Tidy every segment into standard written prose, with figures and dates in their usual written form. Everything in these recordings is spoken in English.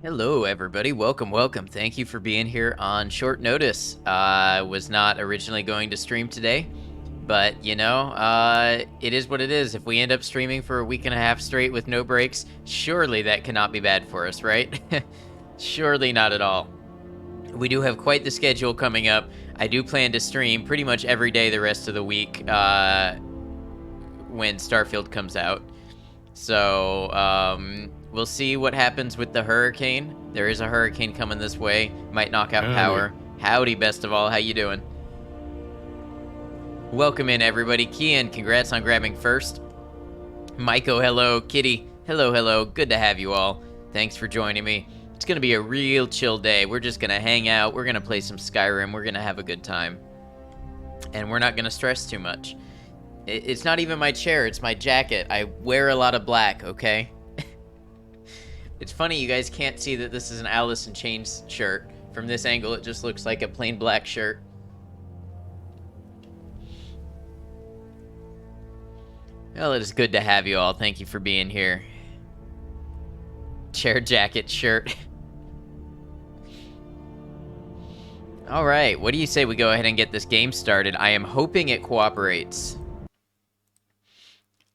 Hello, everybody. Welcome. Thank you for being here on short notice. I was not originally going to stream today, but it is what it is. If we end up streaming for a week and a half straight with no breaks, surely that cannot be bad for us, right? Surely not at all. We do have quite the schedule coming up. I do plan to stream pretty much every day the rest of the week when Starfield comes out. So, we'll see what happens with the hurricane. There is a hurricane coming this way. Might knock out power. Howdy, best of all. How you doing? Welcome in, everybody. Kian, congrats on grabbing first. Maiko, hello. Kitty, hello. Good to have you all. Thanks for joining me. It's going to be a real chill day. We're just going to hang out. We're going to play some Skyrim. We're going to have a good time. And we're not going to stress too much. It's not even my chair, it's my jacket. I wear a lot of black, okay? It's funny you guys can't see that this is an Alice in Chains shirt. From this angle, it just looks like a plain black shirt. Well, it is good to have you all. Thank you for being here. Chair, jacket, shirt. Alright, what do you say we go ahead and get this game started? I am hoping it cooperates.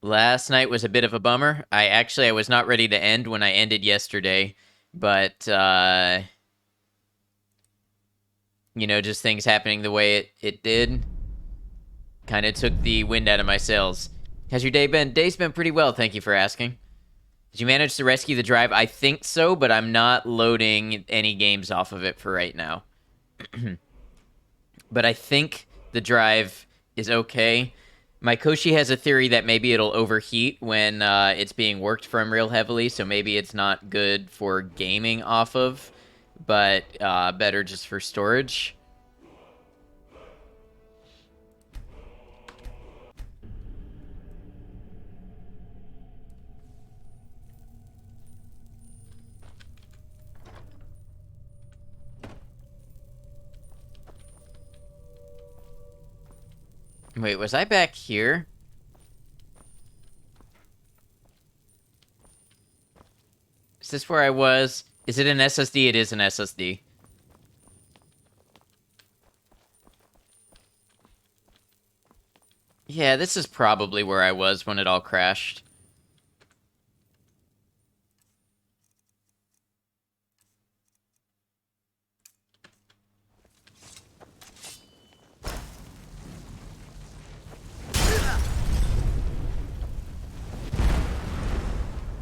Last night was a bit of a bummer. I was not ready to end when I ended yesterday, but, just things happening the way it did kind of took the wind out of my sails. How's your day been? Day's been pretty well, thank you for asking. Did you manage to rescue the drive? I think so, but I'm not loading any games off of it for right now. But I think the drive is okay. My Koshi has a theory that maybe it'll overheat when it's being worked from real heavily, so maybe it's not good for gaming off of, but better just for storage. Wait, was I back here? Is this where I was? Is it an SSD? It is an SSD. Yeah, this is probably where I was when it all crashed.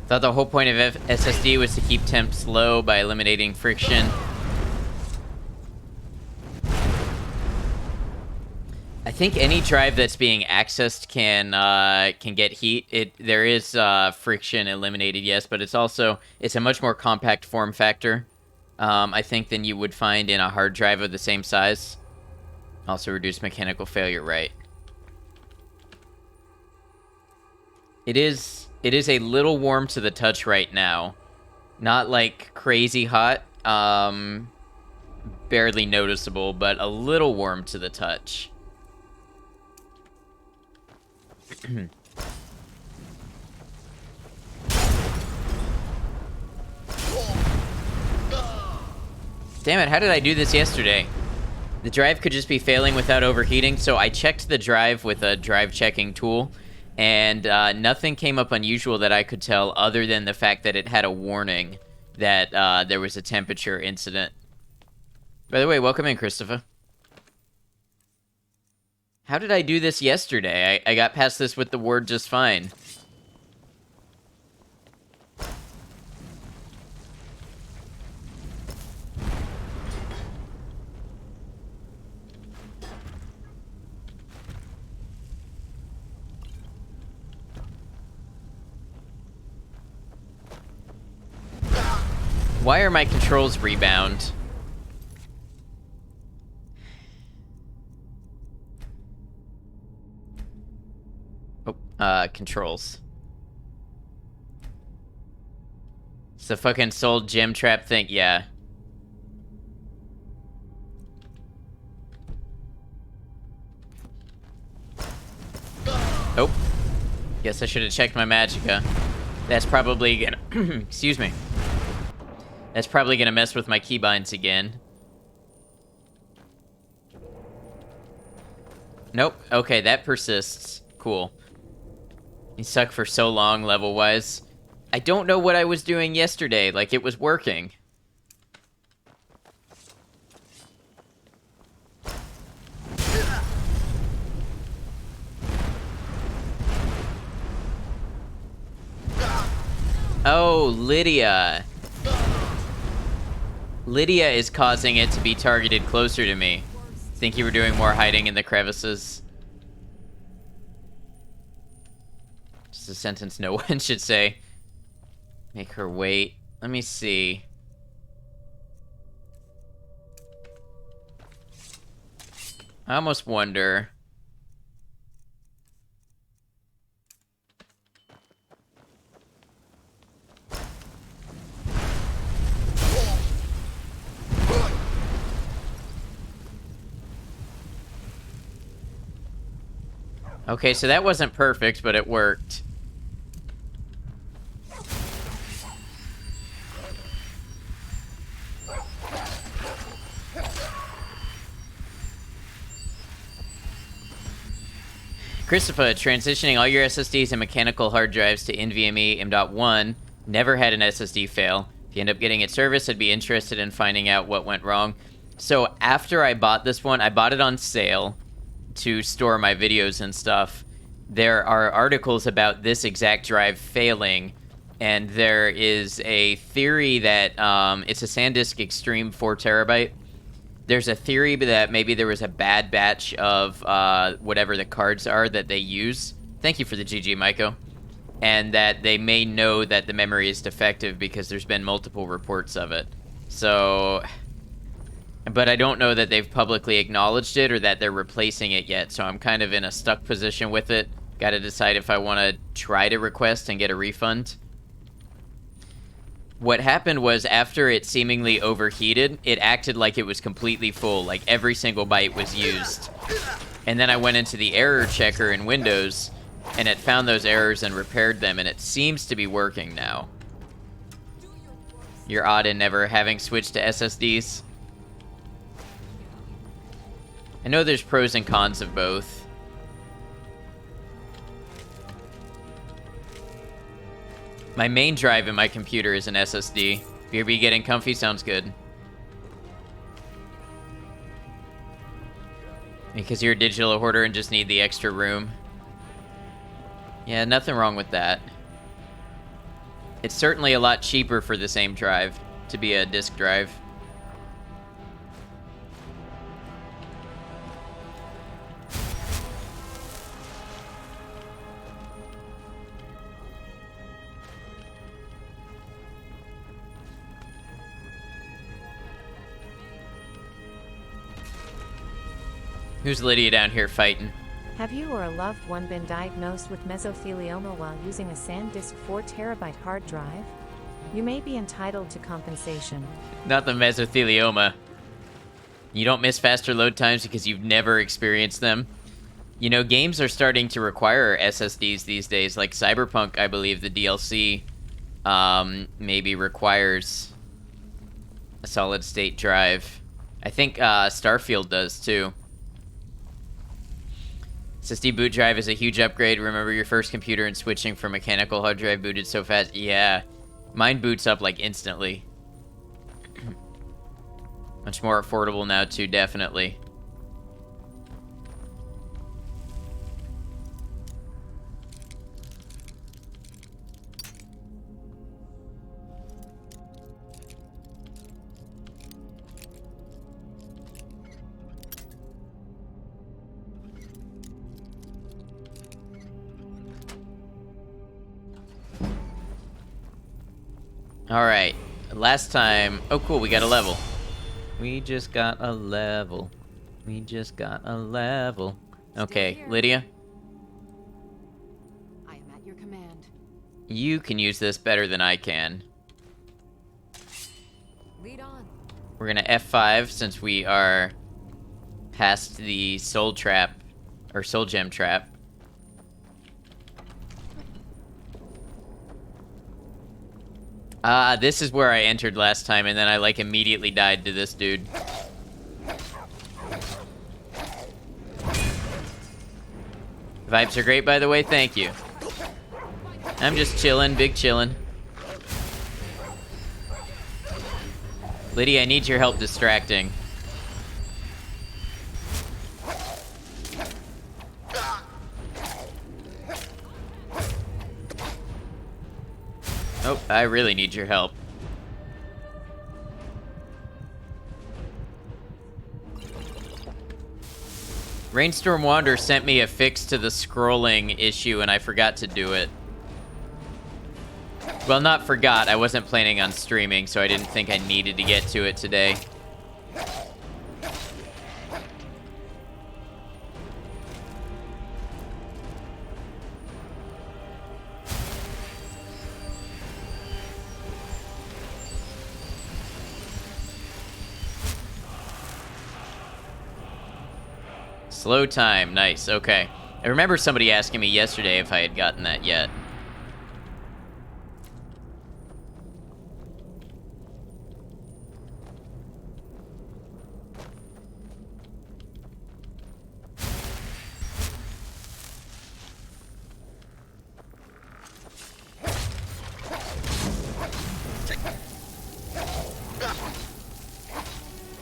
Thought the whole point of SSD was to keep temps low by eliminating friction. I think any drive that's being accessed can get heat. There is friction eliminated, yes, but it's a much more compact form factor, I think, than you would find in a hard drive of the same size. Also reduce mechanical failure, right? It is a little warm to the touch right now. Not like crazy hot, barely noticeable, but a little warm to the touch. Damn it, how did I do this yesterday? The drive could just be failing without overheating, so I checked the drive with a drive checking tool, and nothing came up unusual that I could tell other than the fact that it had a warning that there was a temperature incident. By the way, welcome in, Christopher. How did I do this yesterday? I got past this with the word just fine. Why are my controls rebound? Oh, controls. It's the fucking soul gem trap thing, yeah. Oh. Guess I should have checked my magicka. That's probably gonna... excuse me. That's probably gonna mess with my keybinds again. Nope. Okay, that persists. Cool. You suck for so long, level-wise. I don't know what I was doing yesterday. Like, it was working. Oh, Lydia. Lydia is causing it to be targeted closer to me. Think you were doing more hiding in the crevices? Just a sentence no one should say. Make her wait. Let me see. I almost wonder. Okay, so that wasn't perfect, but it worked. Christopher, transitioning all your SSDs and mechanical hard drives to NVMe M.1. Never had an SSD fail. If you end up getting it serviced, I'd be interested in finding out what went wrong. So after I bought this one, I bought it on sale to store my videos and stuff. There are articles about this exact drive failing, and there is a theory that it's a SanDisk Extreme 4 terabyte. There's a theory that maybe there was a bad batch of whatever the cards are that they use. Thank you for the GG, Maiko. And that they may know that the memory is defective because there's been multiple reports of it. So, but I don't know that they've publicly acknowledged it or that they're replacing it yet. So I'm kind of in a stuck position with it. Got to decide if I want to try to request and get a refund. What happened was after it seemingly overheated, it acted like it was completely full, like every single byte was used. And then I went into the error checker in Windows, and it found those errors and repaired them, and it seems to be working now. You're odd in never having switched to SSDs. I know there's pros and cons of both. My main drive in my computer is an SSD. BRB getting comfy sounds good. Because you're a digital hoarder and just need the extra room. Yeah, nothing wrong with that. It's certainly a lot cheaper for the same drive to be a disk drive. Who's Lydia down here fighting? Have you or a loved one been diagnosed with mesothelioma while using a SanDisk 4 terabyte hard drive? You may be entitled to compensation. Not the mesothelioma. You don't miss faster load times because you've never experienced them. You know, games are starting to require SSDs these days. Like Cyberpunk, I believe the DLC maybe requires a solid state drive. I think Starfield does too. SSD boot drive is a huge upgrade. Remember your first computer and switching from mechanical hard drive booted so fast? Yeah. Mine boots up like instantly. Much more affordable now too, definitely. Alright, last time... Oh cool, we got a level. We just got a level. We just got a level. Okay, Lydia? I am at your command. You can use this better than I can. Lead on. We're gonna F5 since we are past the soul trap, or soul gem trap. This is where I entered last time, and then I, like, immediately died to this dude. Vibes are great, by the way. Thank you. I'm just chilling, big chilling. Lydia, I need your help distracting. Oh, I really need your help. Rainstorm Wander sent me a fix to the scrolling issue, and I forgot to do it. Well, not forgot. I wasn't planning on streaming, so I didn't think I needed to get to it today. Slow time. Nice. Okay. I remember somebody asking me yesterday if I had gotten that yet.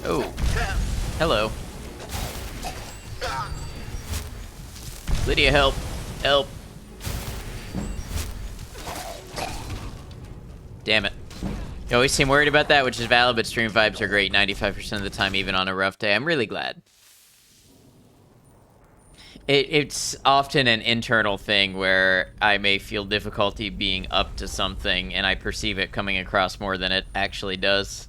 Oh. Hello. Lydia, help. Help. Damn it. You always seem worried about that, which is valid, but stream vibes are great 95% of the time, even on a rough day. I'm really glad. It's often an internal thing where I may feel difficulty being up to something, and I perceive it coming across more than it actually does.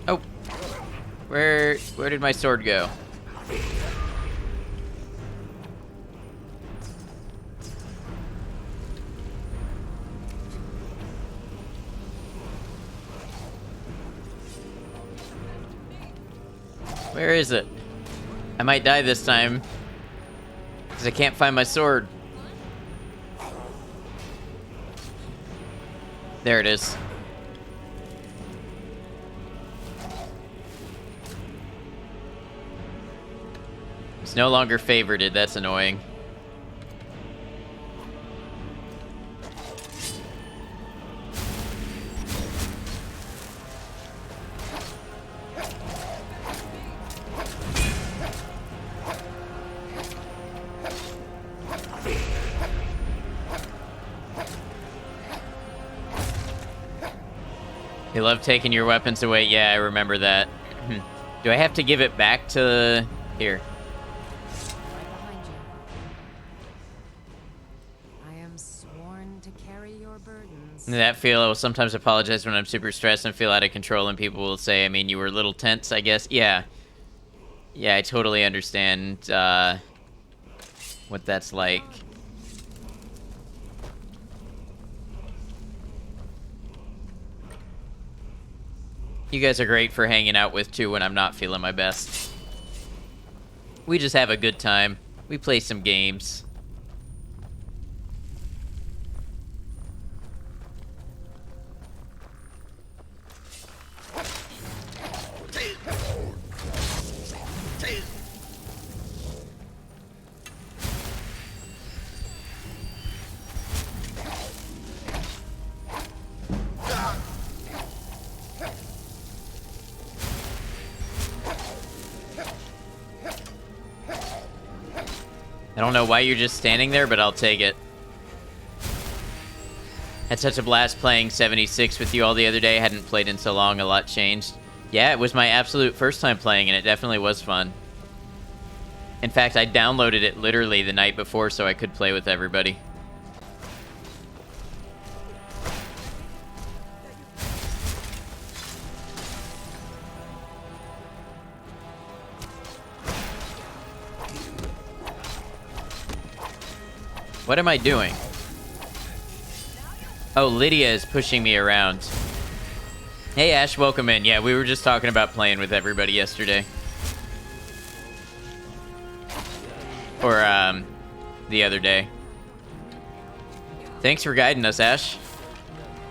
Oh. Where did my sword go? Where is it? I might die this time, because I can't find my sword. There it is. It's no longer favorited, that's annoying. They love taking your weapons away. Yeah, I remember that. Do I have to give it back to... Here. Right behind you. I am sworn to carry your burdens. That feel, I will sometimes apologize when I'm super stressed and feel out of control, and people will say, I mean, you were a little tense, I guess. Yeah. Yeah, I totally understand what that's like. You guys are great for hanging out with, too, when I'm not feeling my best. We just have a good time. We play some games. I don't know why you're just standing there, but I'll take it. Had such a blast playing 76 with you all the other day. I hadn't played in so long, a lot changed. Yeah, it was my absolute first time playing, and it definitely was fun. In fact, I downloaded it literally the night before so I could play with everybody. What am I doing? Oh, Lydia is pushing me around. Hey, Ash, welcome in. Yeah, we were just talking about playing with everybody yesterday. Or, the other day. Thanks for guiding us, Ash.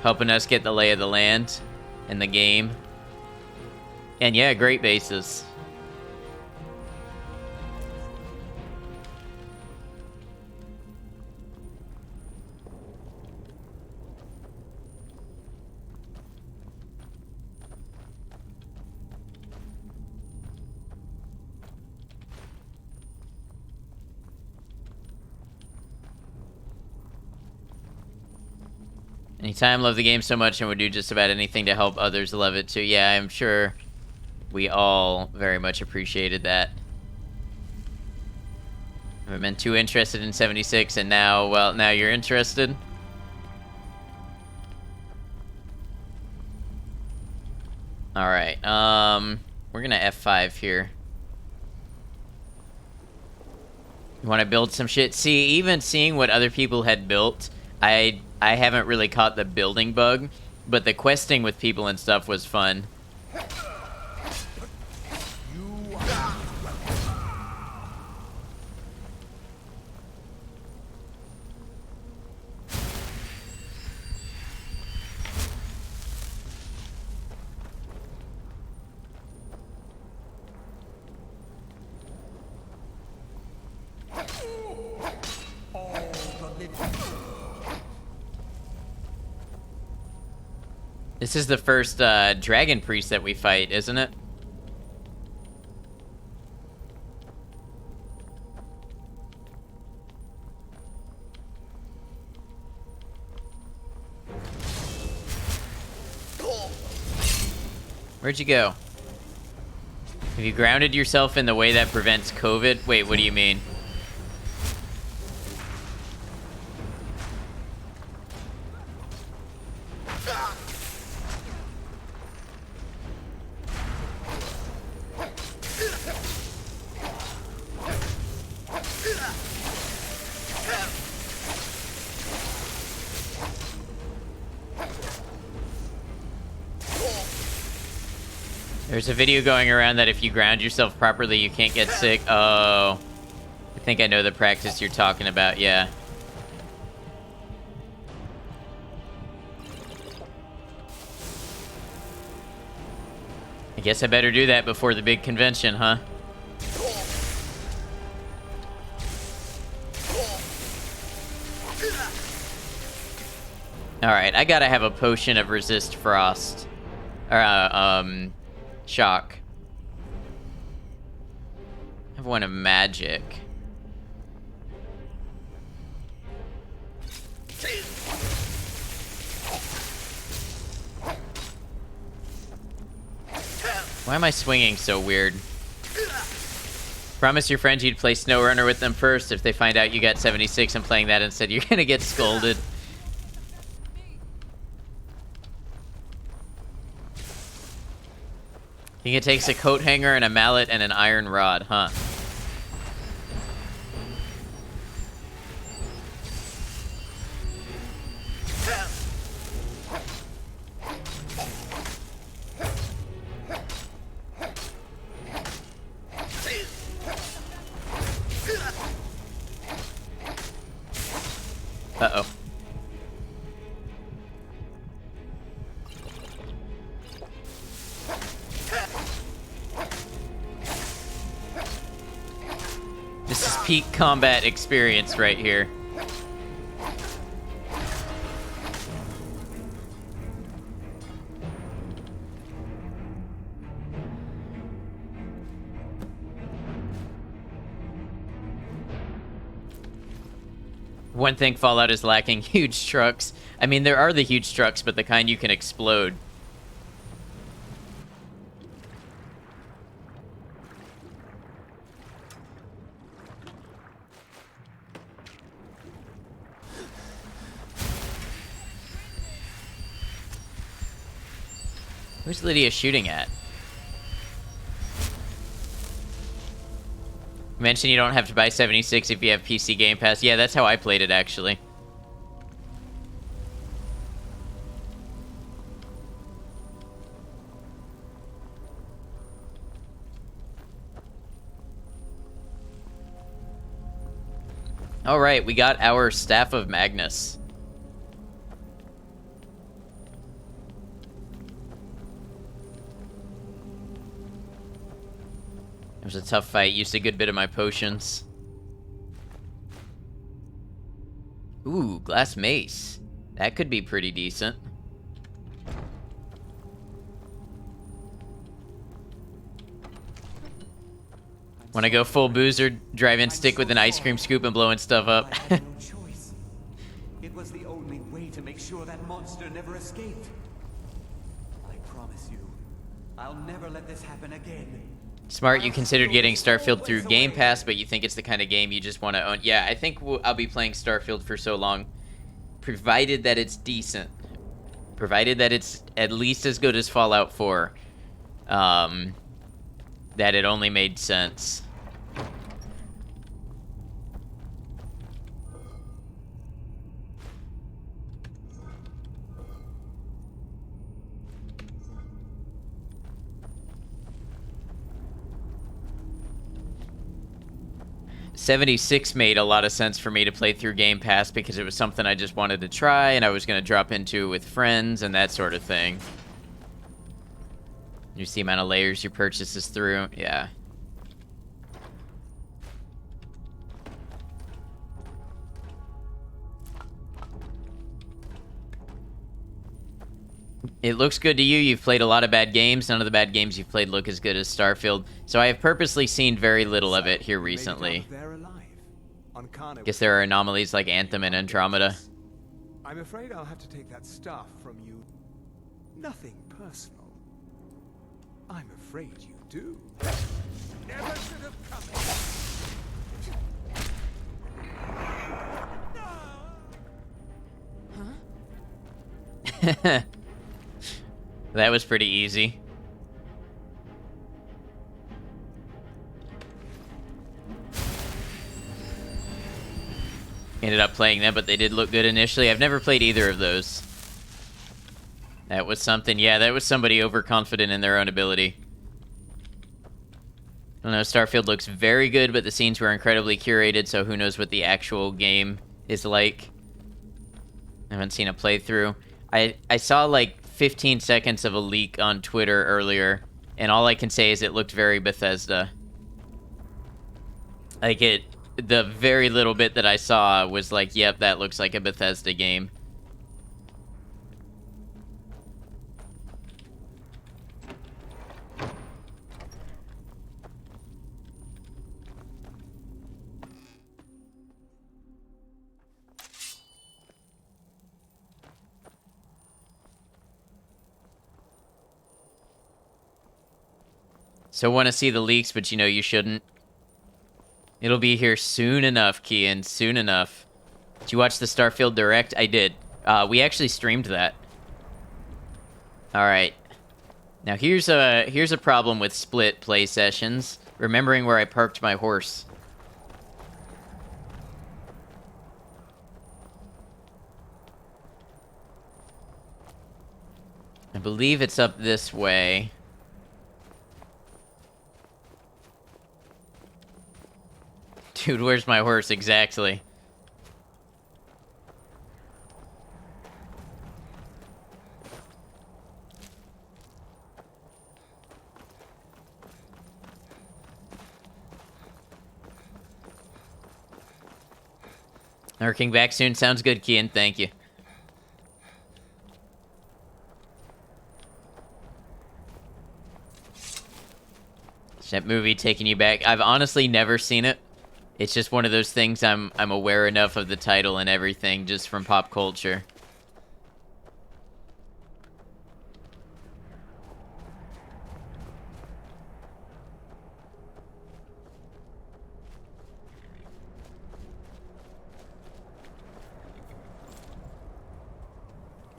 Helping us get the lay of the land in the game. And yeah, great bases. Anytime, love the game so much and would do just about anything to help others love it too. Yeah, I'm sure we all very much appreciated that. I haven't been too interested in 76, and now, well, now you're interested. Alright, we're gonna F5 here. You wanna build some shit? See, even seeing what other people had built, I haven't really caught the building bug, but the questing with people and stuff was fun. This is the first dragon priest that we fight, isn't it? Where'd you go? Have you grounded yourself in the way that prevents COVID? Wait, what do you mean? There's a video going around that if you ground yourself properly, you can't get sick. Oh. I think I know the practice you're talking about, yeah. I guess I better do that before the big convention, huh? Alright, I gotta have a potion of resist frost. Or, shock. I have one of magic. Why am I swinging so weird? Promise your friends you'd play SnowRunner with them first. If they find out you got 76 and playing that instead, you're gonna get scolded. I think it takes a coat hanger and a mallet and an iron rod, huh? Uh-oh. This is peak combat experience right here. One thing Fallout is lacking, huge trucks. I mean, there are the huge trucks, but the kind you can explode. Who's Lydia shooting at? You mentioned you don't have to buy 76 if you have PC Game Pass. Yeah, that's how I played it, actually. All right, we got our Staff of Magnus. It was a tough fight. Used a good bit of my potions. Ooh, glass mace. That could be pretty decent. When I go full boozer, drive-in stick with an ice cream scoop and blowing stuff up. I had no choice. It was the only way to make sure that monster never escaped. I promise you, I'll never let this happen again. Smart, you considered getting Starfield through Game Pass, but you think it's the kind of game you just want to own. Yeah, I think I'll be playing Starfield for so long, provided that it's decent. Provided that it's at least as good as Fallout 4. That it only made sense. '76 made a lot of sense for me to play through Game Pass because it was something I just wanted to try and I was going to drop into with friends and that sort of thing. You see the amount of layers your purchases through? Yeah. It looks good to you. You've played a lot of bad games. None of the bad games you've played look as good as Starfield. So I have purposely seen very little of it here recently. Guess there are anomalies like Anthem and Andromeda. I'm afraid I'll have to take that stuff from you. Nothing personal. I'm afraid you do. Never should have come Huh? That was pretty easy. Ended up playing them, but they did look good initially. I've never played either of those. That was something. Yeah, that was somebody overconfident in their own ability. I don't know, Starfield looks very good, but the scenes were incredibly curated, so who knows what the actual game is like. I haven't seen a playthrough. I saw like 15 seconds of a leak on Twitter earlier, and all I can say is it looked very Bethesda. Like the very little bit that I saw was like, yep, that looks like a Bethesda game. So want to see the leaks, but you know you shouldn't. It'll be here soon enough, Kian, soon enough. Did you watch the Starfield Direct? I did. We actually streamed that. All right. Now here's a problem with split play sessions. Remembering where I parked my horse. I believe it's up this way. Dude, where's my horse exactly? Arcing back soon. Sounds good, Kian. Thank you. Is that movie taking you back? I've honestly never seen it. It's just one of those things I'm aware enough of the title and everything just from pop culture.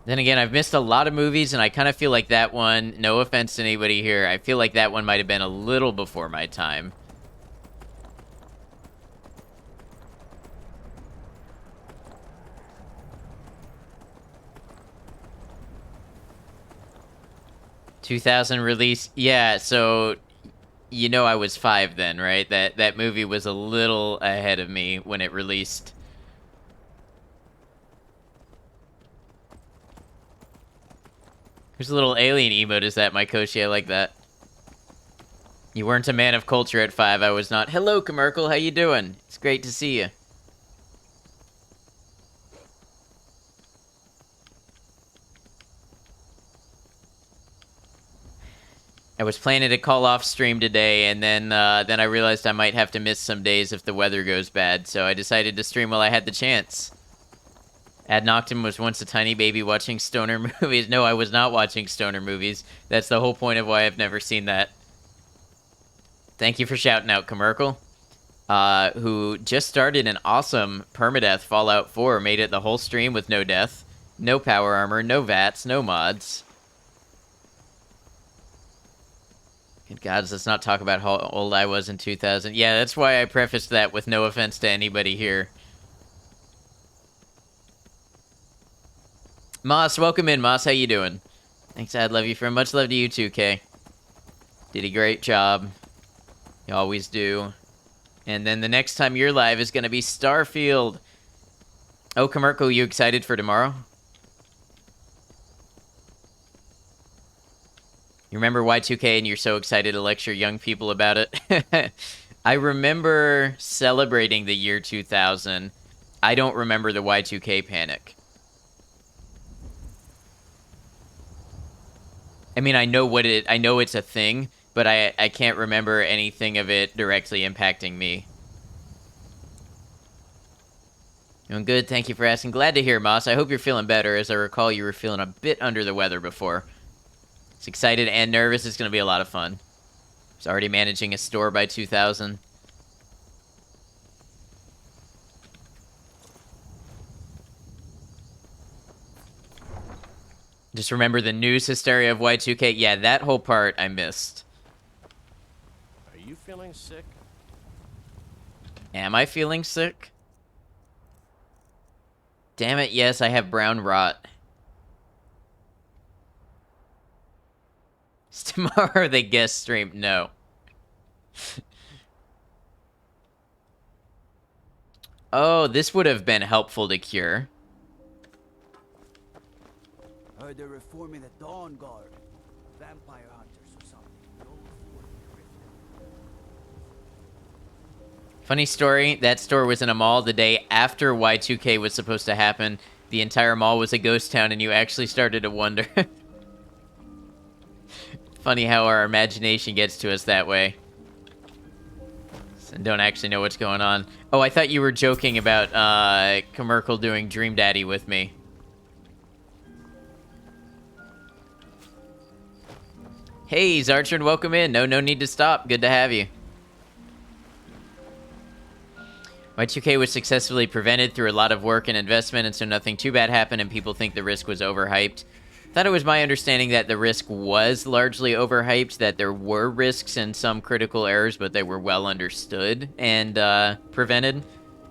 Then again, I've missed a lot of movies, and I kind of feel like that one, no offense to anybody here, I feel like that one might have been a little before my time. ...2000 release. Yeah, so... You know I was 5 then, right? That movie was a little ahead of me when it released. Whose little alien emote is that, Mykoshi? I like that. You weren't a man of culture at 5. I was not. Hello, Commercial. How you doing? It's great to see you. I was planning to call off stream today, and then I realized I might have to miss some days if the weather goes bad, so I decided to stream while I had the chance. Ad Noctem was once a tiny baby watching stoner movies. No, I was not watching stoner movies. That's the whole point of why I've never seen that. Thank you for shouting out, Commercial, who just started an awesome permadeath Fallout 4, made it the whole stream with no death, no power armor, no VATs, no mods. Good gods, let's not talk about how old I was in 2000. Yeah, that's why I prefaced that with no offense to anybody here. Moss, welcome in, Moss. How you doing? Thanks, I'd love you for much love to you too, Kay. Did a great job. You always do. And then the next time you're live is going to be Starfield. Oh, Commerco, you excited for tomorrow? You remember Y2K and you're so excited to lecture young people about it? I remember celebrating the year 2000. I don't remember the Y2K panic. I mean, I know it's a thing, but I can't remember anything of it directly impacting me. Doing good, thank you for asking. Glad to hear, Moss. I hope you're feeling better. As I recall, you were feeling a bit under the weather before. It's excited and nervous. It's going to be a lot of fun. It's already managing a store by 2000. Just remember the news hysteria of Y2K. Yeah, that whole part I missed. Are you feeling sick? Am I feeling sick? Damn it, yes, I have brown rot. Is tomorrow the guest stream? No. Oh, this would have been helpful to cure. Heard they're reforming the Dawn Guard. Vampire hunters or something. Funny story, that store was in a mall the day after Y2K was supposed to happen. The entire mall was a ghost town and you actually started to wonder. Funny how our imagination gets to us that way. And don't actually know what's going on. Oh, I thought you were joking about Commercial doing Dream Daddy with me. Hey, Zartron, welcome in. No need to stop. Good to have you. Y2K was successfully prevented through a lot of work and investment, and so nothing too bad happened, and people think the risk was overhyped. Thought it was my understanding that the risk was largely overhyped, that there were risks and some critical errors, but they were well understood and prevented.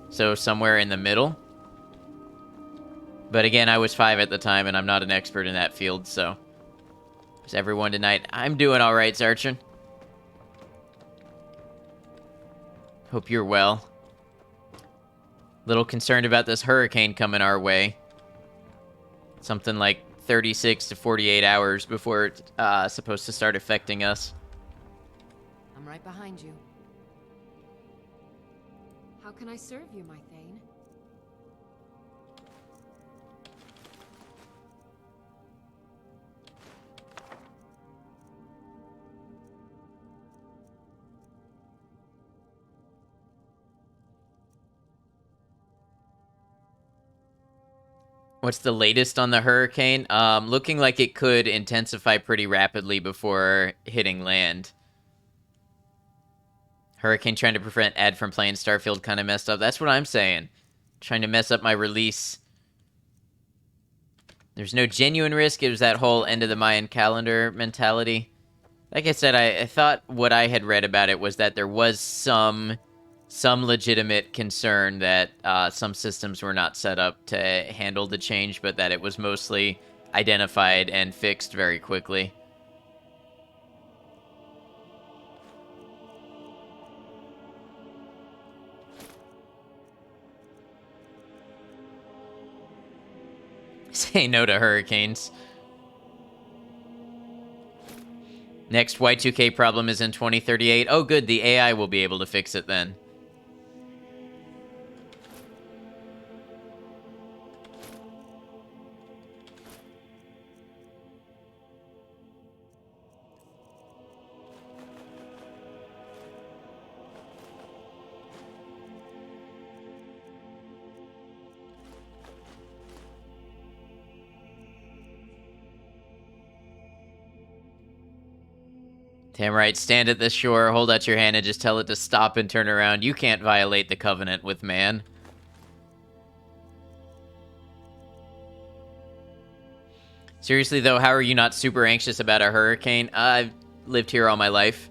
So somewhere in the middle. But again, I was 5 at the time, and I'm not an expert in that field, so... How's everyone tonight? I'm doing alright, Zartron. Hope you're well. Little concerned about this hurricane coming our way. Something like 36 to 48 hours before it's supposed to start affecting us. I'm right behind you. How can I serve you, my Thane? What's the latest on the hurricane? Looking like it could intensify pretty rapidly before hitting land. Hurricane trying to prevent Ed from playing Starfield kind of messed up. That's what I'm saying. Trying to mess up my release. There's no genuine risk. It was that whole end of the Mayan calendar mentality. Like I said, I thought what I had read about it was that there was some legitimate concern that some systems were not set up to handle the change, but that it was mostly identified and fixed very quickly. Say no to hurricanes. Next Y2K problem is in 2038. Oh, good. The AI will be able to fix it then. Damn right, stand at the shore, hold out your hand, and just tell it to stop and turn around. You can't violate the covenant with man. Seriously, though, how are you not super anxious about a hurricane? I've lived here all my life.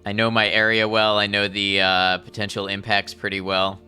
I know my area well. I know the potential impacts pretty well.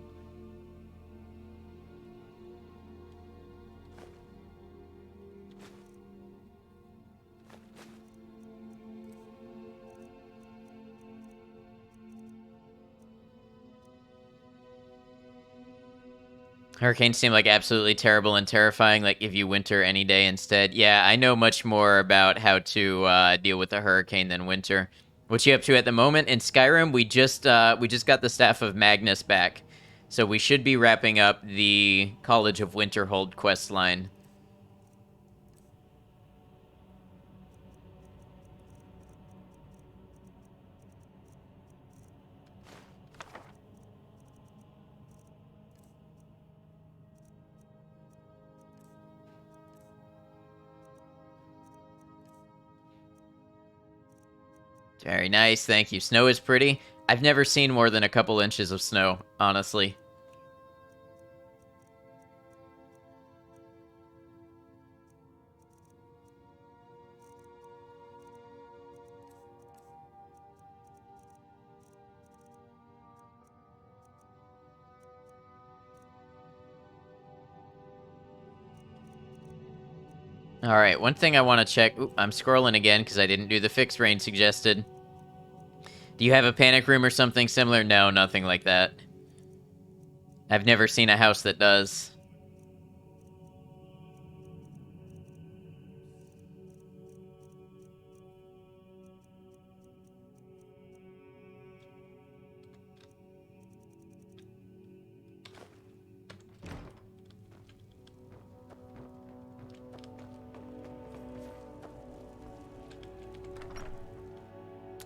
Hurricanes seem like absolutely terrible and terrifying, like if you winter any day instead. Yeah, I know much more about how to deal with a hurricane than winter. What you up to at the moment? In Skyrim, we just got the staff of Magnus back. So we should be wrapping up the College of Winterhold quest line. Very nice, thank you. Snow is pretty. I've never seen more than a couple inches of snow, honestly. Alright, one thing I want to check... Oop, I'm scrolling again because I didn't do the fixed rain suggested. Do you have a panic room or something similar? No, nothing like that. I've never seen a house that does.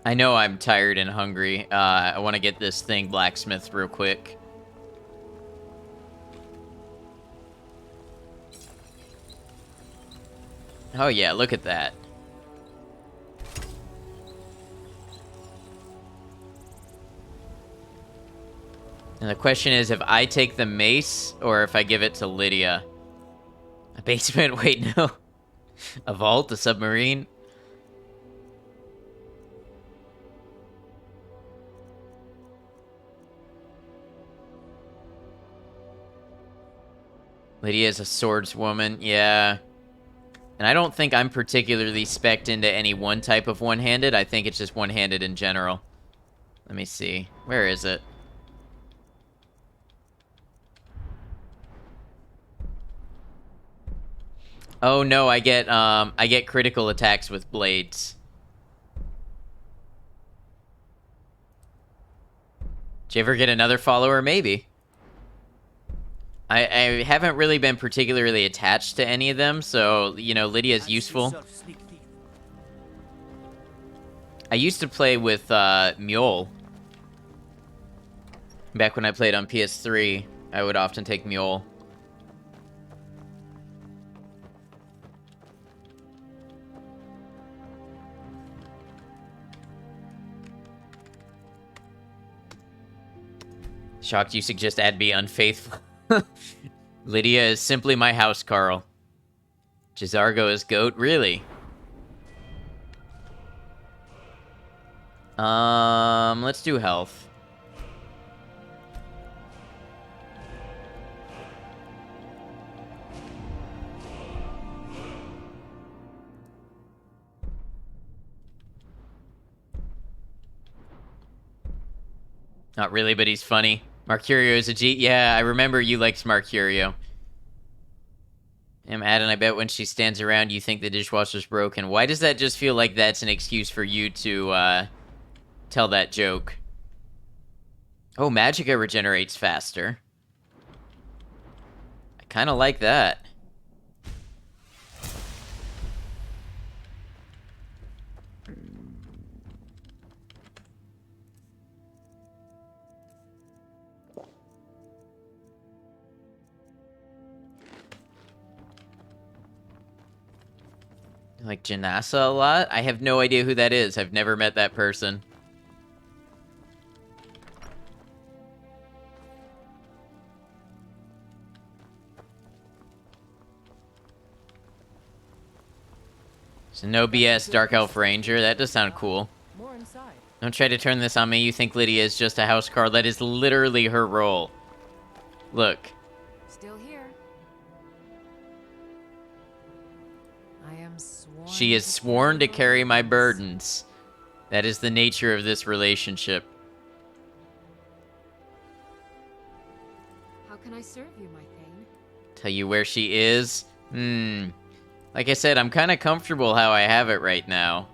I know I'm tired and hungry. I want to get this thing blacksmithed real quick. Oh yeah, look at that. And the question is if I take the mace or if I give it to Lydia. A basement? Wait, no. A vault? A submarine? Lydia is a swordswoman, yeah. And I don't think I'm particularly spec'd into any one type of one-handed. I think it's just one-handed in general. Let me see. Where is it? Oh no, I get critical attacks with blades. Did you ever get another follower? Maybe. I haven't really been particularly attached to any of them, so, you know, Lydia's useful. I used to play with Mule. Back when I played on PS3, I would often take Mule. Shocked you suggest I'd be unfaithful. Lydia is simply my house, Carl. Jizargo is goat? Really? Let's do health. Not really, but he's funny. Marcurio is a G. Yeah, I remember you liked Marcurio. I'm Adam, I bet when she stands around, you think the dishwasher's broken. Why does that just feel like that's an excuse for you to, tell that joke? Oh, Magicka regenerates faster. I kind of like that. Like Janassa a lot? I have no idea who that is. I've never met that person. So no BS Dark Elf Ranger. That does sound cool. More inside. Don't try to turn this on me. You think Lydia is just a house card. That is literally her role. Look. Still here. I am sworn. She is sworn to carry my burdens. That is the nature of this relationship. How can I serve you, my thane? Tell you where she is? Like I said, I'm kind of comfortable how I have it right now.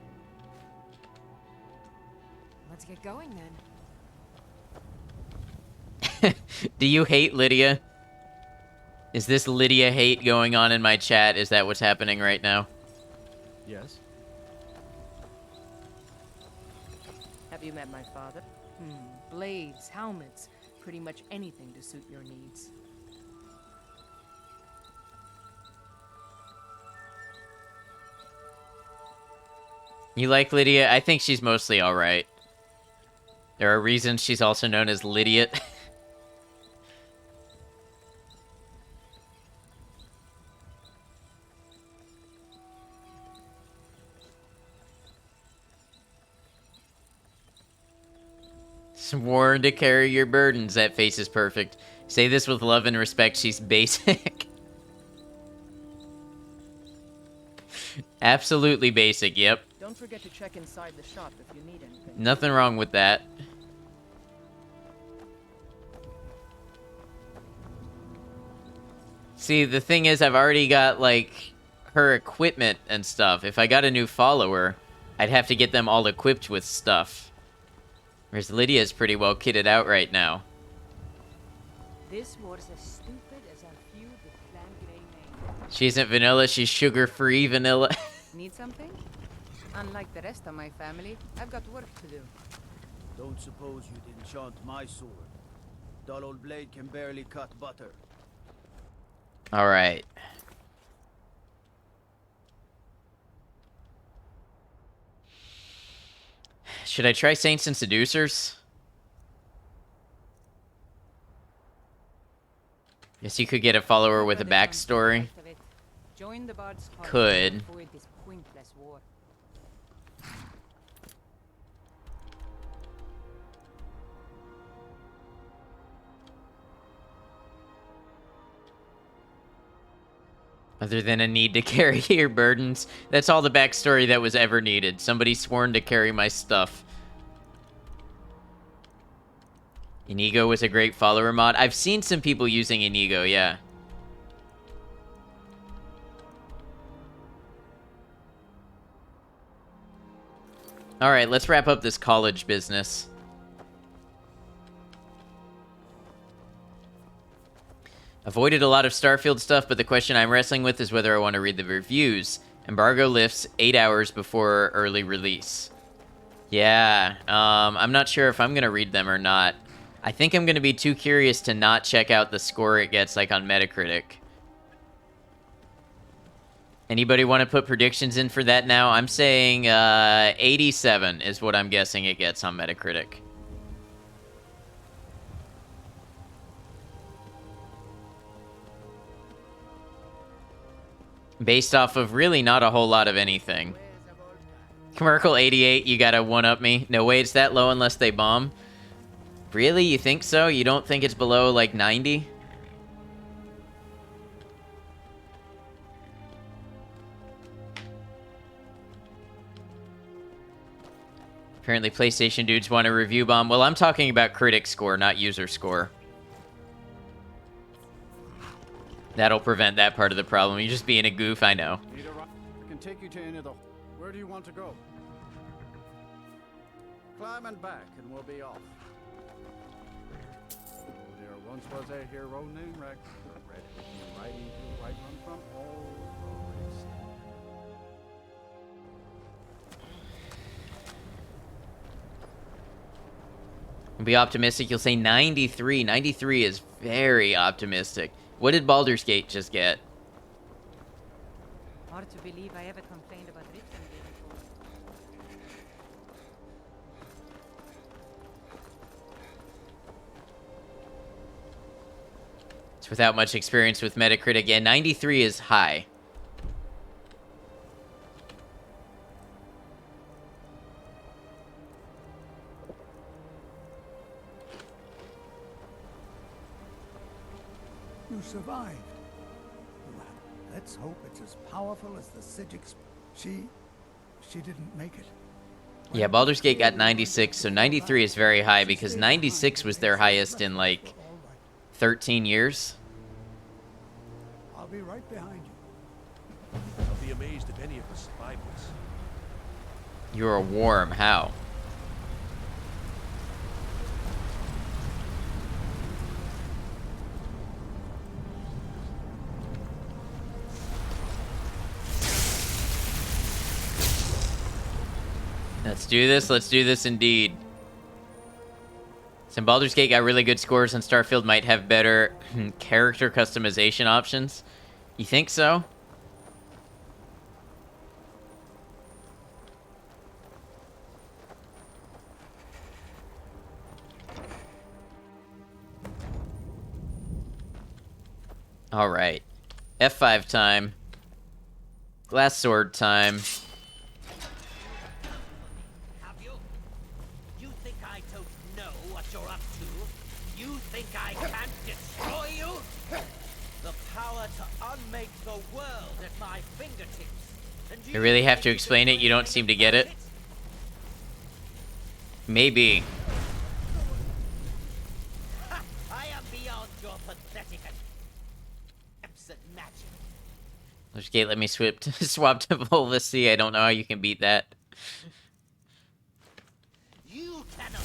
Let's get going then. Do you hate Lydia? Is this Lydia hate going on in my chat? Is that what's happening right now? Yes? Have you met my father? Blades, helmets, pretty much anything to suit your needs. You like Lydia? I think she's mostly alright. There are reasons she's also known as Lydiot. Sworn to carry your burdens. That face is perfect. Say this with love and respect. She's basic. Absolutely basic, yep. Don't forget to check inside the shop if you need anything. Nothing wrong with that. See, the thing is, I've already got, like, her equipment and stuff. If I got a new follower, I'd have to get them all equipped with stuff. Whereas Lydia's pretty well kitted out right now. This was as stupid as a feud with Clan Grey Mane. She isn't vanilla, she's sugar-free vanilla. Need something? Unlike the rest of my family, I've got work to do. Don't suppose you'd enchant my sword. Dull old blade can barely cut butter. Alright. Should I try Saints and Seducers? Guess you could get a follower with a backstory. Join the Bard's party Could. and avoid this pointless war. Other than a need to carry your burdens. That's all the backstory that was ever needed. Somebody sworn to carry my stuff. Inigo was a great follower mod. I've seen some people using Inigo, yeah. Alright, let's wrap up this college business. Avoided a lot of Starfield stuff, but the question I'm wrestling with is whether I want to read the reviews. Embargo lifts 8 hours before early release. Yeah, I'm not sure if I'm going to read them or not. I think I'm going to be too curious to not check out the score it gets, like, on Metacritic. Anybody want to put predictions in for that now? I'm saying 87 is what I'm guessing it gets on Metacritic. Based off of really not a whole lot of anything. Commercial 88, you gotta one-up me. No way it's that low unless they bomb. Really? You think so? You don't think it's below, like, 90? Apparently PlayStation dudes want a review bomb. Well, I'm talking about critic score, not user score. That'll prevent that part of the problem. You're just being a goof, I know. Need a ride? I can take you to any of the... Where do you want to go? Climb and back, and we'll be off. Oh, there once was a hero named Rex, red riding to right run from all roads. Be optimistic. You'll say 93. 93 is very optimistic. What did Baldur's Gate just get? Hard to believe I ever complained about Richmond before. It's without much experience with Metacritic. Yeah, 93 is high. You survived. Well, let's hope it's as powerful as the Sigix. She didn't make it. Yeah, Baldur's Gate got 96, so 93 is very high because 96 was their highest in like 13 years. I'll be right behind you. I'll be amazed if any of us survive this. You're a worm. How? Let's do this. Let's do this indeed. Some Baldur's Gate got really good scores, and Starfield might have better character customization options. You think so? All right. F5 time. Glass sword time. I can't destroy you? The power to unmake the world at my fingertips. And I really have to explain it? You don't seem to get it? Maybe. I am beyond your pathetic attempts at magic. Baldur's Gate let me swap to Volva C. I don't know how you can beat that. You cannot.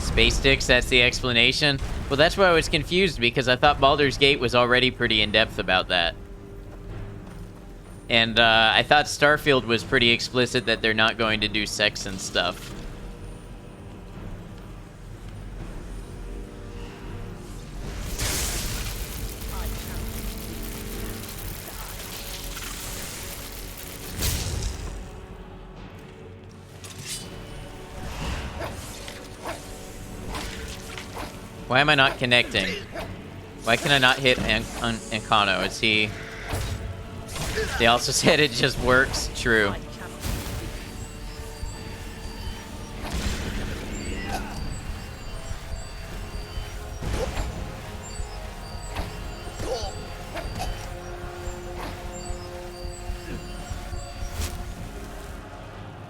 Space sticks, that's the explanation? Well, that's why I was confused, because I thought Baldur's Gate was already pretty in-depth about that. And I thought Starfield was pretty explicit that they're not going to do sex and stuff. Why am I not connecting? Why can I not hit Encano? Is he... They also said it just works. True.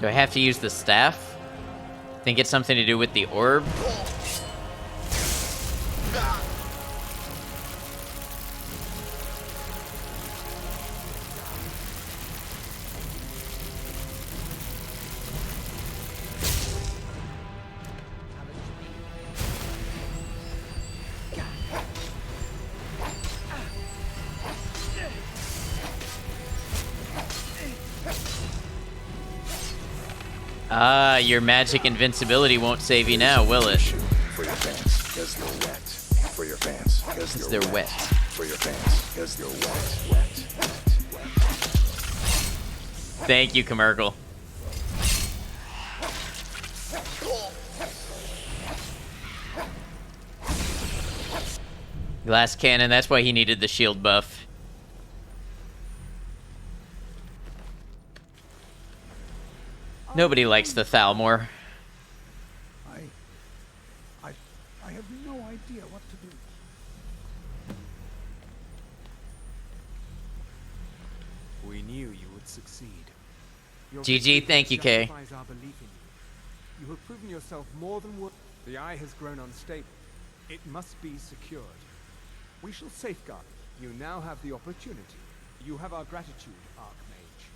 Do I have to use the staff? Think it's something to do with the orb? Ah, your magic invincibility won't save you now, will it? For your fans, because they're wet. For your fans, because they're wet. For your fans, because they're wet. Thank you, Commercial. Glass cannon, that's why he needed the shield buff. Nobody likes the Thalmor. idea what to do. We knew you would succeed. Your GG, victory thank you, Kay. justifies our belief in you. You have proven yourself more than worth. The eye has grown unstable. It must be secured. We shall safeguard it. You now have the opportunity. You have our gratitude, Archmage.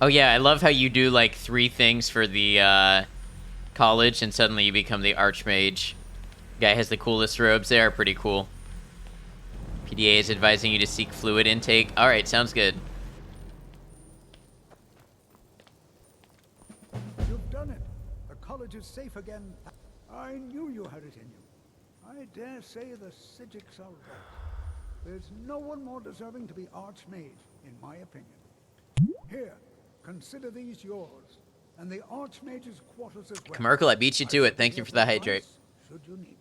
Oh yeah, I love how you do like 3 things for the college and suddenly you become the Archmage. Guy has the coolest robes. They are pretty cool. PDA is advising you to seek fluid intake. Alright, sounds good. You've done it. The college is safe again. I knew you had it in you. I dare say the Sijiks are right. There's no one more deserving to be Archmage, in my opinion. Here, consider these yours, and the Archmage's quarters as well. Merkel, I beat you to it. Thank you for the hydrate. Should you need me.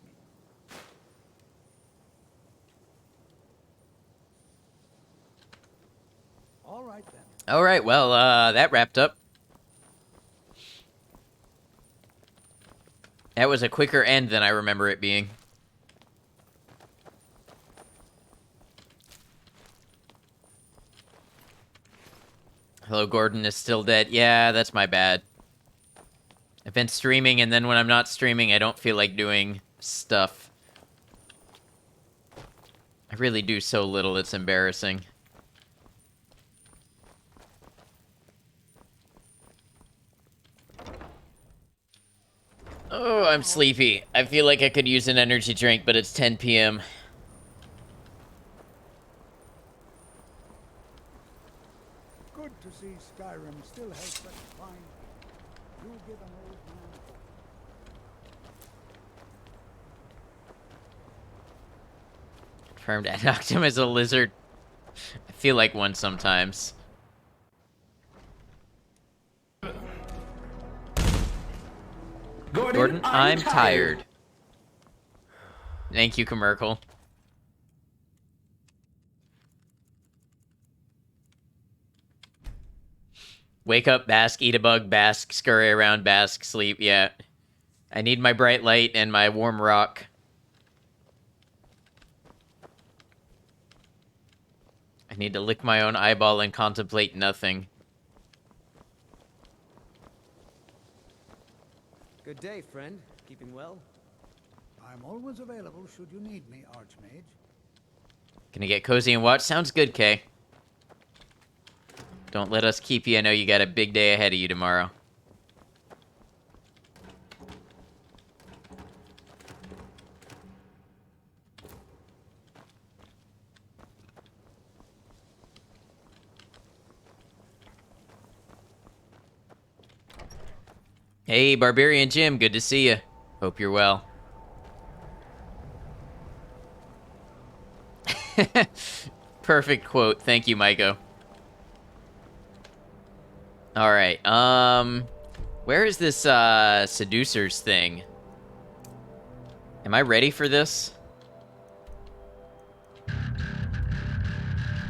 All right then. Alright, well, that wrapped up. That was a quicker end than I remember it being. Hello, Gordon is still dead. Yeah, that's my bad. I've been streaming, and then when I'm not streaming, I don't feel like doing stuff. I really do so little, it's embarrassing. Oh, I'm sleepy. I feel like I could use an energy drink, but it's 10 p.m. Good to see Skyrim still has such fine. You give an old man hope. Confirmed Adoctum is a lizard. I feel like one sometimes. Gordon, I'm tired. Thank you, Commercial. Wake up, bask, eat a bug, bask, scurry around, bask, sleep, yeah. I need my bright light and my warm rock. I need to lick my own eyeball and contemplate nothing. Good day, friend. Keeping well? I'm always available should you need me, Archmage. Gonna get cozy and watch? Sounds good, Kay. Don't let us keep you. I know you got a big day ahead of you tomorrow. Hey, Barbarian Jim, good to see you. Hope you're well. Perfect quote. Thank you, Maiko. Alright, where is this, seducers thing? Am I ready for this?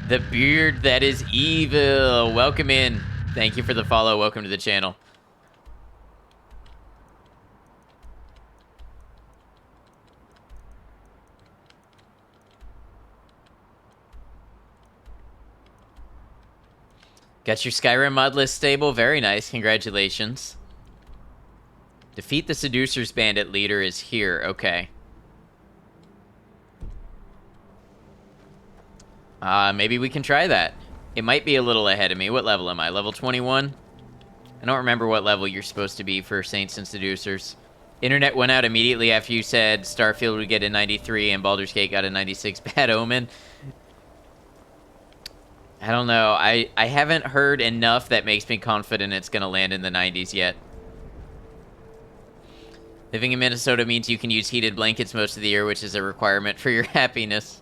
The beard that is evil. Welcome in. Thank you for the follow. Welcome to the channel. Got your Skyrim mod list stable? Very nice. Congratulations. Defeat the Seducers Bandit leader is here. Okay. Maybe we can try that. It might be a little ahead of me. What level am I? Level 21? I don't remember what level you're supposed to be for Saints and Seducers. Internet went out immediately after you said Starfield would get a 93 and Baldur's Gate got a 96. Bad omen. I don't know. I haven't heard enough that makes me confident it's going to land in the 90s yet. Living in Minnesota means you can use heated blankets most of the year, which is a requirement for your happiness.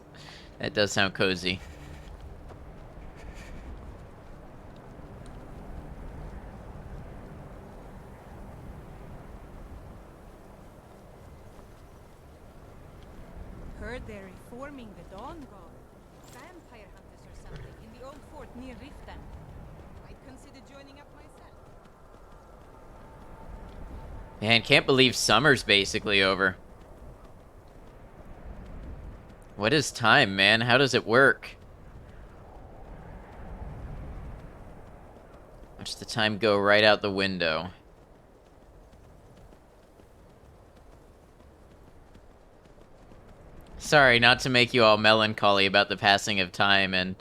That does sound cozy. Heard they're reforming the Dawn Guard. Vampire hunters or something in the old fort near Riften. I'd consider joining up myself. Man, can't believe summer's basically over. What is time, man? How does it work? Watch the time go right out the window. Sorry, not to make you all melancholy about the passing of time and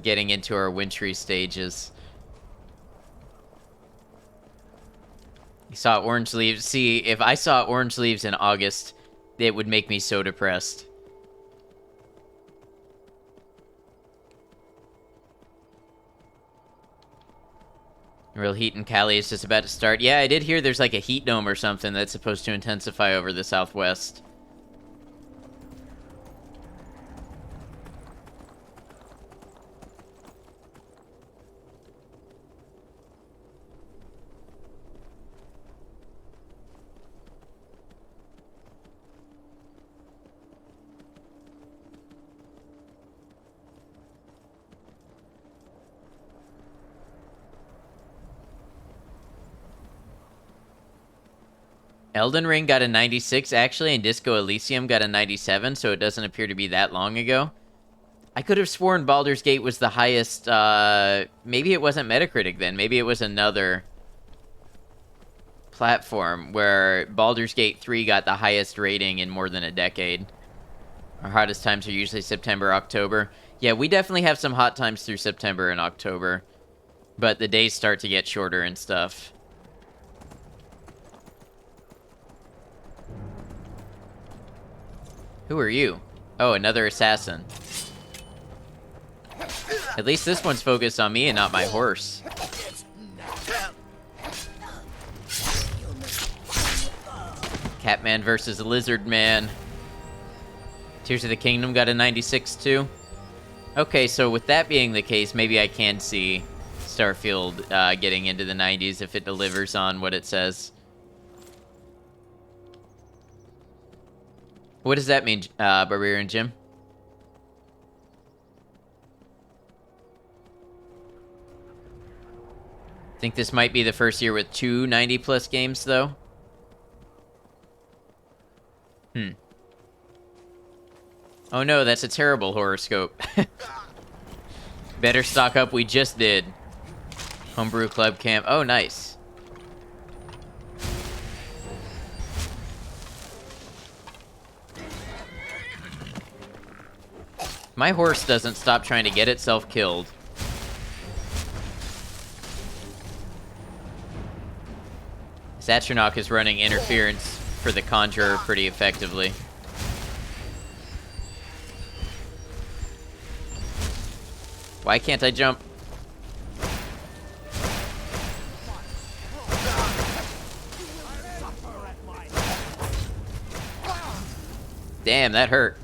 getting into our wintry stages. You saw orange leaves. See, if I saw orange leaves in August, it would make me so depressed. Real heat in Cali is just about to start. Yeah, I did hear there's like a heat dome or something that's supposed to intensify over the southwest. Elden Ring got a 96, actually, and Disco Elysium got a 97, so it doesn't appear to be that long ago. I could have sworn Baldur's Gate was the highest, maybe it wasn't Metacritic then, maybe it was another platform where Baldur's Gate 3 got the highest rating in more than a decade. Our hottest times are usually September, October. Yeah, we definitely have some hot times through September and October, but the days start to get shorter and stuff. Who are you? Oh, another assassin. At least this one's focused on me and not my horse. Catman versus Lizard Man. Tears of the Kingdom got a 96 too. Okay, so with that being the case, maybe I can see Starfield getting into the 90s if it delivers on what it says. What does that mean, Barbarian Jim? Think this might be the first year with 2 90-plus games, though? Oh no, that's a terrible horoscope. Better stock up, we just did. Homebrew Club Camp. Oh, nice. My horse doesn't stop trying to get itself killed. Satchernok is running interference for the Conjurer pretty effectively. Why can't I jump? Damn, that hurt.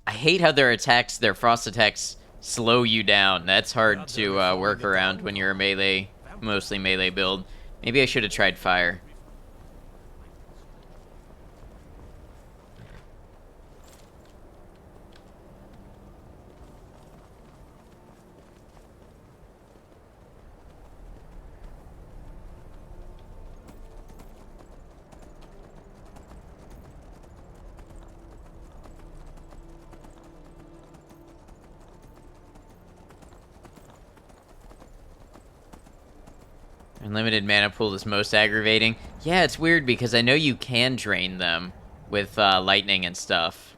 I hate how their attacks, their frost attacks, slow you down. That's hard to work around when you're a melee, mostly melee build. Maybe I should have tried fire. Unlimited mana pool is most aggravating. Yeah, it's weird because I know you can drain them with lightning and stuff.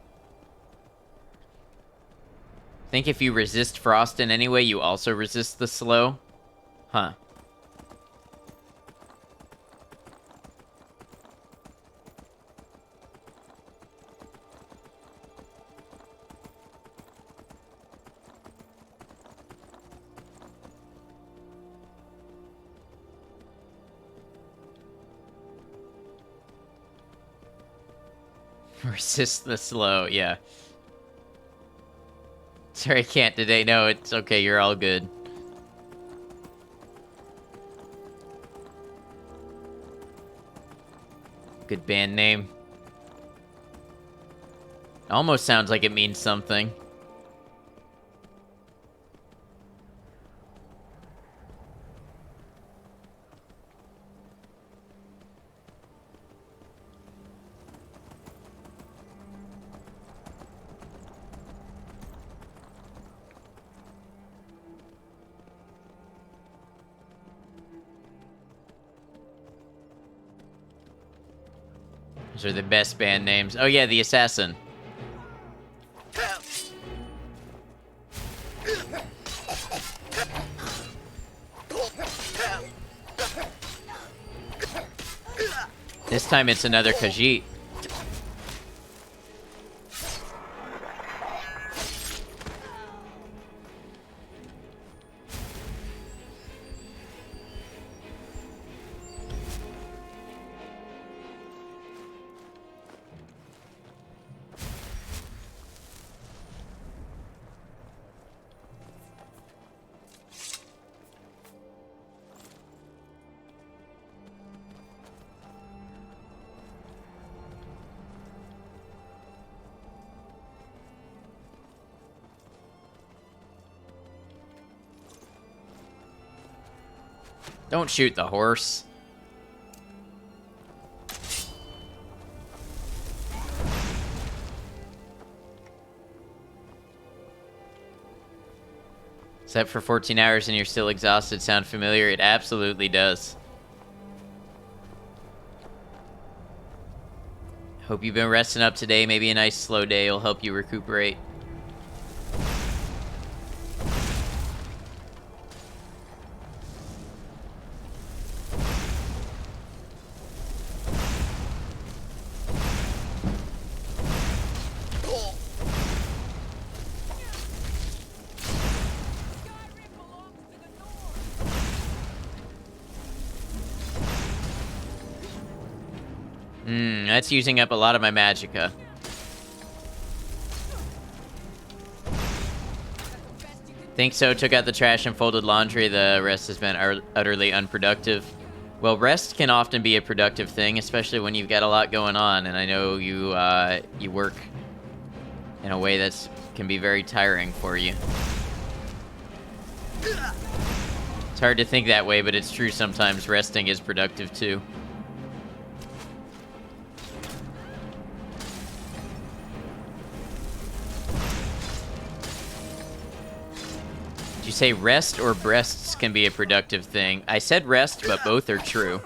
I think if you resist frost in any way, you also resist the slow. Huh. Resist the slow, yeah. Sorry, I can't today. No, it's okay. You're all good. Good band name. Almost sounds like it means something. Those are the best band names. Oh yeah, the Assassin. This time it's another Khajiit. Don't shoot the horse. Except for 14 hours and you're still exhausted. Sound familiar? It absolutely does. Hope you've been resting up today. Maybe a nice slow day will help you recuperate. That's using up a lot of my magicka. Think so. Took out the trash and folded laundry. The rest has been utterly unproductive. Well, rest can often be a productive thing, especially when you've got a lot going on. And I know you you work in a way that can be very tiring for you. It's hard to think that way, but it's true sometimes. Resting is productive too. Did you say rest or breasts can be a productive thing? I said rest, but both are true.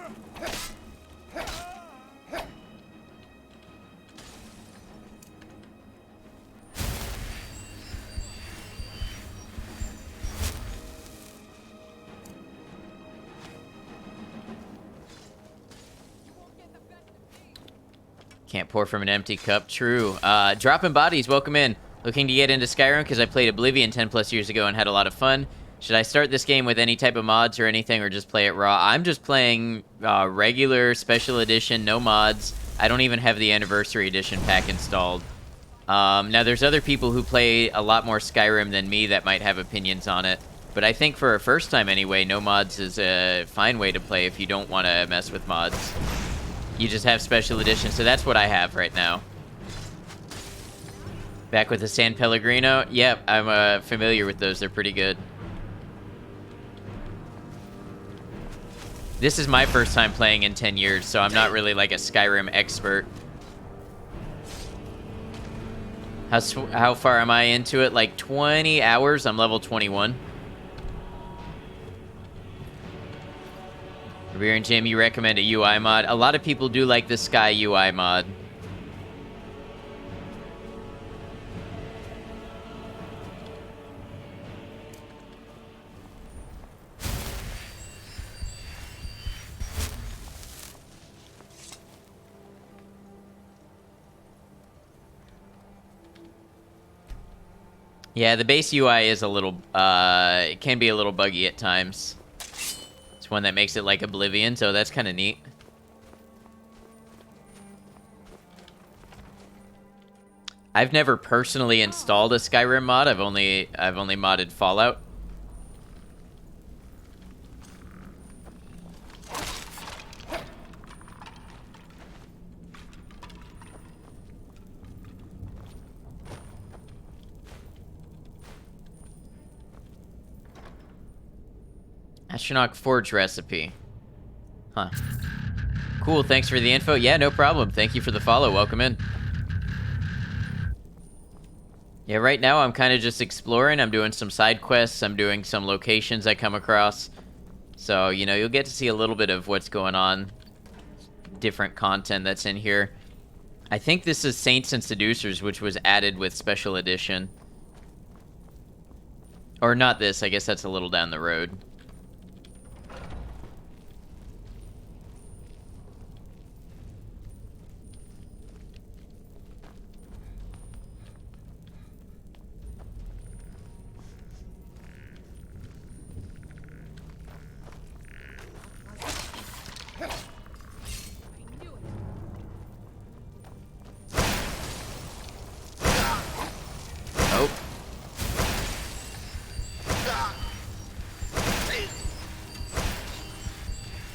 Can't pour from an empty cup. True. Dropping bodies, welcome in. Looking to get into Skyrim because I played Oblivion 10 plus years ago and had a lot of fun. Should I start this game with any type of mods or anything, or just play it raw? I'm just playing regular special edition, no mods. I don't even have the anniversary edition pack installed. Now there's other people who play a lot more Skyrim than me that might have opinions on it. But I think for a first time anyway, no mods is a fine way to play if you don't want to mess with mods. You just have special edition, so that's what I have right now. Back with the San Pellegrino? Yep, I'm familiar with those. They're pretty good. This is my first time playing in 10 years, so I'm not really like a Skyrim expert. How far am I into it? Like 20 hours? I'm level 21. Revere and Jim, you recommend a UI mod? A lot of people do like the Sky UI mod. Yeah, the base UI is a little, it can be a little buggy at times. It's one that makes it like Oblivion, so that's kind of neat. I've never personally installed a Skyrim mod. I've only modded Fallout. Astronaut Forge recipe. Huh. Cool, thanks for the info. Yeah, no problem. Thank you for the follow. Welcome in. Yeah, right now I'm kind of just exploring. I'm doing some side quests. I'm doing some locations I come across. So, you know, you'll get to see a little bit of what's going on. Different content that's in here. I think this is Saints and Seducers, which was added with Special Edition. Or not this, I guess that's a little down the road. Oh.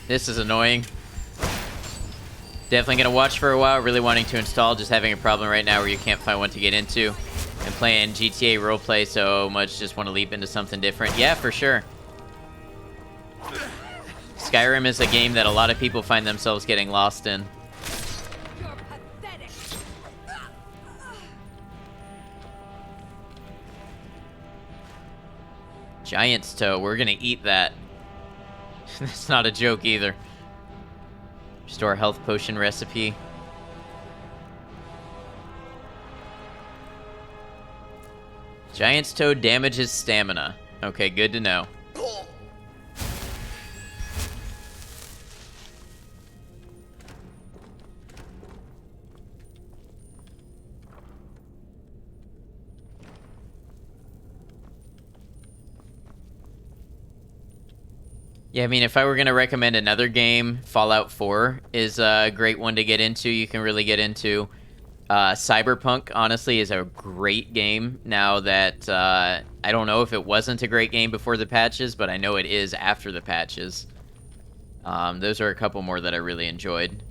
This is annoying. Definitely gonna watch for a while, really wanting to install, just having a problem right now where you can't find one to get into. And playing GTA roleplay so much, just want to leap into something different. Yeah, for sure. Skyrim is a game that a lot of people find themselves getting lost in. You're pathetic. Giant's toe, we're gonna eat that. That's not a joke either. Restore health potion recipe. Giant's toe damages stamina. Okay, good to know. Yeah, I mean, if I were going to recommend another game, Fallout 4 is a great one to get into. You can really get into. Cyberpunk, honestly, is a great game now that I don't know if it wasn't a great game before the patches, but I know it is after the patches. Those are a couple more that I really enjoyed.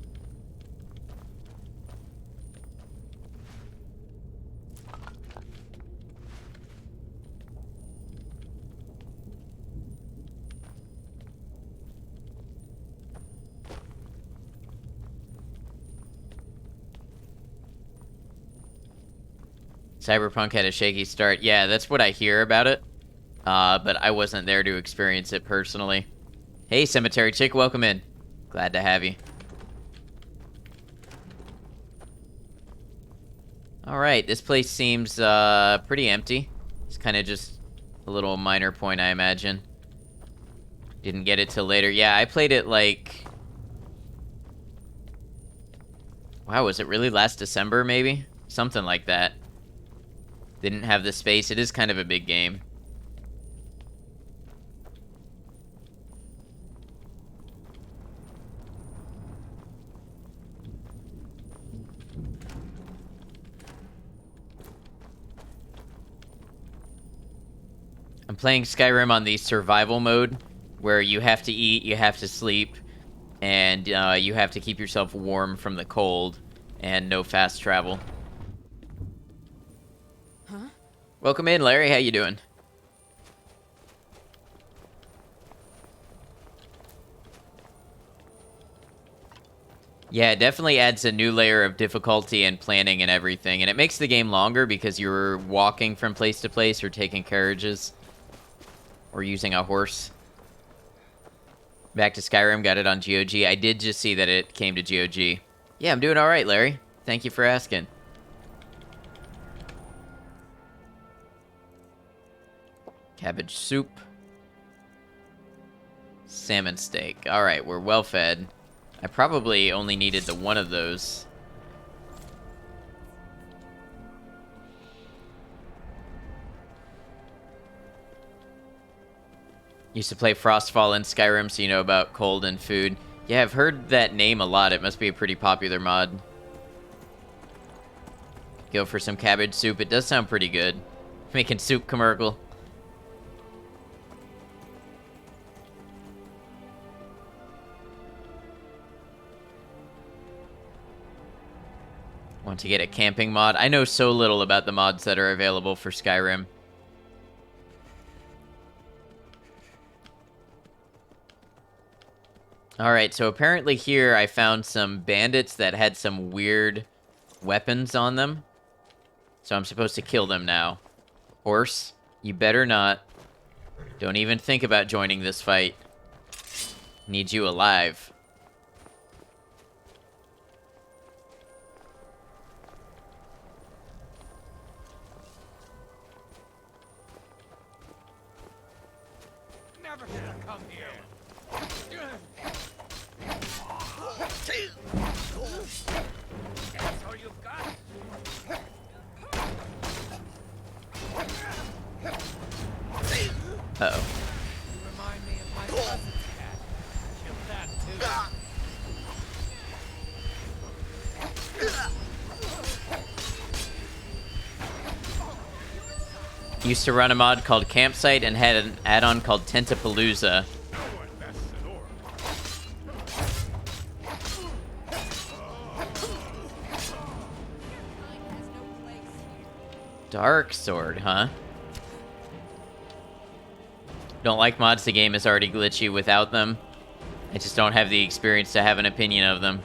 Cyberpunk had a shaky start. Yeah, that's what I hear about it. But I wasn't there to experience it personally. Hey, Cemetery Chick, welcome in. Glad to have you. Alright, this place seems pretty empty. It's kind of just a little minor point, I imagine. Didn't get it till later. Yeah, I played it like... Wow, was it really last December, maybe? Something like that. Didn't have the space. It is kind of a big game. I'm playing Skyrim on the survival mode, where you have to eat, you have to sleep, and you have to keep yourself warm from the cold, and no fast travel. Welcome in, Larry. How you doing? Yeah, it definitely adds a new layer of difficulty and planning and everything, and it makes the game longer because you're walking from place to place or taking carriages or using a horse. Back to Skyrim, got it on GOG. I did just see that it came to GOG. Yeah, I'm doing all right, Larry. Thank you for asking. Cabbage soup. Salmon steak. Alright, we're well fed. I probably only needed the one of those. Used to play Frostfall in Skyrim, so you know about cold and food. Yeah, I've heard that name a lot. It must be a pretty popular mod. Go for some cabbage soup. It does sound pretty good. Making soup commercial. Want to get a camping mod? I know so little about the mods that are available for Skyrim. Alright, so apparently here I found some bandits that had some weird weapons on them. So I'm supposed to kill them now. Horse, you better not. Don't even think about joining this fight. Need you alive. come here. That's all you've got? Uh-oh. You remind me of my cousin's cat. Kill that too. Used to run a mod called Campsite and had an add-on called Tentapalooza. Dark Sword, huh? Don't like mods. The game is already glitchy without them. I just don't have the experience to have an opinion of them.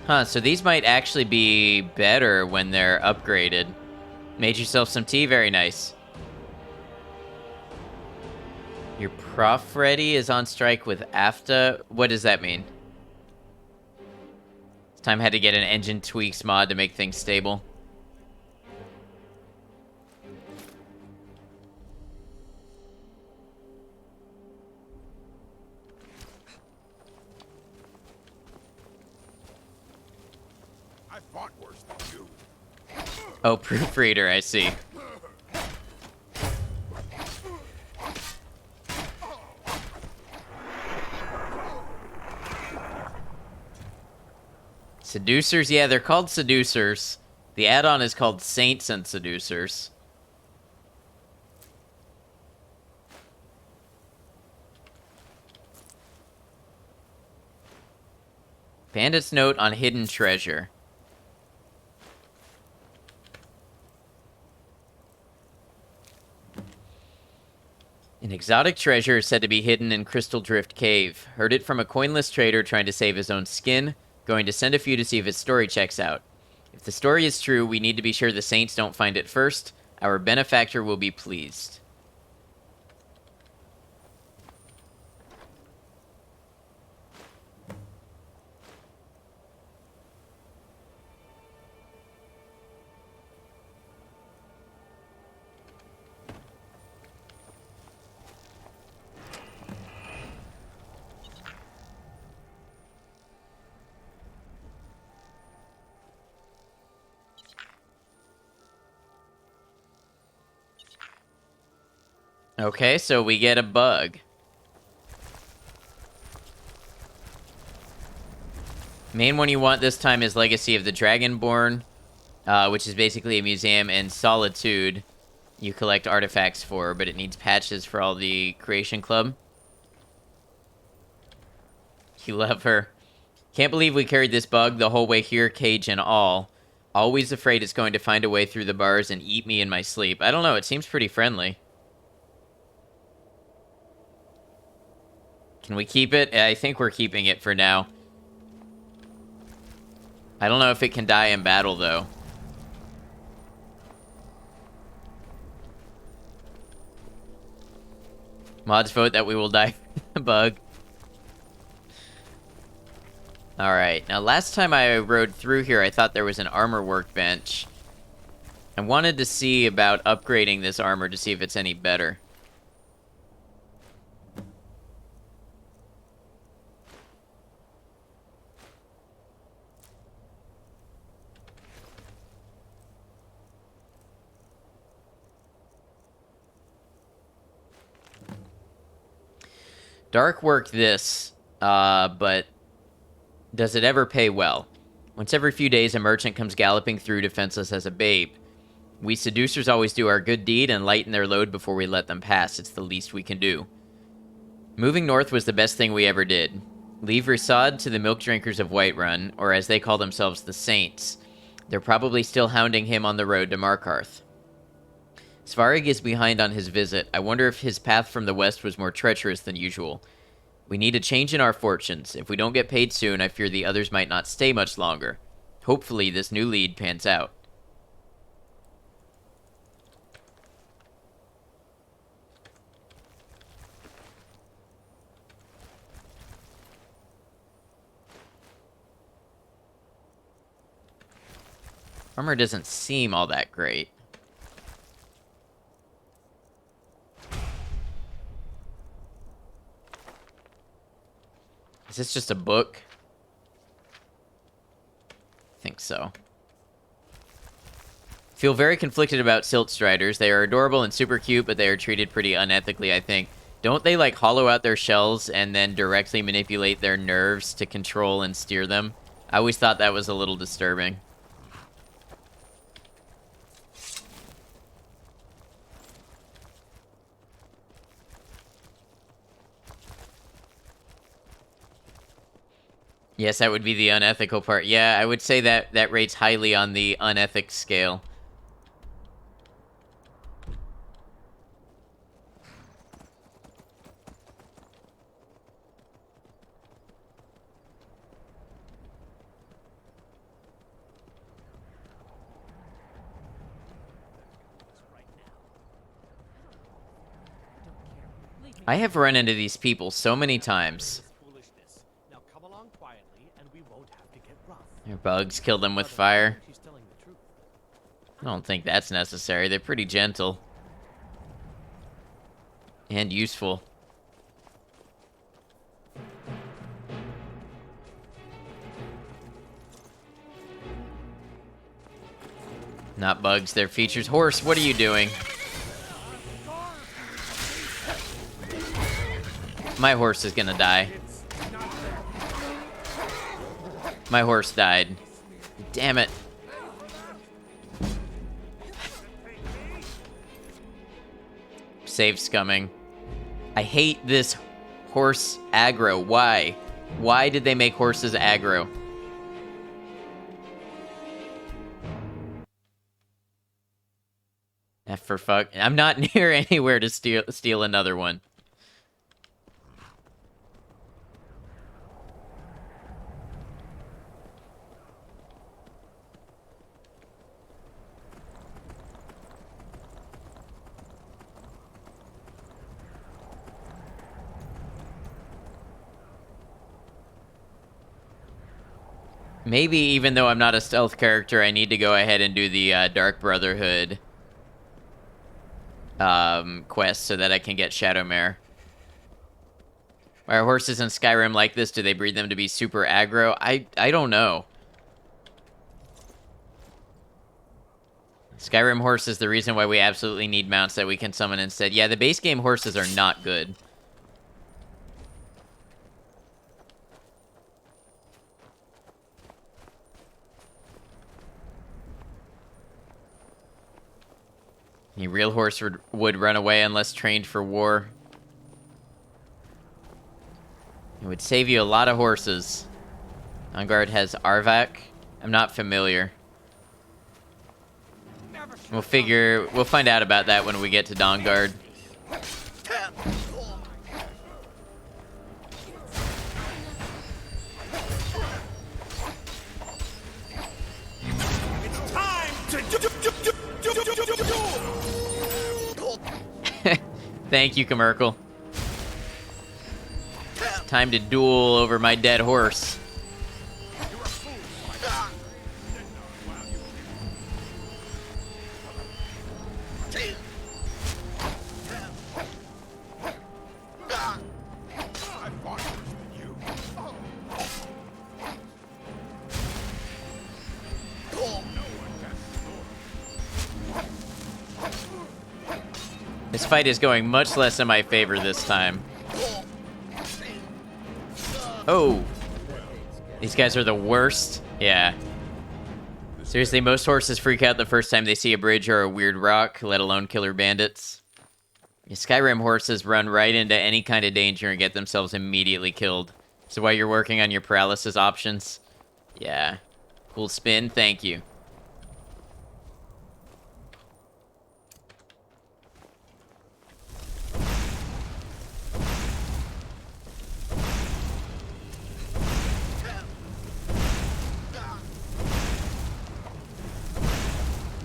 Huh, so these might actually be better when they're upgraded. Made yourself some tea, very nice. Your prof ready is on strike with AFTA. What does that mean? This time I had to get an engine tweaks mod to make things stable. I fought worse than you. Oh, proofreader, I see. Seducers? Yeah, they're called Seducers. The add-on is called Saints and Seducers. Bandit's note on hidden treasure. An exotic treasure is said to be hidden in Crystal Drift Cave. Heard it from a coinless trader trying to save his own skin. Going to send a few to see if his story checks out. If the story is true, we need to be sure the Saints don't find it first. Our benefactor will be pleased. Okay, so we get a bug. Main one you want this time is Legacy of the Dragonborn, which is basically a museum in Solitude you collect artifacts for, but it needs patches for all the Creation Club. You love her. Can't believe we carried this bug the whole way here, cage and all. Always afraid it's going to find a way through the bars and eat me in my sleep. I don't know, it seems pretty friendly. Can we keep it? I think we're keeping it for now. I don't know if it can die in battle, though. Mods vote that we will die from the bug. Alright, now last time I rode through here, I thought there was an armor workbench. I wanted to see about upgrading this armor to see if it's any better. Dark work this, but does it ever pay well? Once every few days, a merchant comes galloping through defenseless as a babe. We seducers always do our good deed and lighten their load before we let them pass. It's the least we can do. Moving north was the best thing we ever did. Leave Risad to the milk drinkers of Whiterun, or as they call themselves, the Saints. They're probably still hounding him on the road to Markarth. Svarig is behind on his visit. I wonder if his path from the west was more treacherous than usual. We need a change in our fortunes. If we don't get paid soon, I fear the others might not stay much longer. Hopefully, this new lead pans out. Armor doesn't seem all that great. Is this just a book? I think so. Feel very conflicted about silt striders. They are adorable and super cute, but they are treated pretty unethically, I think. Don't they, like, hollow out their shells and then directly manipulate their nerves to control and steer them? I always thought that was a little disturbing. Yes, that would be the unethical part. Yeah, I would say that that rates highly on the unethic scale. I have run into these people so many times. Now come along quietly, and we won't have to get rough. Their bugs kill them with fire. I don't think that's necessary. They're pretty gentle. And useful. Not bugs, they're features. Horse, what are you doing? My horse is gonna die. My horse died. Damn it. Save scumming. I hate this horse aggro. Why? Why did they make horses aggro? F for fuck. I'm not near anywhere to steal another one. Maybe even though I'm not a stealth character, I need to go ahead and do the Dark Brotherhood quest so that I can get Shadowmare. Are horses in Skyrim like this? Do they breed them to be super aggro? I don't know. Skyrim horse is the reason why we absolutely need mounts that we can summon instead. Yeah, the base game horses are not good. A real horse would run away unless trained for war. It would save you a lot of horses. Dawnguard has Arvak. I'm not familiar. We'll find out about that when we get to Dawnguard. It's time to Thank you, Commerkle. It's time to duel over my dead horse. This fight is going much less in my favor this time. Oh. These guys are the worst. Yeah. Seriously, most horses freak out the first time they see a bridge or a weird rock, let alone killer bandits. Skyrim horses run right into any kind of danger and get themselves immediately killed. So while you're working on your paralysis options? Yeah. Cool spin, thank you.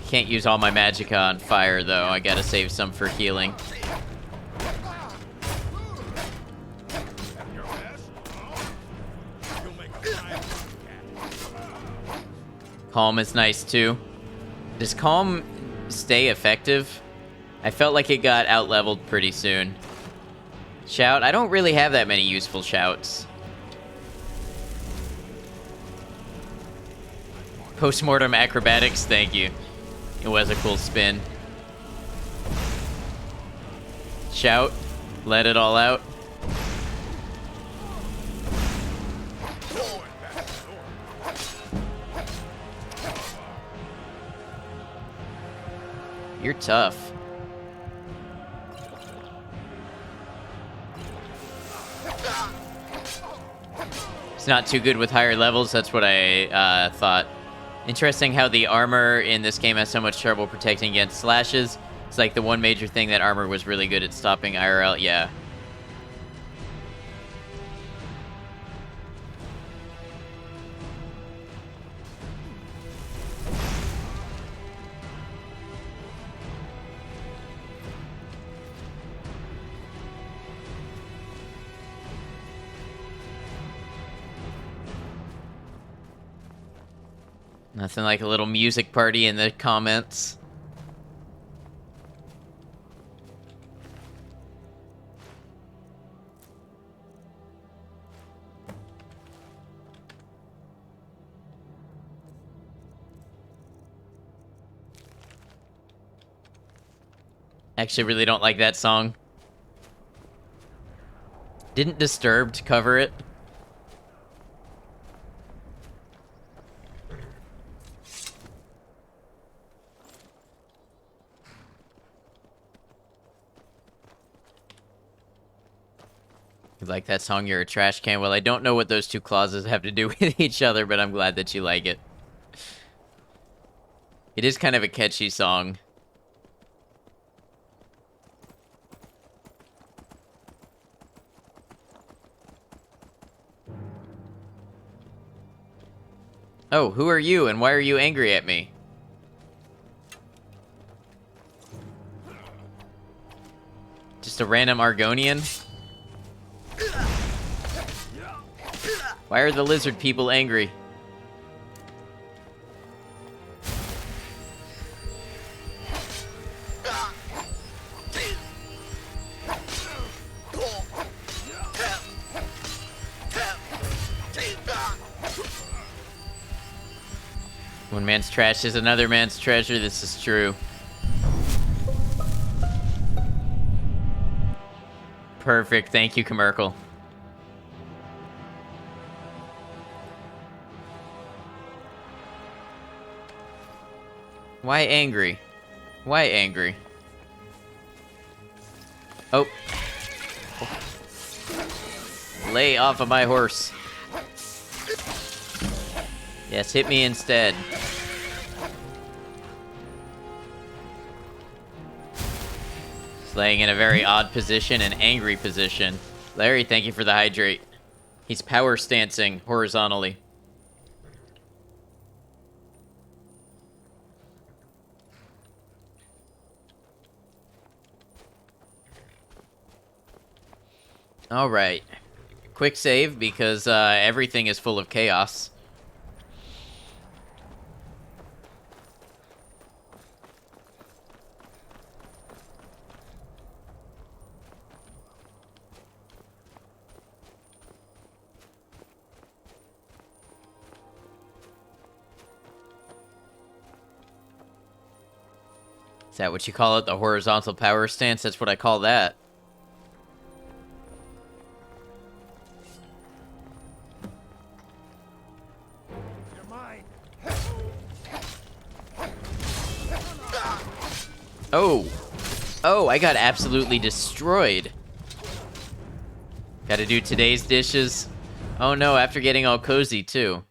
Can't use all my magicka on fire, though. I gotta save some for healing. Calm is nice, too. Does Calm stay effective? I felt like it got out-leveled pretty soon. Shout? I don't really have that many useful shouts. Postmortem acrobatics, thank you. It was a cool spin. Shout. Let it all out. You're tough. It's not too good with higher levels, that's what I thought. Interesting how the armor in this game has so much trouble protecting against slashes. It's like the one major thing that armor was really good at stopping IRL. Yeah. Nothing like a little music party in the comments. Actually, really don't like that song. Didn't Disturbed cover it? You like that song, you're a trash can? Well, I don't know what those two clauses have to do with each other, but I'm glad that you like it. It is kind of a catchy song. Oh, who are you, and why are you angry at me? Just a random Argonian? Why are the lizard people angry? One man's trash is another man's treasure. This is true. Perfect. Thank you, Commercial. Why angry? Why angry? Oh. Lay off of my horse. Yes, hit me instead. He's laying in a very odd position, an angry position. Larry, thank you for the hydrate. He's power stancing horizontally. Alright. Quick save, because everything is full of chaos. Is that what you call it? The horizontal power stance? That's what I call that. Oh. Oh, I got absolutely destroyed. Gotta do today's dishes. Oh no, after getting all cozy too.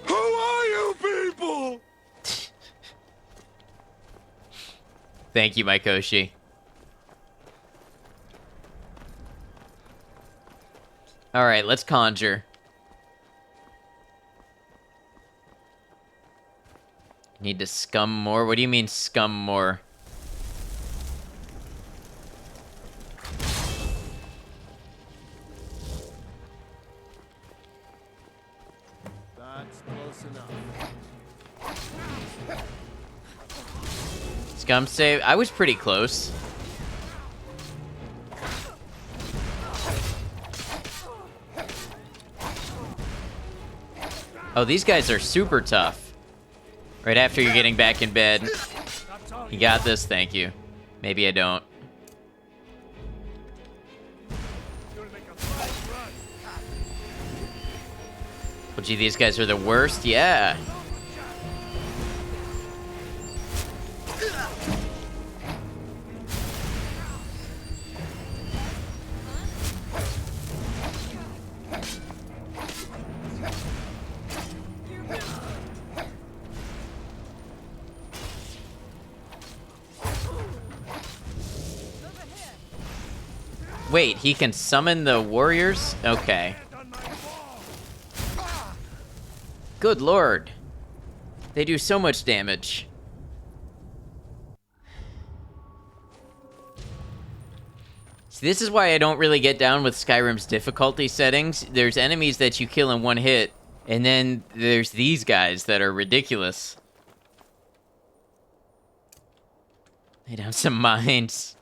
Who are you people? Thank you, Maikoshi. Alright, let's conjure. Need to scum more? What do you mean scum more? That's close enough. Scum save? I was pretty close. Oh, these guys are super tough. Right after you're getting back in bed. You got this, thank you. Maybe I don't. Oh, gee, these guys are the worst? Yeah. Wait, he can summon the warriors? Okay. Good lord. They do so much damage. See, this is why I don't really get down with Skyrim's difficulty settings. There's enemies that you kill in one hit, and then there's these guys that are ridiculous. Lay down some mines.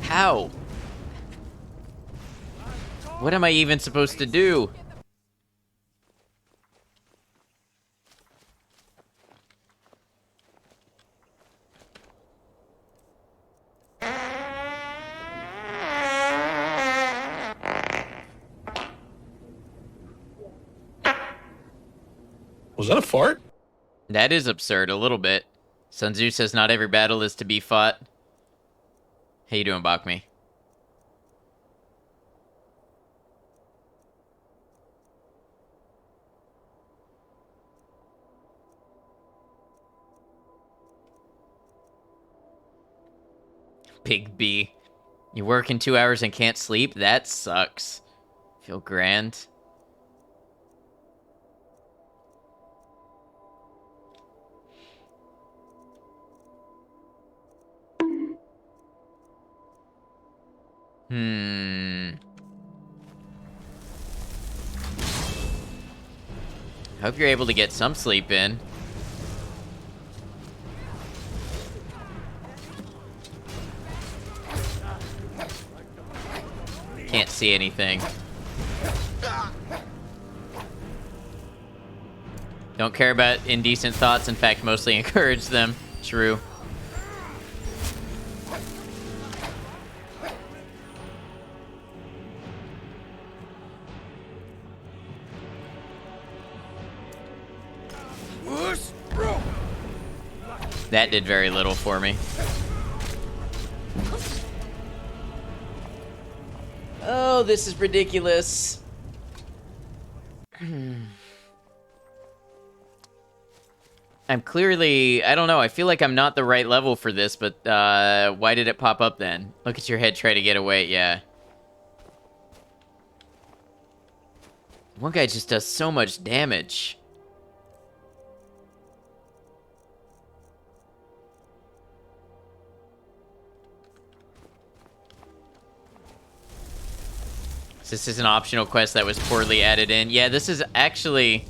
How? What am I even supposed to do? Was that a fart? That is absurd, a little bit. Sun Tzu says not every battle is to be fought. How you doing, Bakmi? Big B. You work in 2 hours and can't sleep? That sucks. Feel grand. Hope you're able to get some sleep in. Can't see anything. Don't care about indecent thoughts, in fact, mostly encourage them. True. That did very little for me. Oh, this is ridiculous. I'm clearly, I don't know, I feel like I'm not the right level for this, but why did it pop up then? Look at your head try to get away, yeah. One guy just does so much damage. This is an optional quest that was poorly added in. Yeah, this is actually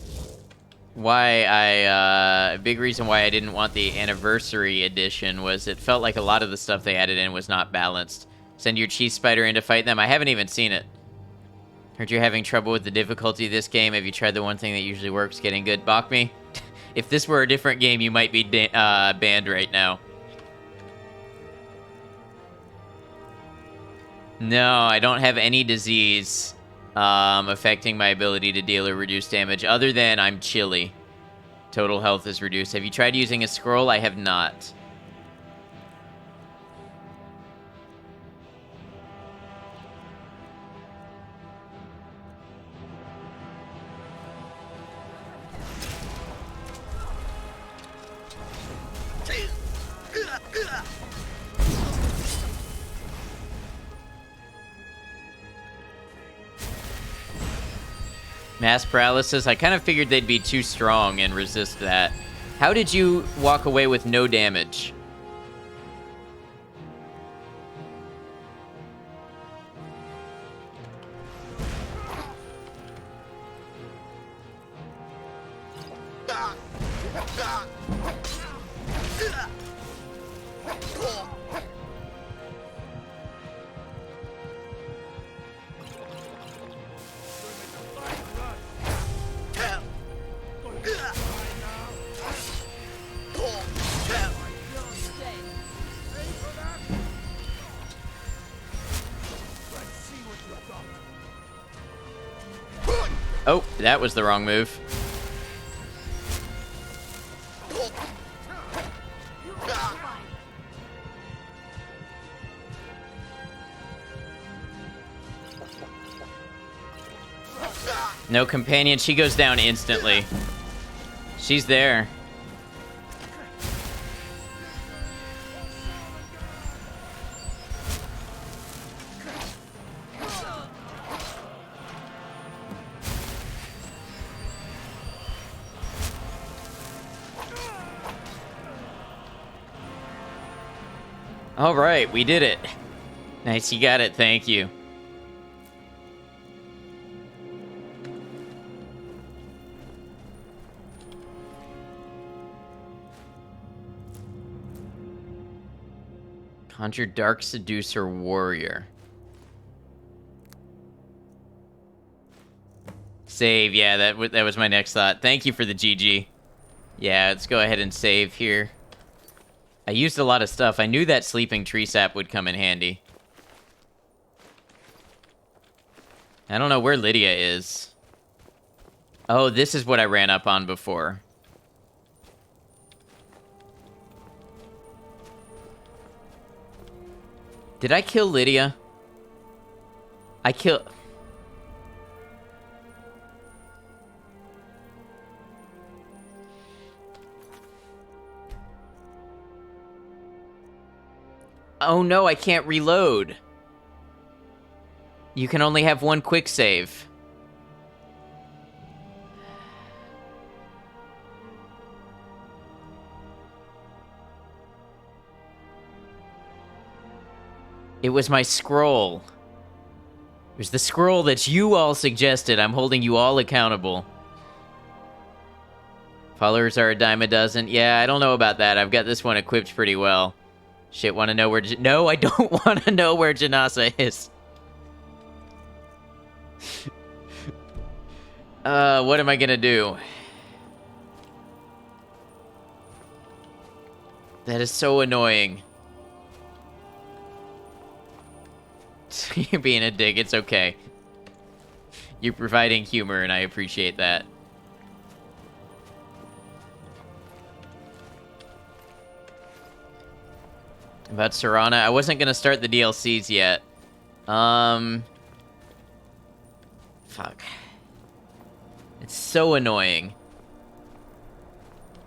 why a big reason why I didn't want the anniversary edition was it felt like a lot of the stuff they added in was not balanced. Send your cheese spider in to fight them. I haven't even seen it. Heard you're having trouble with the difficulty of this game. Have you tried the one thing that usually works, getting good? Bakmi? If this were a different game, you might be banned right now. No, I don't have any disease affecting my ability to deal or reduce damage, other than I'm chilly. Total health is reduced. Have you tried using a scroll? I have not. Mass paralysis. I kind of figured they'd be too strong and resist that. How did you walk away with no damage? Oh, that was the wrong move. No companion. She goes down instantly. She's there. All right, we did it. Nice, you got it. Thank you. Conjure Dark Seducer Warrior. Save, yeah, that was my next thought. Thank you for the GG. Yeah, let's go ahead and save here. I used a lot of stuff. I knew that sleeping tree sap would come in handy. I don't know where Lydia is. Oh, this is what I ran up on before. Did I kill Lydia? I killed... Oh no, I can't reload. You can only have one quick save. It was my scroll. It was the scroll that you all suggested. I'm holding you all accountable. Followers are a dime a dozen. Yeah, I don't know about that. I've got this one equipped pretty well. Shit, want to know where... No, I don't want to know where Janasa is. What am I gonna do? That is so annoying. You're being a dick, it's okay. You're providing humor, and I appreciate that. About Serana, I wasn't gonna start the DLCs yet. Fuck. It's so annoying.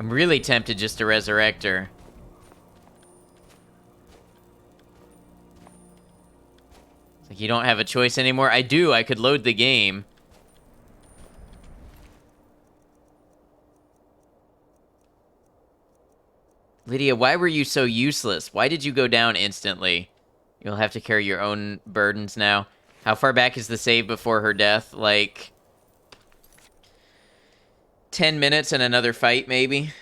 I'm really tempted just to resurrect her. It's like you don't have a choice anymore. I do, I could load the game. Lydia, why were you so useless? Why did you go down instantly? You'll have to carry your own burdens now. How far back is the save before her death? Like... 10 minutes and another fight, maybe?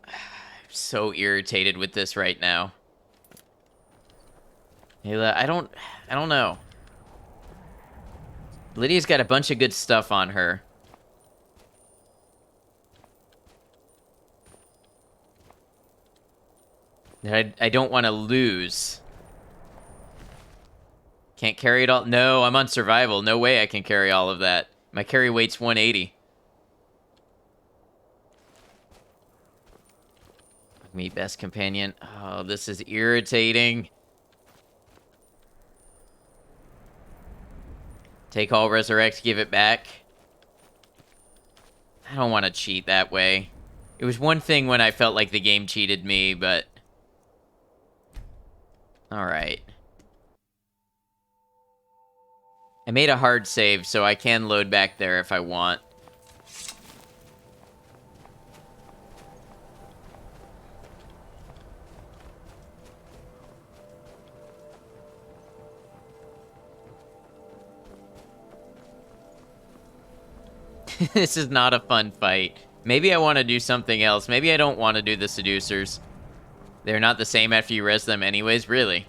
I'm so irritated with this right now. Ayla, I don't know. Lydia's got a bunch of good stuff on her. That I don't want to lose. Can't carry it all. No, I'm on survival. No way I can carry all of that. My carry weight's 180. Meet best companion. Oh, this is irritating. Take all, resurrect, give it back. I don't want to cheat that way. It was one thing when I felt like the game cheated me, but... Alright. I made a hard save, so I can load back there if I want. This is not a fun fight. Maybe I want to do something else. Maybe I don't want to do the seducers. They're not the same after you res them anyways, really.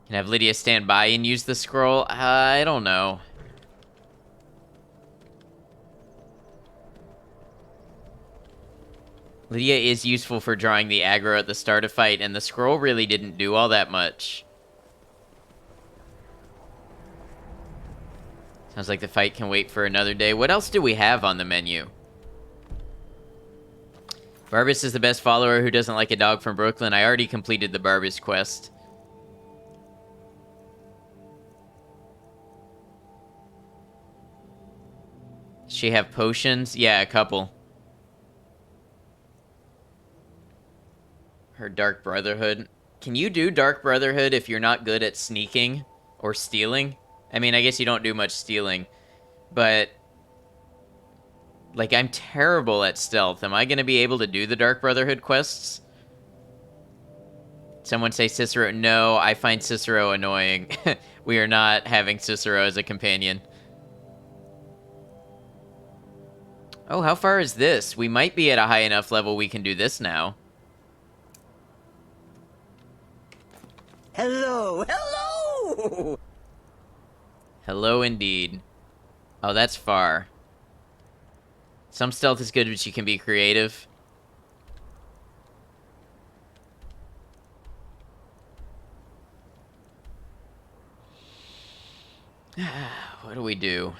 Can have Lydia stand by and use the scroll? I don't know. Lydia is useful for drawing the aggro at the start of fight, and the scroll really didn't do all that much. Sounds like the fight can wait for another day. What else do we have on the menu? Barbas is the best follower who doesn't like a dog from Brooklyn. I already completed the Barbas quest. Does she have potions? Yeah, a couple. Her Dark Brotherhood. Can you do Dark Brotherhood if you're not good at sneaking or stealing? I mean, I guess you don't do much stealing, but like, I'm terrible at stealth. Am I going to be able to do the Dark Brotherhood quests? Someone say Cicero. No, I find Cicero annoying. We are not having Cicero as a companion. Oh, how far is this? We might be at a high enough level we can do this now. Hello, hello! Hello indeed. Oh, that's far. Some stealth is good, but you can be creative. What do we do?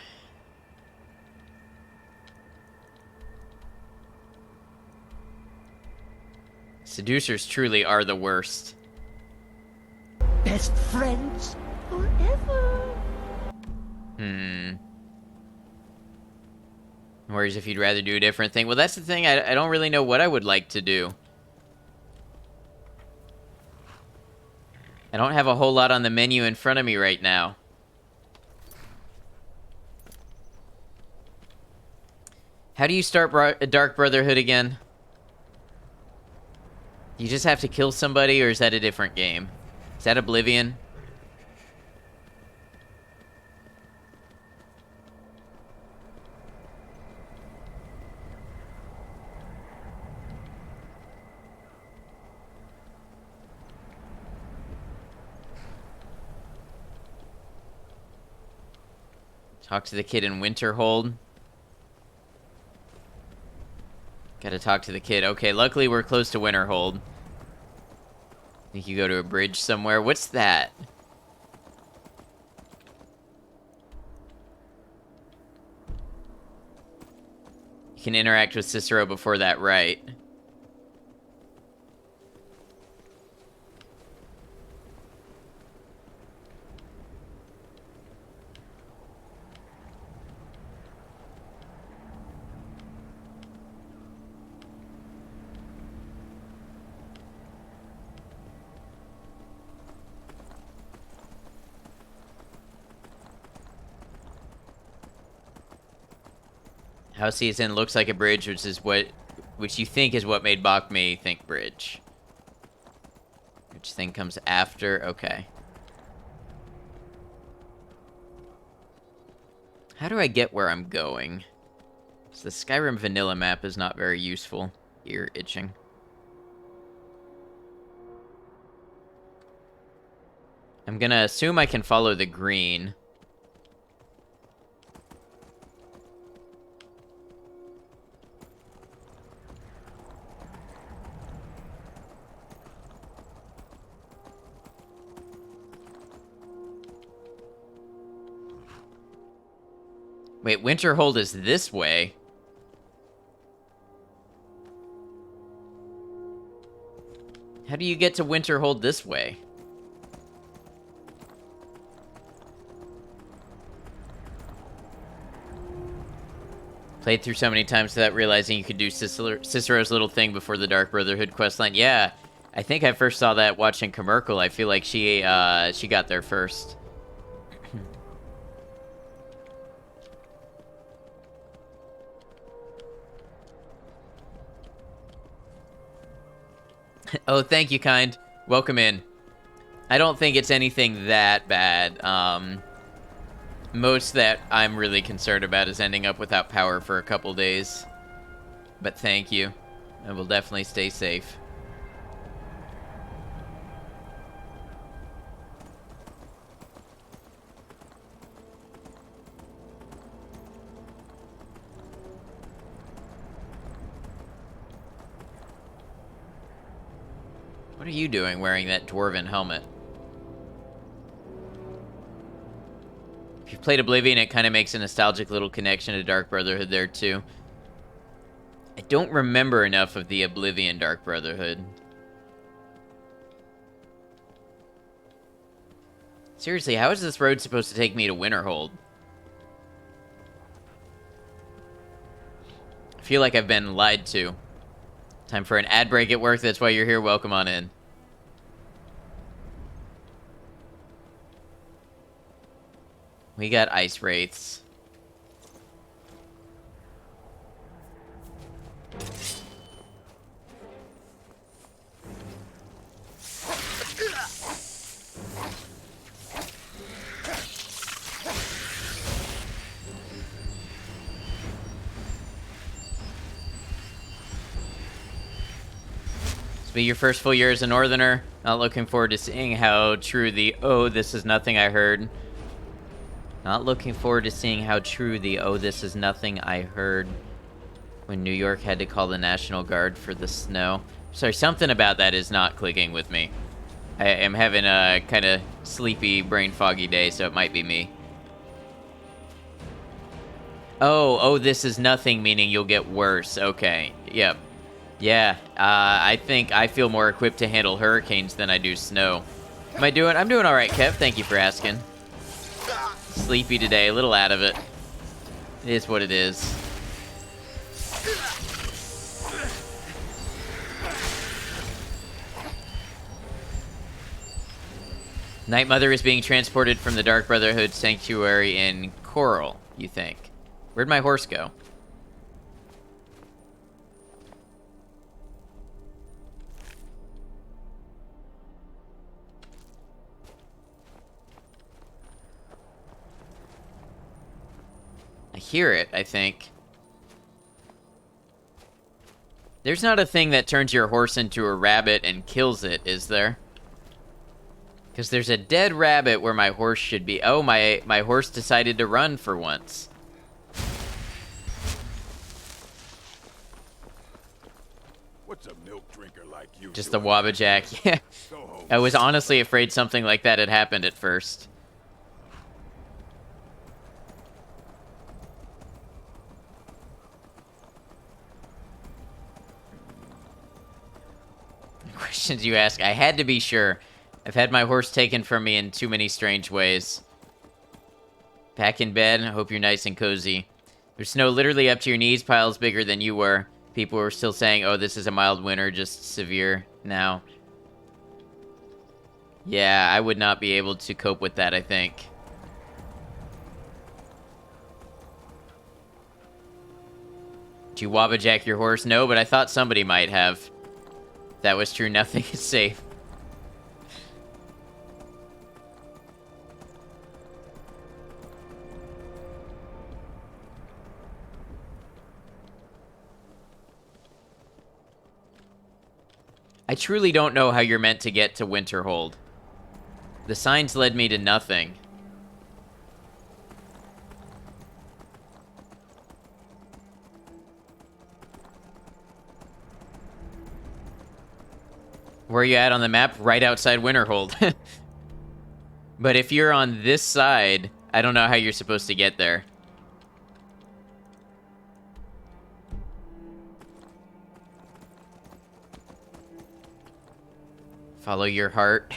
Seducers truly are the worst. Best friends forever. Whereas if you'd rather do a different thing. Well, that's the thing. I don't really know what I would like to do. I don't have a whole lot on the menu in front of me right now. How do you start Dark Brotherhood again? You just have to kill somebody, or is that a different game? Is that Oblivion? Talk to the kid in Winterhold. Gotta talk to the kid. Okay, luckily we're close to Winterhold. Think you go to a bridge somewhere. What's that? You can interact with Cicero before that, right? House he's in looks like a bridge, which you think is what made Bachme think bridge. Which thing comes after? Okay. How do I get where I'm going? So the Skyrim vanilla map is not very useful. Ear itching. I'm gonna assume I can follow the green. Wait, Winterhold is this way. How do you get to Winterhold this way? Played through so many times without realizing you could do Cicero's little thing before the Dark Brotherhood questline. Yeah, I think I first saw that watching Commercial. I feel like she got there first. Oh, thank you, kind. Welcome in. I don't think it's anything that bad. Most that I'm really concerned about is ending up without power for a couple days. But thank you. I will definitely stay safe. What are you doing wearing that dwarven helmet? If you've played Oblivion, it kind of makes a nostalgic little connection to Dark Brotherhood there, too. I don't remember enough of the Oblivion Dark Brotherhood. Seriously, how is this road supposed to take me to Winterhold? I feel like I've been lied to. Time for an ad break at work. That's why you're here. Welcome on in. We got ice wraiths. It's been your first full year as a Northerner. Not looking forward to seeing how true the "oh, this is nothing I heard." Not looking forward to seeing how true the "oh, this is nothing I heard" when New York had to call the National Guard for the snow. Sorry, something about that is not clicking with me. I am having a kind of sleepy, brain foggy day, so it might be me. Oh, this is nothing, meaning you'll get worse. Okay, yep. Yeah, I think I feel more equipped to handle hurricanes than I do snow. I'm doing all right, Kev. Thank you for asking. Sleepy today, a little out of it. It is what it is. Night Mother is being transported from the Dark Brotherhood Sanctuary in Coral, you think. Where'd my horse go? I hear it, I think. There's not a thing that turns your horse into a rabbit and kills it, is there? Because there's a dead rabbit where my horse should be. Oh, my horse decided to run for once. What's a milk drinker like you? Just the Wabbajack, yeah. I was honestly afraid something like that had happened at first. Questions you ask. I had to be sure. I've had my horse taken from me in too many strange ways. Back in bed. I hope you're nice and cozy. There's snow literally up to your knees, piles bigger than you were. People were still saying, oh, this is a mild winter, just severe now. Yeah, I would not be able to cope with that, I think. Did you Wabbajack your horse? No, but I thought somebody might have. That was true. Nothing is safe. I truly don't know how you're meant to get to Winterhold. The signs led me to nothing. Where are you at on the map? Right outside Winterhold. But if you're on this side, I don't know how you're supposed to get there. Follow your heart.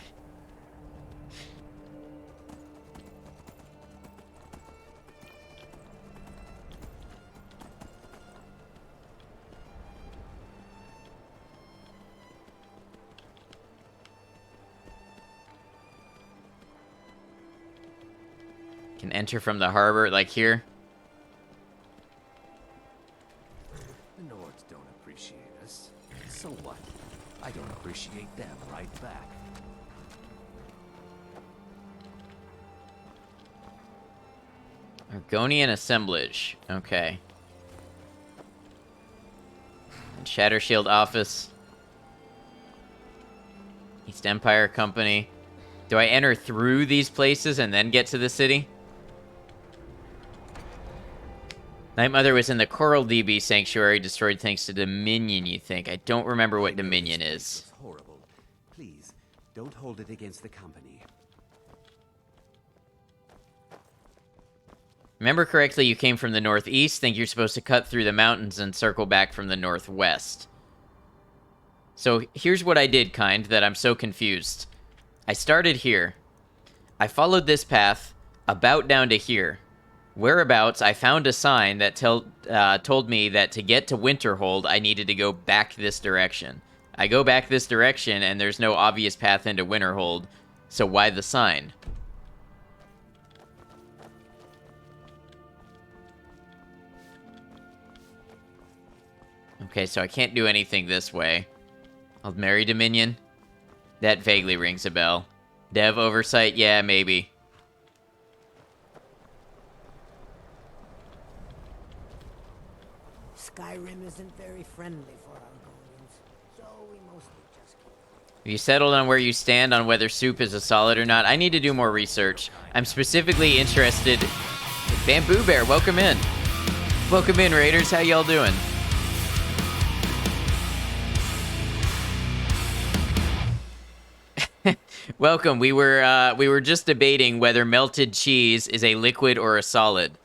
Can enter from the harbor, like here. The Nords don't appreciate us. So what? I don't appreciate them right back. Argonian assemblage. Okay. And Shatter Shield office. East Empire Company. Do I enter through these places and then get to the city? Night Mother was in the Coral DB Sanctuary, destroyed thanks to Dominion, you think? I don't remember what Dominion is. It's horrible. Please, don't hold it against the company. Remember correctly, you came from the northeast. Think you're supposed to cut through the mountains and circle back from the northwest. So here's what I did, kind, that I'm so confused. I started here. I followed this path about down to here. Whereabouts, I found a sign that told me that to get to Winterhold, I needed to go back this direction. I go back this direction, and there's no obvious path into Winterhold, so why the sign? Okay, so I can't do anything this way. I'll marry Dominion. That vaguely rings a bell. Dev oversight, yeah, maybe. Skyrim isn't very friendly for Argonians, so we mostly just keep... Have you settled on where you stand on whether soup is a solid or not? I need to do more research. I'm specifically interested... Bamboo Bear, welcome in. Welcome in, Raiders. How y'all doing? Welcome. We were just debating whether melted cheese is a liquid or a solid.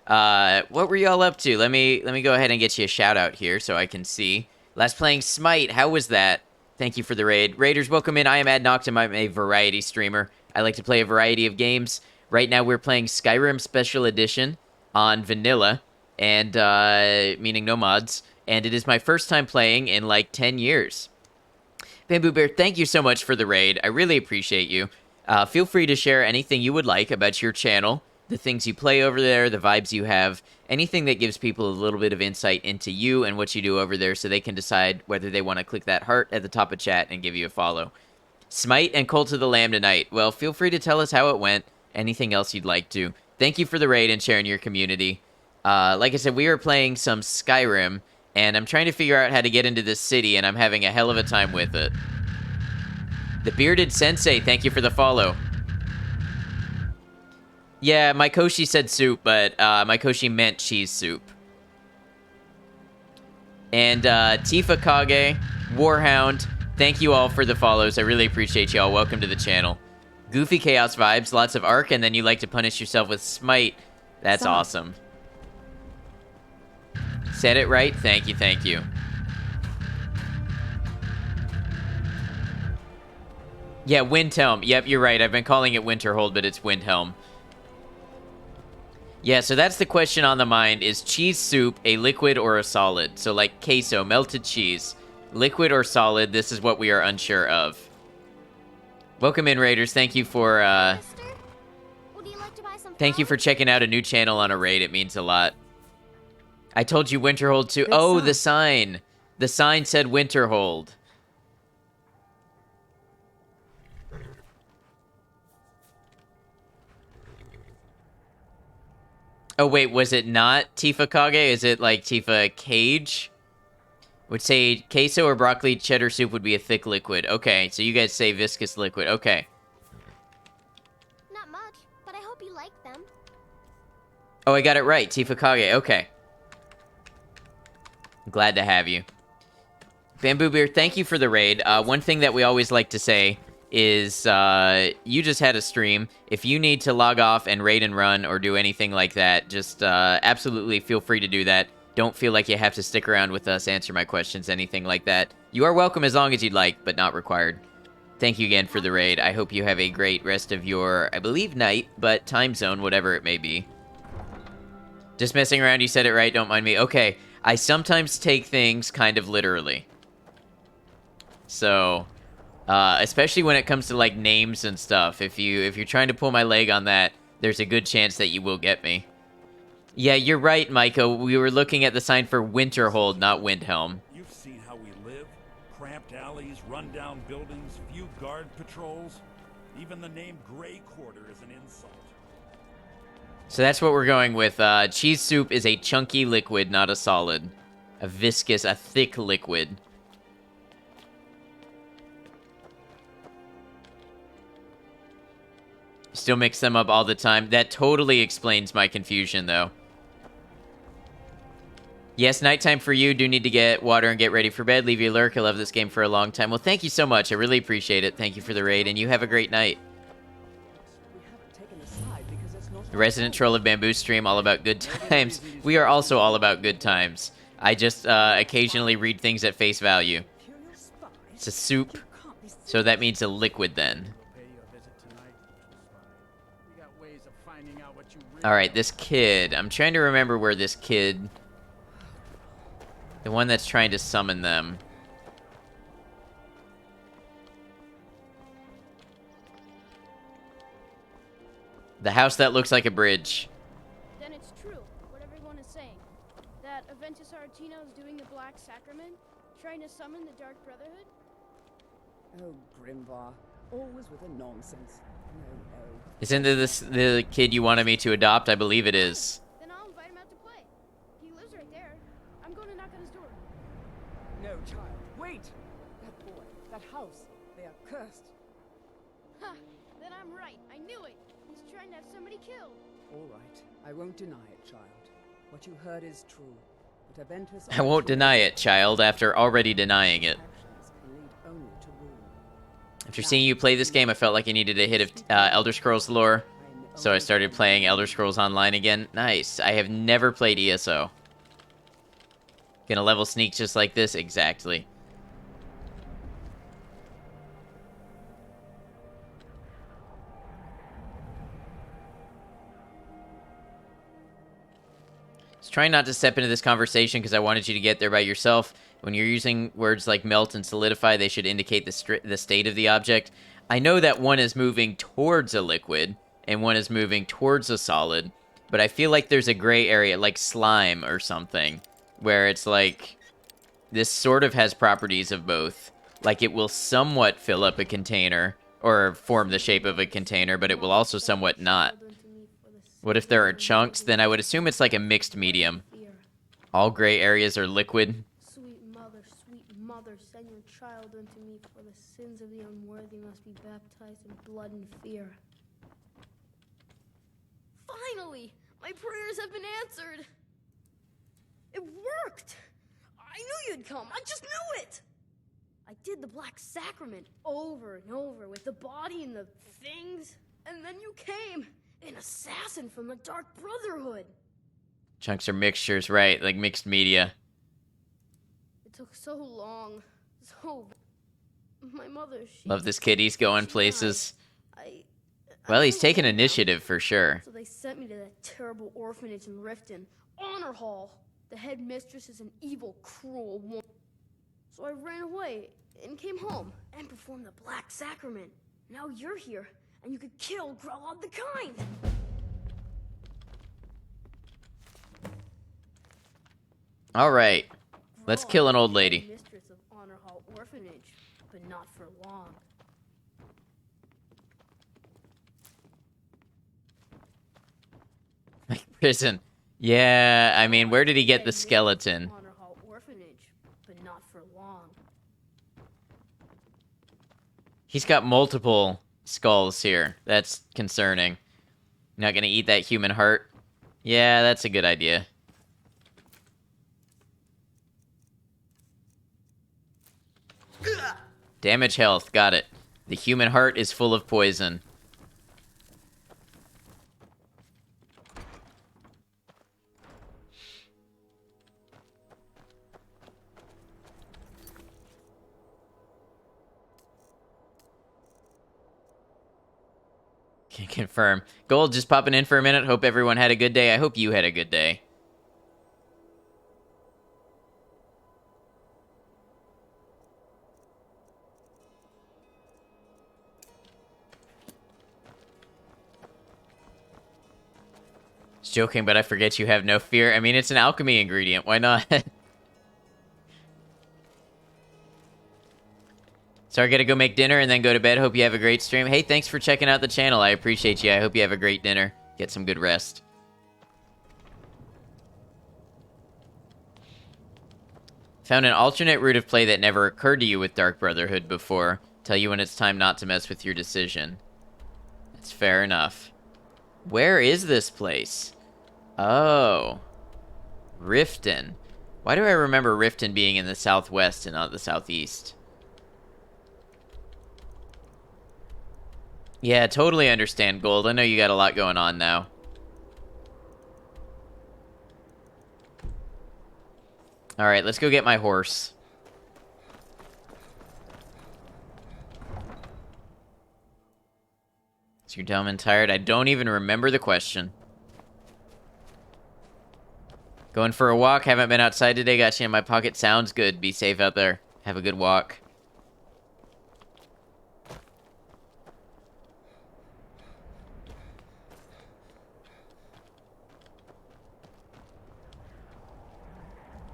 What were y'all up to? Let me go ahead and get you a shout out here so I can see. Last playing Smite. How was that? Thank you for the raid. Raiders, welcome in. I am Ad Noctum. I'm a variety streamer. I like to play a variety of games. Right now we're playing Skyrim Special Edition on vanilla, and meaning no mods. And it is my first time playing in like 10 years. Bamboo Bear, thank you so much for the raid. I really appreciate you. Feel free to share anything you would like about your channel, the things you play over there, the vibes you have, anything that gives people a little bit of insight into you and what you do over there so they can decide whether they want to click that heart at the top of chat and give you a follow. Smite and Cult of the Lamb tonight. Well, feel free to tell us how it went, anything else you'd like to. Thank you for the raid and sharing your community. Like I said, we are playing some Skyrim, and I'm trying to figure out how to get into this city, and I'm having a hell of a time with it. The Bearded Sensei, thank you for the follow. Yeah, Mykoshi said soup, but Mykoshi meant cheese soup. And Tifa Kage, Warhound, thank you all for the follows. I really appreciate y'all. Welcome to the channel. Goofy Chaos vibes, lots of Arc, and then you like to punish yourself with Smite. That's awesome. Said it right? Thank you, thank you. Yeah, Windhelm. Yep, you're right. I've been calling it Winterhold, but it's Windhelm. Yeah, so that's the question on the mind. Is cheese soup a liquid or a solid? So like queso, melted cheese. Liquid or solid, this is what we are unsure of. Welcome in, Raiders. Thank you for, thank you for checking out a new channel on a raid. It means a lot. I told you Winterhold too. Oh, the sign. The sign said Winterhold. Oh, wait, was it not Tifa Kage? Is it like Tifa Cage? Would say queso or broccoli cheddar soup would be a thick liquid. Okay, so you guys say viscous liquid. Okay. Not much, but I hope you like them. Oh, I got it right. Tifa Kage. Okay. Glad to have you. Bamboo Beer, thank you for the raid. One thing that we always like to say is you just had a stream. If you need to log off and raid and run or do anything like that, just absolutely feel free to do that. Don't feel like you have to stick around with us, answer my questions, anything like that. You are welcome as long as you'd like, but not required. Thank you again for the raid. I hope you have a great rest of your, I believe, night, but time zone, whatever it may be. Just messing around, you said it right, don't mind me. Okay, I sometimes take things kind of literally. So, especially when it comes to, like, names and stuff. If you're trying to pull my leg on that, there's a good chance that you will get me. Yeah, you're right, Micah. We were looking at the sign for Winterhold, not Windhelm. You've seen how we live. cramped alleys, rundown buildings, few guard patrols. Even the name Grey Quarter is an insult. So that's what we're going with. Cheese soup is a chunky liquid, not a solid. A viscous, a thick liquid. Still mix them up all the time. That totally explains my confusion, though. Yes, nighttime for you. Do need to get water and get ready for bed. Leave your lurk. I love this game for a long time. Well, thank you so much. I really appreciate it. Thank you for the raid, and you have a great night. The resident troll of Bamboo Stream, all about good times. We are also all about good times. I just occasionally read things at face value. It's a soup, so that means a liquid then. Alright, this kid. I'm trying to remember where this kid... The one that's trying to summon them. The house that looks like a bridge. Then it's true, what everyone is saying. That Aventus Aretino is doing the Black Sacrament, trying to summon the Dark Brotherhood? Oh, Grimvar. Always with the nonsense. No. Isn't this the kid you wanted me to adopt? I believe it is. Then I'll invite him out to play. He lives right there. I'm going to knock on his door. No, child. Wait! That boy, that house, they are cursed. Ha! Then I'm right. I knew it. He's trying to have somebody killed. All right. I won't deny it, child. What you heard is true. But Aventus... I won't deny it, child, after already denying it. After seeing you play this game, I felt like I needed a hit of Elder Scrolls lore, so I started playing Elder Scrolls Online again. Nice. I have never played ESO. Gonna level sneak just like this? Exactly. Just trying not to step into this conversation because I wanted you to get there by yourself. When you're using words like melt and solidify, they should indicate the state of the object. I know that one is moving towards a liquid, and one is moving towards a solid, but I feel like there's a gray area, like slime or something, where it's like, this sort of has properties of both. Like, it will somewhat fill up a container, or form the shape of a container, but it will also somewhat not. What if there are chunks? Then I would assume it's like a mixed medium. All gray areas are liquid. Sweet mother, send your child unto me, for the sins of the unworthy must be baptized in blood and fear. Finally! My prayers have been answered! It worked! I knew you'd come! I just knew it! I did the Black Sacrament over and over with the body and the things, and then you came! An assassin from the Dark Brotherhood! Chunks are mixtures, right? Like mixed media. It took so long. My mother, Love this kid. He's going places. Well, he's taking initiative for sure. So they sent me to that terrible orphanage in Riften. Honor Hall. The head mistress is an evil, cruel woman. So I ran away and came home and performed the Black Sacrament. Now you're here, and you could kill Grelod the Kind. All right. Let's kill an old lady. Mistress of Honor Hall Orphanage, but not for long. Like prison. Yeah, I mean, where did he get the skeleton? Honor Hall Orphanage, but not for long. He's got multiple skulls here. That's concerning. Not gonna eat that human heart? Yeah, that's a good idea. Damage health, got it. The human heart is full of poison. Can confirm. Gold, just popping in for a minute. Hope everyone had a good day. I hope you had a good day. Just joking, but I forget you have no fear. I mean, it's an alchemy ingredient. Why not? So I gotta go make dinner and then go to bed. Hope you have a great stream. Hey, thanks for checking out the channel. I appreciate you. I hope you have a great dinner. Get some good rest. Found an alternate route of play that never occurred to you with Dark Brotherhood before. Tell you when it's time not to mess with your decision. That's fair enough. Where is this place? Oh. Riften. Why do I remember Riften being in the southwest and not the southeast? Yeah, totally understand, Gold. I know you got a lot going on now. Alright, let's go get my horse. So you're dumb and tired? I don't even remember the question. Going for a walk. Haven't been outside today. Got you in my pocket. Sounds good. Be safe out there. Have a good walk.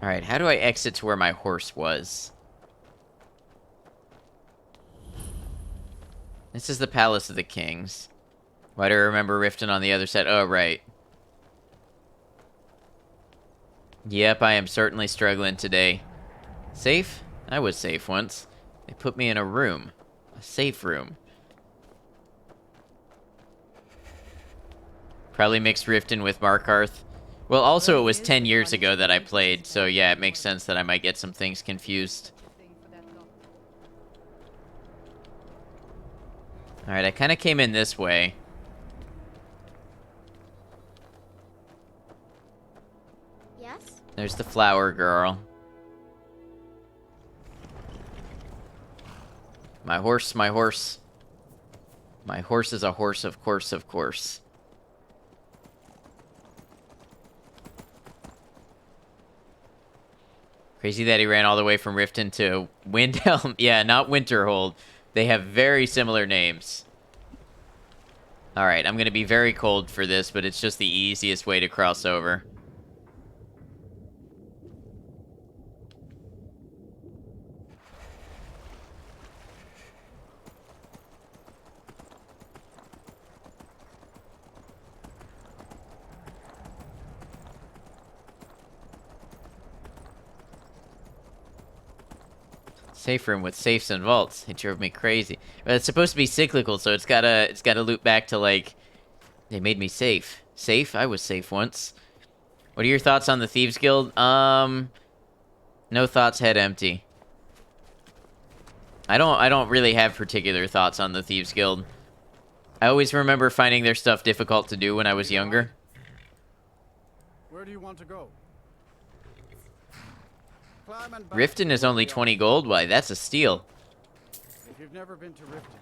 Alright, how do I exit to where my horse was? This is the Palace of the Kings. Why do I remember Riften on the other side? Oh, right. Yep, I am certainly struggling today. Safe? I was safe once. They put me in a room. A safe room. Probably mixed Riften with Markarth. Well, also it was 10 years ago that I played, so yeah, it makes sense that I might get some things confused. Alright, I kind of came in this way. Yes? There's the flower girl. My horse, my horse. My horse is a horse, of course, of course. Crazy that he ran all the way from Riften to Windhelm. Yeah, not Winterhold. They have very similar names. Alright, I'm going to be very cold for this, but it's just the easiest way to cross over. Safe room with safes and vaults. It drove me crazy. But it's supposed to be cyclical, so it's gotta loop back to like they made me safe. Safe? I was safe once. What are your thoughts on the Thieves Guild? No thoughts, head empty. I don't really have particular thoughts on the Thieves Guild. I always remember finding their stuff difficult to do when I was younger. Where do you want to go? Riften is only 20 gold. Why, that's a steal. If you've never been to Riften,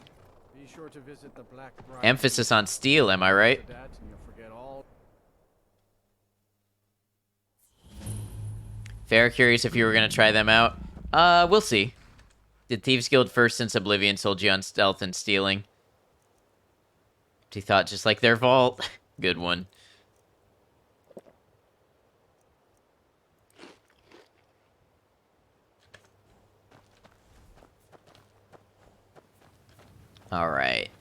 be sure to visit the Black Bride. Emphasis on steal, am I right? Fair, curious if you were going to try them out. We'll see. Did Thieves Guild first since Oblivion sold you on stealth and stealing? He thought just like their vault. Good one. All right.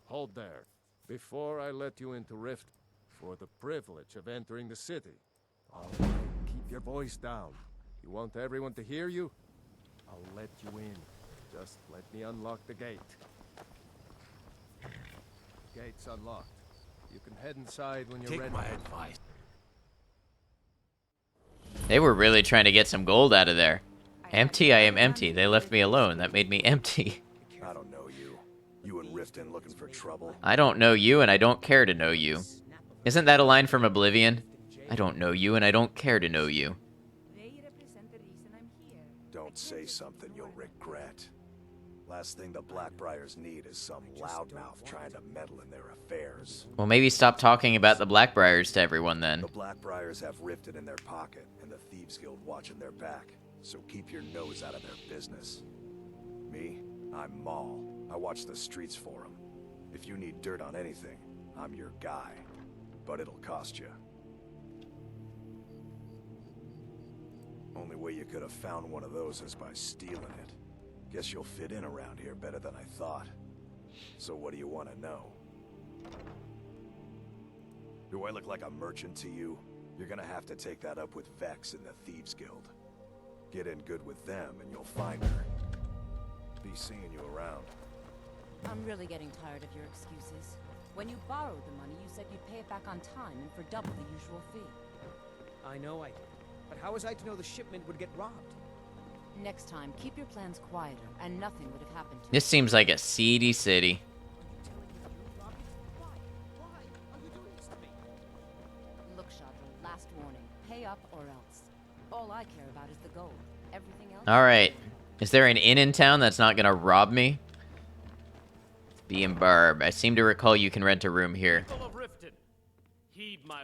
Hold there. Before I let you into Rift, for the privilege of entering the city. All right, keep your voice down. You want everyone to hear you? I'll let you in. Just let me unlock the gate. Gate's unlocked. You can head inside when you're ready. Take my advice. They were really trying to get some gold out of there. Empty, I am empty. They left me alone. That made me empty. I don't know you. You and Riften looking for trouble? I don't know you, and I don't care to know you. Isn't that a line from Oblivion? I don't know you, and I don't care to know you. Don't say something you'll regret. Last thing the Blackbriars need is some loudmouth trying to meddle in their affairs. Well, maybe stop talking about the Blackbriars to everyone then. The Blackbriars have Riften in their pocket, and the Thieves Guild watching their back. So keep your nose out of their business. Me? I'm Maul. I watch the streets for them. If you need dirt on anything, I'm your guy. But it'll cost you. Only way you could have found one of those is by stealing it. Guess you'll fit in around here better than I thought. So what do you want to know? Do I look like a merchant to you? You're gonna have to take that up with Vex in the Thieves Guild. Get in good with them and you'll find her. Be seeing you around. I'm really getting tired of your excuses. When you borrowed the money, you said you'd pay it back on time and for double the usual fee. I know I did. But how was I to know the shipment would get robbed? Next time, keep your plans quieter, and nothing would have happened to you. This seems like a seedy city. Look, Shadra, last warning. Pay up or else. All I care about is the gold. Everything else... Alright. Is there an inn in town that's not gonna rob me? B and Barb. I seem to recall you can rent a room here.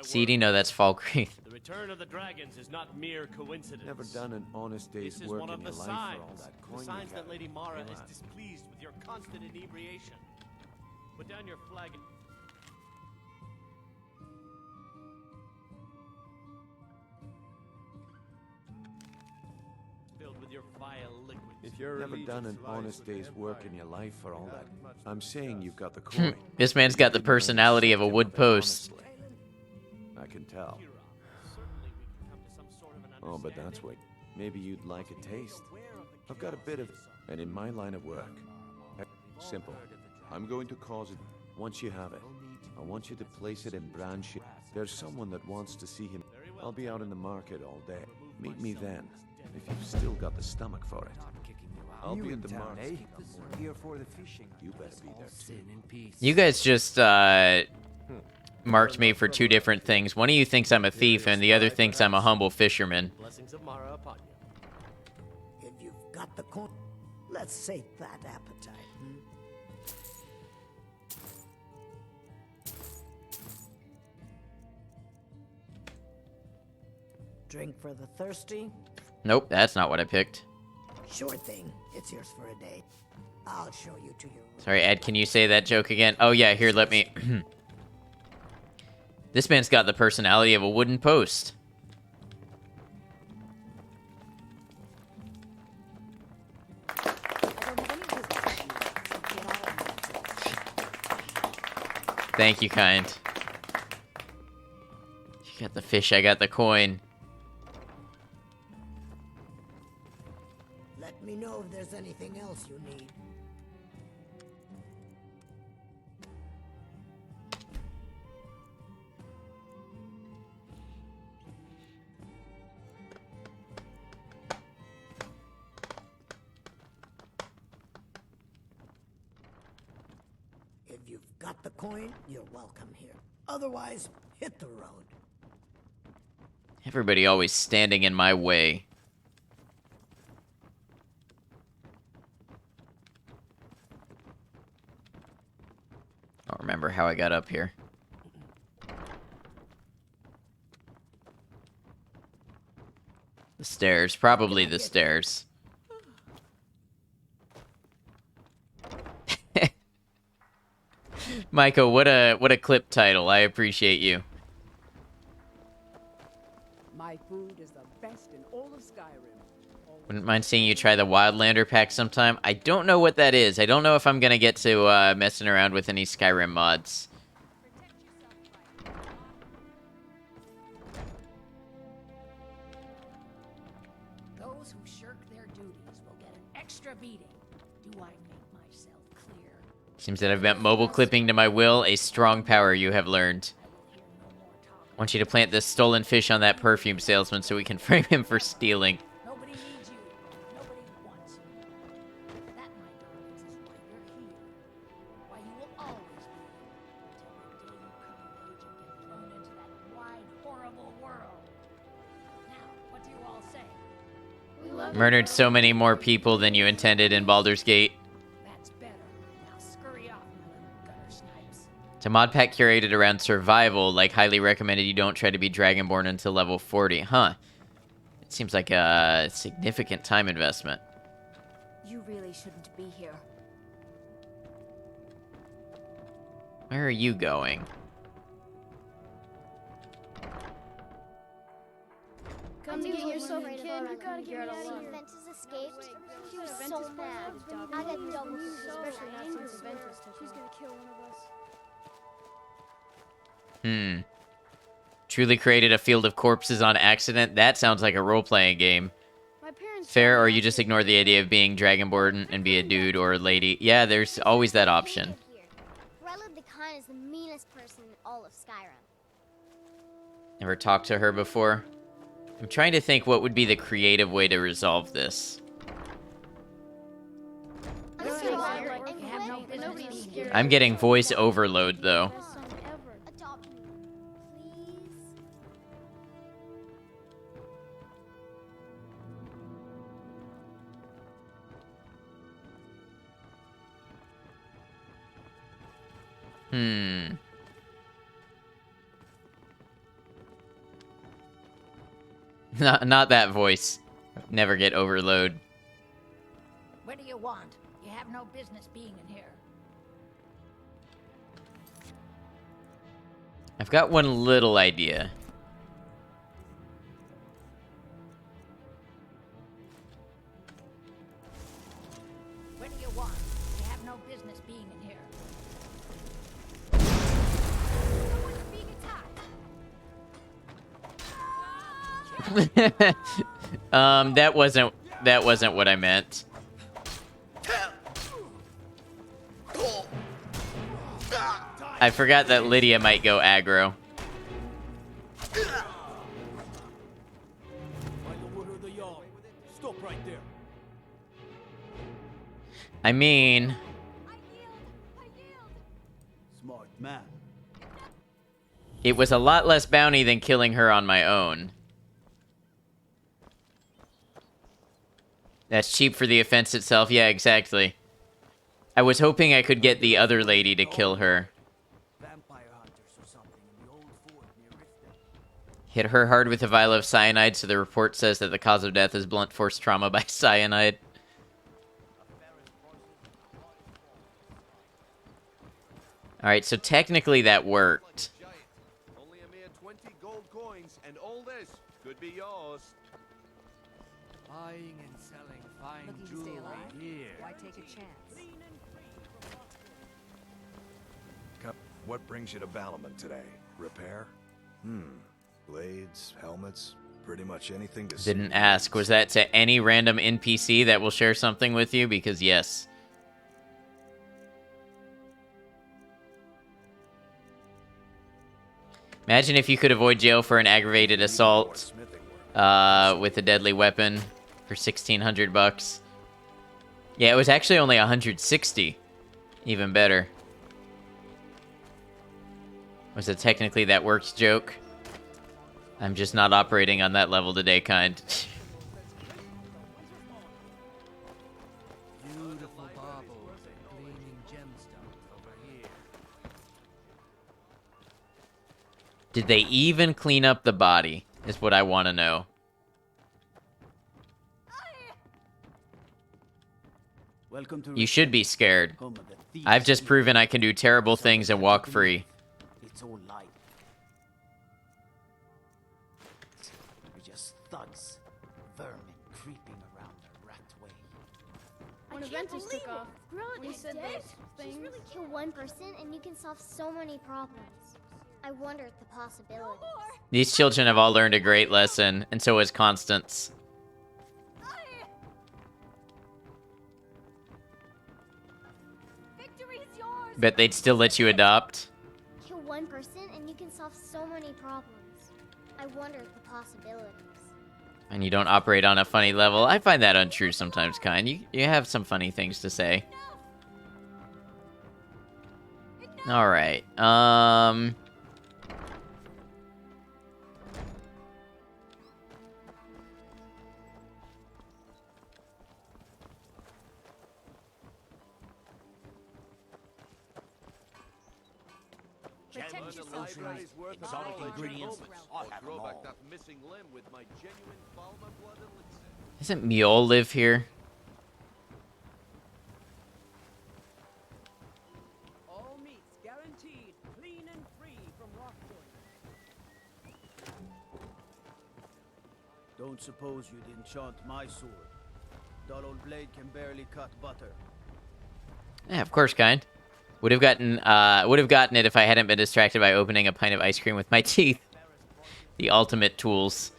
CD, no, that's Falkreath. The return of the dragons is not mere coincidence. Never done an honest day's This is work one of in the your life signs. for all that coin The you signs that carry. Lady Mara Come is on. displeased with your constant inebriation. Put down your flag and... filled with your vile liquids. If you're never done an honest day's work in your life for all that, I'm saying you've got the coin. This man's got the personality of a wood post. I can tell. Oh, but that's what. Maybe you'd like a taste. I've got a bit of, and in my line of work, simple. I'm going to cause it. Once you have it, I want you to place it in Branch. There's someone that wants to see him. I'll be out in the market all day. Meet me then, if you've still got the stomach for it. I'll be at the market. Here for the fishing. You better be there too. You guys just, marked me for two different things. One of you thinks I'm a thief, and the other thinks I'm a humble fisherman. Blessings of Mara upon you. If you've got the coin, let's sate that appetite. Drink for the thirsty? Nope, that's not what I picked. Sure thing. It's yours for a day. I'll show you to your room. Sorry, Ed, can you say that joke again? Oh, yeah, here, let me... This man's got the personality of a wooden post. Thank you, kind. You got the fish, I got the coin. Let me know if there's anything else you need. If you've got the coin, you're welcome here. Otherwise, hit the road. Everybody always standing in my way. I don't remember how I got up here. The stairs. Probably the stairs. Michael, what a clip title. I appreciate you. My food is the best in all of Skyrim. Wouldn't mind seeing you try the Wildlander pack sometime. I don't know what that is. I don't know if I'm gonna get to messing around with any Skyrim mods. Those who shirk their duties will get an extra beating. Do I make myself clear? Seems that I've bent mobile clipping to my will, a strong power you have learned. Want you to plant this stolen fish on that perfume salesman so we can frame him for stealing. Nobody needs you. Nobody wants you. That, my darlings, is why you're here. Why you will always be here. Until the day you come of age and get thrown into that wide, horrible world. Now, what do you all say? We love you. Murdered so many more people than you intended in Baldur's Gate. That's better. Now scurry off, my little gutter snipes. It's a mod pack curated around survival, like highly recommended you don't try to be Dragonborn until level 40. Huh. It seems like a significant time investment. You really shouldn't be here. Where are you going? I'm Dude, getting you're so afraid kid. of You gotta get me out of See, here. Ventus escaped. She was Ventus so supposed to mad. have adopted I got me, double especially not angry. since Ventus took She's gonna kill one of us. Truly created a field of corpses on accident? That sounds like a role-playing game. My parents Fair, or you just ignore the idea of being Dragonborn and be a dude or a lady. Yeah, there's always that option. Rella the Khan is the meanest person in all of Skyrim. Never talked to her before. I'm trying to think what would be the creative way to resolve this. I'm getting voice overload, though. Adopt me, please. Not that voice. Never get overload. What do you want? You have no business being in here. I've got one little idea. What do you want? You have no business being in here. Someone's being attacked. That wasn't what I meant. I forgot that Lydia might go aggro. Stop right there. I mean, Smart man. it was a lot less bounty than killing her on my own. That's cheap for the offense itself. Yeah, exactly. I was hoping I could get the other lady to kill her. Hit her hard with a vial of cyanide, so the report says that the cause of death is blunt force trauma by cyanide. Alright, so technically that worked. Only a mere 20 gold coins, and all this could be yours. Buying and selling fine Looking to stay jewelry alive? here. Why take a chance? What brings you to Balamon today? Repair? Blades, helmets, pretty much anything to Didn't ask. Was that to any random NPC that will share something with you? Because yes. Imagine if you could avoid jail for an aggravated assault with a deadly weapon for 1,600 bucks. Yeah, it was actually only 160. Even better. Was it technically that works joke? I'm just not operating on that level today, kind. Beautiful baubles and gleaming gemstones over here. Did they even clean up the body? Is what I want to know. Welcome to You should be scared. I've just proven I can do terrible things and walk free. It's all light. We're just thugs, vermin creeping around the rat way. When Aventus took off, we said those Just things. really kill one person and you can solve so many problems. I wonder at the possibilities. These children have all learned a great lesson, and so has Constance. Bet they'd still let you adopt. Kill one person and you can solve so many problems. I wonder at the possibilities. And you don't operate on a funny level. I find that untrue sometimes, kind. You have some funny things to say. Alright, Protect yourself. Exotic ingredients. I'll have them Grow back all. that missing limb with my genuine Balma blood elixir. Doesn't Mule live here? All meats guaranteed clean and free from rock joint. Don't suppose you'd enchant my sword. Dull old blade can barely cut butter. Yeah, of course, kind. Would have gotten it if I hadn't been distracted by opening a pint of ice cream with my teeth. The ultimate tools.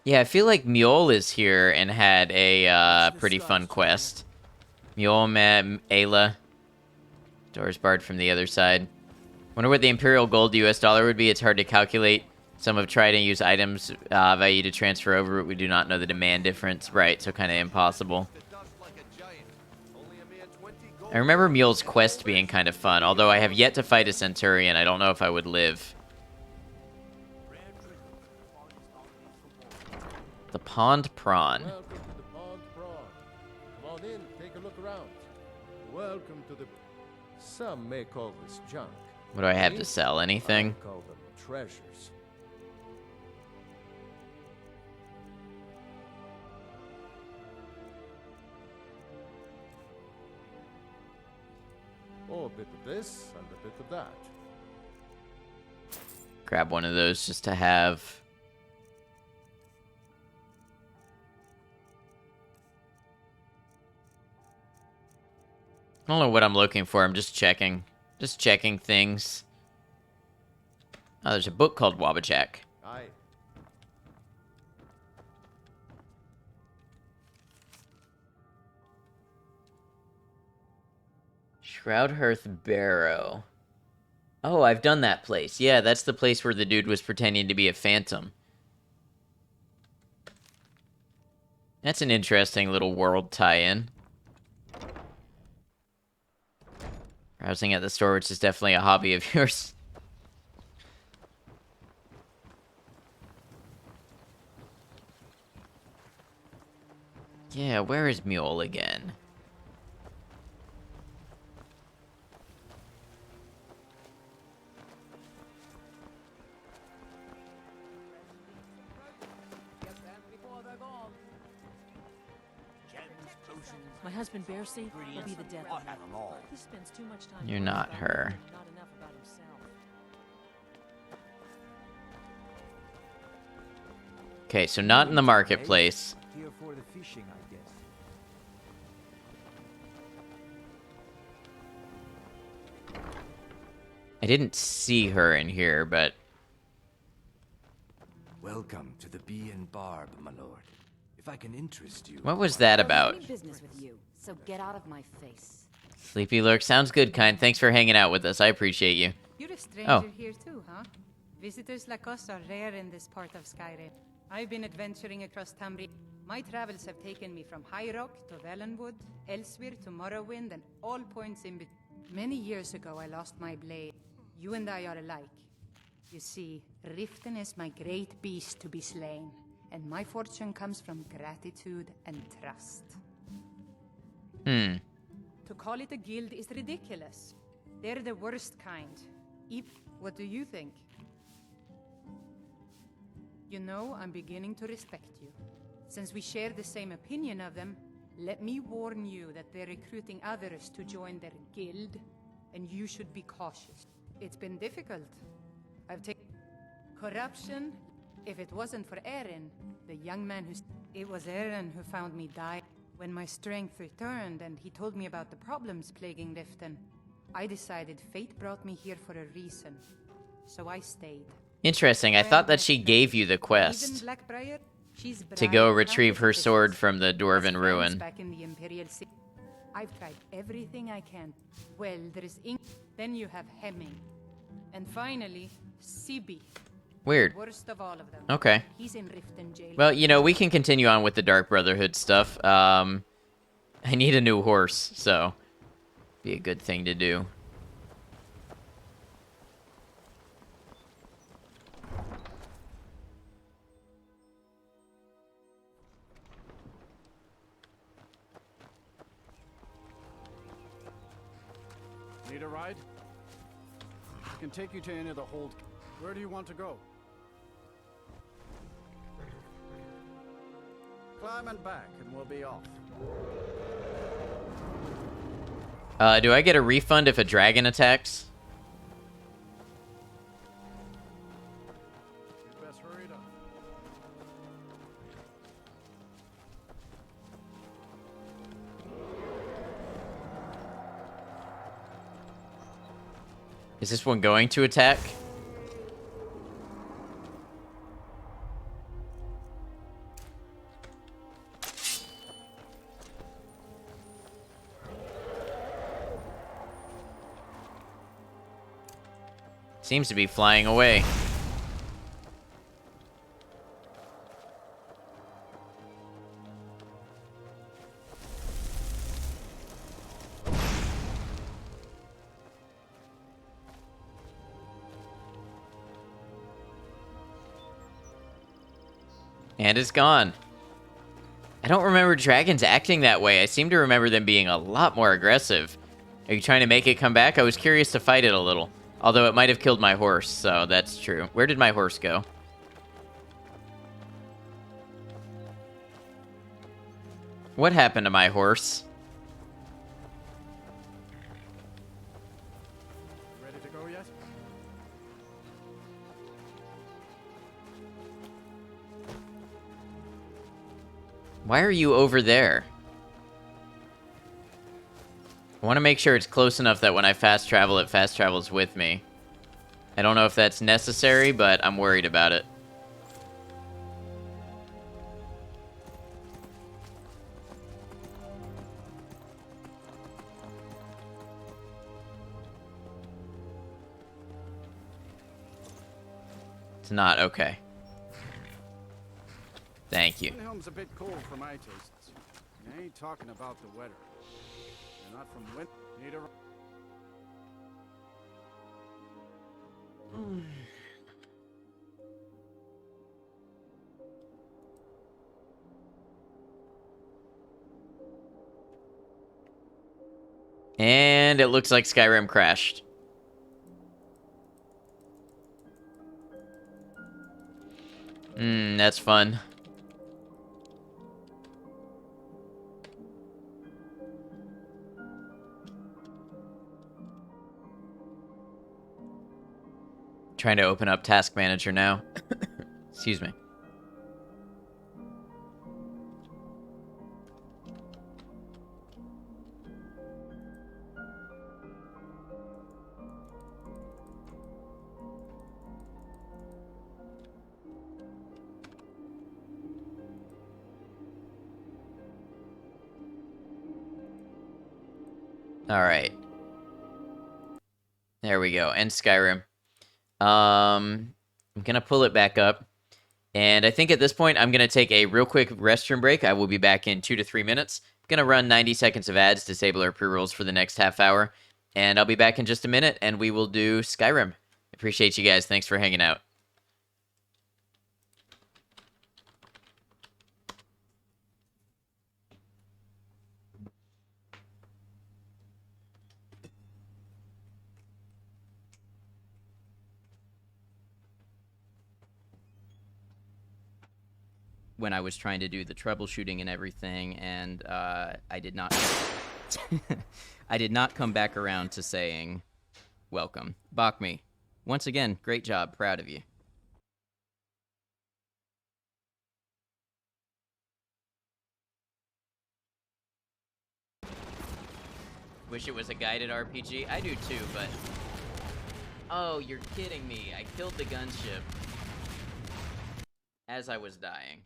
Yeah, I feel like Mjol is here and had a pretty fun quest. Mjol met Ayla. Doors barred from the other side. Wonder what the Imperial Gold US dollar would be. It's hard to calculate. Some have tried to use items value to transfer over, but we do not know the demand difference. Right, so kind of impossible. I remember Mjol's quest being kind of fun, although I have yet to fight a Centurion. I don't know if I would live. The Pond Prawn. Welcome to the Pond Prawn. Come on in, take a look around. Welcome to the... Some may call this junk. What do I have to sell? Anything? I call them treasures. Oh, a bit of this and a bit of that. Grab one of those just to have. I don't know what I'm looking for. I'm just checking. Just checking things. Oh, there's a book called Wabbajack. Aye. Shroudhearth Barrow. Oh, I've done that place. Yeah, that's the place where the dude was pretending to be a phantom. That's an interesting little world tie-in. Browsing at the store, which is definitely a hobby of yours. Yeah, where is Mjol again? My husband Bercy will be the death of me. He spends too much time. You're not her. Not enough about himself. Okay, so not in the marketplace. Here for the fishing, I guess. I didn't see her in here, but... Welcome to the Bee and Barb, my lord. If I can interest you... What was that about? Any business with you, so get out of my face. Sleepy Lurk, sounds good, kind. Thanks for hanging out with us. I appreciate you. You're a stranger here too, huh? Visitors like us are rare in this part of Skyrim. I've been adventuring across Tamriel. My travels have taken me from High Rock to Valenwood, elsewhere to Morrowind, and all points in between. Many years ago, I lost my blade. You and I are alike. You see, Riften is my great beast to be slain, and my fortune comes from gratitude and trust. To call it a guild is ridiculous. They're the worst kind. What do you think? You know, I'm beginning to respect you. Since we share the same opinion of them, let me warn you that they're recruiting others to join their guild, and you should be cautious. It's been difficult. I've taken corruption. If it wasn't for Eren, the young man who... It was Eren who found me dying. When my strength returned and he told me about the problems plaguing Riften, I decided fate brought me here for a reason. So I stayed. Interesting. I thought that she gave you the quest to go retrieve her sword from the Dwarven ruin. Back in the Imperial City. I've tried everything I can. Well, there is then you have Hemming. And finally, Sibi. Weird. Worst of all of them. Okay. He's in Riften jail. Well, you know, we can continue on with the Dark Brotherhood stuff. I need a new horse, so be a good thing to do. Need a ride? I can take you to any of the hold. Where do you want to go? Climb and back, and we'll be off. Do I get a refund if a dragon attacks? Is this one going to attack? Seems to be flying away. And it's gone. I don't remember dragons acting that way. I seem to remember them being a lot more aggressive. Are you trying to make it come back? I was curious to fight it a little. Although it might have killed my horse, so that's true. Where did my horse go? What happened to my horse? Ready to go yet? Why are you over there? I want to make sure it's close enough that when I fast travel, it fast travels with me. I don't know if that's necessary, but I'm worried about it. It's not, okay. Thank you. Helm's a bit cold for my tastes. I ain't talking about the weather. You're not from Win. Need a. And it looks like Skyrim crashed. That's fun. Trying to open up Task Manager now. Excuse me. All right. There we go. And Skyrim. I'm going to pull it back up. And I think at this point, I'm going to take a real quick restroom break. I will be back in 2 to 3 minutes. I'm going to run 90 seconds of ads, disable our pre-rolls for the next half hour. And I'll be back in just a minute, and we will do Skyrim. Appreciate you guys. Thanks for hanging out. When I was trying to do the troubleshooting and everything, and I did not I did not come back around to saying welcome. Bachme, once again, great job, proud of you. Wish it was a guided RPG. I do too, but oh, you're kidding me. I killed the gunship as I was dying.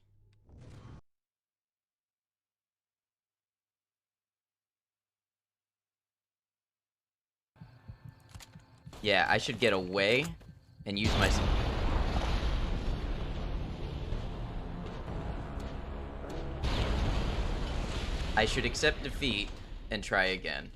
Yeah, I should get away and use my... I should accept defeat and try again.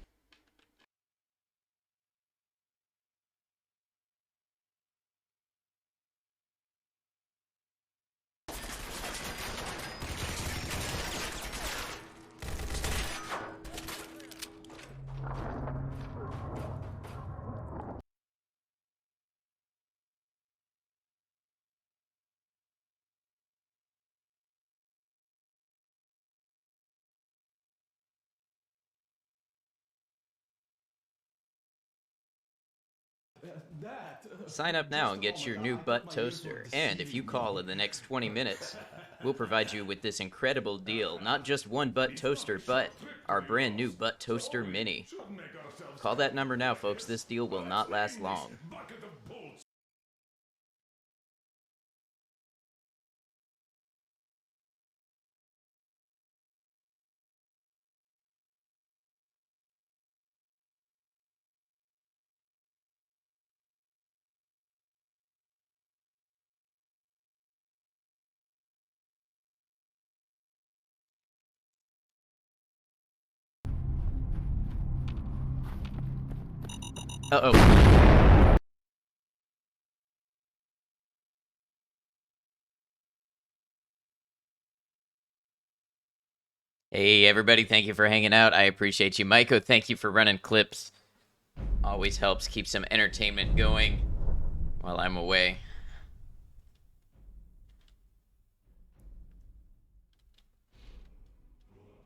Sign up now and get your new butt toaster. And if you call in the next 20 minutes, we'll provide you with this incredible deal. Not just one butt toaster, but our brand new butt toaster mini. Call that number now, folks. This deal will not last long. Uh-oh. Hey, everybody. Thank you for hanging out. I appreciate you. Maiko, thank you for running clips. Always helps keep some entertainment going while I'm away.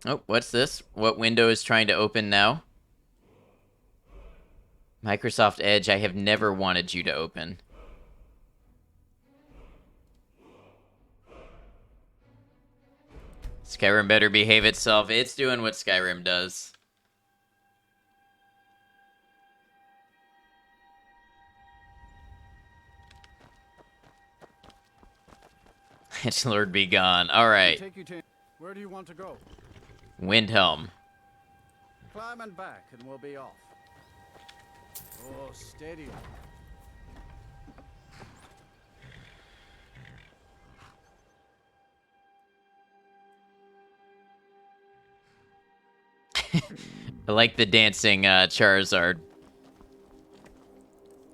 Oh, what's this? What window is trying to open now? Microsoft Edge, I have never wanted you to open. Skyrim better behave itself. It's doing what Skyrim does. Lord be gone. All right. Where do you want to go? Windhelm. Climb and back, and we'll be off. Oh, steady. I like the dancing Charizard.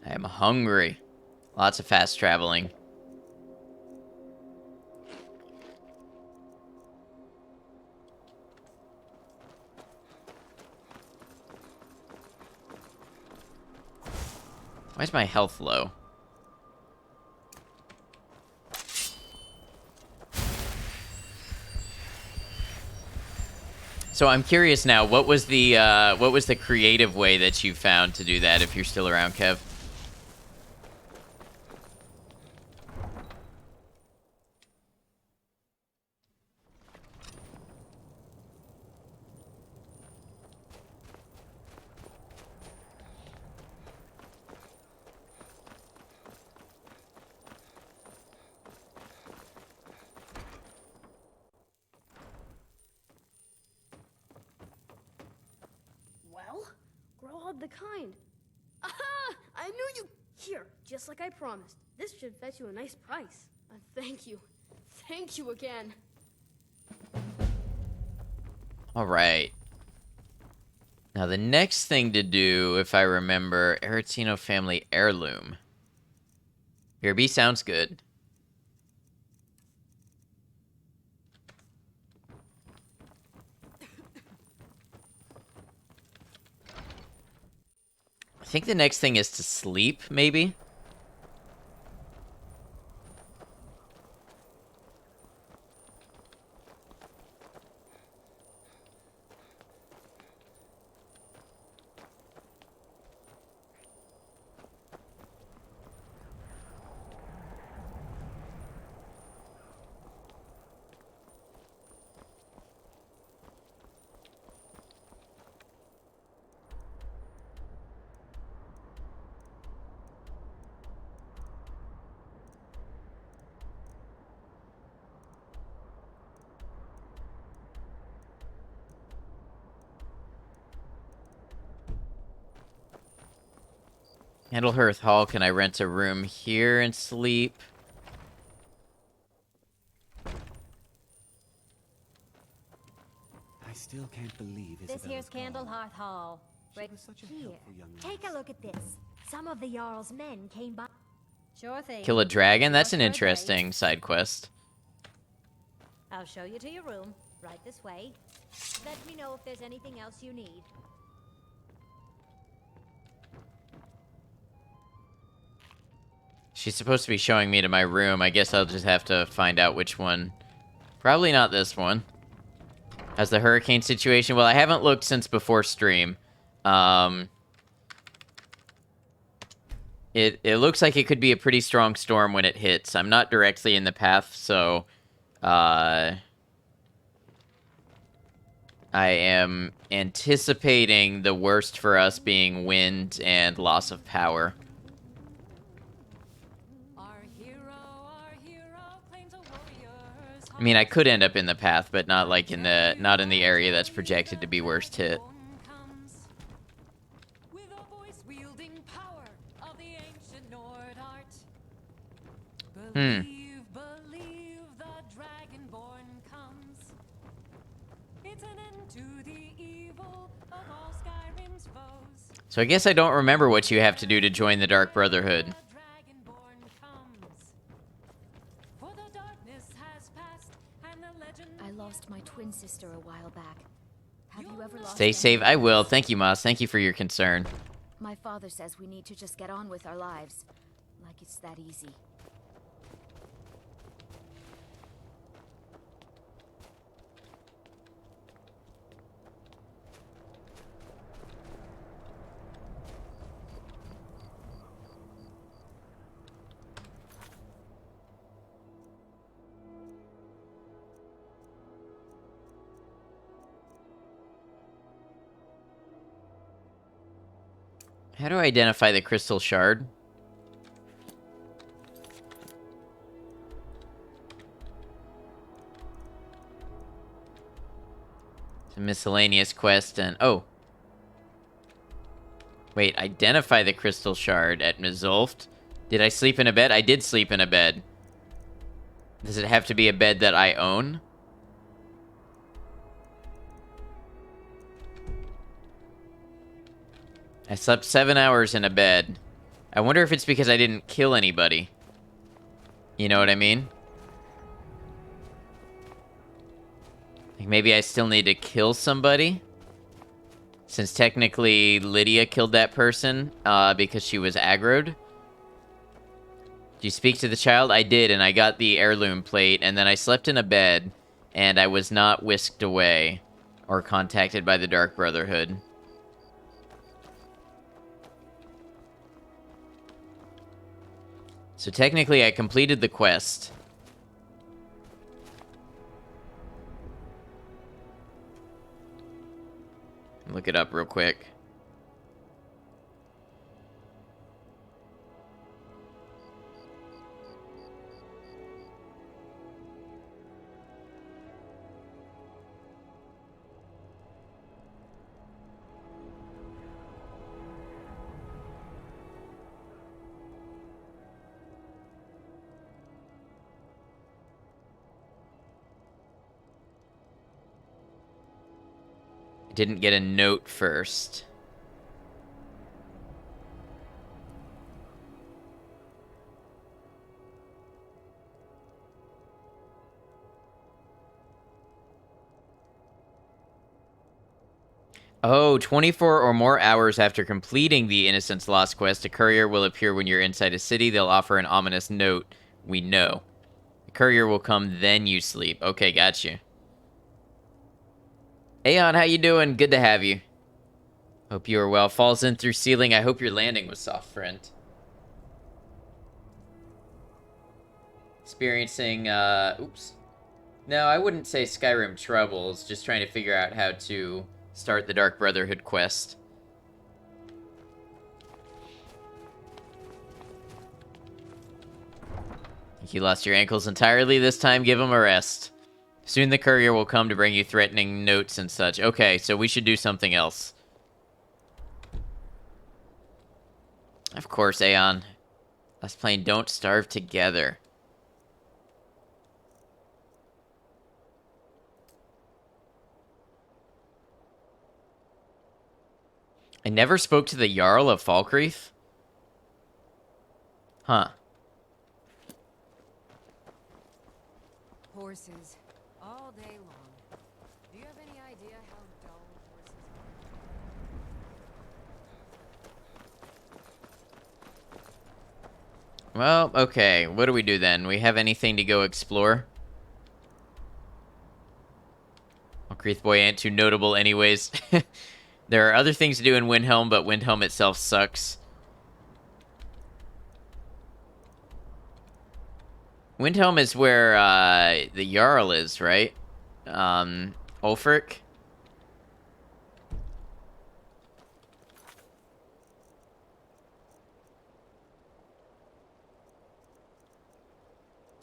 I am hungry. Lots of fast traveling. Why is my health low? So I'm curious now, what was the creative way that you found to do that if you're still around, Kev? Well, grow all the kind. Aha! I knew you. Here, just like I promised. This should fetch you a nice price. Thank you. Thank you again. All right. Now the next thing to do, if I remember, Aretino family heirloom. BRB sounds good. I think the next thing is to sleep, maybe? Candlehearth Hall, can I rent a room here and sleep? I still can't believe This here's Candlehearth Hall. Right here. Take a look at this. Some of the Jarl's men came by. Sure thing. Kill a dragon? That's an Your interesting side quest. I'll show you to your room. Right this way. Let me know if there's anything else you need. She's supposed to be showing me to my room. I guess I'll just have to find out which one. Probably not this one. Has the hurricane situation? Well, I haven't looked since before stream. It looks like it could be a pretty strong storm when it hits. I'm not directly in the path, so I am anticipating the worst for us being wind and loss of power. I mean, I could end up in the path, but not like not in the area that's projected to be worst hit. Hmm. So I guess I don't remember what you have to do to join the Dark Brotherhood. I lost my twin sister a while back. Have you ever lost Stay safe. I will. Thank you, Moss. Thank you for your concern. My father says we need to just get on with our lives. Like it's that easy. How do I identify the crystal shard? It's a miscellaneous quest and... Oh. Wait, identify the crystal shard at Mizulft? Did I sleep in a bed? I did sleep in a bed. Does it have to be a bed that I own? I slept 7 hours in a bed. I wonder if it's because I didn't kill anybody. You know what I mean? Like maybe I still need to kill somebody? Since technically Lydia killed that person because she was aggroed. Did you speak to the child? I did, and I got the heirloom plate, and then I slept in a bed, and I was not whisked away or contacted by the Dark Brotherhood. So technically, I completed the quest. Look it up real quick. I didn't get a note first. Oh, 24 or more hours after completing the Innocence Lost quest, a courier will appear when you're inside a city. They'll offer an ominous note. We know. The courier will come, then you sleep. Okay, got you. Aeon, how you doing? Good to have you. Hope you are well. Falls in through ceiling. I hope your landing was soft, friend. Experiencing, oops. No, I wouldn't say Skyrim troubles. Just trying to figure out how to start the Dark Brotherhood quest. Think you lost your ankles entirely this time? Give them a rest. Soon the courier will come to bring you threatening notes and such. Okay, so we should do something else. Of course, Aeon. Us playing Don't Starve Together. I never spoke to the Jarl of Falkreath? Huh. Horses, all day long. Do you have any idea how dull horses are? Well, okay. What do we do then? We have anything to go explore? Well, Creeth Boy ain't too notable anyways. There are other things to do in Windhelm, but Windhelm itself sucks. Windhelm is where the Jarl is, right? Ulfric?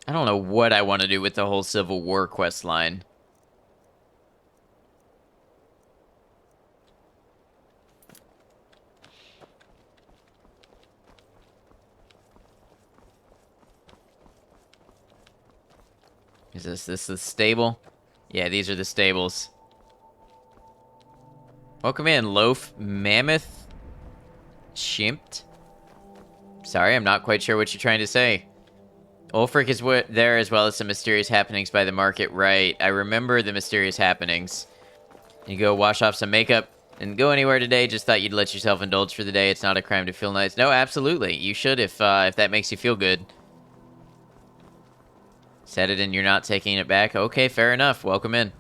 I don't know what I want to do with the whole Civil War quest line. Is this the stable? Yeah, these are the stables. Welcome in, Loaf Mammoth Shimped. Sorry, I'm not quite sure what you're trying to say. Ulfric is there as well as some mysterious happenings by the market. Right, I remember the mysterious happenings. You go wash off some makeup and go anywhere today. Just thought you'd let yourself indulge for the day. It's not a crime to feel nice. No, absolutely. You should if that makes you feel good. Said it and you're not taking it back? Okay, fair enough. Welcome in.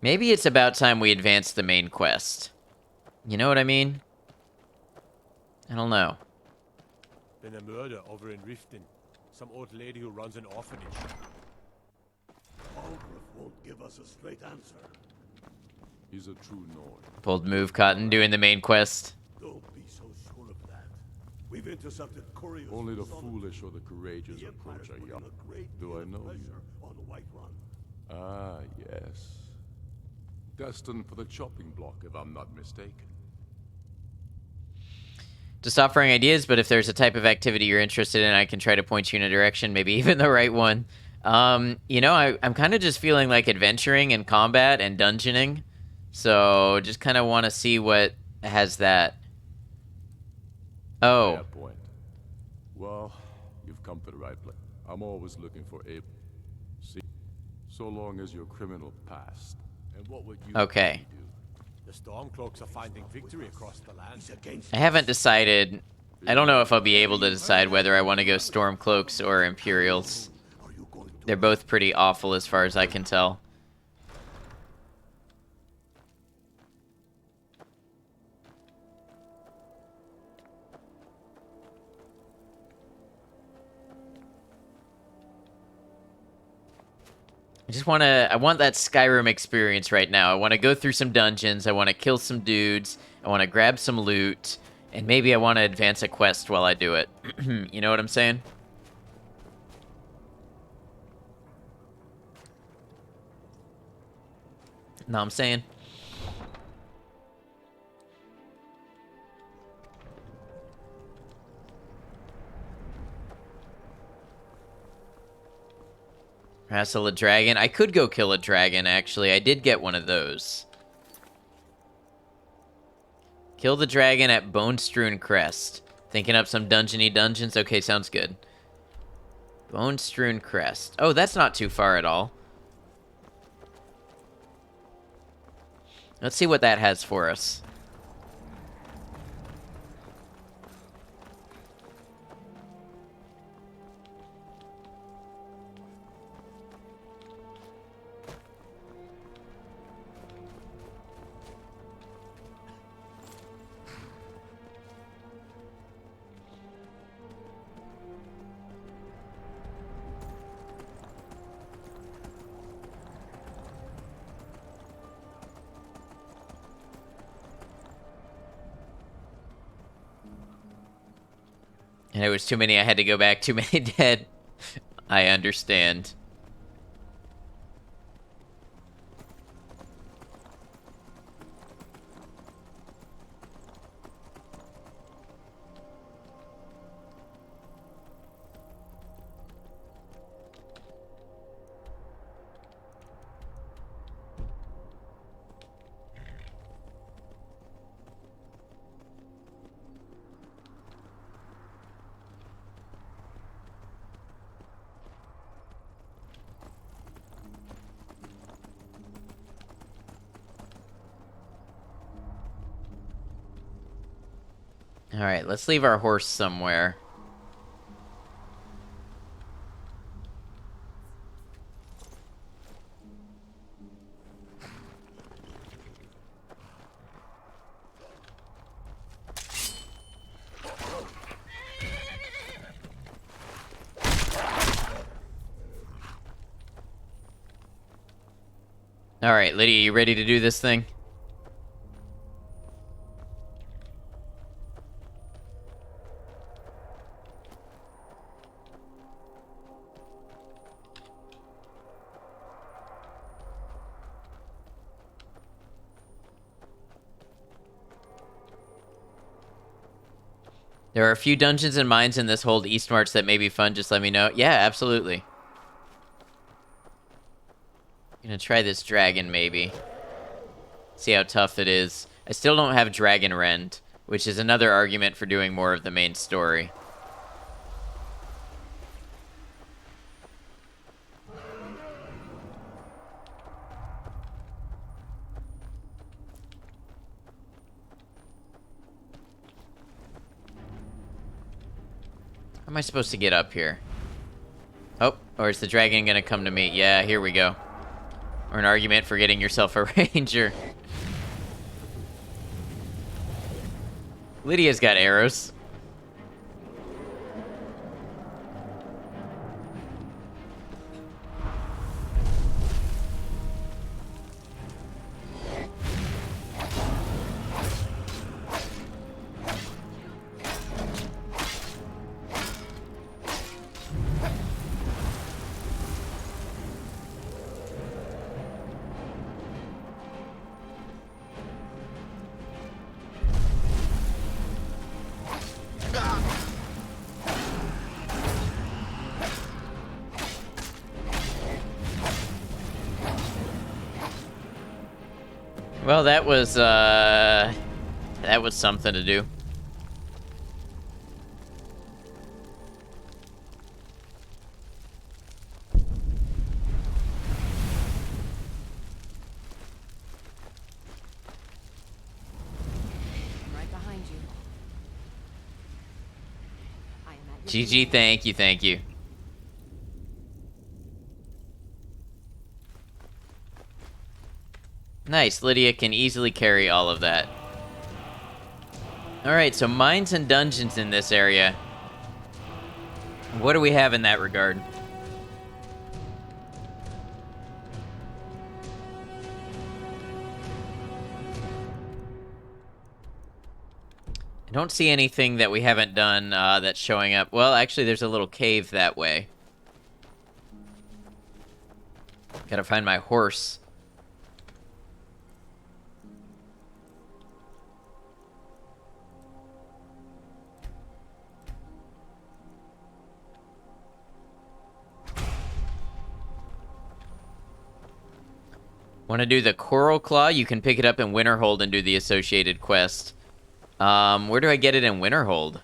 Maybe it's about time we advance the main quest. You know what I mean? I don't know. Been a murder over in Riften. Some old lady who runs an orphanage. Ulfric won't give us a straight answer. He's a true Nord. Bold move, Cotton, doing the main quest. Don't be so sure of that. We've intercepted couriers. Only the foolish or the courageous approach a young. Do I know you? On the White Run. Ah, yes. Destined for the chopping block, if I'm not mistaken. Just offering ideas, but if there's a type of activity you're interested in, I can try to point you in a direction, maybe even the right one. You know, I'm kind of just feeling like adventuring and combat and dungeoning. So, just kind of want to see what has that. Oh. Fair point. Well, you've come to the right place. I'm always looking for a... See, so long as your criminal past. And what would you Okay. do? The Stormcloaks are finding victory across the land. I haven't decided. I don't know if I'll be able to decide whether I want to go Stormcloaks or Imperials. They're both pretty awful as far as I can tell. I want that Skyrim experience right now. I want to go through some dungeons. I want to kill some dudes. I want to grab some loot. And maybe I want to advance a quest while I do it. You know what I'm saying? Know what I'm saying? Wrestle a dragon. I could go kill a dragon, actually. I did get one of those. Kill the dragon at Bone-Strewn Crest. Thinking up some dungeony dungeons? Okay, sounds good. Bone-Strewn Crest. Oh, that's not too far at all. Let's see what that has for us. And it was too many, I had to go back. Too many dead. I understand. Alright, let's leave our horse somewhere. Alright, Lydia, you ready to do this thing? There are a few dungeons and mines in this whole East March that may be fun. Just let me know. Yeah, absolutely. Gonna try this dragon, maybe. See how tough it is. I still don't have Dragon Rend, which is another argument for doing more of the main story. How am I supposed to get up here? Oh, or is the dragon gonna come to me? Yeah, here we go. Or an argument for getting yourself a ranger. Lydia's got arrows. Well, that was something to do. I'm right behind you. I am at GG, thank you, thank you. Nice, Lydia can easily carry all of that. Alright, so mines and dungeons in this area. What do we have in that regard? I don't see anything that we haven't done that's showing up. Well, actually, there's a little cave that way. Gotta find my horse. Want to do the Coral Claw? You can pick it up in Winterhold and do the associated quest. Where do I get it in Winterhold?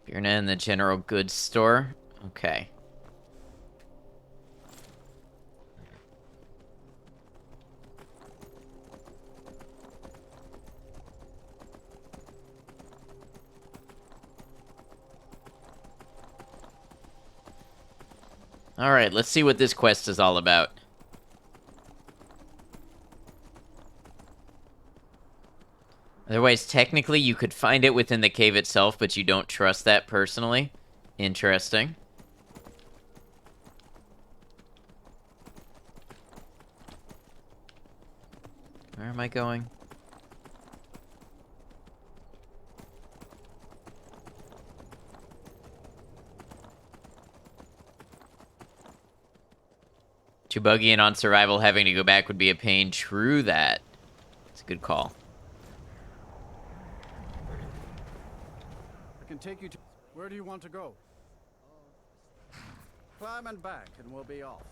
You're in the general goods store? Okay. Alright, let's see what this quest is all about. Otherwise, technically, you could find it within the cave itself, but you don't trust that personally. Interesting. Where am I going? Too buggy and on survival, having to go back would be a pain. True that. It's a good call. I can take you to... Where do you want to go? Climb and back, and we'll be off.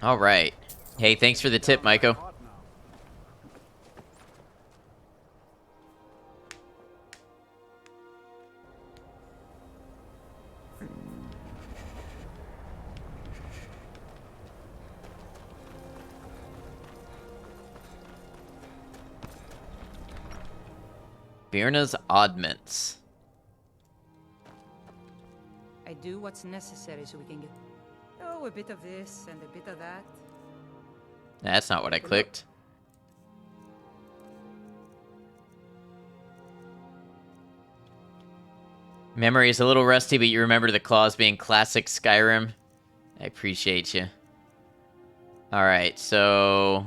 All right. Hey, thanks for the tip, Maiko. Birna's Oddments. do what's necessary so we can get... Oh, a bit of this and a bit of that. That's not what I clicked. Memory is a little rusty, but you remember the claws being classic Skyrim. I appreciate you. Alright, so...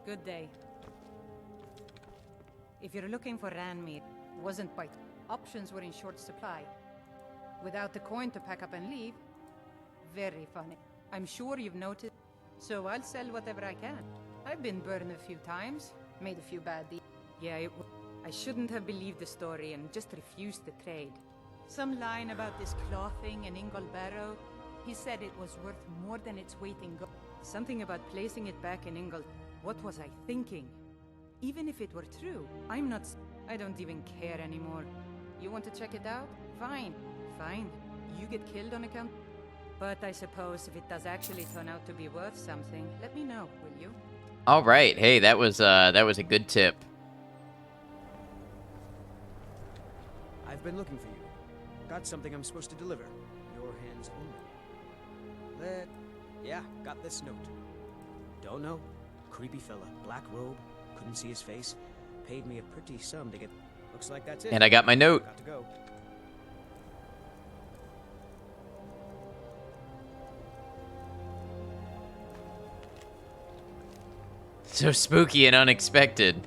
Good day. If you're looking for ran meat, wasn't quite. Options were in short supply. Without the coin to pack up and leave, very funny. I'm sure you've noticed. So I'll sell whatever I can. I've been burned a few times, made a few bad deals. Yeah, I shouldn't have believed the story and just refused the trade. Some line about this clothing in Ingold Barrow. He said it was worth more than its weight in gold. Something about placing it back in Ingold. What was I thinking? Even if it were true, I don't even care anymore. You want to check it out? Fine. Fine. You get killed on account. But I suppose if it does actually turn out to be worth something, let me know, will you? All right. Hey, that was a good tip. I've been looking for you. Got something I'm supposed to deliver. Your hands only. Yeah, got this note. Don't know. Creepy fella. Black robe. Couldn't see his face. Paid me a pretty sum to get... Looks like that's it. And I got my note. Got to go. So spooky and unexpected.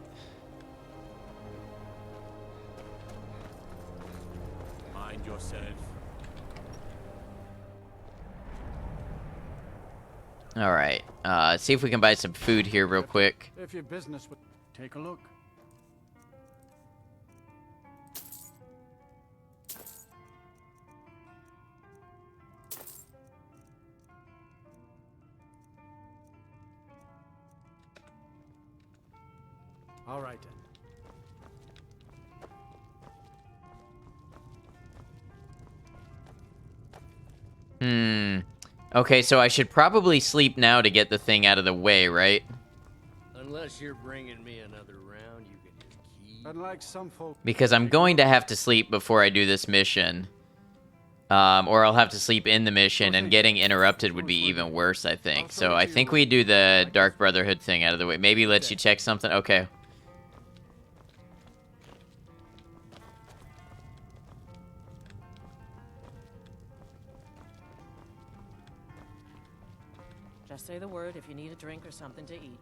Mind yourself. All right. See if we can buy some food here real quick. If your business would take a look. All right Hmm. then. Okay, so I should probably sleep now to get the thing out of the way, right? Unless you're bringing me another round, you can just keep... Unlike some folk... Because I'm going to have to sleep before I do this mission. Or I'll have to sleep in the mission, and getting interrupted would be even worse, I think. So I think we do the Dark Brotherhood thing out of the way. Maybe lets you check something. Okay. Just say the word if you need a drink or something to eat.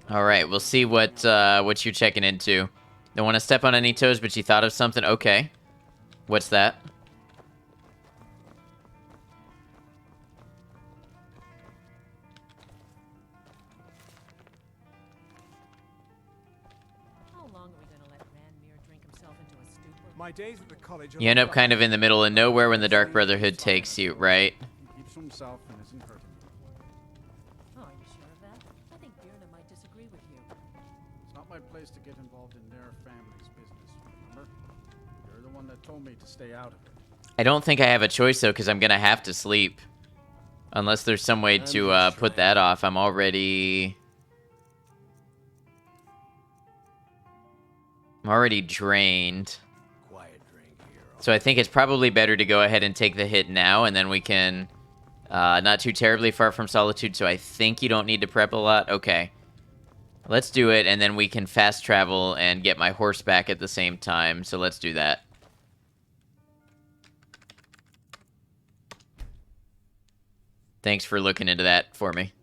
All right, we'll see what you're checking into. Don't want to step on any toes, but you thought of something. Okay. What's that? My days at the college... You end up kind of in the middle of nowhere when the Dark Brotherhood takes you, right? He keeps to himself and isn't hurting. Oh, are you sure of that? I think Birna might disagree with you. It's not my place to get involved in their family's business, remember? You're the one that told me to stay out of it. I don't think I have a choice, though, because I'm going to have to sleep. Unless there's some way to put that off. I'm already drained. So I think it's probably better to go ahead and take the hit now, and then we can... not too terribly far from Solitude, so I think you don't need to prep a lot. Okay. Let's do it, and then we can fast travel and get my horse back at the same time. So let's do that. Thanks for looking into that for me.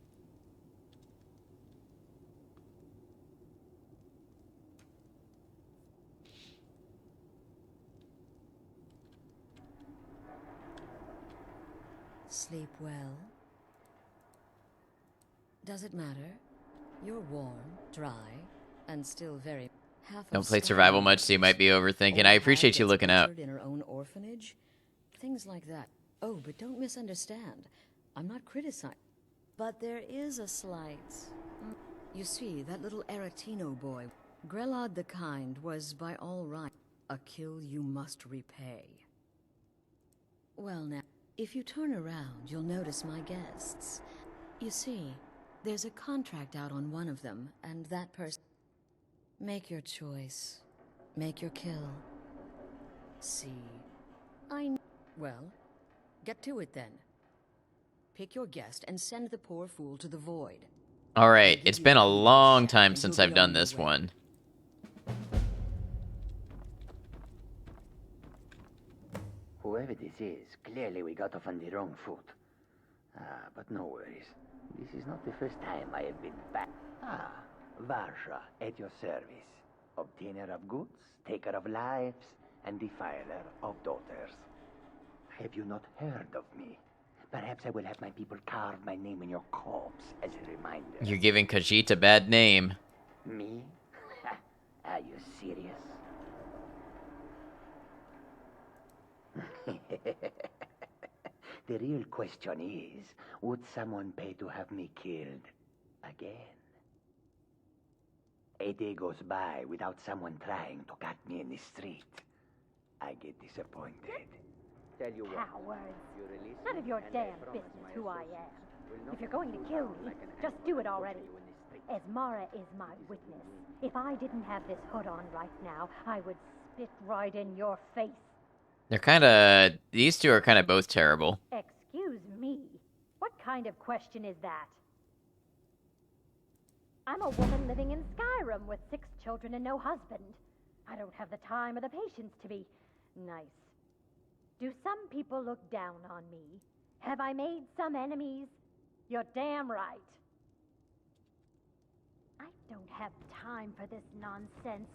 Sleep well? Does it matter? You're warm, dry, and still very... Don't play survival much, so you might be overthinking. I appreciate you looking out. In her own orphanage? Things like that. Oh, but don't misunderstand. I'm not criticizing. But there is a slight... You see, that little Aretino boy, Grelod the Kind, was by all right a kill you must repay. Well now, If you turn around, you'll notice my guests. You see, there's a contract out on one of them, and that person... Make your choice. Make your kill. See, Well, get to it then. Pick your guest and send the poor fool to the void. Alright, it's been a long time since I've done this one. Whoever this is, clearly we got off on the wrong foot. But no worries. This is not the first time I have been back. Varsha, at your service. Obtainer of goods, taker of lives, and defiler of daughters. Have you not heard of me? Perhaps I will have my people carve my name in your corpse as a reminder. You're giving Khajiit a bad name. Me? Are you serious? The real question is, would someone pay to have me killed again? A day goes by without someone trying to cut me in the street. I get disappointed. Tell you what, Cowards. None of your damn business who I am. If you're going to kill me, just do it already. Esmara is my witness. If I didn't have this hood on right now, I would spit right in your face. They're kinda... These two are kinda both terrible. Excuse me. What kind of question is that? I'm a woman living in Skyrim with 6 children and no husband. I don't have the time or the patience to be nice. Do some people look down on me? Have I made some enemies? You're damn right. I don't have time for this nonsense.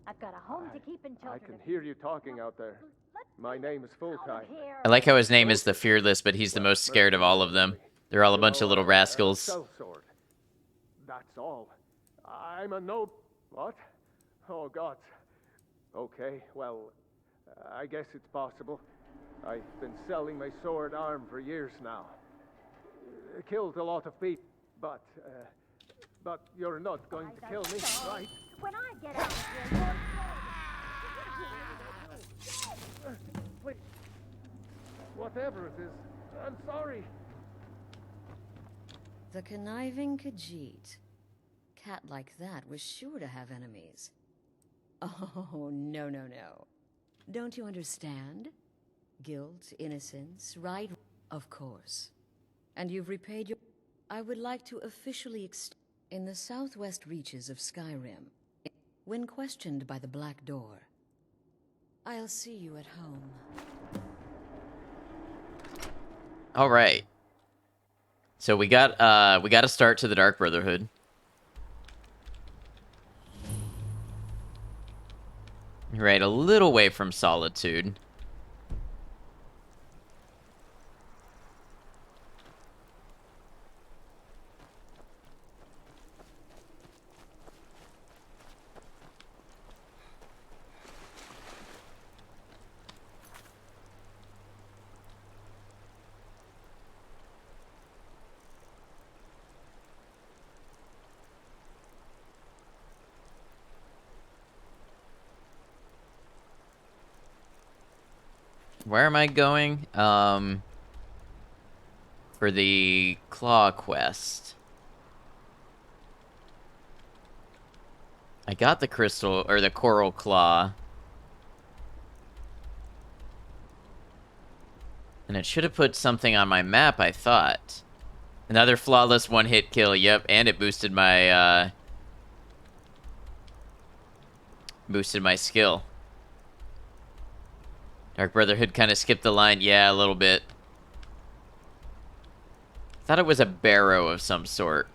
I've got a home to keep and children. I can hear you talking out there. My name is Full-Time. I like how his name is the Fearless, but he's the most scared of all of them. They're all a bunch of little rascals. Sellsword. That's all. I'm a no... What? Oh, God. Okay, well, I guess it's possible. I've been selling my sword arm for years now. Killed a lot of people, but you're not going to kill me, right? When I get out of here, Please. Whatever it is, I'm sorry. The conniving Khajiit. Cat like that was sure to have enemies. Oh, no, no, no. Don't you understand? Guilt, innocence, right? Of course. And you've repaid your... I would like to officially in the southwest reaches of Skyrim. When questioned by the Black Door, I'll see you at home. Alright. So we got a start to the Dark Brotherhood. Right, a little way from Solitude. Where am I going? For the Claw quest. I got the crystal, or the Coral Claw. And it should have put something on my map, I thought. Another flawless one-hit kill, yep, and it boosted my, skill. Dark Brotherhood kind of skipped the line. Yeah, a little bit. Thought it was a barrow of some sort.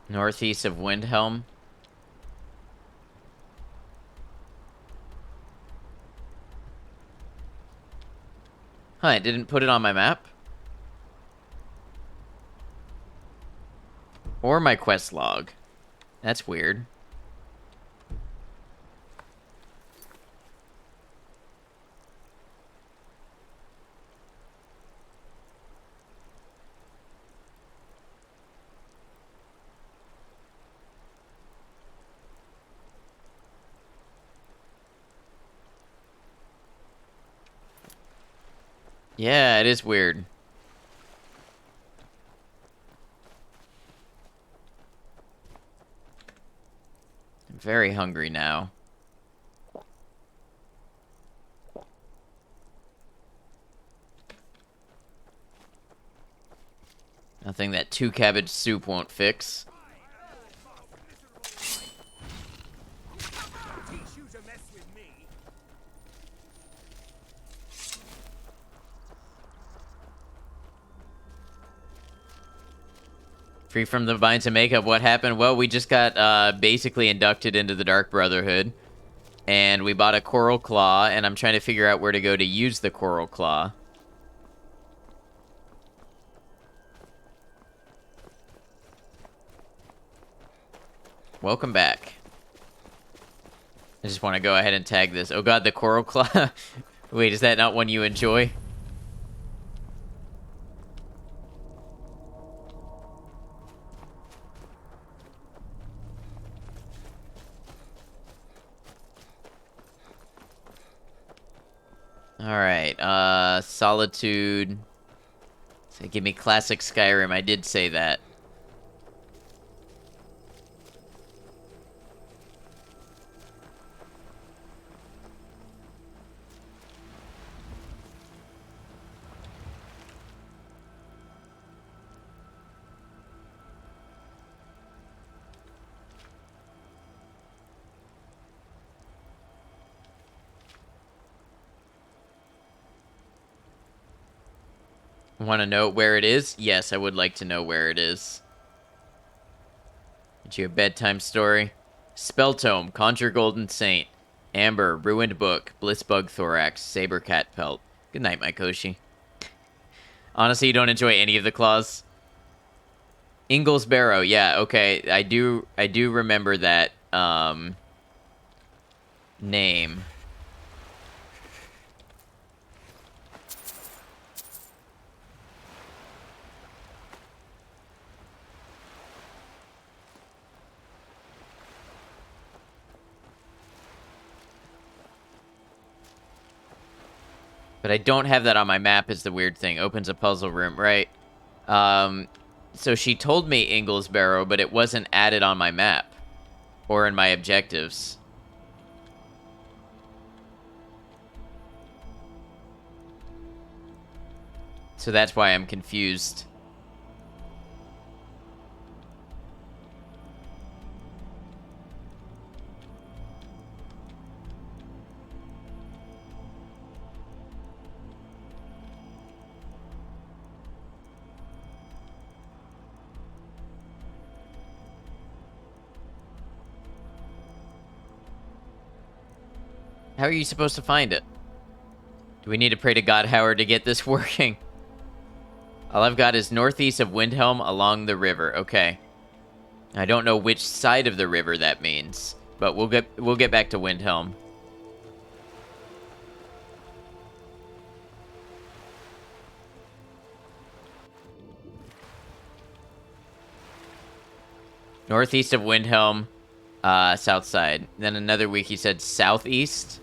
Northeast of Windhelm. Huh, it didn't put it on my map? Or my quest log. That's weird. Yeah, it is weird. I'm very hungry now. Nothing that 2 cabbage soup won't fix. Free from the vines and makeup, what happened? Well, we just got basically inducted into the Dark Brotherhood. And we bought a Coral Claw, and I'm trying to figure out where to go to use the Coral Claw. Welcome back. I just want to go ahead and tag this. Oh god, the Coral Claw. Wait, is that not one you enjoy? Alright, Solitude. So give me classic Skyrim, I did say that. Want to know where it is? Yes, I would like to know where it is. Get you a bedtime story. Spell Tome, Conjure Golden Saint. Amber, Ruined Book, Blissbug Thorax, Saber Cat Pelt. Good night, my Koshi. Honestly, you don't enjoy any of the claws? Ingles Barrow, yeah, okay. I do remember that, name. But I don't have that on my map is the weird thing. Opens a puzzle room, right? So she told me Ingles Barrow, but it wasn't added on my map. Or in my objectives. So that's why I'm confused. How are you supposed to find it? Do we need to pray to God Howard to get this working? All I've got is northeast of Windhelm along the river. Okay. I don't know which side of the river that means, but we'll get back to Windhelm. Northeast of Windhelm, south side. Then another week he said southeast.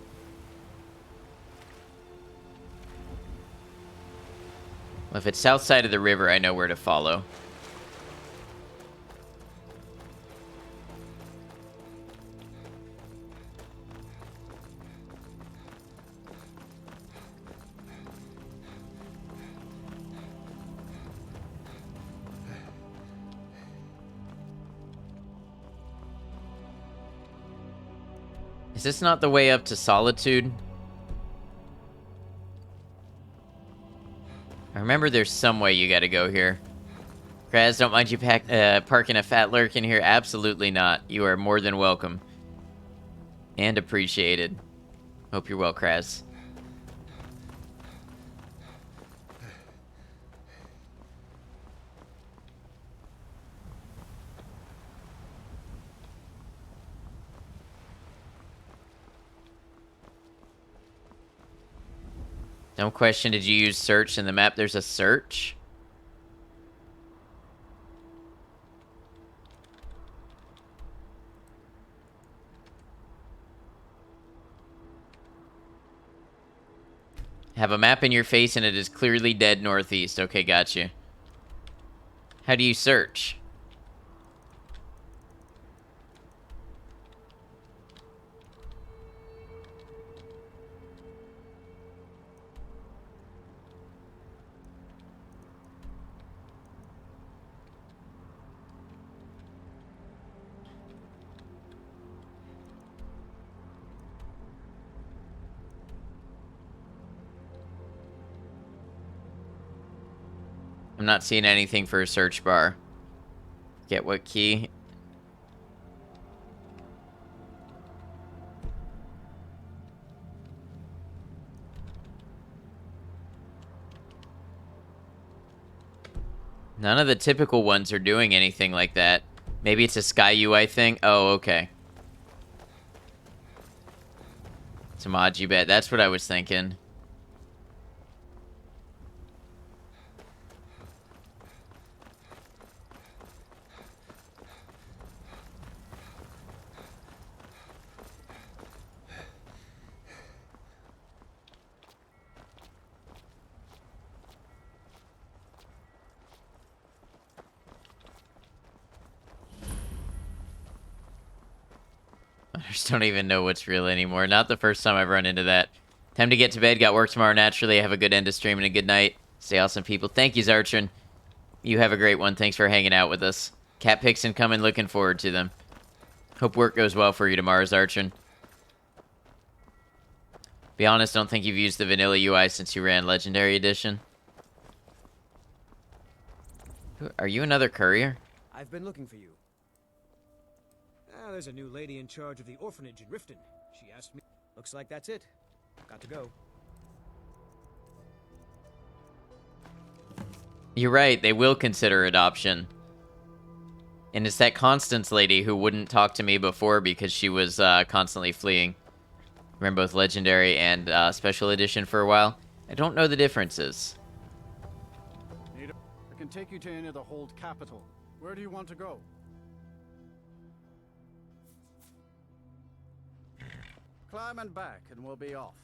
Well, if it's south side of the river, I know where to follow. Is this not the way up to Solitude? I remember there's some way you gotta go here. Kraz, don't mind you parking a fat lurk in here? Absolutely not. You are more than welcome. And appreciated. Hope you're well, Kraz. No question, did you use search in the map? There's a search? Have a map in your face and it is clearly dead northeast. Okay, got you. How do you search? I'm not seeing anything for a search bar. Get what key? None of the typical ones are doing anything like that. Maybe it's a Sky UI thing? Oh, okay. Tamaji bet. That's what I was thinking. I just don't even know what's real anymore. Not the first time I've run into that. Time to get to bed. Got work tomorrow naturally. Have a good end of stream and a good night. Stay awesome, people. Thank you, Zartrin. You have a great one. Thanks for hanging out with us. Cat picks incoming. Looking forward to them. Hope work goes well for you tomorrow, Zartrin. Be honest, don't think you've used the vanilla UI since you ran Legendary Edition. Are you another courier? I've been looking for you. There's a new lady in charge of the orphanage in Riften. She asked me. Looks like that's it. Got to go. You're right, they will consider adoption. And it's that Constance lady who wouldn't talk to me before because she was constantly fleeing. Ran both Legendary and Special Edition for a while. I don't know the differences. I can take you to any of the hold capital. Where do you want to go? Climb and back, and we'll be off.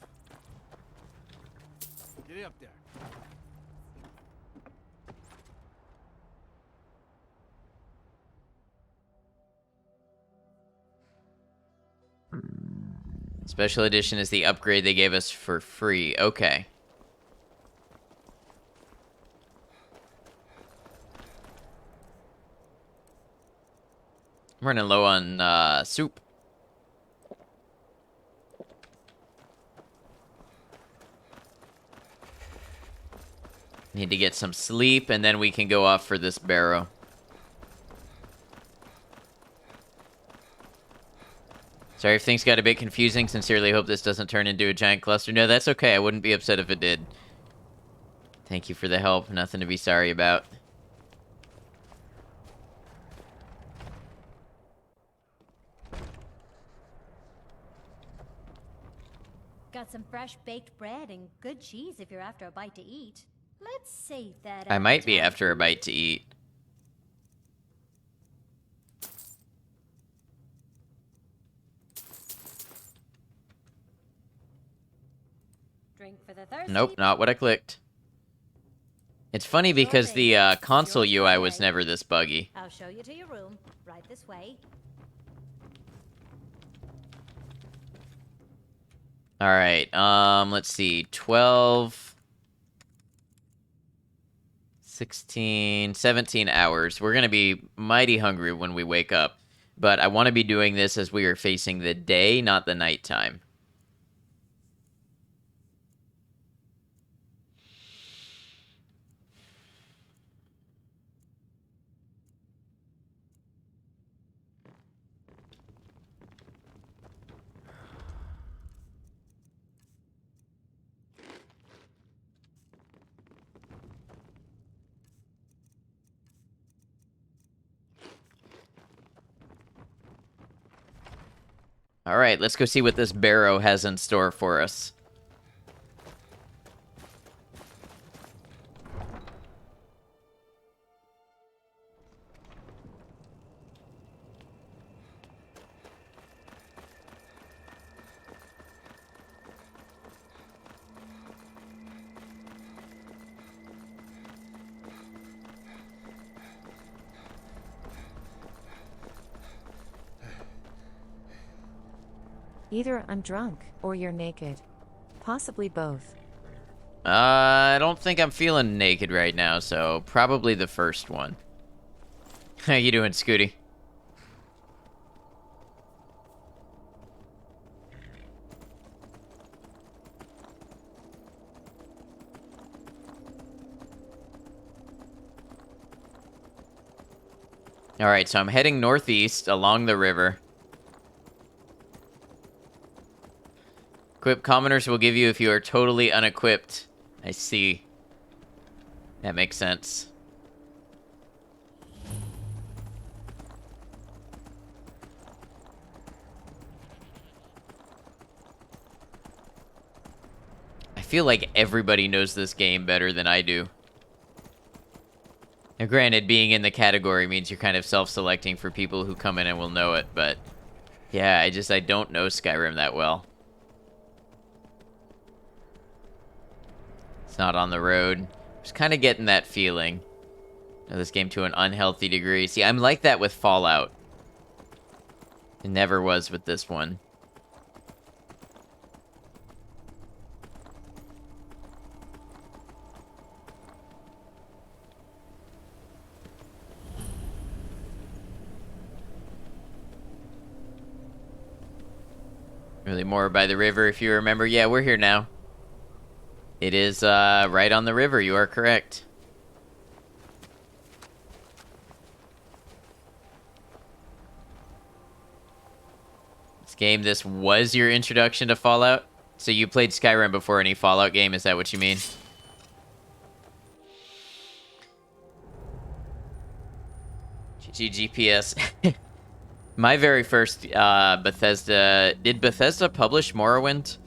Get up there. Special Edition is the upgrade they gave us for free. Okay. I'm running low on soup. Need to get some sleep, and then we can go off for this barrow. Sorry if things got a bit confusing. Sincerely hope this doesn't turn into a giant cluster. No, that's okay. I wouldn't be upset if it did. Thank you for the help. Nothing to be sorry about. Got some fresh baked bread and good cheese if you're after a bite to eat. Let's save that. I might be after a bite to eat. Drink for the thirsty. Nope, not what I clicked. It's funny because the console UI was never this buggy. I'll show you to your room. Right this way. Alright, let's see. 12... 16... 17 hours. We're gonna be mighty hungry when we wake up. But I want to be doing this as we are facing the day, not the nighttime. Alright, let's go see what this barrow has in store for us. Either I'm drunk, or you're naked. Possibly both. I don't think I'm feeling naked right now, so probably the first one. How you doing, Scooty? Alright, so I'm heading northeast along the river. Equip commoners will give you if you are totally unequipped. I see. That makes sense. I feel like everybody knows this game better than I do. Now, granted, being in the category means you're kind of self-selecting for people who come in and will know it, but yeah, I don't know Skyrim that well. It's not on the road. Just kind of getting that feeling of this game to an unhealthy degree. See, I'm like that with Fallout. It never was with this one. Really more by the river, if you remember. Yeah, we're here now. It is right on the river. You are correct. This was your introduction to Fallout? So you played Skyrim before any Fallout game, is that what you mean? GG GPS. My very first Bethesda... Did Bethesda publish Morrowind?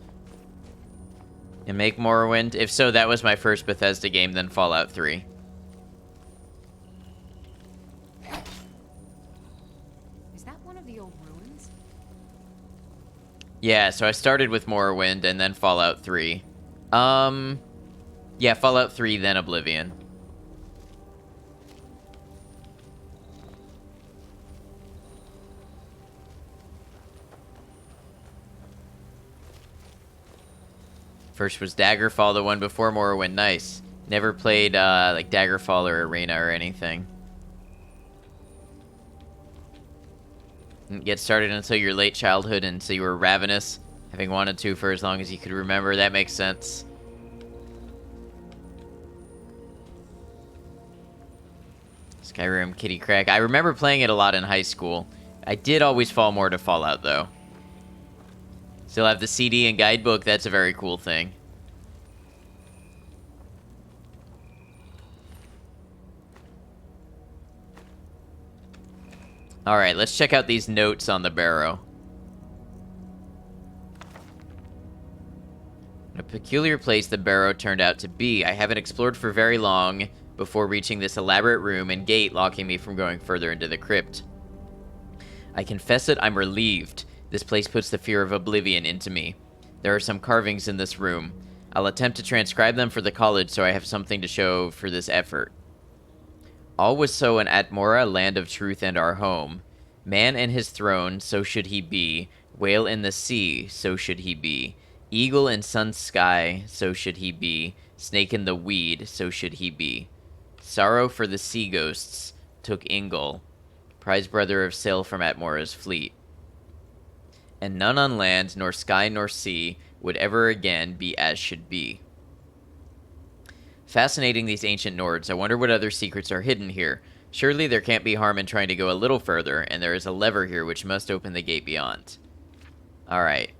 And make Morrowind? If so, that was my first Bethesda game, then Fallout 3. Is that one of the old ruins? Yeah, so I started with Morrowind and then Fallout 3. Yeah, Fallout 3, then Oblivion. First was Daggerfall, the one before Morrowind. Nice. Never played, like, Daggerfall or Arena or anything. Didn't get started until your late childhood, and so you were ravenous, having wanted to for as long as you could remember. That makes sense. Skyrim, Kitty Crack. I remember playing it a lot in high school. I did always fall more to Fallout, though. Still have the CD and guidebook. That's a very cool thing. Alright, let's check out these notes on the barrow. A peculiar place the barrow turned out to be. I haven't explored for very long before reaching this elaborate room and gate locking me from going further into the crypt. I confess it, I'm relieved. This place puts the fear of oblivion into me. There are some carvings in this room. I'll attempt to transcribe them for the college so I have something to show for this effort. All was so in Atmora, land of truth and our home. Man and his throne, so should he be. Whale in the sea, so should he be. Eagle in sun's sky, so should he be. Snake in the weed, so should he be. Sorrow for the sea ghosts, took Ingol, prize brother of sail from Atmora's fleet. And none on land, nor sky nor sea, would ever again be as should be. Fascinating, these ancient Nords. I wonder what other secrets are hidden here. Surely there can't be harm in trying to go a little further, and there is a lever here which must open the gate beyond. Alright.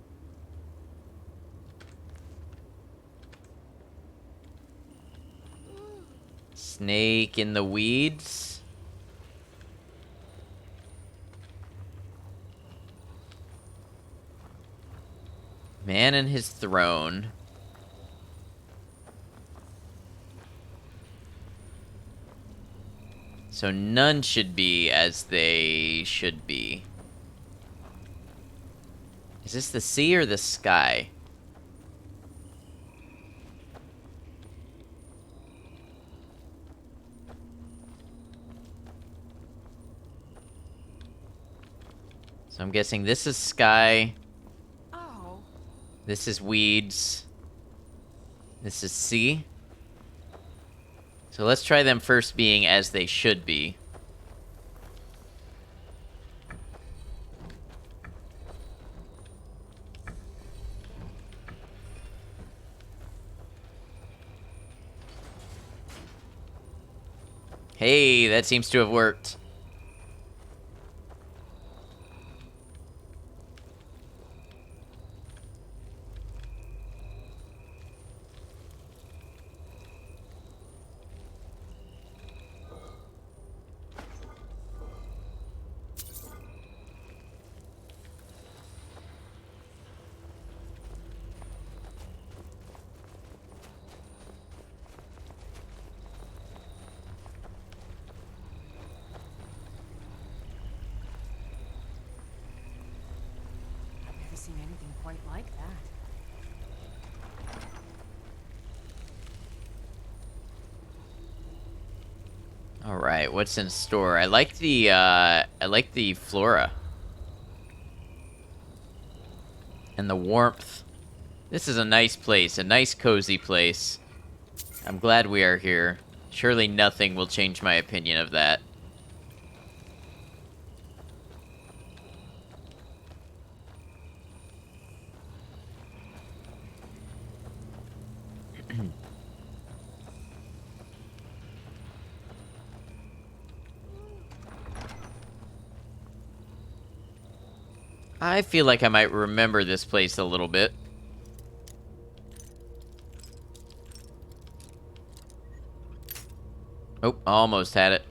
Snake in the weeds. Man and his throne. So none should be as they should be. Is this the sea or the sky? So I'm guessing this is sky. This is weeds. This is C. So let's try them first being as they should be. Hey, that seems to have worked. I've never seen anything quite like that. All right, what's in store? I like the flora and the warmth. This is a nice place, a nice cozy place. I'm glad we are here. Surely nothing will change my opinion of that. I feel like I might remember this place a little bit. Oh, almost had it.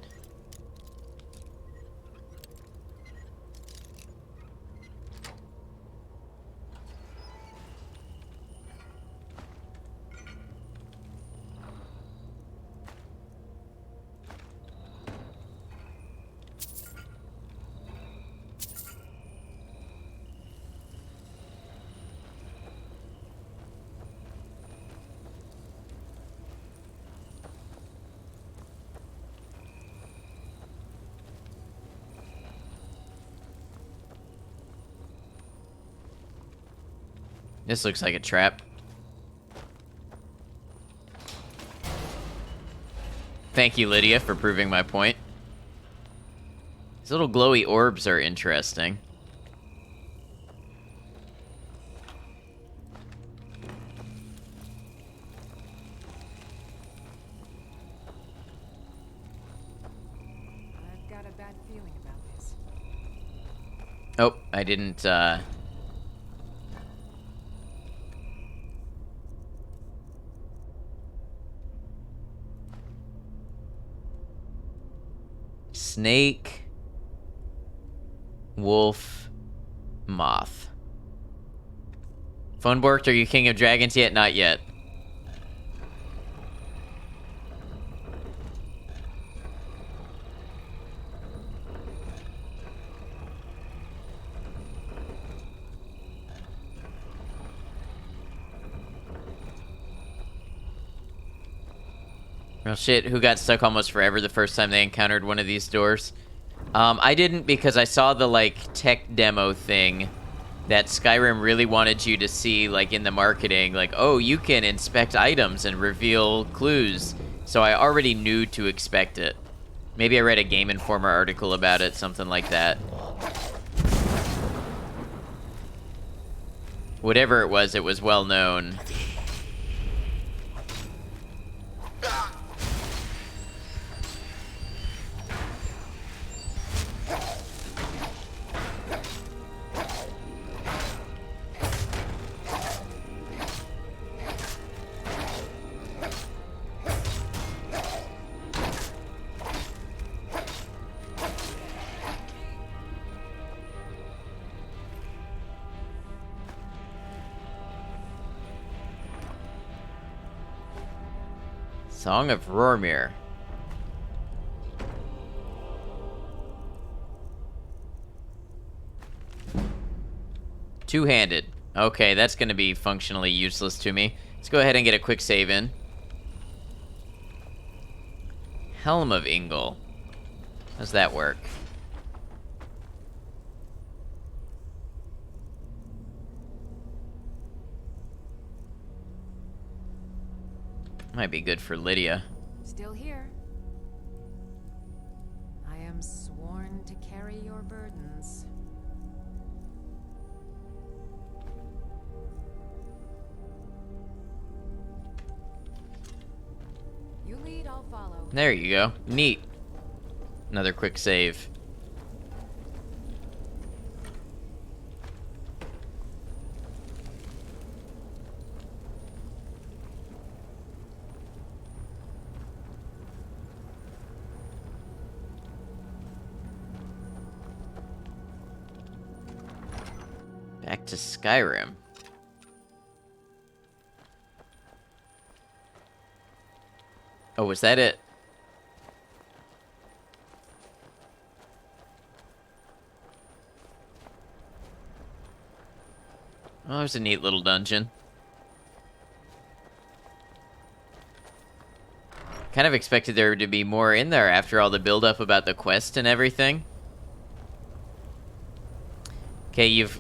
This looks like a trap. Thank you, Lydia, for proving my point. These little glowy orbs are interesting. I've got a bad feeling about this. Oh, I didn't, Snake, wolf, moth. Funborgt, are you king of dragons yet? Not yet. Well, shit, who got stuck almost forever the first time they encountered one of these doors? I didn't, because I saw the, like, tech demo thing that Skyrim really wanted you to see, like, in the marketing. Like, oh, you can inspect items and reveal clues. So I already knew to expect it. Maybe I read a Game Informer article about it, something like that. Whatever it was well known. Song of Rormir. Two-handed. Okay, that's going to be functionally useless to me. Let's go ahead and get a quick save in. Helm of Ingle. How's that work? Might be good for Lydia. Still here. I am sworn to carry your burdens. You lead, I'll follow. There you go. Neat. Another quick save. Back to Skyrim. Oh, was that it? Oh, it was a neat little dungeon. Kind of expected there to be more in there after all the build-up about the quest and everything. Okay, you've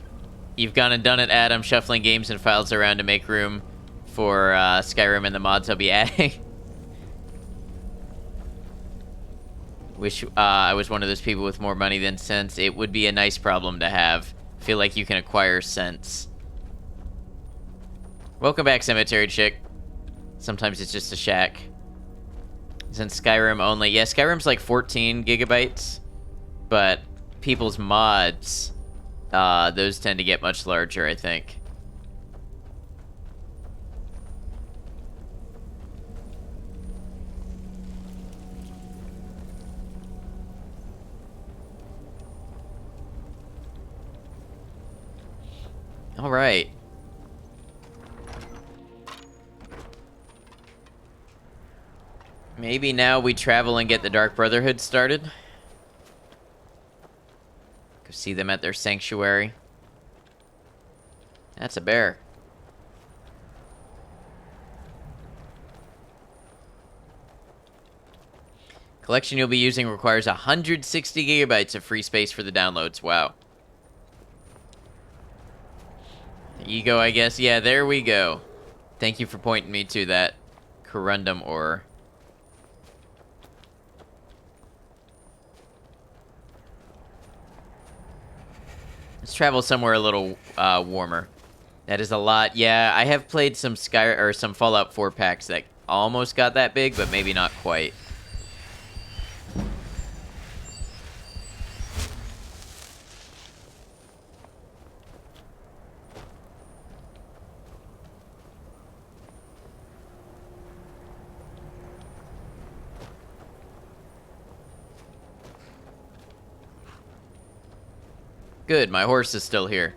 gone and done it, Adam, shuffling games and files around to make room for Skyrim and the mods I'll be adding. Wish I was one of those people with more money than sense. It would be a nice problem to have. Feel like you can acquire sense. Welcome back, Cemetery Chick. Sometimes it's just a shack. Since Skyrim only. Yeah, Skyrim's like 14 gigabytes. But people's mods, those tend to get much larger, I think. All right. Maybe now we travel and get the Dark Brotherhood started. Go see them at their sanctuary. That's a bear. Collection you'll be using requires 160 gigabytes of free space for the downloads. Wow. Ego, I guess. Yeah, there we go. Thank you for pointing me to that corundum ore. Let's travel somewhere a little warmer. That is a lot. Yeah, I have played some some Fallout 4 packs that almost got that big, but maybe not quite. Good, my horse is still here.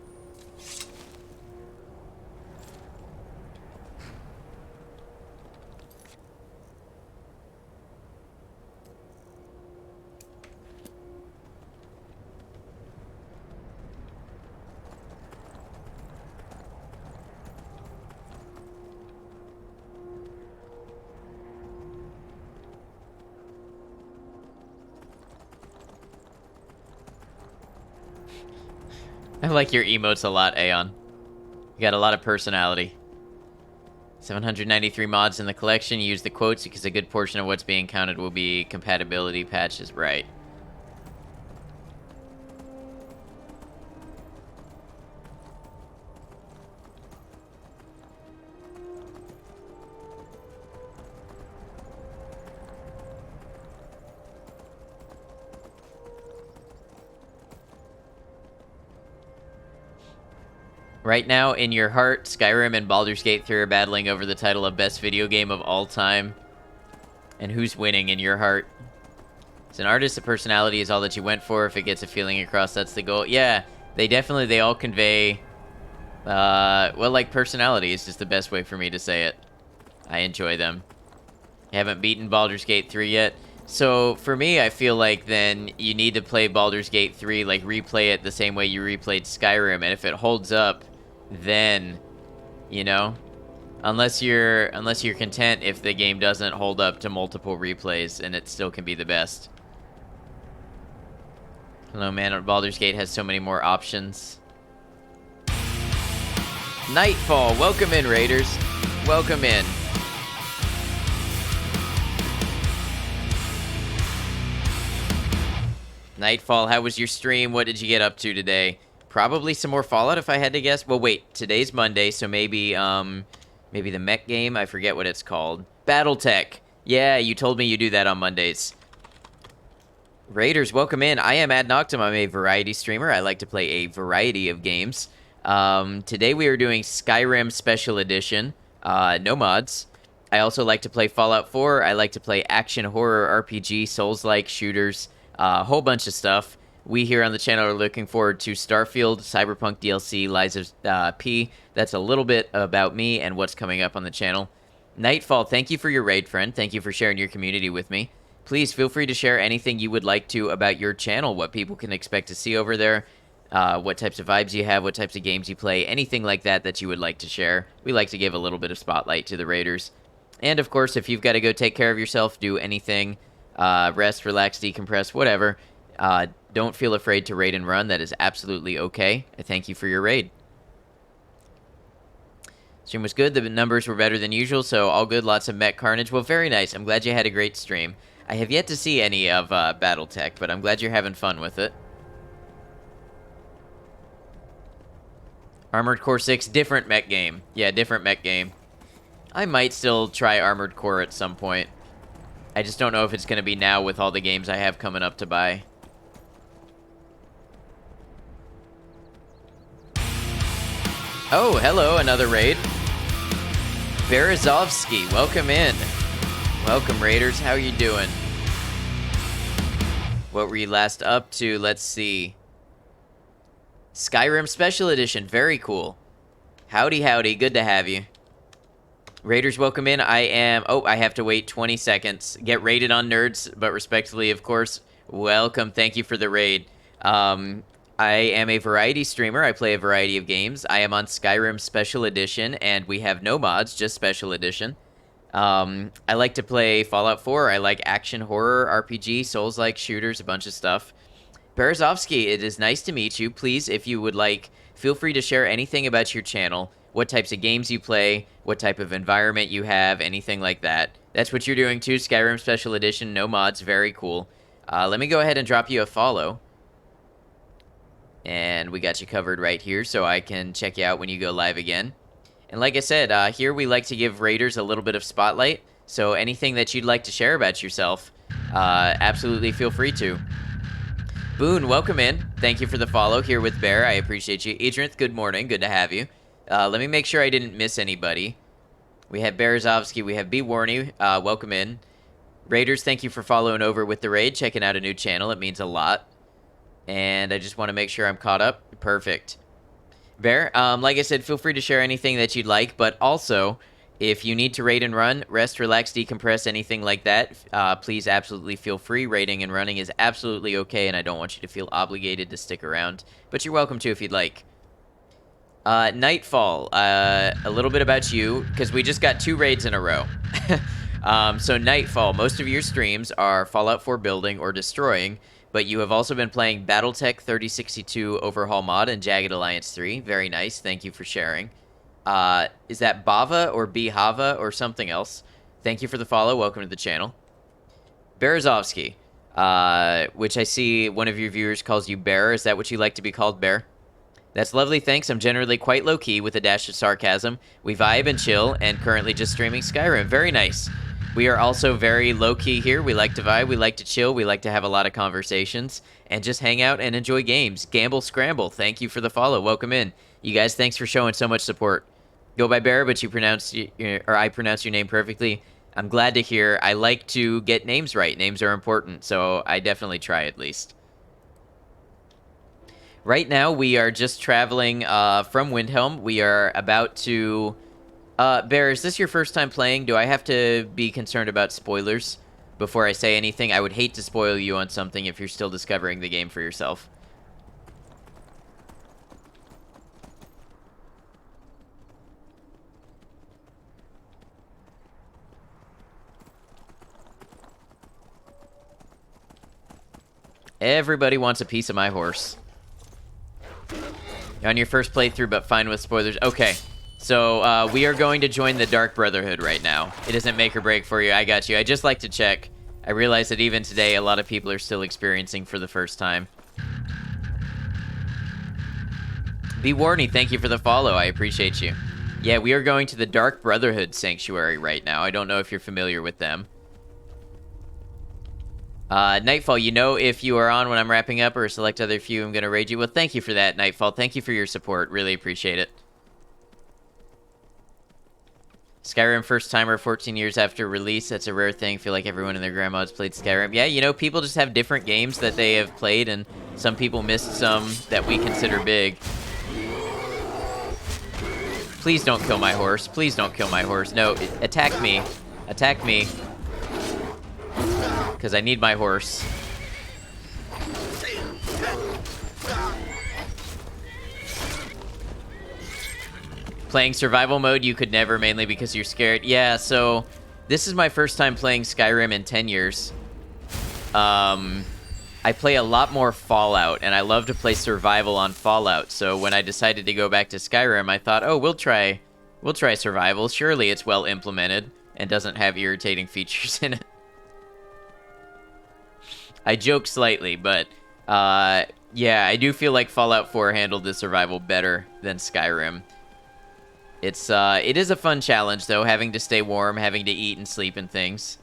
I like your emotes a lot, Aeon. You got a lot of personality. 793 mods in the collection. Use the quotes because a good portion of what's being counted will be compatibility patches. Right. Right now, in your heart, Skyrim and Baldur's Gate 3 are battling over the title of best video game of all time. And who's winning in your heart? As an artist, a personality is all that you went for. If it gets a feeling across, that's the goal. Yeah, they all convey, well, like personality is just the best way for me to say it. I enjoy them. I haven't beaten Baldur's Gate 3 yet. So, for me, I feel like then you need to play Baldur's Gate 3, like replay it the same way you replayed Skyrim. And if it holds up, then, you know, unless you're content if the game doesn't hold up to multiple replays and it still can be the best. Hello, man. Baldur's Gate has so many more options. Nightfall, welcome in, Raiders. Welcome in. Nightfall, how was your stream? What did you get up to today? Probably some more Fallout if I had to guess. Well, wait, today's Monday, so maybe the mech game? I forget what it's called. Battletech. Yeah, you told me you do that on Mondays. Raiders, welcome in. I am Ad Noctum. I'm a variety streamer. I like to play a variety of games. Today we are doing Skyrim Special Edition. No mods. I also like to play Fallout 4. I like to play action, horror, RPG, Souls-like shooters, a whole bunch of stuff. We here on the channel are looking forward to Starfield, Cyberpunk DLC, Lies of P. That's a little bit about me and what's coming up on the channel. Nightfall, thank you for your raid, friend. Thank you for sharing your community with me. Please feel free to share anything you would like to about your channel, what people can expect to see over there, what types of vibes you have, what types of games you play, anything like that that you would like to share. We like to give a little bit of spotlight to the raiders. And, of course, if you've got to go take care of yourself, do anything, rest, relax, decompress, whatever, don't feel afraid to raid and run. That is absolutely okay. I thank you for your raid. Stream was good. The numbers were better than usual, so all good. Lots of mech carnage. Well, very nice. I'm glad you had a great stream. I have yet to see any of Battletech, but I'm glad you're having fun with it. Armored Core 6, different mech game. Yeah, different mech game. I might still try Armored Core at some point. I just don't know if it's going to be now with all the games I have coming up to buy. Oh, hello, another raid. Berezovsky, welcome in. Welcome, Raiders. How are you doing? What were you last up to? Let's see. Skyrim Special Edition. Very cool. Howdy, howdy. Good to have you. Raiders, welcome in. I have to wait 20 seconds. Get raided on nerds, but respectfully, of course. Welcome. Thank you for the raid. I am a variety streamer. I play a variety of games. I am on Skyrim Special Edition, and we have no mods, just Special Edition. I like to play Fallout 4. I like action, horror, RPG, Souls-like shooters, a bunch of stuff. Berezovsky, it is nice to meet you. Please, if you would like, feel free to share anything about your channel, what types of games you play, what type of environment you have, anything like that. That's what you're doing too, Skyrim Special Edition, no mods, very cool. Let me go ahead and drop you a follow. And we got you covered right here, so I can check you out when you go live again. And like I said, here we like to give raiders a little bit of spotlight, so anything that you'd like to share about yourself, absolutely feel free to. Boone, welcome in. Thank you for the follow here with Bear. I appreciate you. Idrinth, good morning. Good to have you. Let me make sure I didn't miss anybody. We have Berezovsky. We have B. Warney. Welcome in. Raiders, thank you for following over with the raid, checking out a new channel. It means a lot. And I just want to make sure I'm caught up. Perfect. Bear, like I said, feel free to share anything that you'd like, but also, if you need to raid and run, rest, relax, decompress, anything like that, please absolutely feel free. Raiding and running is absolutely okay, and I don't want you to feel obligated to stick around, but you're welcome to if you'd like. Nightfall, a little bit about you, because we just got 2 raids in a row. So Nightfall, most of your streams are Fallout 4 building or destroying, but you have also been playing Battletech 3062 Overhaul Mod and Jagged Alliance 3. Very nice. Thank you for sharing. Is that Bava or Bihava or something else? Thank you for the follow. Welcome to the channel. Berezovsky, which I see one of your viewers calls you Bear. Is that what you like to be called, Bear? That's lovely. Thanks. I'm generally quite low-key with a dash of sarcasm. We vibe and chill, and currently just streaming Skyrim. Very nice. We are also very low-key here. We like to vibe, we like to chill, we like to have a lot of conversations, and just hang out and enjoy games. Gamble Scramble, thank you for the follow. Welcome in. You guys, thanks for showing so much support. Go by Bear, but I pronounce your name perfectly. I'm glad to hear. I like to get names right. Names are important, so I definitely try at least. Right now, we are just traveling from Windhelm. We are about to... Bear, is this your first time playing? Do I have to be concerned about spoilers before I say anything? I would hate to spoil you on something if you're still discovering the game for yourself. Everybody wants a piece of my horse. You're on your first playthrough, but fine with spoilers. Okay. So, we are going to join the Dark Brotherhood right now. It doesn't make or break for you. I got you. I just like to check. I realize that even today, a lot of people are still experiencing for the first time. B. Warney, thank you for the follow. I appreciate you. Yeah, we are going to the Dark Brotherhood Sanctuary right now. I don't know if you're familiar with them. Nightfall, you know if you are on when I'm wrapping up or select other few, I'm going to raid you. Well, thank you for that, Nightfall. Thank you for your support. Really appreciate it. Skyrim first timer 14 years after release. That's a rare thing. Feel like everyone and their grandma has played Skyrim. Yeah, you know, people just have different games that they have played, and some people missed some that we consider big. Please don't kill my horse. Please don't kill my horse. No, attack me. Attack me. Because I need my horse. Playing survival mode, you could never, mainly because you're scared. Yeah, so this is my first time playing Skyrim in 10 years. I play a lot more Fallout, and I love to play survival on Fallout. So when I decided to go back to Skyrim, I thought, oh, we'll try survival. Surely it's well implemented and doesn't have irritating features in it. I joke slightly, but yeah, I do feel like Fallout 4 handled the survival better than Skyrim. It is a fun challenge, though, having to stay warm, having to eat and sleep and things.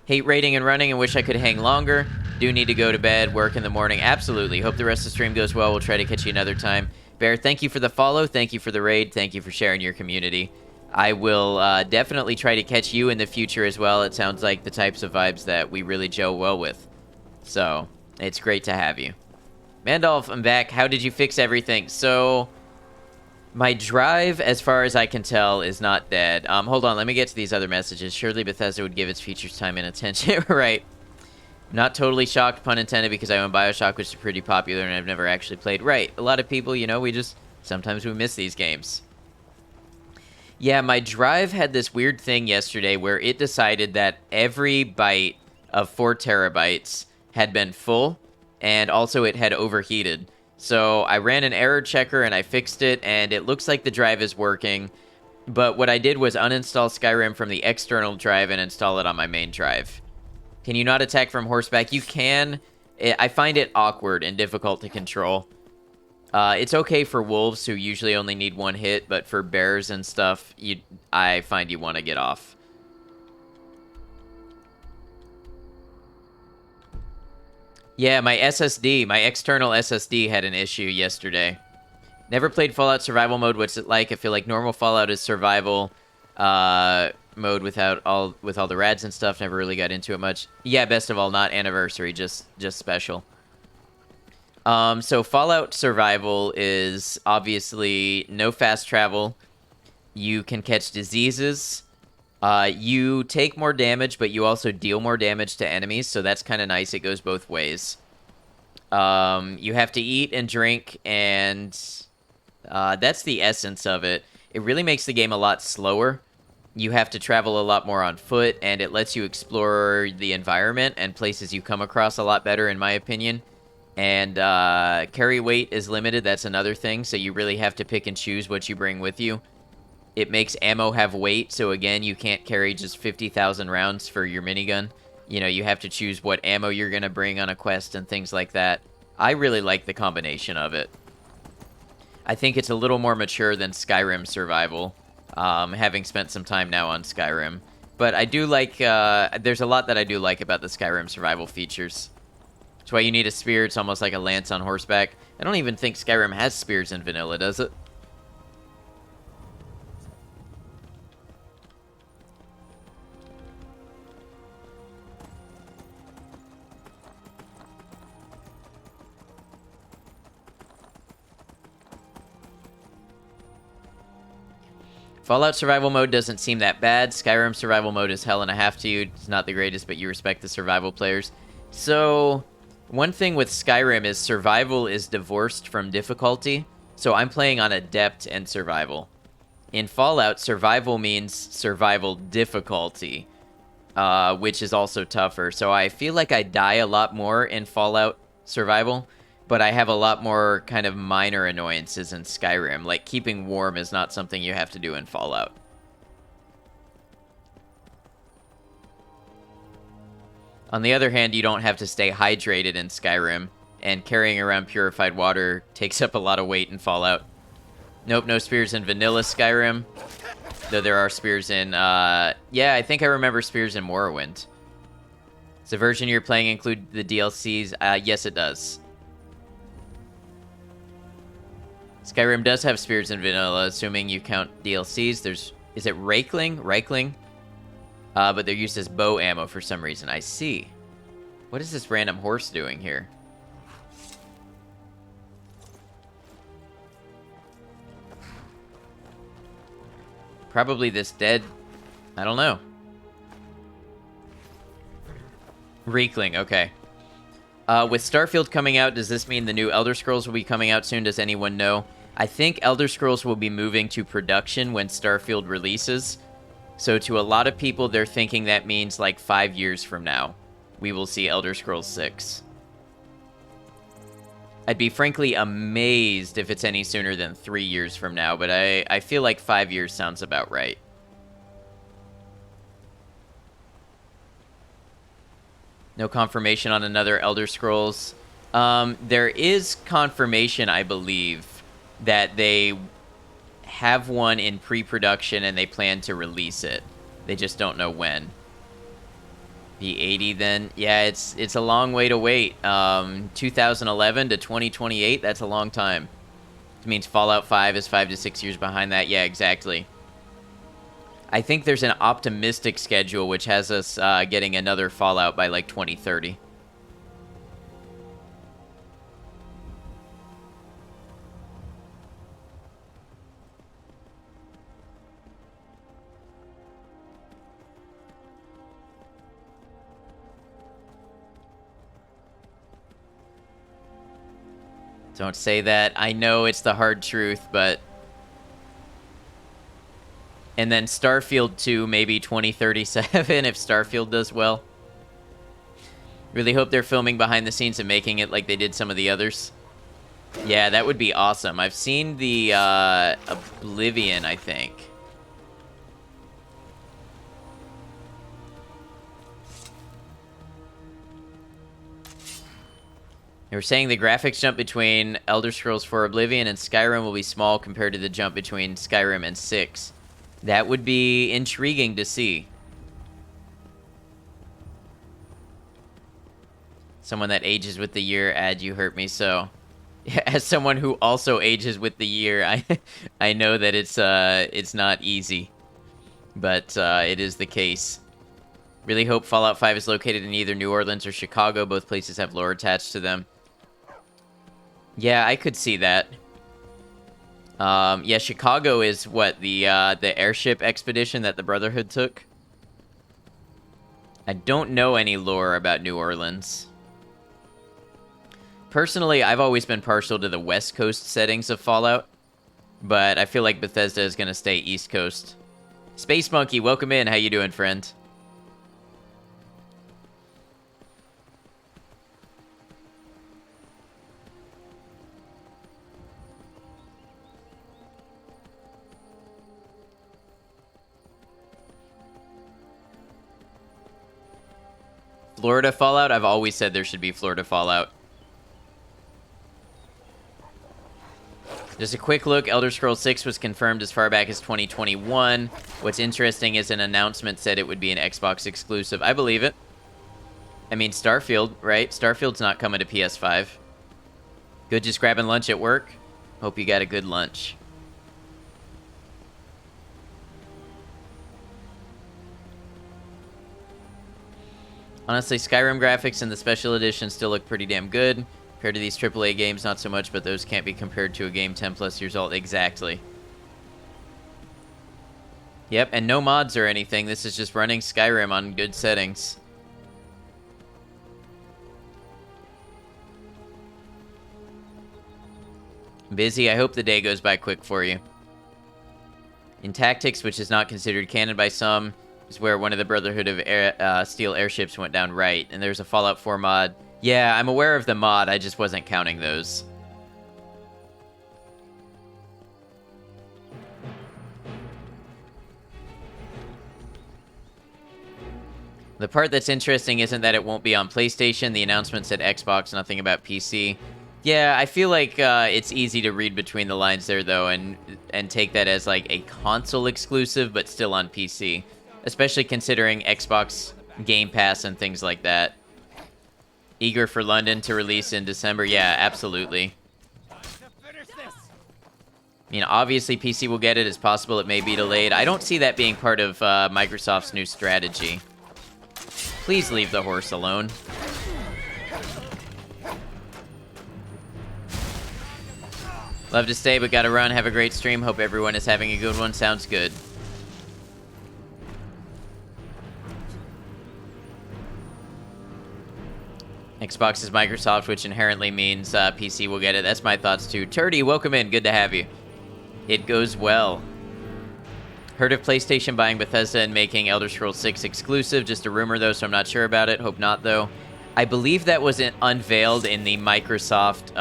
Hate raiding and running and wish I could hang longer. Do need to go to bed, work in the morning. Absolutely. Hope the rest of the stream goes well. We'll try to catch you another time. Bear, thank you for the follow. Thank you for the raid. Thank you for sharing your community. I will definitely try to catch you in the future as well. It sounds like the types of vibes that we really gel well with. So, it's great to have you. Mandolph, I'm back. How did you fix everything? So, my drive, as far as I can tell, is not dead. Hold on, let me get to these other messages. Surely Bethesda would give its features time and attention. Right. Not totally shocked, pun intended, because I own Bioshock, which is pretty popular, and I've never actually played. Right. A lot of people, you know, sometimes we miss these games. Yeah, my drive had this weird thing yesterday where it decided that every byte of 4 terabytes had been full, and also it had overheated. So I ran an error checker and I fixed it, and it looks like the drive is working. But what I did was uninstall Skyrim from the external drive and install it on my main drive. Can you not attack from horseback? You can. I find it awkward and difficult to control. It's okay for wolves who usually only need 1 hit, but for bears and stuff, I find you want to get off. Yeah, my SSD, my external SSD had an issue yesterday. Never played Fallout Survival Mode. What's it like? I feel like normal Fallout is survival mode with all the rads and stuff. Never really got into it much. Yeah, best of all, not Anniversary, just special. So Fallout Survival is obviously no fast travel. You can catch diseases. You take more damage, but you also deal more damage to enemies, so that's kind of nice. It goes both ways. You have to eat and drink, and that's the essence of it. It really makes the game a lot slower. You have to travel a lot more on foot, and it lets you explore the environment and places you come across a lot better, in my opinion. And carry weight is limited. That's another thing, so you really have to pick and choose what you bring with you. It makes ammo have weight, so again, you can't carry just 50,000 rounds for your minigun. You know, you have to choose what ammo you're going to bring on a quest and things like that. I really like the combination of it. I think it's a little more mature than Skyrim Survival, having spent some time now on Skyrim. But I do like, there's a lot that I do like about the Skyrim Survival features. That's why you need a spear. It's almost like a lance on horseback. I don't even think Skyrim has spears in vanilla, does it? Fallout Survival Mode doesn't seem that bad. Skyrim Survival Mode is hell and a half to you. It's not the greatest, but you respect the survival players. So, one thing with Skyrim is survival is divorced from difficulty. So I'm playing on Adept and Survival. In Fallout, survival means survival difficulty, which is also tougher. So I feel like I die a lot more in Fallout Survival, but I have a lot more kind of minor annoyances in Skyrim. Like, keeping warm is not something you have to do in Fallout. On the other hand, you don't have to stay hydrated in Skyrim, and carrying around purified water takes up a lot of weight in Fallout. Nope, no spears in vanilla Skyrim, though there are spears in, yeah, I think I remember spears in Morrowind. Does the version you're playing include the DLCs? Yes, it does. Skyrim does have spears in vanilla, assuming you count DLCs. Is it Raikling? Raikling? But they're used as bow ammo for some reason. I see. What is this random horse doing here? Probably this dead... I don't know. Raikling, okay. With Starfield coming out, does this mean the new Elder Scrolls will be coming out soon? Does anyone know? I think Elder Scrolls will be moving to production when Starfield releases. So to a lot of people, they're thinking that means like 5 years from now, we will see Elder Scrolls 6. I'd be frankly amazed if it's any sooner than 3 years from now, but I feel like 5 years sounds about right. No confirmation on another Elder Scrolls. There is confirmation, I believe, that they have one in pre-production and they plan to release it. They just don't know when. Be 80 then? Yeah, it's a long way to wait. 2011 to 2028, that's a long time. It means Fallout 5 is 5 to 6 years behind that. Yeah, exactly. I think there's an optimistic schedule which has us getting another Fallout by like 2030. Don't say that. I know it's the hard truth, but... And then Starfield 2, maybe 2037, if Starfield does well. Really hope they're filming behind the scenes and making it like they did some of the others. Yeah, that would be awesome. I've seen the Oblivion, I think. They were saying the graphics jump between Elder Scrolls 4 Oblivion and Skyrim will be small compared to the jump between Skyrim and 6. That would be intriguing to see. Someone that ages with the year, Ad, you hurt me so. As someone who also ages with the year, I know that it's not easy. But it is the case. Really hope Fallout 5 is located in either New Orleans or Chicago. Both places have lore attached to them. Yeah, I could see that. Yeah, Chicago is what, the airship expedition that the Brotherhood took? I don't know any lore about New Orleans. Personally, I've always been partial to the West Coast settings of Fallout, but I feel like Bethesda is going to stay East Coast. Space Monkey, welcome in. How you doing, friend? Florida Fallout? I've always said there should be Florida Fallout. Just a quick look, Elder Scrolls 6 was confirmed as far back as 2021. What's interesting is an announcement said it would be an Xbox exclusive. I believe it. I mean, Starfield, right? Starfield's not coming to PS5. Good just grabbing lunch at work? Hope you got a good lunch. Honestly, Skyrim graphics and the special edition still look pretty damn good. Compared to these AAA games, not so much, but those can't be compared to a game 10 plus years old. Exactly. Yep, and no mods or anything. This is just running Skyrim on good settings. Busy. I hope the day goes by quick for you. In Tactics, which is not considered canon by some, is where one of the Brotherhood of Steel airships went down right, and there's a Fallout 4 mod. Yeah, I'm aware of the mod, I just wasn't counting those. The part that's interesting isn't that it won't be on PlayStation. The announcement said Xbox, nothing about PC. Yeah, I feel like it's easy to read between the lines there, though, and take that as like a console exclusive, but still on PC. Especially considering Xbox Game Pass and things like that. Eager for London to release in December? Yeah, absolutely. I mean, obviously PC will get it. It's possible it may be delayed. I don't see that being part of Microsoft's new strategy. Please leave the horse alone. Love to stay, but gotta run. Have a great stream. Hope everyone is having a good one. Sounds good. Xbox is Microsoft, which inherently means PC will get it. That's my thoughts too. Turdy, welcome in. Good to have you. It goes well. Heard of PlayStation buying Bethesda and making Elder Scrolls 6 exclusive. Just a rumor, though, so I'm not sure about it. Hope not, though. I believe that was unveiled in the Microsoft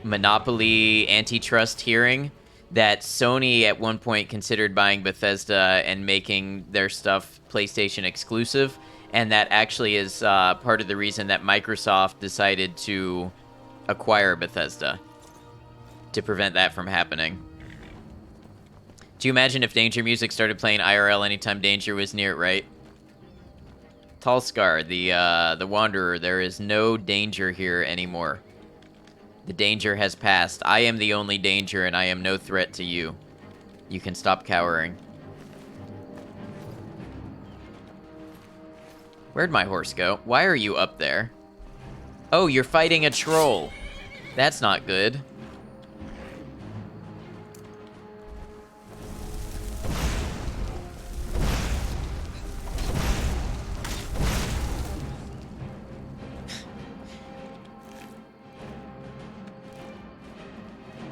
Monopoly antitrust hearing, that Sony at one point considered buying Bethesda and making their stuff PlayStation exclusive. And that actually is part of the reason that Microsoft decided to acquire Bethesda, to prevent that from happening. Do you imagine if Danger Music started playing IRL anytime Danger was near it, right? Talscar, the Wanderer, there is no danger here anymore. The danger has passed. I am the only danger, and I am no threat to you. You can stop cowering. Where'd my horse go? Why are you up there? Oh, you're fighting a troll. That's not good.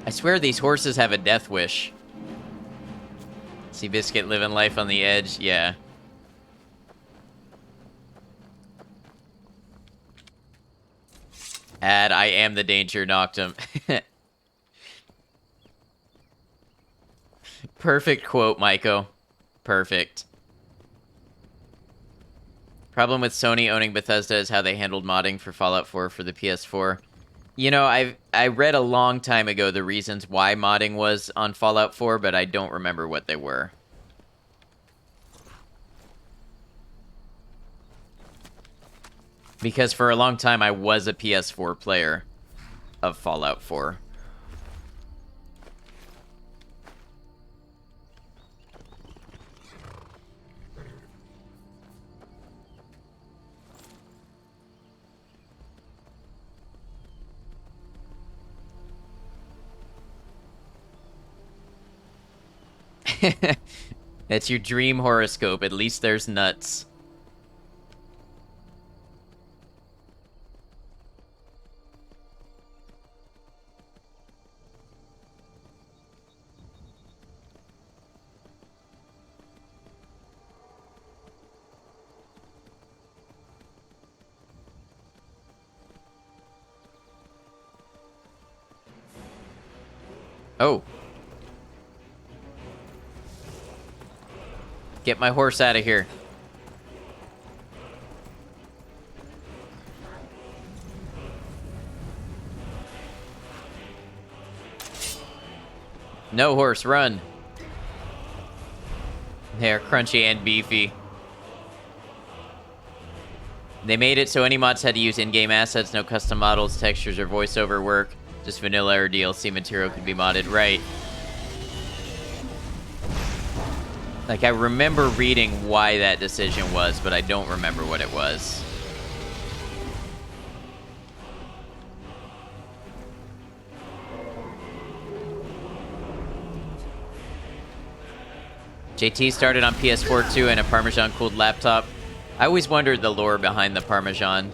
I swear these horses have a death wish. See Biscuit living life on the edge? Yeah. I am the danger, knocked him. Perfect quote, Maiko. Perfect. Problem with Sony owning Bethesda is how they handled modding for Fallout 4 for the PS4. You know, I read a long time ago the reasons why modding was on Fallout 4, but I don't remember what they were. Because for a long time, I was a PS4 player of Fallout 4. That's your dream horoscope. At least there's nuts. Oh. Get my horse out of here. No horse, run. They're crunchy and beefy. They made it so any mods had to use in-game assets, no custom models, textures, or voiceover work. Just vanilla or DLC material could be modded, right? Like, I remember reading why that decision was, but I don't remember what it was. JT started on PS4 too and a Parmesan-cooled laptop. I always wondered the lore behind the Parmesan.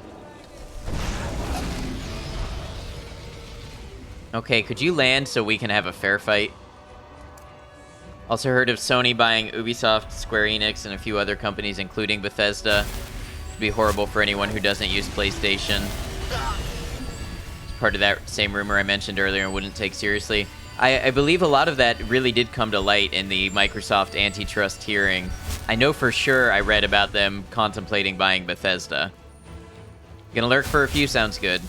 Okay, could you land so we can have a fair fight? Also heard of Sony buying Ubisoft, Square Enix, and a few other companies, including Bethesda. It'd be horrible for anyone who doesn't use PlayStation. It's part of that same rumor I mentioned earlier and wouldn't take seriously. I believe a lot of that really did come to light in the Microsoft antitrust hearing. I know for sure I read about them contemplating buying Bethesda. Gonna lurk for a few sounds good.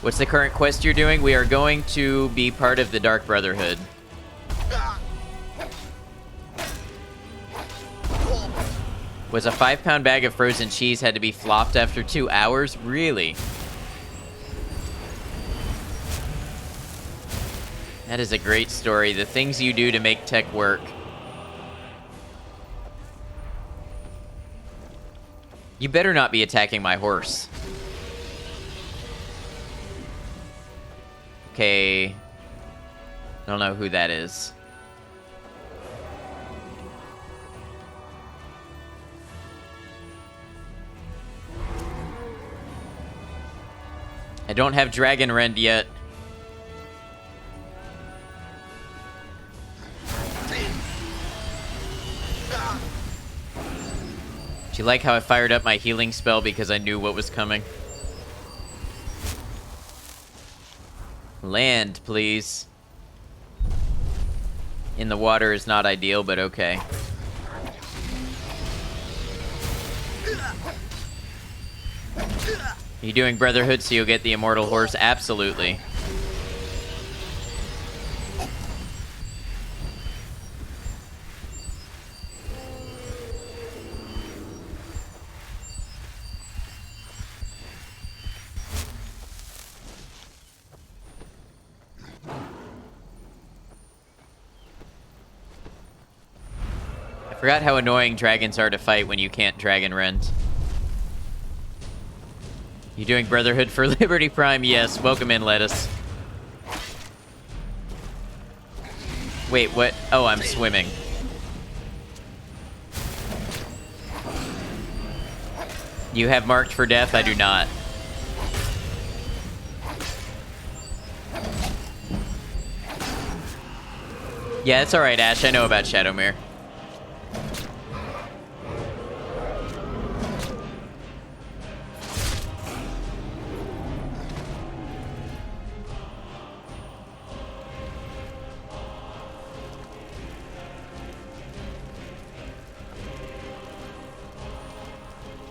What's the current quest you're doing? We are going to be part of the Dark Brotherhood. Was a 5-pound bag of frozen cheese had to be flopped after 2 hours? Really? That is a great story. The things you do to make tech work. You better not be attacking my horse. Okay. I don't know who that is. I don't have Dragon Rend yet. Do you like how I fired up my healing spell because I knew what was coming? Land, please. In the water is not ideal, but okay. Are you doing Brotherhood so you'll get the Immortal Horse? Absolutely. I forgot how annoying dragons are to fight when you can't Dragon Rend. You doing Brotherhood for Liberty Prime? Yes. Welcome in, Lettuce. Wait, what? Oh, I'm swimming. You have Marked for Death? I do not. Yeah, it's alright, Ash. I know about Shadowmere.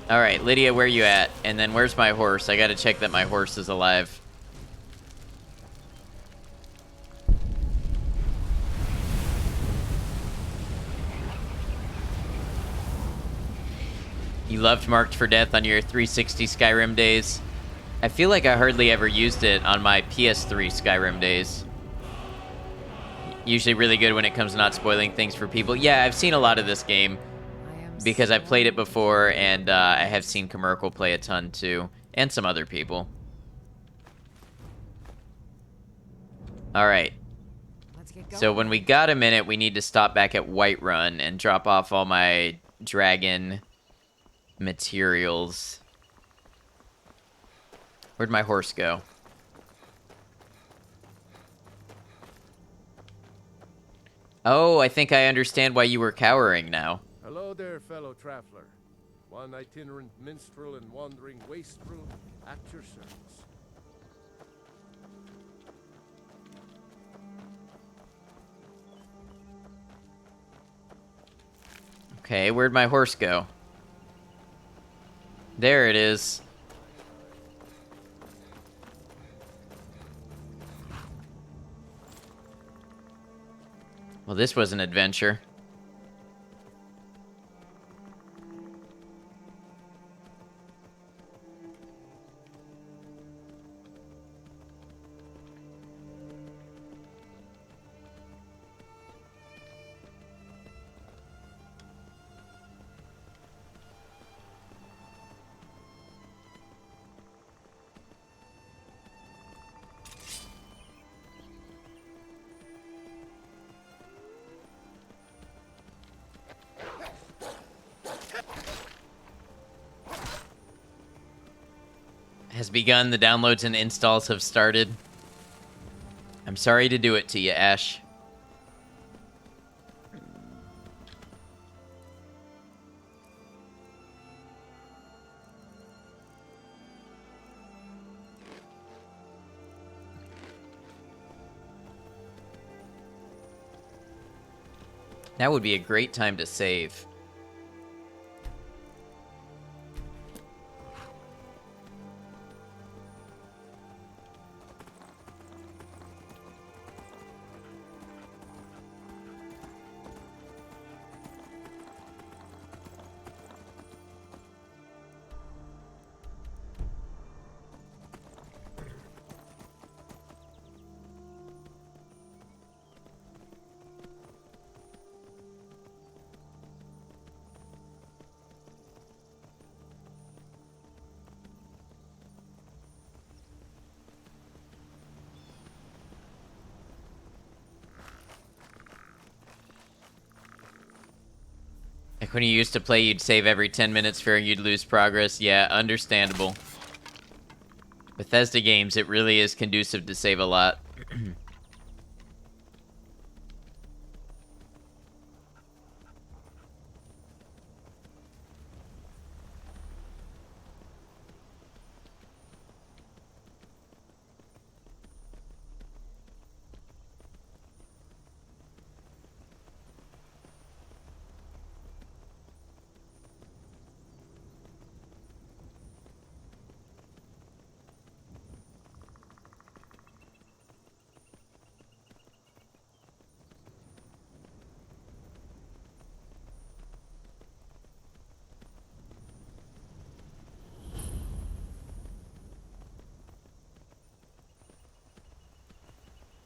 Alright, Lydia, where you at? And then where's my horse? I gotta check that my horse is alive. You loved Marked for Death on your 360 Skyrim days? I feel like I hardly ever used it on my PS3 Skyrim days. Usually really good when it comes to not spoiling things for people. Yeah, I've seen a lot of this game because I've played it before, and I have seen Commercial play a ton too, and some other people. Alright. So when we got a minute, we need to stop back at Whiterun and drop off all my dragon materials. Where'd my horse go? Oh, I think I understand why you were cowering now. Hello there, fellow traveler. One itinerant minstrel and wandering wastrel at your service. Okay, where'd my horse go? There it is. Well, this was an adventure. Has begun. The downloads and installs have started. I'm sorry to do it to you, Ash. That would be a great time to save. When you used to play, you'd save every 10 minutes fearing you'd lose progress. Yeah, understandable. Bethesda games, it really is conducive to save a lot.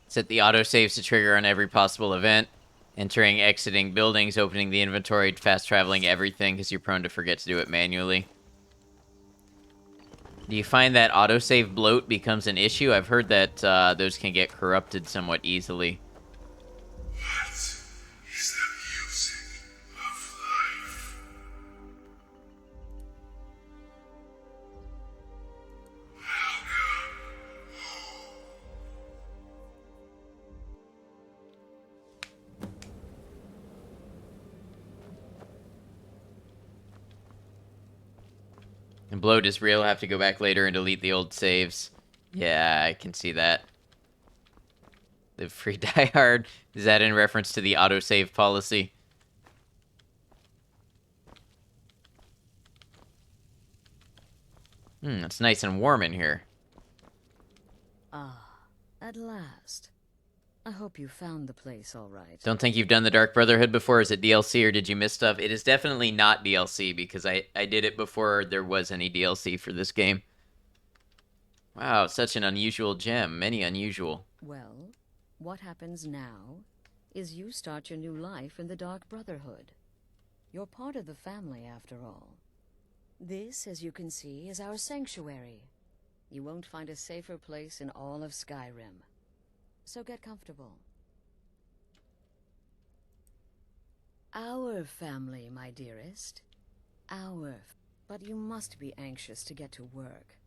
Set the autosaves to trigger on every possible event. Entering, exiting buildings, opening the inventory, fast traveling everything, because you're prone to forget to do it manually. Do you find that autosave bloat becomes an issue? I've heard that those can get corrupted somewhat easily. What is the music of life? And bloat is real. Have to go back later and delete the old saves. Yeah, I can see that. Live free, die hard. Is that in reference to the autosave policy? It's nice and warm in here. Ah, at last. I hope you found the place all right. Don't think you've done the Dark Brotherhood before? Is it DLC or did you miss stuff? It is definitely not DLC because I did it before there was any DLC for this game. Wow, such an unusual gem. Many unusual. Well, what happens now is you start your new life in the Dark Brotherhood. You're part of the family, after all. This, as you can see, is our sanctuary. You won't find a safer place in all of Skyrim. So get comfortable. Our family, my dearest. But you must be anxious to get to work.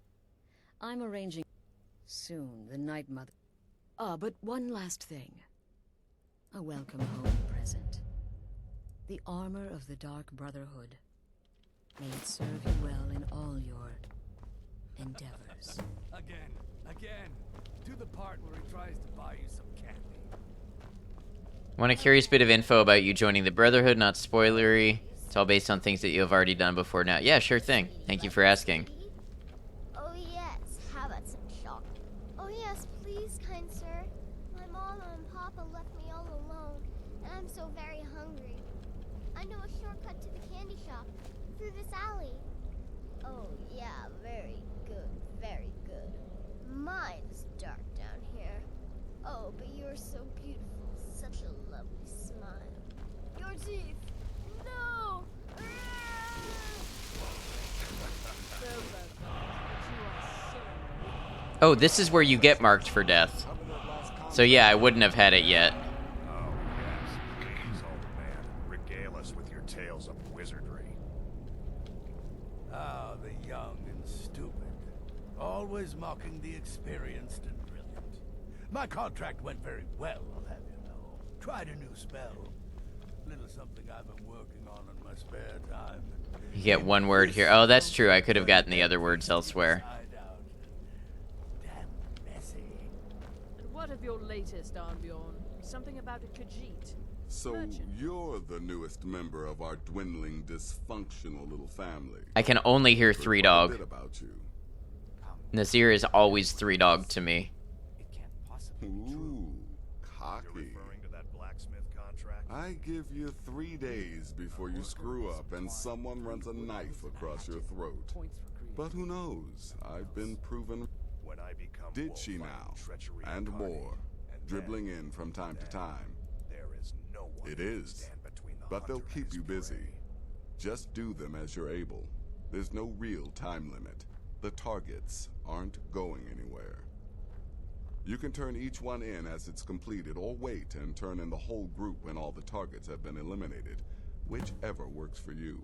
I'm arranging soon, the Night Mother. But one last thing. A welcome home present. The armor of the Dark Brotherhood. May it serve you well in all your endeavors. Again. Do the part where he tries to buy you some candy. Want a curious bit of info about you joining the Brotherhood, not spoilery. It's all based on things that you have already done before now. Yeah, sure thing. Thank you for asking. Oh yes, how about some chocolate? Oh yes, please, kind sir. My mama and papa left me all alone, and I'm so very hungry. I know a shortcut to the candy shop, through this alley. Oh yeah, very good, very good. Mine's dark down here. Oh, but you're so beautiful, such a lovely smile. Your teeth! No! Oh, this is where you get marked for death. So yeah, I wouldn't have had it yet. Oh, yes. Please, old man, regale us with your tales of wizardry. Ah, the young and stupid. Always mocking the experienced and brilliant. My contract went very well, I'll have you know. Tried a new spell. Little something I've been working on in my spare time. You get one word here. Oh, that's true. I could have gotten the other words elsewhere. And what of your latest, Arnbjorn? Something about a Khajiit. So Merchant. you're the newest member of our dwindling, dysfunctional little family. I can only hear Three Heard quite a Dog. bit about you. Nazir is always Three Dog to me. Ooh, cocky. I give you 3 days before you screw up and someone runs a knife across your throat. But who knows? I've been proven. When I become Did she now? And more. Dribbling in from time to time. There is no one It who can is. stand between the But they'll hunter and keep his you busy. prey. Just do them as you're able. There's no real time limit. The targets aren't going anywhere. You can turn each one in as it's completed, or wait and turn in the whole group when all the targets have been eliminated. whichever works for you.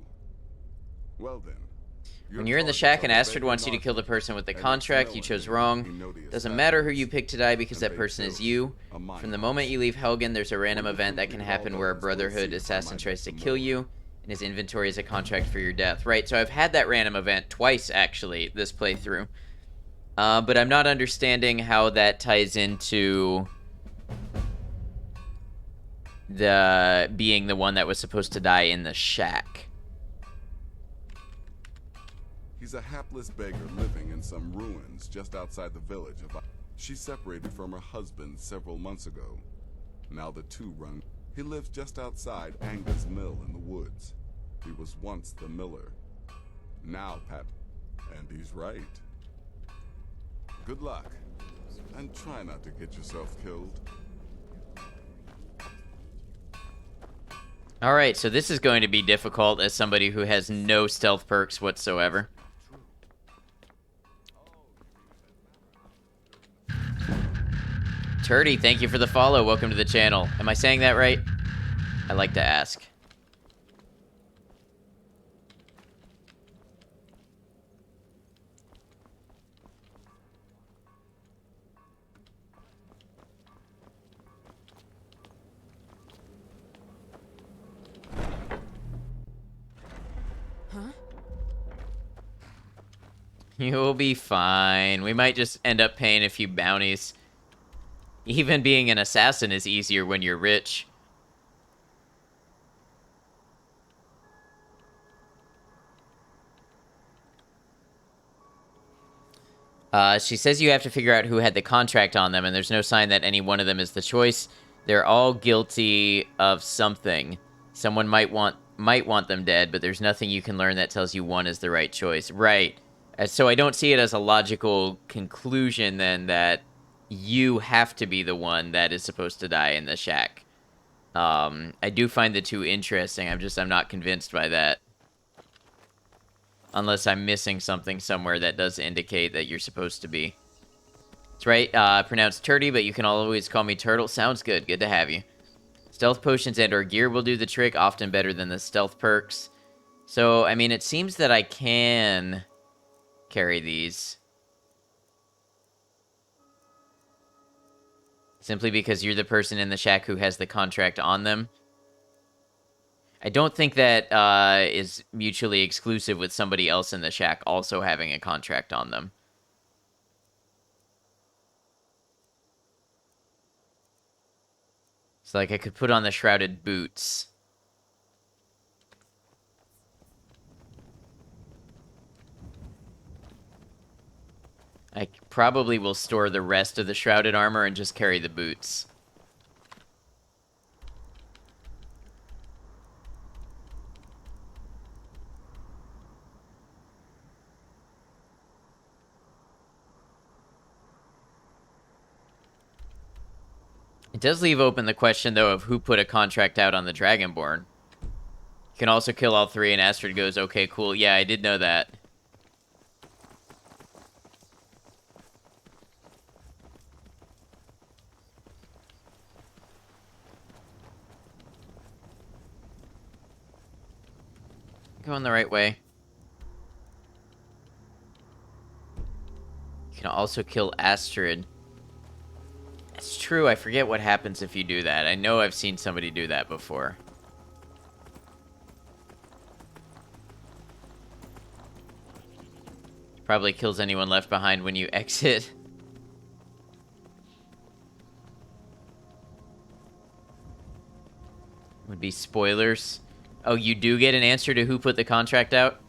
Well then. When you're in the shack and Astrid wants you to kill the person with the contract, you chose wrong. Doesn't matter who you pick to die because that person is you. From the moment you leave Helgen, there's a random event that can happen where a Brotherhood assassin tries to kill you, and his inventory is a contract for your death. Right, so I've had that random event twice, actually, this playthrough. But I'm not understanding how that ties into the being the one that was supposed to die in the shack. He's a hapless beggar living in some ruins just outside the village of... She separated from her husband several months ago. Now the two run... He lives just outside Anga's mill in the woods. He was once the miller. Now, Pat... And he's right. Good luck. And try not to get yourself killed. Alright, so this is going to be difficult as somebody who has no stealth perks whatsoever. Turdy, thank you for the follow. Welcome to the channel. Am I saying that right? I like to ask. Huh? You'll be fine. We might just end up paying a few bounties. Even being an assassin is easier when you're rich. She says you have to figure out who had the contract on them, and there's no sign that any one of them is the choice. They're all guilty of something. Someone might want them dead, but there's nothing you can learn that tells you one is the right choice. Right. So I don't see it as a logical conclusion, then, that you have to be the one that is supposed to die in the shack. I do find the two interesting. I'm not convinced by that. Unless I'm missing something somewhere that does indicate that you're supposed to be. That's right, pronounced Turdy, but you can always call me Turtle. Sounds good. Good to have you. Stealth potions and or gear will do the trick, often better than the stealth perks. So, I mean, it seems that I can carry these. Simply because you're the person in the shack who has the contract on them. I don't think that is mutually exclusive with somebody else in the shack also having a contract on them. It's like I could put on the shrouded boots. I probably will store the rest of the shrouded armor and just carry the boots. It does leave open the question, though, of who put a contract out on the Dragonborn. You can also kill all three, and Astrid goes, okay, cool. Yeah, I did know that. Going the right way. You can also kill Astrid. It's true, I forget what happens if you do that. I know I've seen somebody do that before. Probably kills anyone left behind when you exit. Would be spoilers. Oh, you do get an answer to who put the contract out?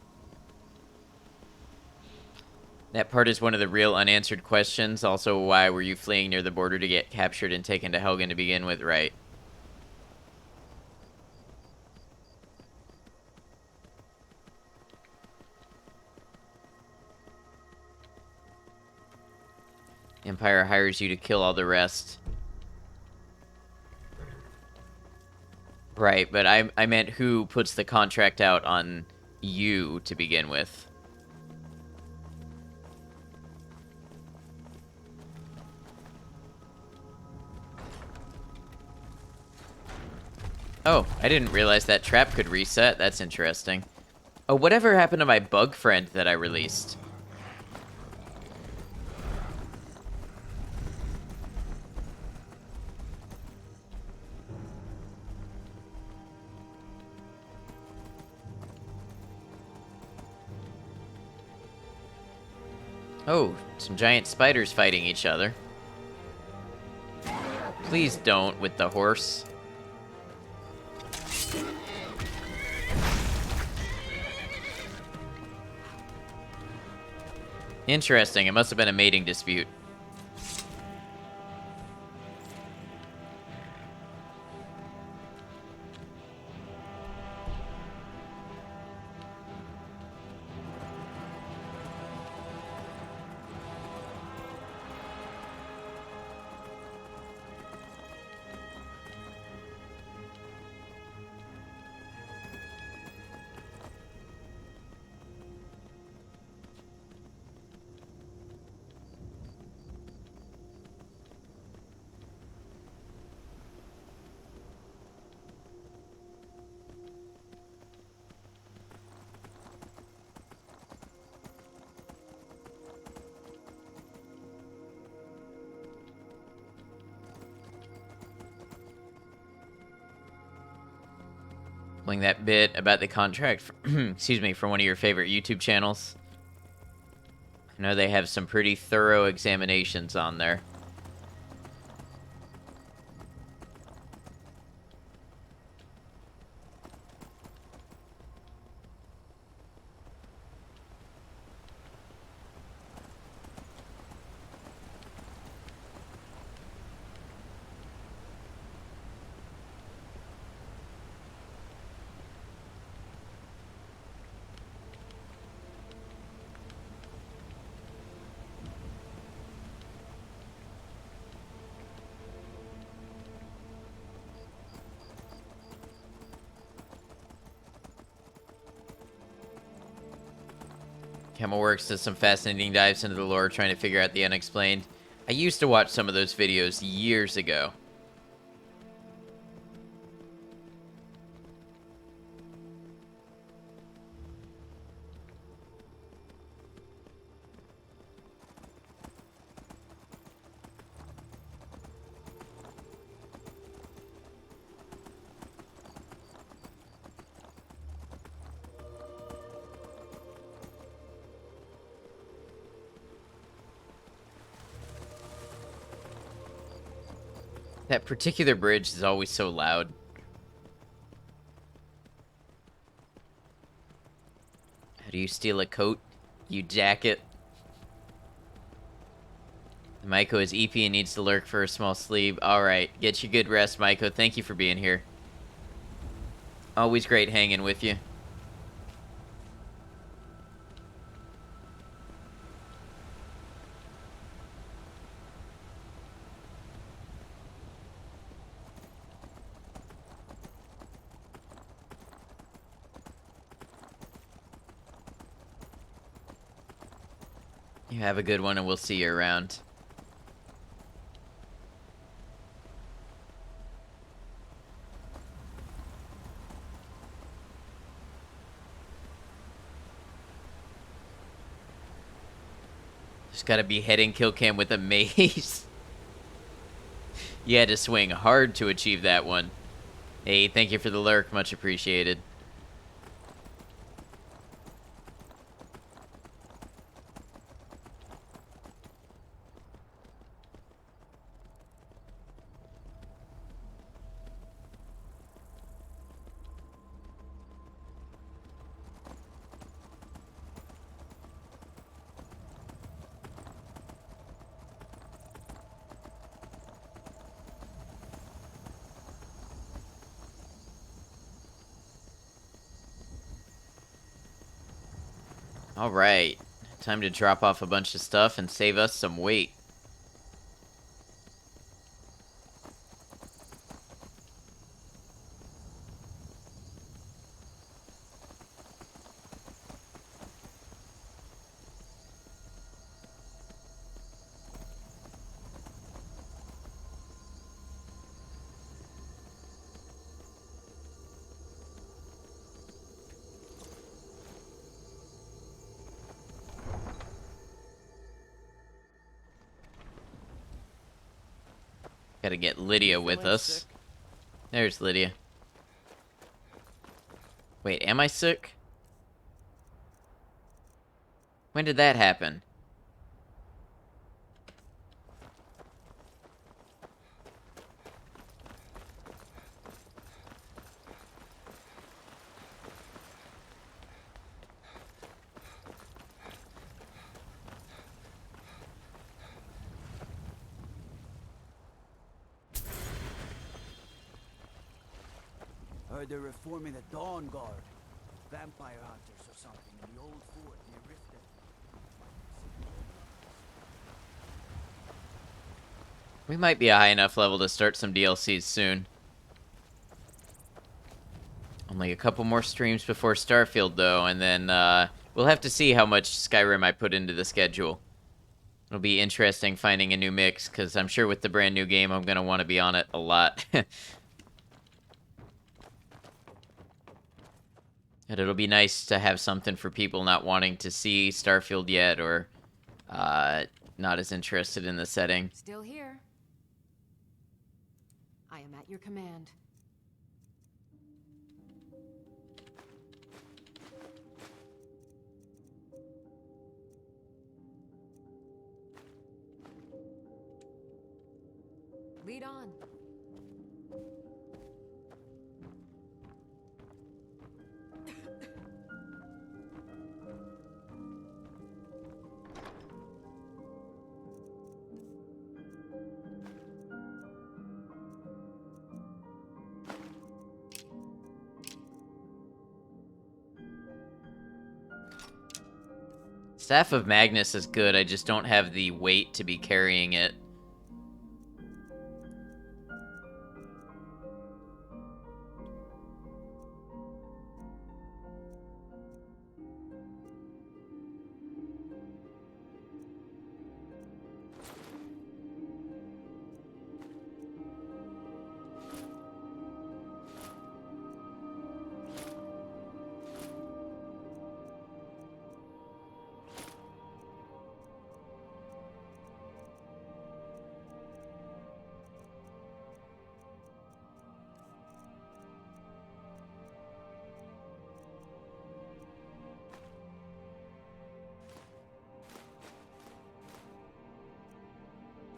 That part is one of the real unanswered questions. Also, why were you fleeing near the border to get captured and taken to Helgen to begin with? Right. Empire hires you to kill all the rest. Right, but I meant who puts the contract out on you to begin with. Oh, I didn't realize that trap could reset. That's interesting. Oh, whatever happened to my bug friend that I released? Oh, some giant spiders fighting each other. Please don't with the horse. Interesting, it must have been a mating dispute. Pulling that bit about the contract, excuse me, from one of your favorite YouTube channels. I know they have some pretty thorough examinations on there. Camelworks does some fascinating dives into the lore, trying to figure out the unexplained. I used to watch some of those videos years ago. That particular bridge is always so loud. How do you steal a coat? You jacket. Maiko is EP and needs to lurk for a small sleep. Alright, get you good rest, Maiko. Thank you for being here. Always great hanging with you. You have a good one, and we'll see you around. Just gotta be heading kill cam with a mace. You had to swing hard to achieve that one. Hey, thank you for the lurk. Much appreciated. Alright, time to drop off a bunch of stuff and save us some weight. Gotta get Lydia with us. There's Lydia. Wait, am I sick? When did that happen? Heard they're reforming the Dawn Guard. Vampire hunters or something in the old fort near Riften. We might be a high enough level to start some DLCs soon. Only a couple more streams before Starfield, though, and then we'll have to see how much Skyrim I put into the schedule. It'll be interesting finding a new mix, because I'm sure with the brand new game, I'm going to want to be on it a lot. And it'll be nice to have something for people not wanting to see Starfield yet, or not as interested in the setting. Still here. I am at your command. Lead on. Staff of Magnus is good, I just don't have the weight to be carrying it.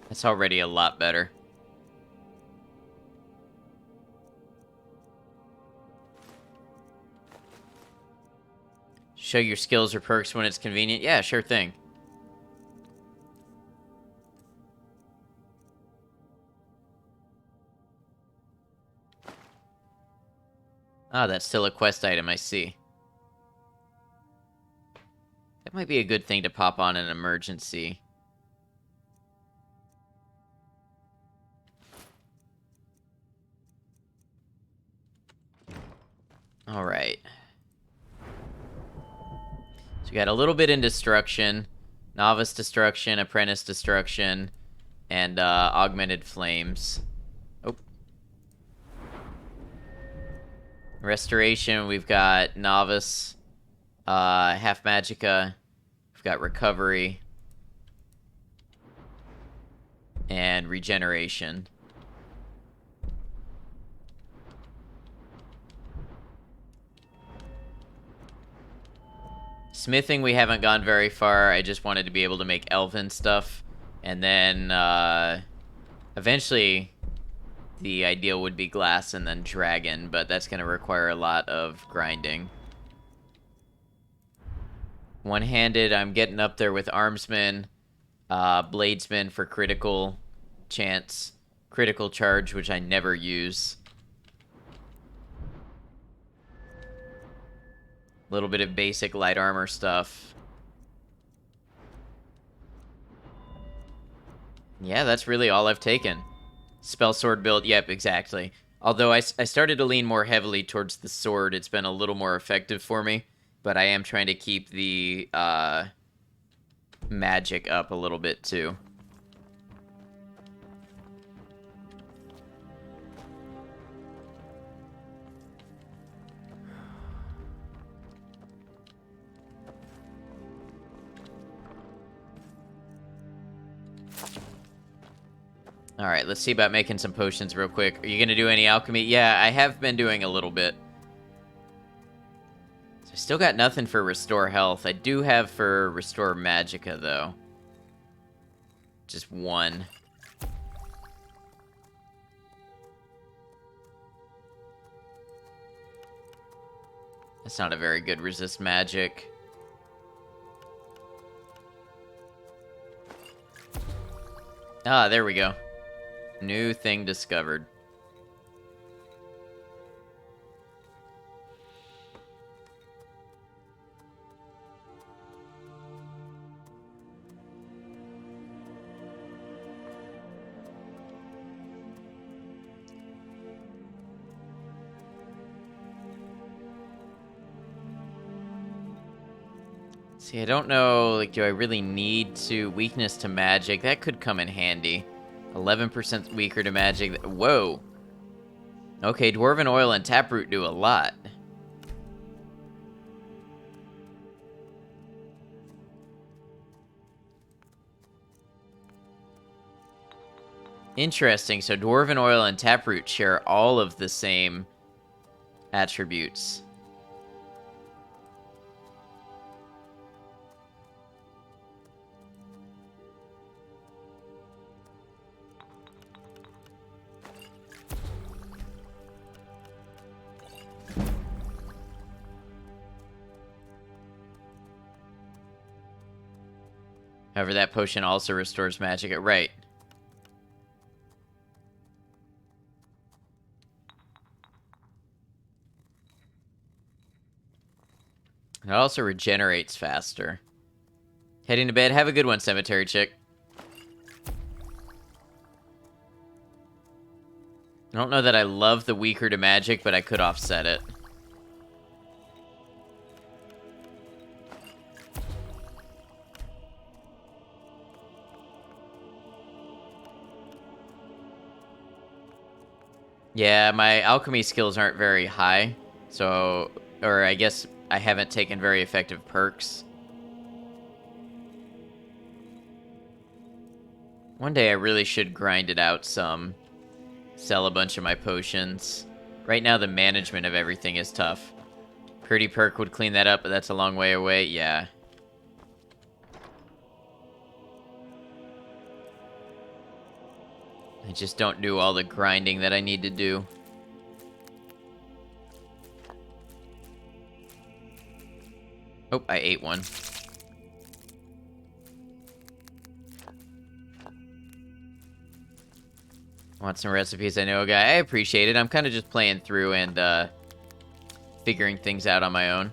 That's already a lot better. Show your skills or perks when it's convenient. Yeah, sure thing. Ah, that's still a quest item, I see. That might be a good thing to pop on an emergency. Alright. So we got a little bit in Destruction, Novice Destruction, Apprentice Destruction, and Augmented Flames. Oh. Restoration, we've got Novice, Half Magicka, we've got Recovery, and Regeneration. Smithing, we haven't gone very far. I just wanted to be able to make elven stuff. And then, eventually, the ideal would be glass and then dragon, but that's going to require a lot of grinding. One-handed, I'm getting up there with armsman, bladesman for critical chance, critical charge, which I never use. A little bit of basic light armor stuff. Yeah, that's really all I've taken. Spell sword build, yep, exactly. Although I started to lean more heavily towards the sword, it's been a little more effective for me. But I am trying to keep the magic up a little bit too. Alright, let's see about making some potions real quick. Are you going to do any alchemy? Yeah, I have been doing a little bit. So I still got nothing for restore health. I do have for restore magicka, though. Just one. That's not a very good resist magic. Ah, there we go. New thing discovered. See, I don't know, like, do I really need to weakness to magic? That could come in handy. 11% weaker to magic. Whoa. Okay, Dwarven Oil and Taproot do a lot. Interesting, so Dwarven Oil and Taproot share all of the same attributes. However, that potion also restores magic at right. It also regenerates faster. Heading to bed. Have a good one, cemetery chick. I don't know that I love the weaker to magic, but I could offset it. Yeah, my alchemy skills aren't very high, so, or I guess I haven't taken very effective perks. One day I really should grind it out some. Sell a bunch of my potions. Right now the management of everything is tough. Pretty perk would clean that up, but that's a long way away, yeah. I just don't do all the grinding that I need to do. Oh, I ate one. Want some recipes? I know a guy. I appreciate it. I'm kind of just playing through and figuring things out on my own.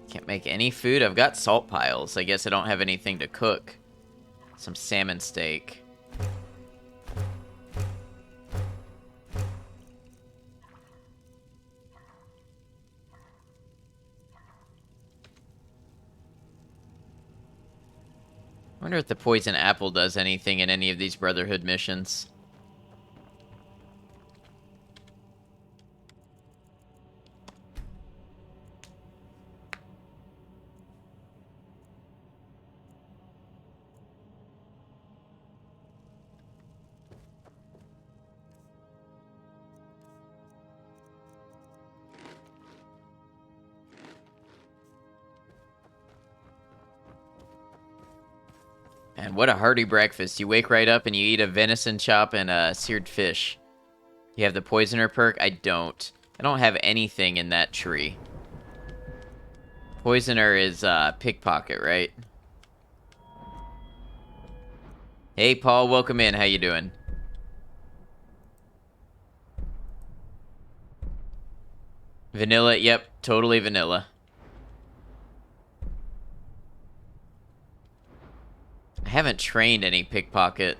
Can't make any food. I've got salt piles. I guess I don't have anything to cook. Some salmon steak. I wonder if the poison apple does anything in any of these Brotherhood missions. And what a hearty breakfast. You wake right up and you eat a venison chop and a seared fish. You have the poisoner perk? I don't. I don't have anything in that tree. Poisoner is pickpocket, right? Hey, Paul, welcome in. How you doing? Vanilla, yep, totally vanilla. I haven't trained any pickpocket.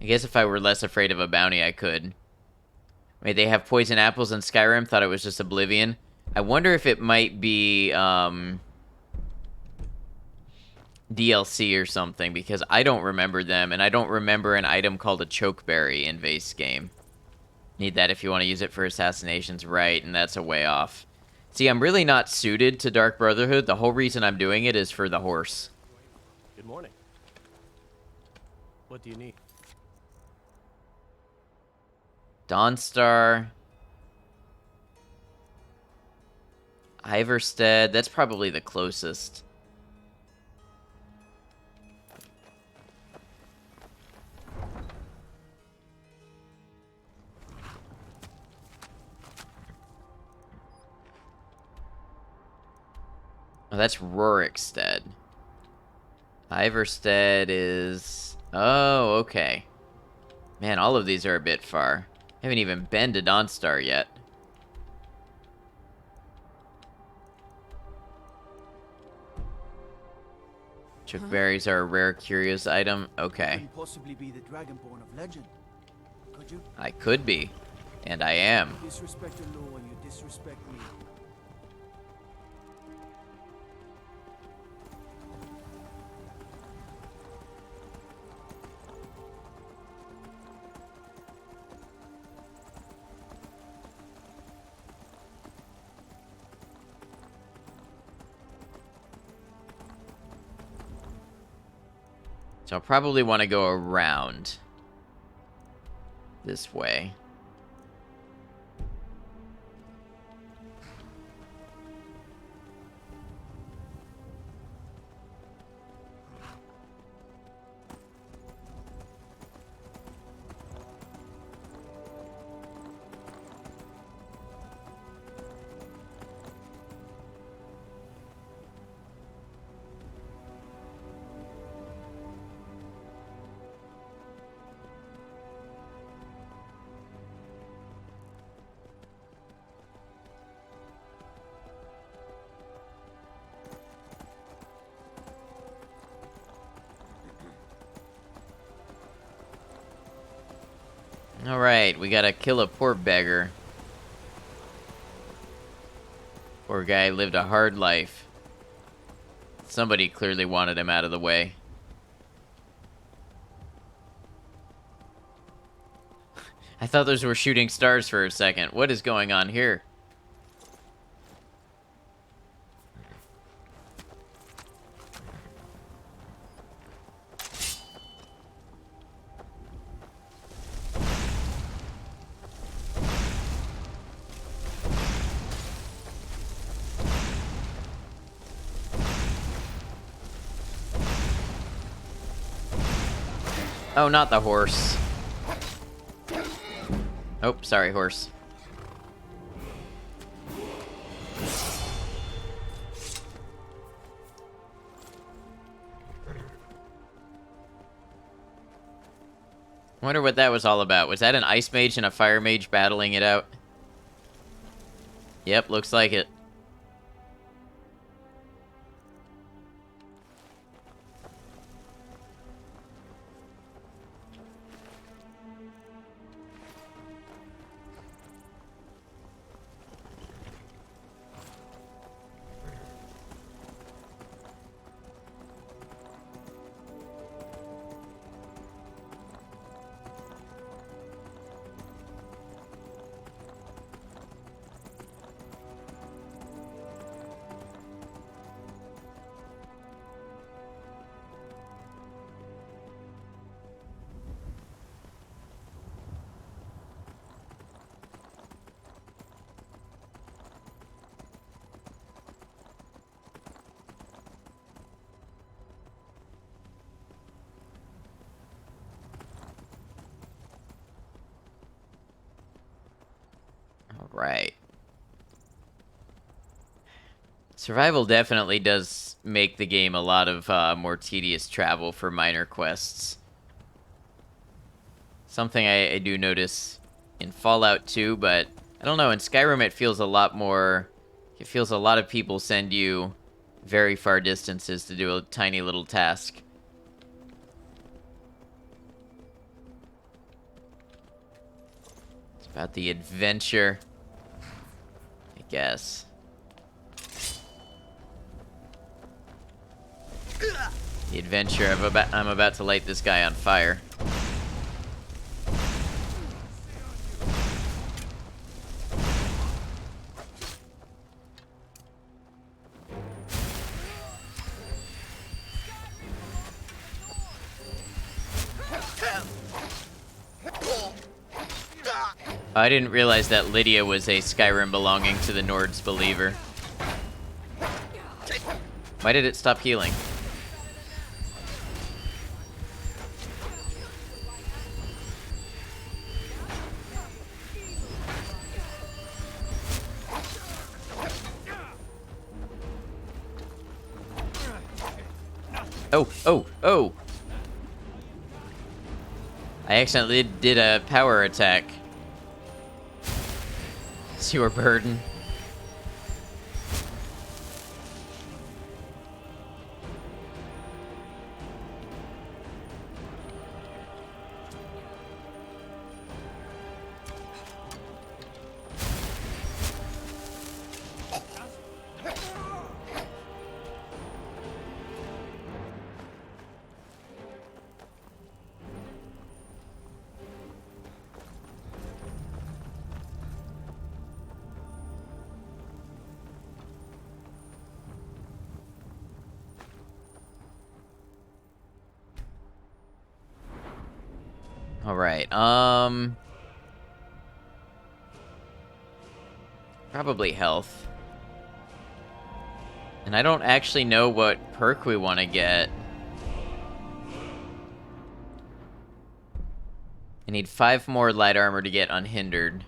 I guess if I were less afraid of a bounty, I could. Wait, they have poison apples in Skyrim? Thought it was just Oblivion. I wonder if it might be, DLC or something, because I don't remember them, and I don't remember an item called a chokeberry in Vase game. Need that if you want to use it for assassinations, right, and that's a way off. See, I'm really not suited to Dark Brotherhood. The whole reason I'm doing it is for the horse. Good morning. What do you need? Dawnstar. Iverstead. That's probably the closest. Oh, that's Rorikstead. Iverstead is... Oh, okay. Man, all of these are a bit far. Haven't even been to Dawnstar yet. Chokeberries are a rare, curious item. Okay. Couldn't possibly be the Dragonborn of legend, could you? I could be. And I am. You disrespect the law and you disrespect me. So I'll probably want to go around this way. Alright, we gotta kill a poor beggar. Poor guy lived a hard life. Somebody clearly wanted him out of the way. I thought those were shooting stars for a second. What is going on here? Oh, not the horse. Oh, sorry, horse. Wonder what that was all about. Was that an ice mage and a fire mage battling it out? Yep, looks like it. Right. Survival definitely does make the game a lot of more tedious travel for minor quests. Something I do notice in Fallout 2, but I don't know, in Skyrim it feels a lot more... It feels a lot of people send you very far distances to do a tiny little task. It's about the adventure, I guess. The adventure I'm about to light this guy on fire. I didn't realize that Lydia was a Skyrim belonging to the Nord's believer. Why did it stop healing? Oh, oh, oh! I accidentally did a power attack. It's your burden. Alright, probably health. And I don't actually know what perk we want to get. I need 5 more light armor to get unhindered.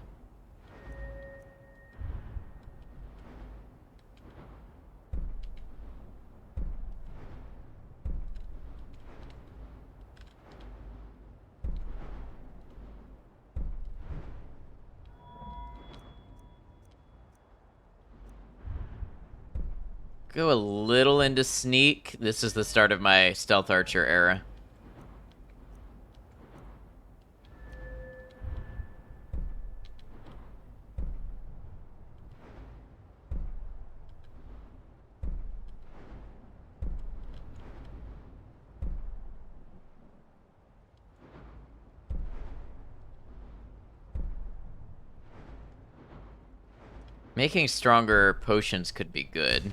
Go a little into sneak. This is the start of my stealth archer era. Making stronger potions could be good.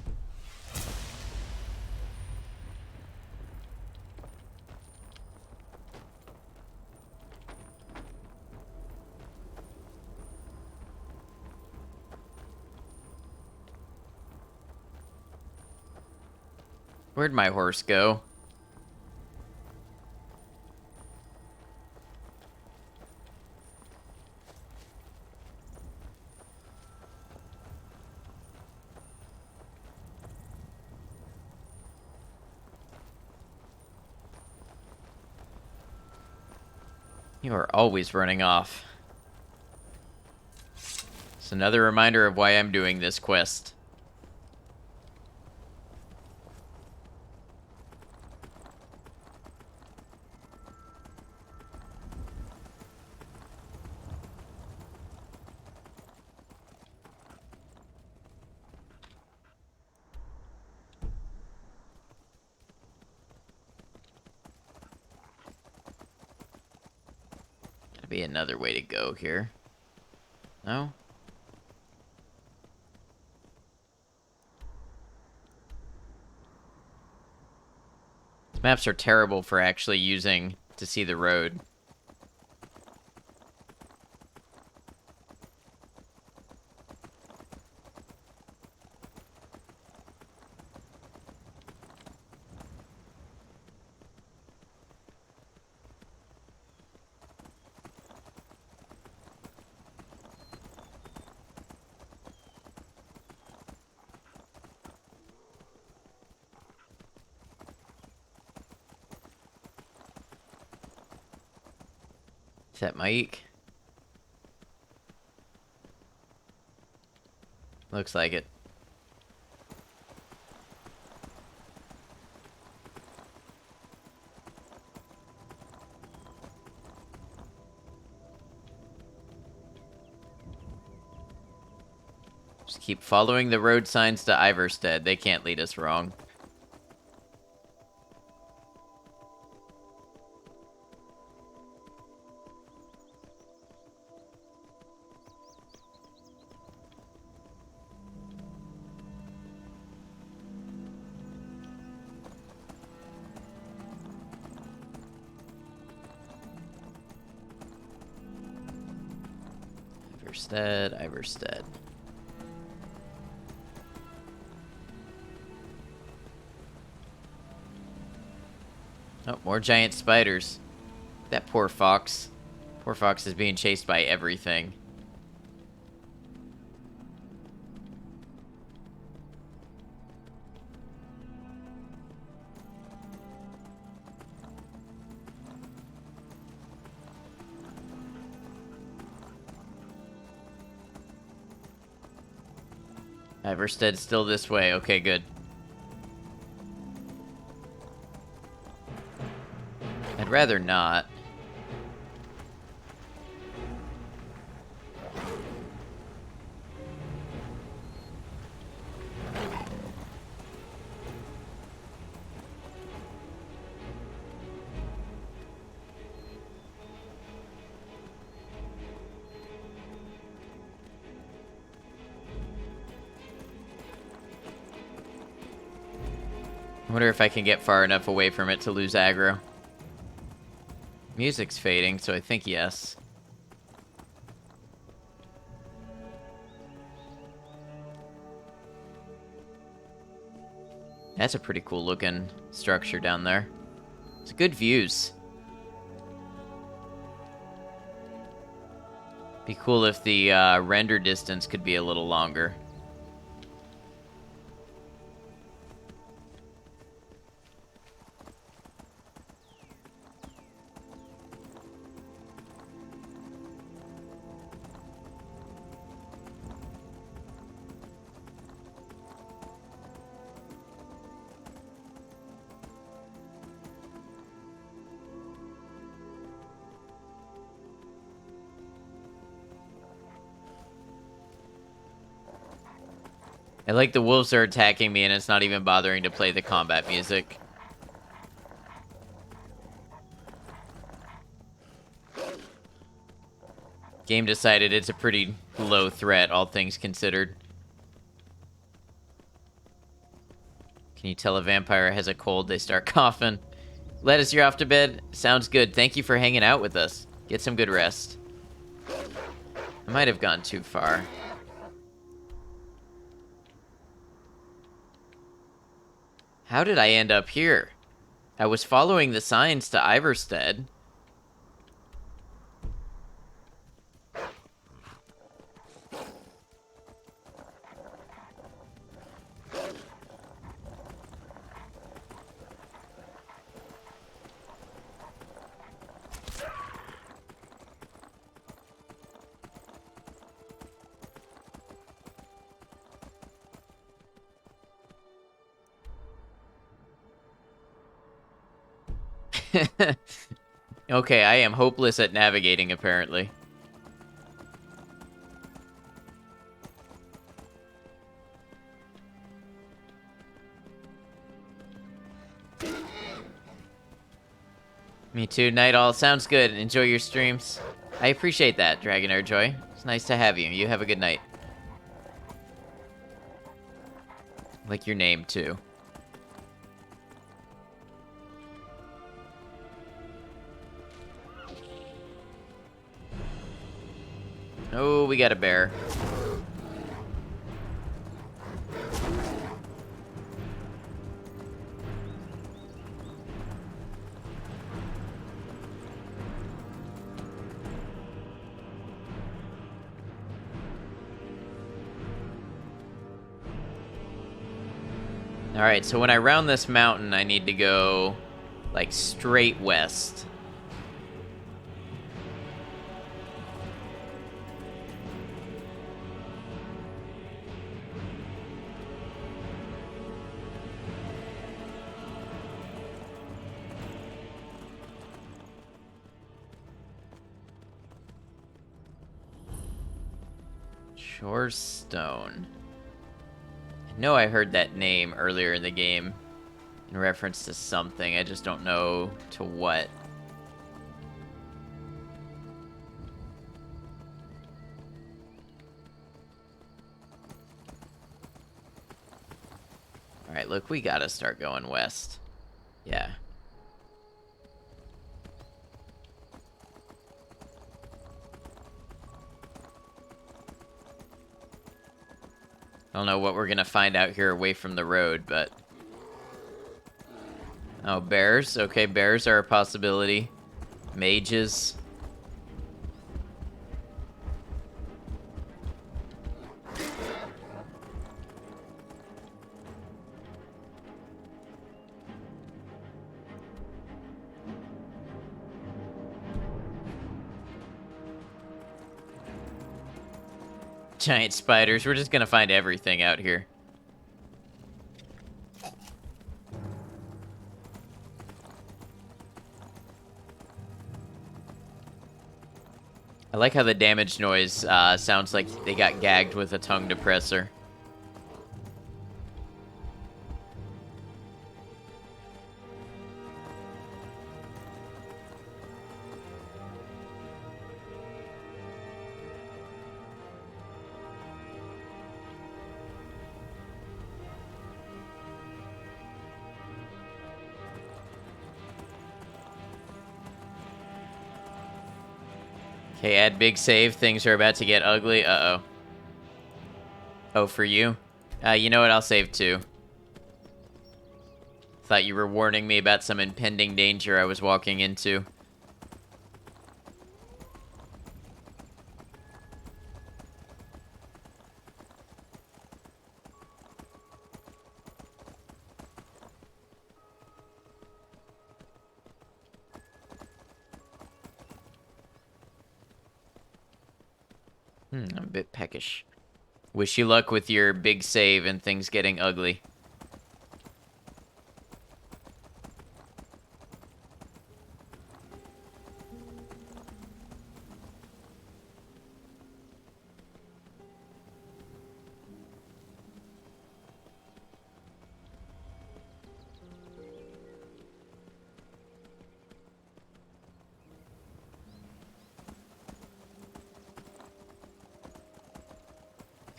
Where'd my horse go? You are always running off. It's another reminder of why I'm doing this quest. Gotta be another way to go here. No? These maps are terrible for actually using to see the road. Is that Mike? Looks like it. Just keep following the road signs to Iverstead. They can't lead us wrong. Iverstead, Iverstead. Oh, more giant spiders. That poor fox. Poor fox is being chased by everything. Iverstead's still this way. Okay, good. I'd rather not. I wonder if I can get far enough away from it to lose aggro. Music's fading, so I think yes. That's a pretty cool looking structure down there. It's good views. Be cool if the render distance could be a little longer. I like the wolves are attacking me and it's not even bothering to play the combat music. Game decided it's a pretty low threat, all things considered. Can you tell a vampire has a cold? They start coughing. Lettuce, you're off to bed? Sounds good. Thank you for hanging out with us. Get some good rest. I might have gone too far. How did I end up here? I was following the signs to Iverstead. Okay, I am hopeless at navigating, apparently. Me too, Night All. Sounds good. Enjoy your streams. I appreciate that, Dragon Joy. It's nice to have you. You have a good night. Like your name, too. Oh, we got a bear. Alright, so when I round this mountain, I need to go, like, straight west. Shorestone. I know I heard that name earlier in the game in reference to something. I just don't know to what. Alright, look, we gotta start going west. Yeah. I don't know what we're gonna find out here away from the road, but... Oh, bears? Okay, bears are a possibility. Mages. Giant spiders. We're just gonna find everything out here. I like how the damage noise sounds like they got gagged with a tongue depressor. Okay, add big save. Things are about to get ugly. Uh-oh. Oh, for you? You know what? I'll save too. Thought you were warning me about some impending danger I was walking into. I'm a bit peckish. Wish you luck with your big save and things getting ugly.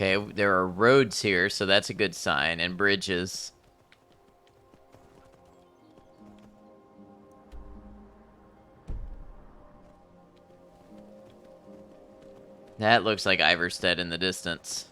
Okay, there are roads here, so that's a good sign, and bridges. That looks like Iverstead in the distance.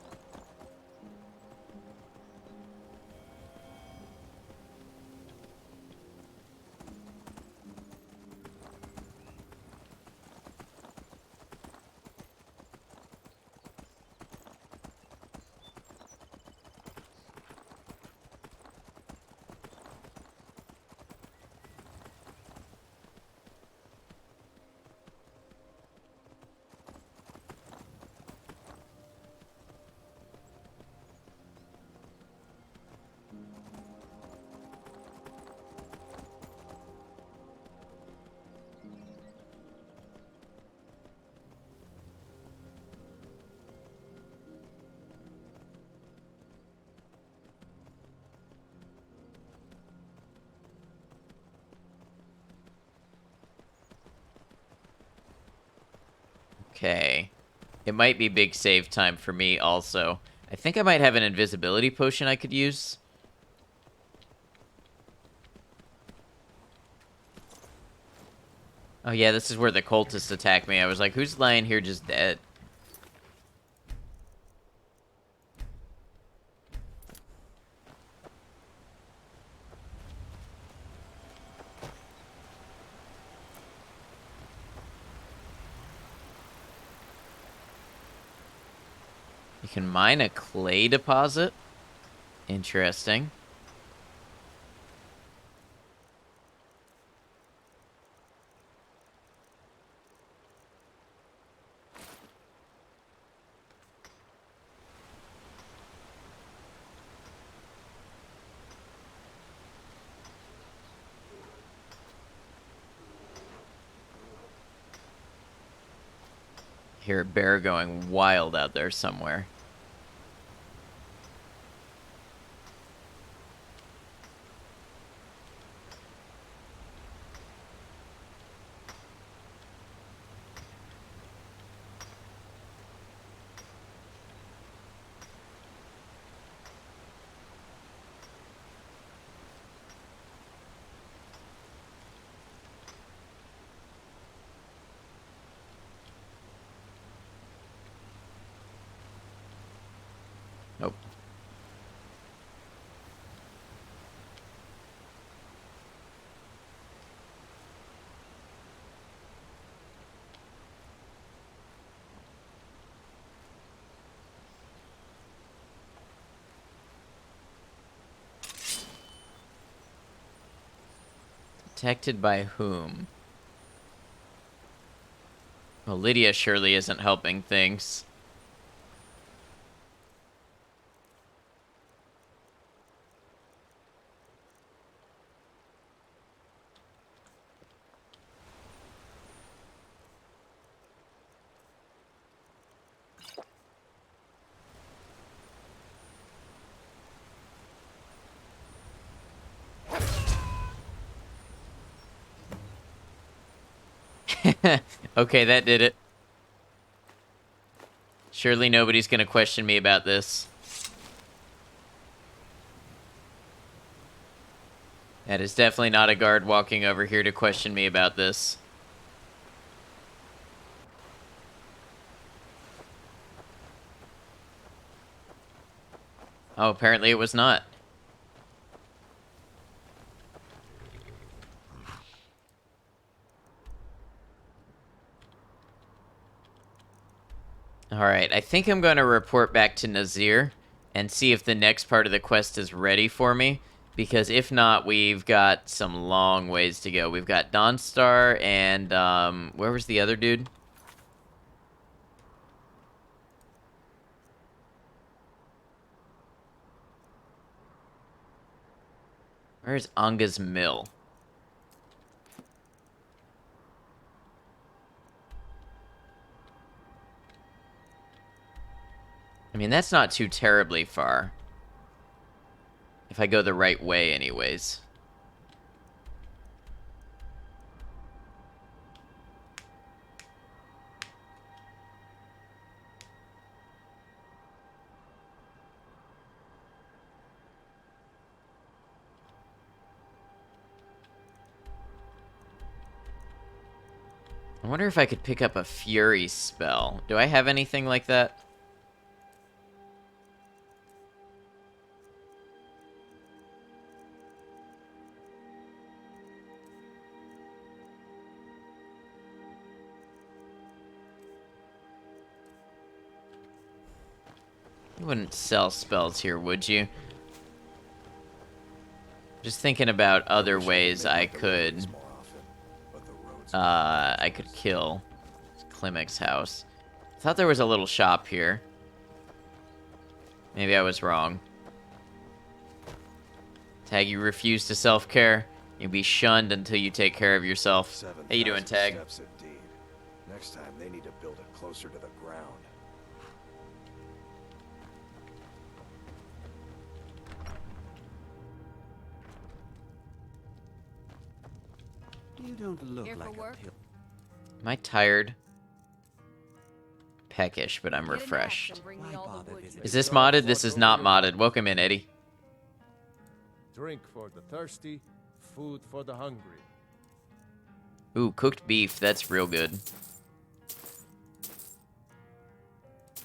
Okay. It might be big save time for me also. I think I might have an invisibility potion I could use. Oh yeah, this is where the cultists attacked me. I was like, who's lying here just dead? You can mine a clay deposit? Interesting. Hear a bear going wild out there somewhere. Nope. Protected by whom? Well, Lydia surely isn't helping things. Okay, that did it. Surely nobody's gonna question me about this. That is definitely not a guard walking over here to question me about this. Oh, apparently it was not. Alright, I think I'm going to report back to Nazir and see if the next part of the quest is ready for me. Because if not, we've got some long ways to go. We've got Dawnstar and, where was the other dude? Where's Anga's Mill? I mean, that's not too terribly far. If I go the right way, anyways. I wonder if I could pick up a Fury spell. Do I have anything like that? You wouldn't sell spells here, would you? Just thinking about other ways I could kill Klimek's house. I thought there was a little shop here. Maybe I was wrong. Tag, you refuse to self-care. You'll be shunned until you take care of yourself. How you doing, Tag? Steps indeed. Next time they need to build it closer to the ground. You don't look Here for like work? a pill. Am I tired? Peckish, but I'm refreshed. Is this modded? This is not modded. Welcome in, Eddie. Drink for the thirsty, food for the hungry. Ooh, cooked beef. That's real good.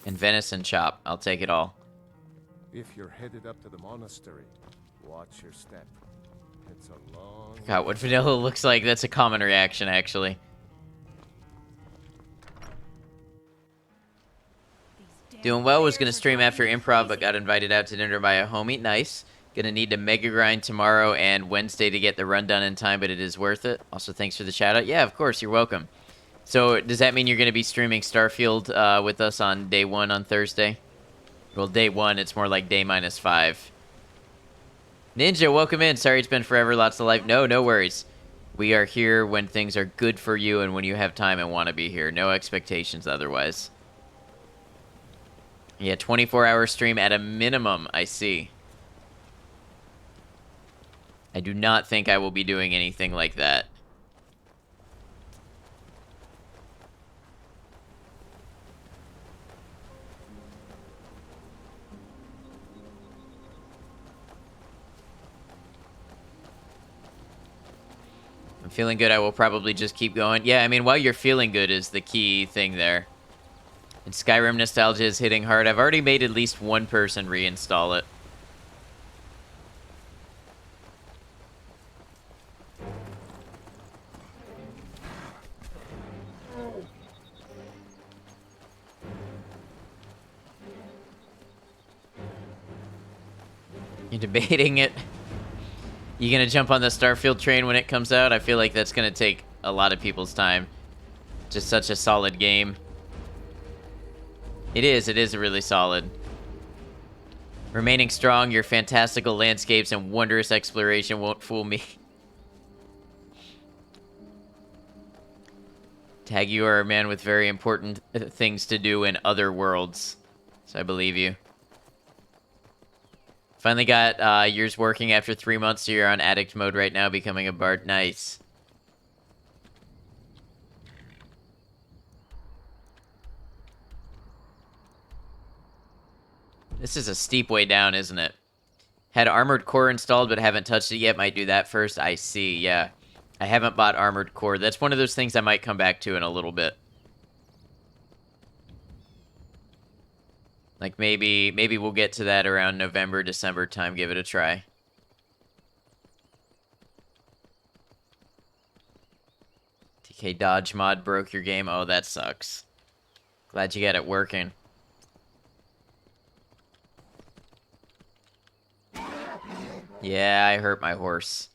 And venison chop. I'll take it all. If you're headed up to the monastery, watch your step. It's a long... God, what vanilla looks like. That's a common reaction, actually. Doing well. Was going to stream after improv, but got invited out to dinner by a homie. Nice. Gonna need to mega grind tomorrow and Wednesday to get the run done in time, but it is worth it. Also, thanks for the shout out. Yeah, of course, you're welcome. So, does that mean you're gonna be streaming Starfield with us on day 1 on Thursday? Well, day 1, it's more like day -5. Ninja, welcome in. Sorry it's been forever. Lots of life. No worries. We are here when things are good for you and when you have time and want to be here. No expectations otherwise. Yeah, 24-hour stream at a minimum, I see. I do not think I will be doing anything like that. I'm feeling good. I will probably just keep going. Yeah, I mean, while you're feeling good is the key thing there. And Skyrim nostalgia is hitting hard. I've already made at least one person reinstall it. You're debating it. You gonna jump on the Starfield train when it comes out? I feel like that's gonna take a lot of people's time. Just such a solid game. It is a really solid. Remaining strong, your fantastical landscapes and wondrous exploration won't fool me. Tag, you are a man with very important things to do in other worlds. So I believe you. Finally got yours working after 3 months, so you're on addict mode right now, becoming a bard. Nice. This is a steep way down, isn't it? Had Armored Core installed, but haven't touched it yet. Might do that first. I see, yeah. I haven't bought Armored Core. That's one of those things I might come back to in a little bit. Like, maybe we'll get to that around November, December time. Give it a try. TK Dodge mod broke your game. Oh, that sucks. Glad you got it working. Yeah, I hurt my horse.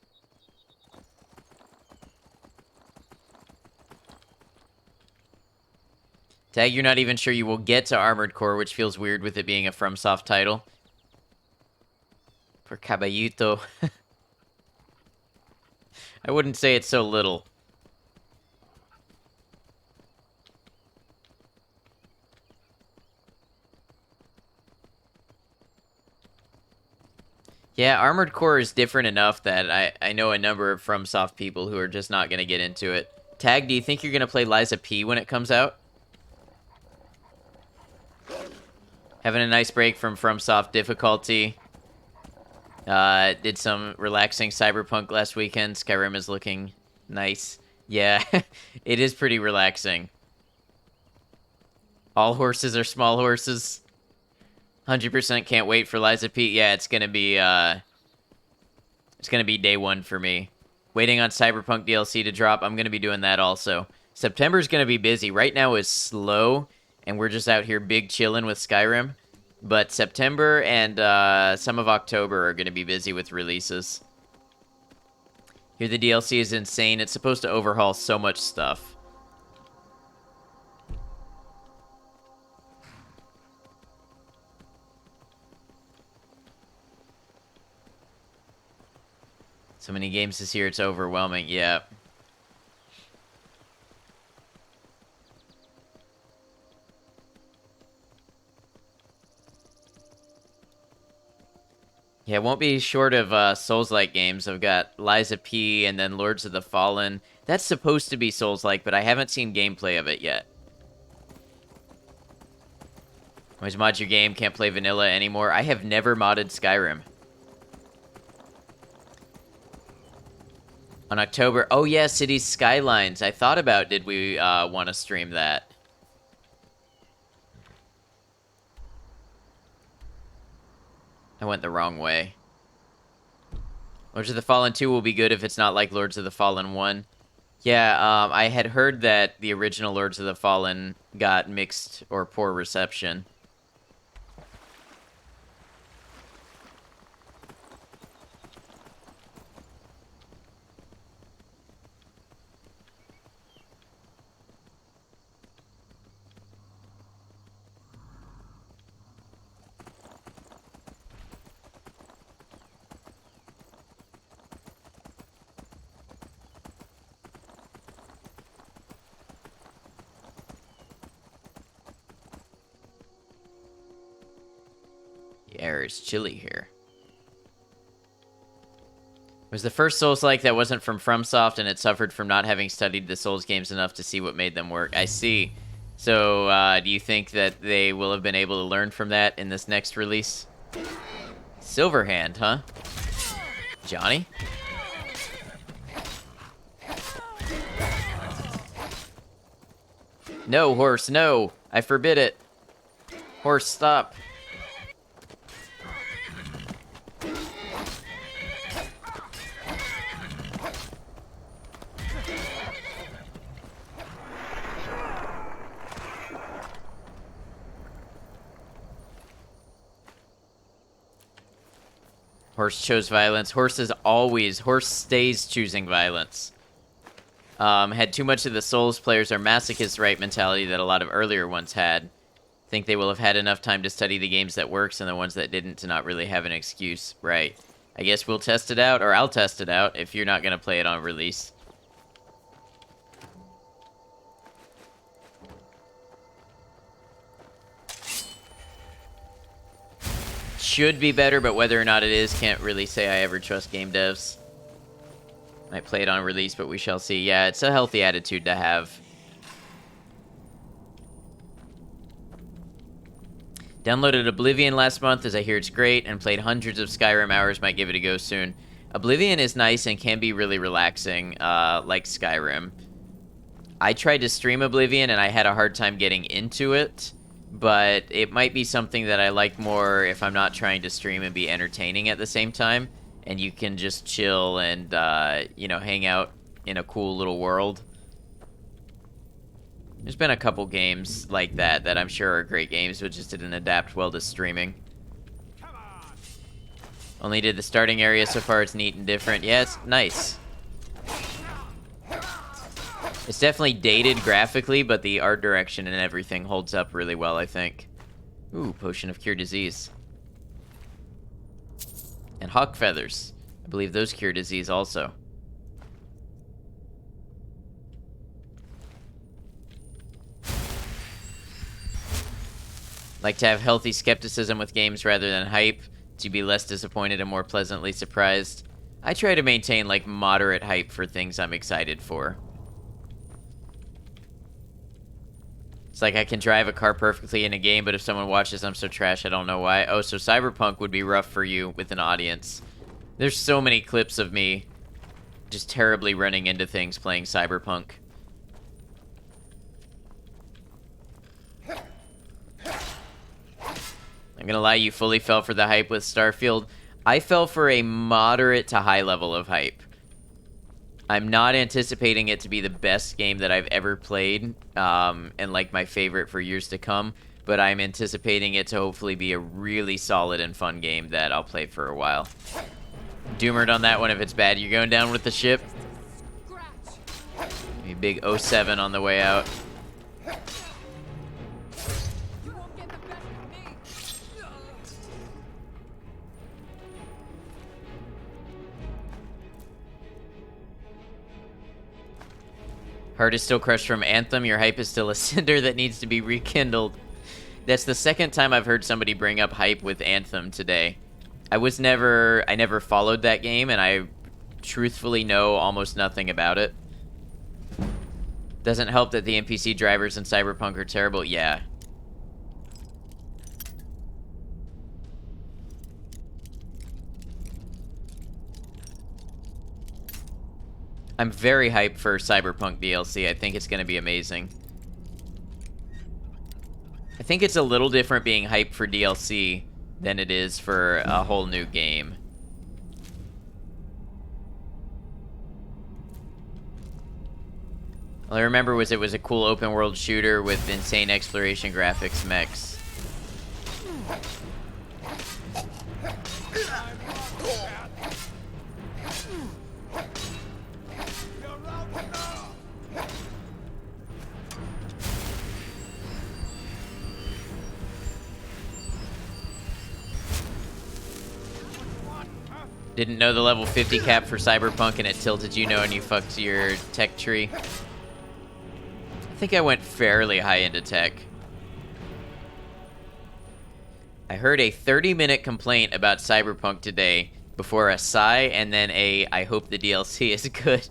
Tag, you're not even sure you will get to Armored Core, which feels weird with it being a FromSoft title. For Caballito. I wouldn't say it's so little. Yeah, Armored Core is different enough that I know a number of FromSoft people who are just not going to get into it. Tag, do you think you're going to play Liza P when it comes out? Having a nice break from FromSoft difficulty. Did some relaxing Cyberpunk last weekend. Skyrim is looking nice. Yeah, it is pretty relaxing. All horses are small horses. 100% can't wait for Liza P. Yeah, it's gonna be day one for me. Waiting on Cyberpunk DLC to drop. I'm gonna be doing that also. September's gonna be busy. Right now is slow, and we're just out here big chilling with Skyrim. But September and some of October are gonna be busy with releases. Here, the DLC is insane. It's supposed to overhaul so much stuff. So many games this year, it's overwhelming. Yeah. Yeah, it won't be short of Souls-like games. I've got Liza P and then Lords of the Fallen. That's supposed to be Souls-like, but I haven't seen gameplay of it yet. Always mod your game, can't play vanilla anymore. I have never modded Skyrim. On October, oh yeah, Cities Skylines. I thought about, did we want to stream that? I went the wrong way. Lords of the Fallen 2 will be good if it's not like Lords of the Fallen 1. Yeah, I had heard that the original Lords of the Fallen got mixed or poor reception. The air is chilly here. It was the first Souls-like that wasn't from FromSoft, and it suffered from not having studied the Souls games enough to see what made them work. I see. So, do you think that they will have been able to learn from that in this next release? Silverhand, huh? Johnny? No, horse, no! I forbid it! Horse, stop! Horse chose violence. Horse stays choosing violence. Had too much of the Souls players or masochist right mentality that a lot of earlier ones had. Think they will have had enough time to study the games that works and the ones that didn't to not really have an excuse. Right. I guess we'll test it out, or I'll test it out if you're not going to play it on release. Should be better, but whether or not it is, can't really say I ever trust game devs. Might play it on release, but we shall see. Yeah, it's a healthy attitude to have. Downloaded Oblivion last month, as I hear it's great, and played hundreds of Skyrim hours. Might give it a go soon. Oblivion is nice and can be really relaxing, like Skyrim. I tried to stream Oblivion, and I had a hard time getting into it. But it might be something that I like more if I'm not trying to stream and be entertaining at the same time. And you can just chill and, you know, hang out in a cool little world. There's been a couple games like that that I'm sure are great games, but just didn't adapt well to streaming. Only did the starting area so far. It's neat and different. Yeah, it's nice. It's definitely dated graphically, but the art direction and everything holds up really well, I think. Ooh, Potion of Cure Disease. And Hawk Feathers. I believe those cure disease also. Like to have healthy skepticism with games rather than hype, to be less disappointed and more pleasantly surprised. I try to maintain, like, moderate hype for things I'm excited for. It's like I can drive a car perfectly in a game, but if someone watches, I'm so trash, I don't know why. Oh, so Cyberpunk would be rough for you with an audience. There's so many clips of me just terribly running into things playing Cyberpunk. I'm gonna lie, you fully fell for the hype with Starfield. I fell for a moderate to high level of hype. I'm not anticipating it to be the best game that I've ever played, and like my favorite for years to come, but I'm anticipating it to hopefully be a really solid and fun game that I'll play for a while. Doomered on that one if it's bad. You're going down with the ship? A big 07 on the way out. Heart is still crushed from Anthem. Your hype is still a cinder that needs to be rekindled. That's the second time I've heard somebody bring up hype with Anthem today. I never followed that game, and I truthfully know almost nothing about it. Doesn't help that the NPC drivers in Cyberpunk are terrible. Yeah. I'm very hyped for Cyberpunk DLC. I think it's going to be amazing. I think it's a little different being hyped for DLC than it is for a whole new game. All I remember was it was a cool open world shooter with insane exploration graphics mechs. Didn't know the level 50 cap for Cyberpunk and it tilted you know and you fucked your tech tree. I think I went fairly high into tech. I heard a 30-minute complaint about Cyberpunk today before a sigh and then a I hope the DLC is good.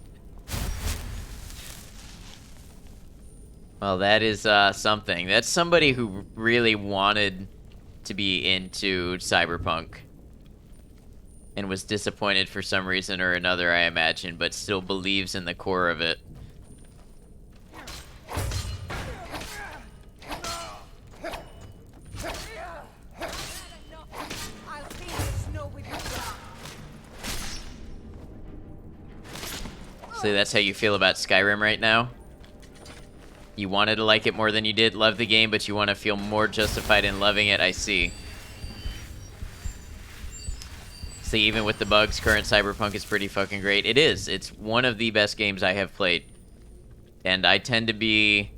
Well, that is something. That's somebody who really wanted to be into Cyberpunk and was disappointed for some reason or another, I imagine, but still believes in the core of it. So that's how you feel about Skyrim right now? You wanted to like it more than you did, love the game, but you want to feel more justified in loving it, I see. See, even with the bugs, current Cyberpunk is pretty fucking great. It is. It's one of the best games I have played. And I tend to be...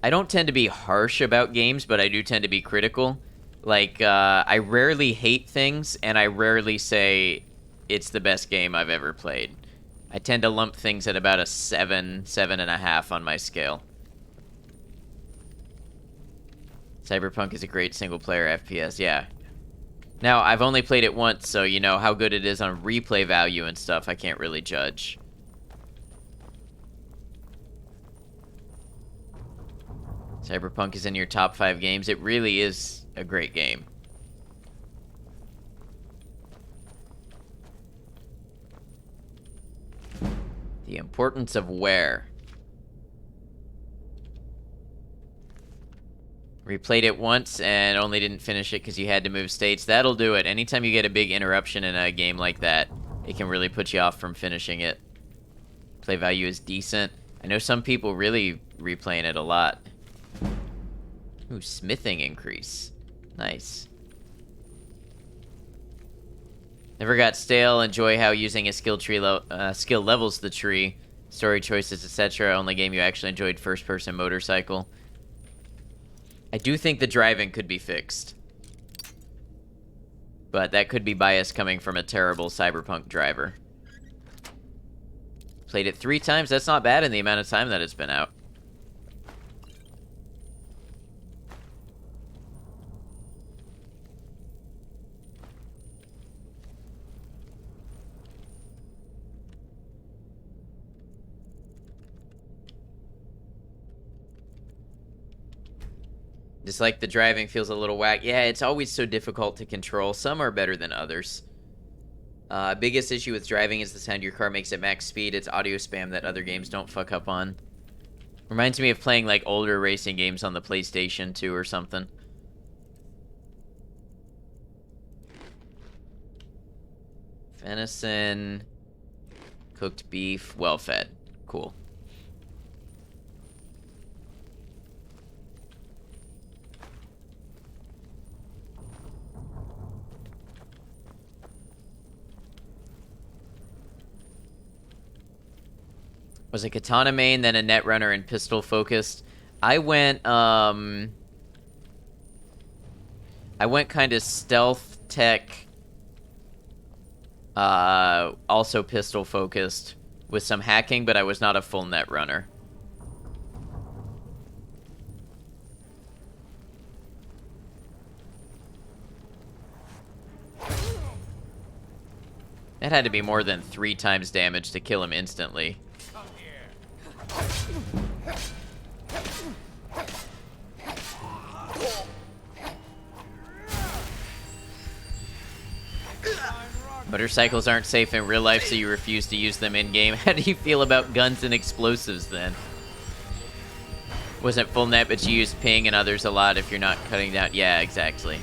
I don't tend to be harsh about games, but I do tend to be critical. Like, I rarely hate things, and I rarely say it's the best game I've ever played. I tend to lump things at about a 7, 7.5 on my scale. Cyberpunk is a great single-player FPS, yeah. Now, I've only played it once, so, you know, how good it is on replay value and stuff, I can't really judge. Cyberpunk is in your top 5 games. It really is a great game. The importance of where. Replayed it once and only didn't finish it because you had to move states. That'll do it. Anytime you get a big interruption in a game like that, it can really put you off from finishing it. Play value is decent. I know some people really replaying it a lot. Ooh, smithing increase. Nice. Never got stale. Enjoy how using a skill tree skill levels the tree. Story choices, etc. Only game you actually enjoyed first-person motorcycle. I do think the driving could be fixed. But that could be bias coming from a terrible Cyberpunk driver. Played it 3 times. That's not bad in the amount of time that it's been out. Just like the driving feels a little whack. Yeah, it's always so difficult to control. Some are better than others. Biggest issue with driving is the sound your car makes at max speed. It's audio spam that other games don't fuck up on. Reminds me of playing like older racing games on the PlayStation 2 or something. Venison, cooked beef, well fed. Cool. Was a katana main, then a netrunner and pistol focused. I went kind of stealth tech, also pistol focused with some hacking, but I was not a full netrunner. That had to be more than 3 times damage to kill him instantly. Motorcycles aren't safe in real life, so you refuse to use them in-game. How do you feel about guns and explosives, then? Wasn't full net, but you used ping and others a lot if you're not cutting down... Yeah, exactly.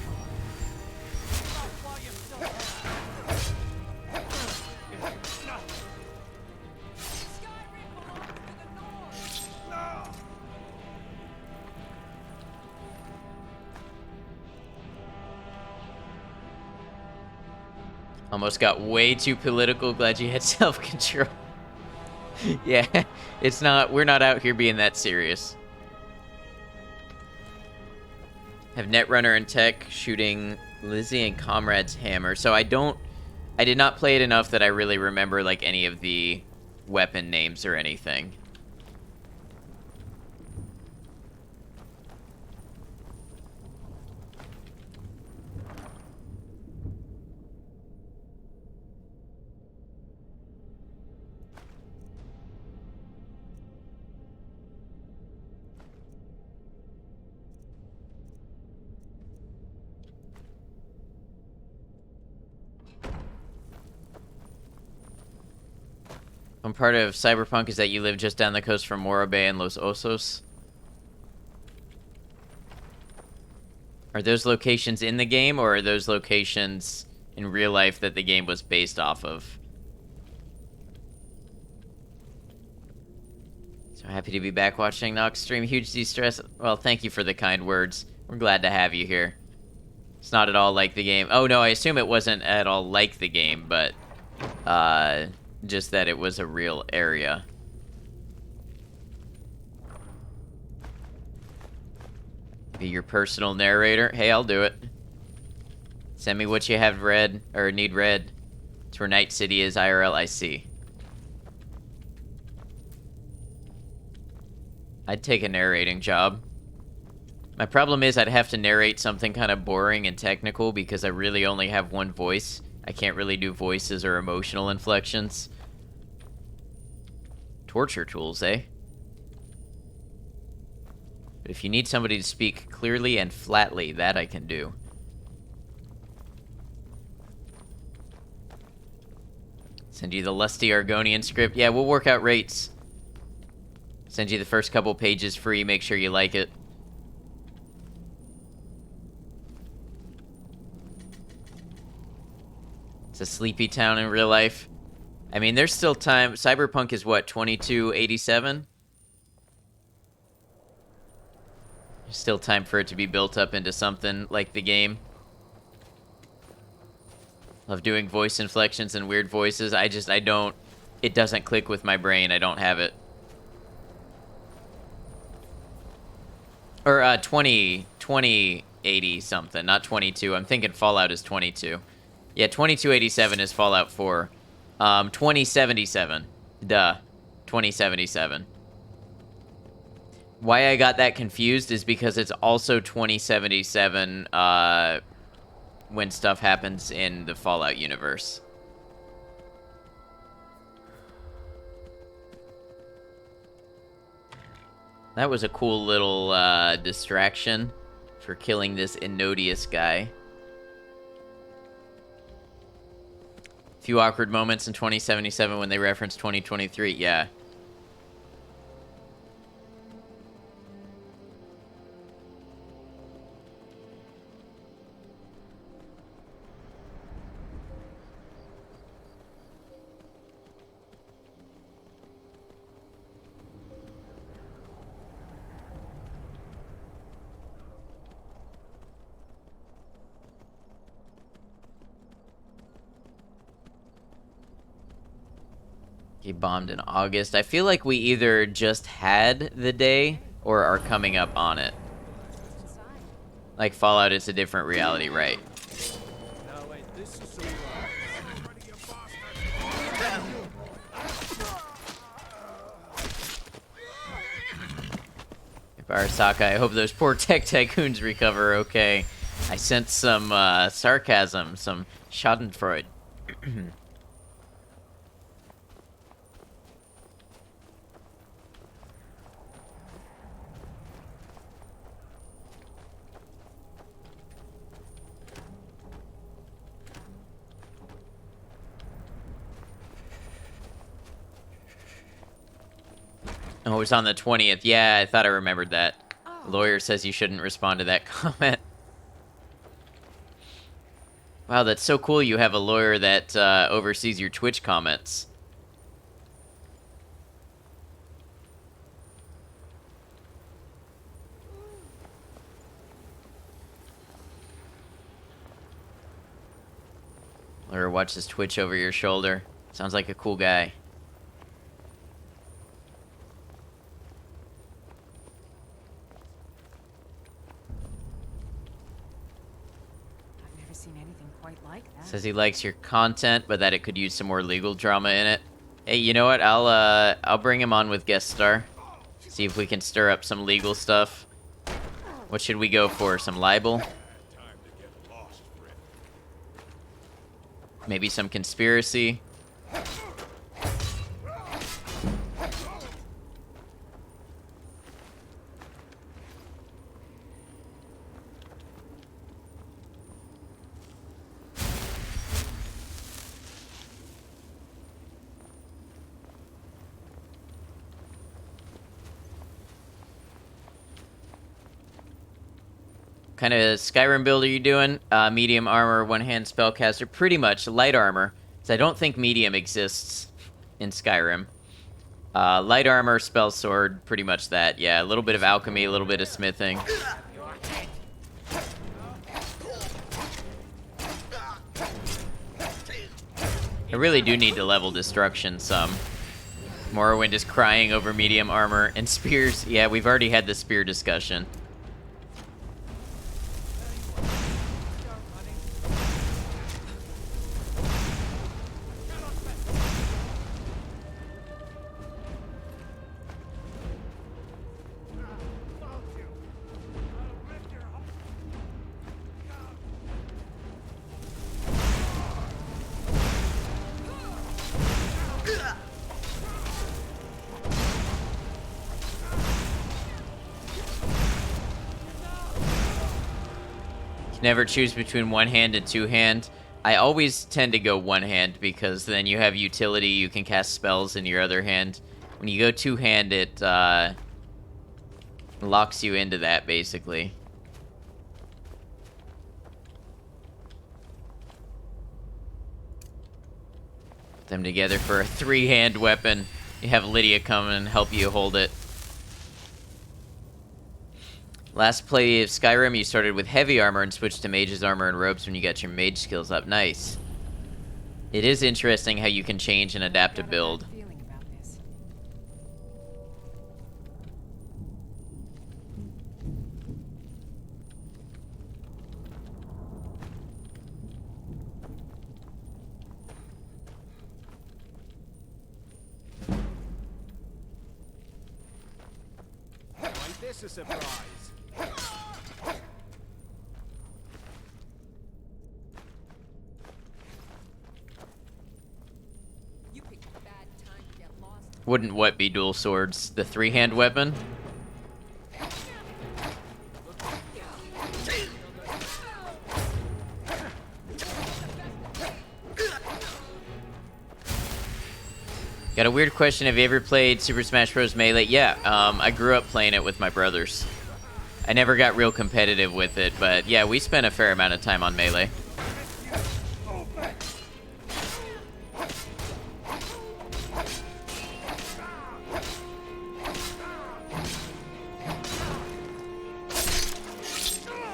Almost got way too political. Glad you had self-control. Yeah, it's not... We're not out here being that serious. Have Netrunner and Tech shooting Lizzie and Comrade's hammer. So I did not play it enough that I really remember, like, any of the weapon names or anything. One part of Cyberpunk is that you live just down the coast from Morro Bay and Los Osos. Are those locations in the game, or are those locations in real life that the game was based off of? So happy to be back watching Nox stream. Huge de-stress. Well, thank you for the kind words. We're glad to have you here. It's not at all like the game. Oh, no, I assume it wasn't at all like the game, but just that it was a real area. Be your personal narrator? Hey, I'll do it. Send me what you have read, or need read. It's where Night City is, IRL, I see. I'd take a narrating job. My problem is I'd have to narrate something kind of boring and technical because I really only have one voice. I can't really do voices or emotional inflections. Torture tools, eh? But if you need somebody to speak clearly and flatly, that I can do. Send you the lusty Argonian script. Yeah, we'll work out rates. Send you the first couple pages free. Make sure you like it. It's a sleepy town in real life. I mean, there's still time. Cyberpunk is what, 2287? There's still time for it to be built up into something like the game. Love doing voice inflections and weird voices. I don't... It doesn't click with my brain. I don't have it. Or, 2080 something, not 22. I'm thinking Fallout is 22. Yeah, 2287 is Fallout 4. 2077. Duh. 2077. Why I got that confused is because it's also 2077, when stuff happens in the Fallout universe. That was a cool little distraction for killing this Inodius guy. Few awkward moments in 2077 when they reference 2023, yeah. He bombed in August. I feel like we either just had the day or are coming up on it. Like Fallout is a different reality, right? Arasaka, I hope those poor tech tycoons recover okay. I sense some sarcasm, some schadenfreude. Oh, it was on the 20th. Yeah, I thought I remembered that. The lawyer says you shouldn't respond to that comment. Wow, that's so cool you have a lawyer that oversees your Twitch comments. Lawyer watches Twitch over your shoulder. Sounds like a cool guy. Says he likes your content, but that it could use some more legal drama in it. Hey, you know what? I'll bring him on with guest star. See if we can stir up some legal stuff. What should we go for? Some libel? Maybe some conspiracy? Kind of Skyrim build are you doing? Medium armor, one-hand spellcaster. Pretty much. Light armor. So I don't think medium exists in Skyrim. Light armor, spell sword, pretty much that. Yeah, a little bit of alchemy, a little bit of smithing. I really do need to level destruction some. Morrowind is crying over medium armor and spears. Yeah, we've already had the spear discussion. Never choose between one hand and two hand. I always tend to go one hand because then you have utility, you can cast spells in your other hand. When you go two hand, it locks you into that basically. Put them together for a three-hand weapon. You have Lydia come and help you hold it. Last play of Skyrim, you started with heavy armor and switched to mage's armor and robes when you got your mage skills up. Nice. It is interesting how you can change and adapt a build. Ain't this a surprise? Wouldn't what be dual swords? The three-hand weapon? Got a weird question. Have you ever played Super Smash Bros. Melee? Yeah, I grew up playing it with my brothers. I never got real competitive with it, but yeah, we spent a fair amount of time on Melee.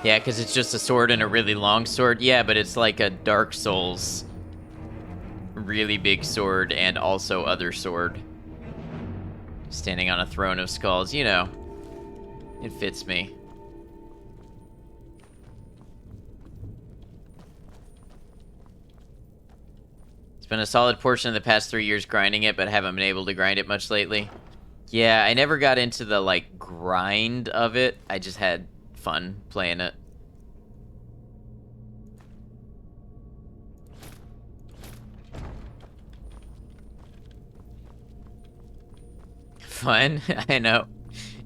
Yeah, because it's just a sword and a really long sword. Yeah, but it's like a Dark Souls really big sword and also other sword. Standing on a throne of skulls, you know. It fits me. It's been a solid portion of the past 3 years grinding it, but haven't been able to grind it much lately. Yeah, I never got into the, like, grind of it. I just had fun playing it. Fun? I know.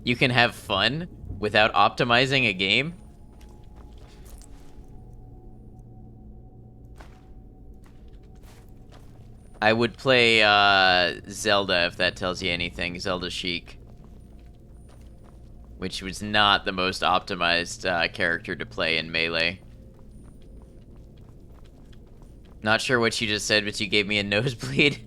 You can have fun without optimizing a game? I would play Zelda if that tells you anything. Zelda Chic. Which was not the most optimized character to play in Melee. Not sure what you just said, but you gave me a nosebleed.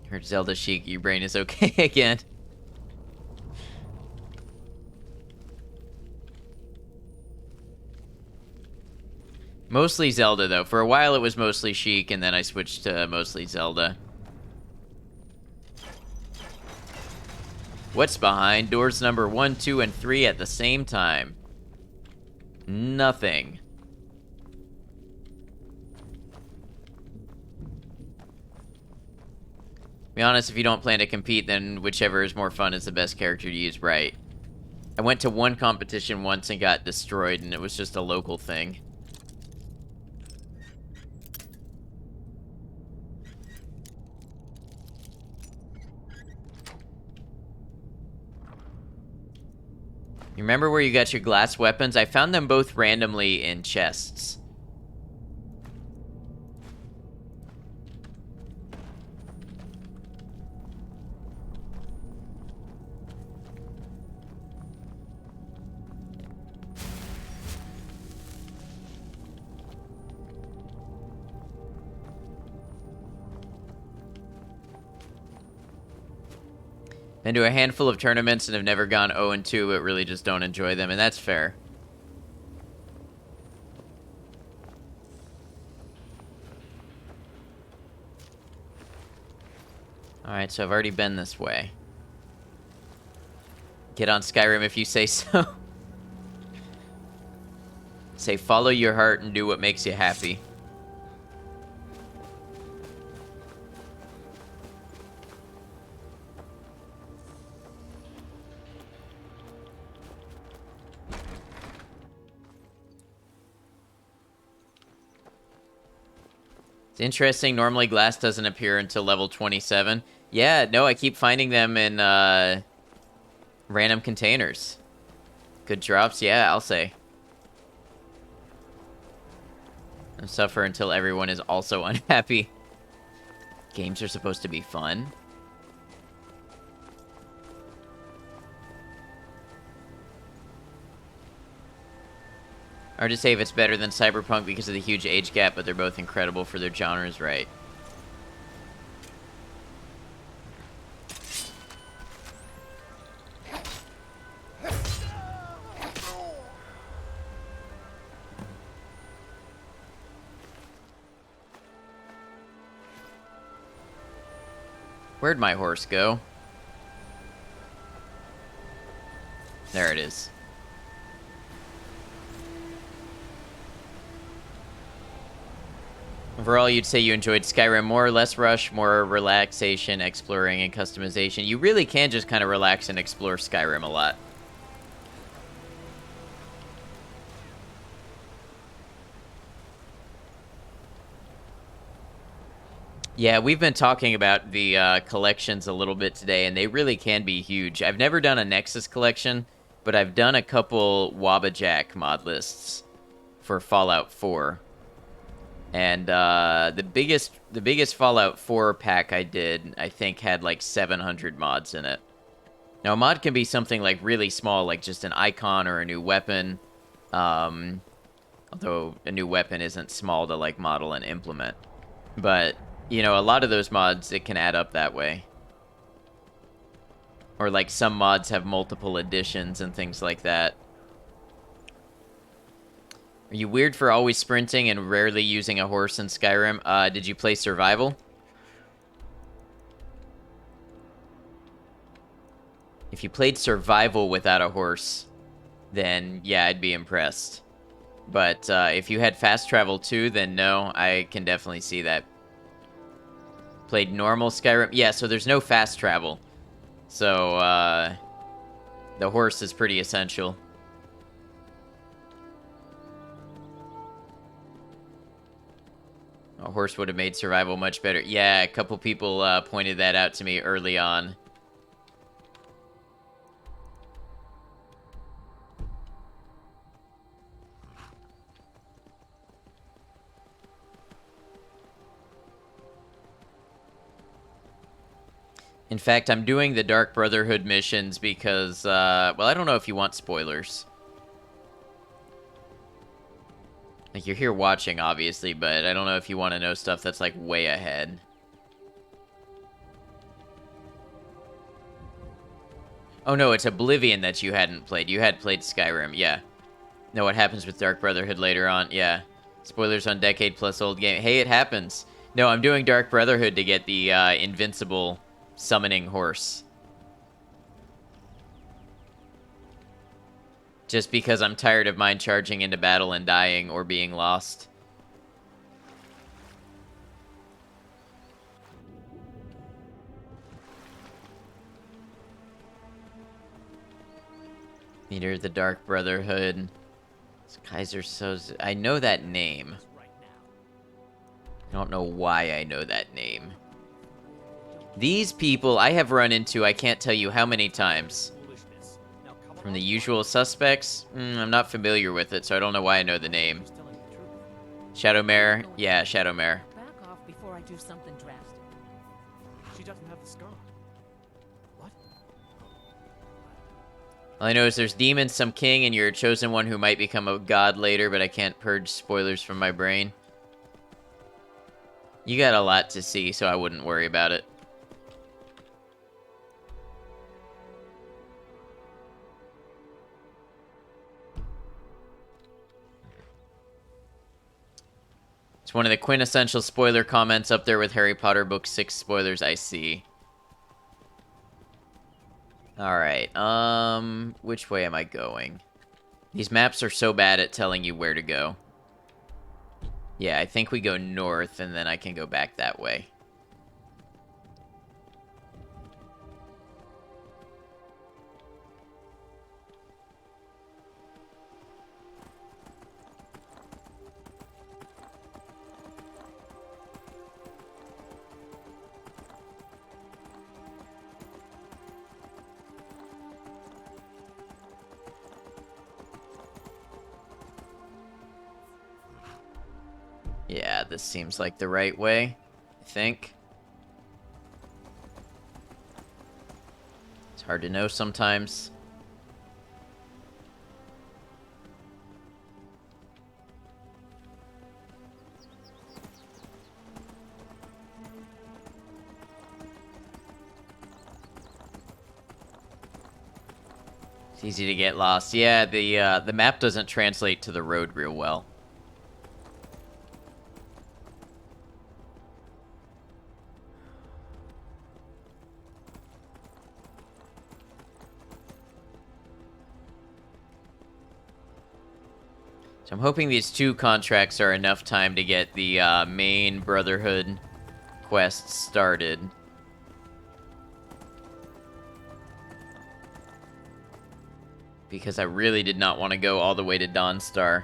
Heard Zelda Chic, your brain is okay again. Mostly Zelda, though. For a while, it was mostly Chic, and then I switched to mostly Zelda. What's behind doors number 1, 2, and 3 at the same time? Nothing. Be honest, if you don't plan to compete, then whichever is more fun is the best character to use, right? I went to one competition once and got destroyed, and it was just a local thing. You remember where you got your glass weapons? I found them both randomly in chests. Been to a handful of tournaments and have never gone 0-2, but really just don't enjoy them, and that's fair. Alright, so I've already been this way. Get on Skyrim if you say so. Say, follow your heart and do what makes you happy. It's interesting, normally glass doesn't appear until level 27. Yeah, no, I keep finding them in random containers. Good drops, yeah, I'll say. And suffer until everyone is also unhappy. Games are supposed to be fun. Hard to say if it's better than Cyberpunk because of the huge age gap, but they're both incredible for their genres, right? Where'd my horse go? There it is. Overall, you'd say you enjoyed Skyrim more or less rush, more relaxation, exploring, and customization. You really can just kind of relax and explore Skyrim a lot. Yeah, we've been talking about the collections a little bit today, and they really can be huge. I've never done a Nexus collection, but I've done a couple Wabbajack mod lists for Fallout 4. And the biggest Fallout 4 pack I did, I think, had like 700 mods in it. Now, a mod can be something like really small, like just an icon or a new weapon. Although a new weapon isn't small to like model and implement. But, you know, a lot of those mods, it can add up that way. Or like some mods have multiple editions and things like that. Are you weird for always sprinting and rarely using a horse in Skyrim? Did you play Survival? If you played Survival without a horse, then yeah, I'd be impressed. But if you had fast travel too, then no, I can definitely see that. Played normal Skyrim? Yeah, so there's no fast travel. So, the horse is pretty essential. A horse would have made survival much better. Yeah, a couple people pointed that out to me early on. In fact, I'm doing the Dark Brotherhood missions because, well, I don't know if you want spoilers. Like, you're here watching, obviously, but I don't know if you want to know stuff that's, like, way ahead. Oh, no, it's Oblivion that you hadn't played. You had played Skyrim, yeah. Know what happens with Dark Brotherhood later on, yeah. Spoilers on decade-plus-old game. Hey, it happens. No, I'm doing Dark Brotherhood to get the invincible summoning horse. Just because I'm tired of mine charging into battle and dying or being lost. Leader of the Dark Brotherhood. Kaiser Soze. I know that name. I don't know why I know that name. These people I have run into, I can't tell you how many times. From the usual suspects? I'm not familiar with it, so I don't know why I know the name. Shadowmare? Yeah, Shadowmare. Back off before I do something drastic. She doesn't have the scar. What? All I know is there's demons, some king, and you're a chosen one who might become a god later, but I can't purge spoilers from my brain. You got a lot to see, so I wouldn't worry about it. It's one of the quintessential spoiler comments up there with Harry Potter Book 6 spoilers I see. Alright, which way am I going? These maps are so bad at telling you where to go. Yeah, I think we go north, and then I can go back that way. Yeah, this seems like the right way, I think. It's hard to know sometimes. It's easy to get lost. Yeah, the map doesn't translate to the road real well. So I'm hoping these 2 contracts are enough time to get the main Brotherhood quests started. Because I really did not want to go all the way to Dawnstar.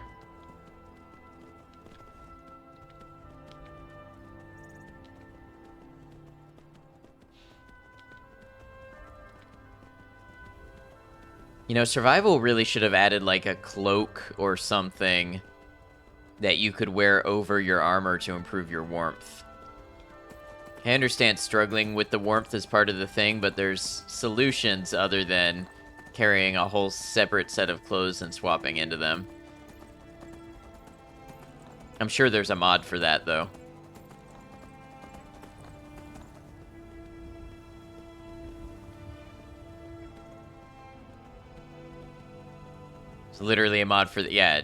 You know, survival really should have added like a cloak or something that you could wear over your armor to improve your warmth. I understand struggling with the warmth is part of the thing, but there's solutions other than carrying a whole separate set of clothes and swapping into them. I'm sure there's a mod for that, though. It's literally a mod for the... Yeah.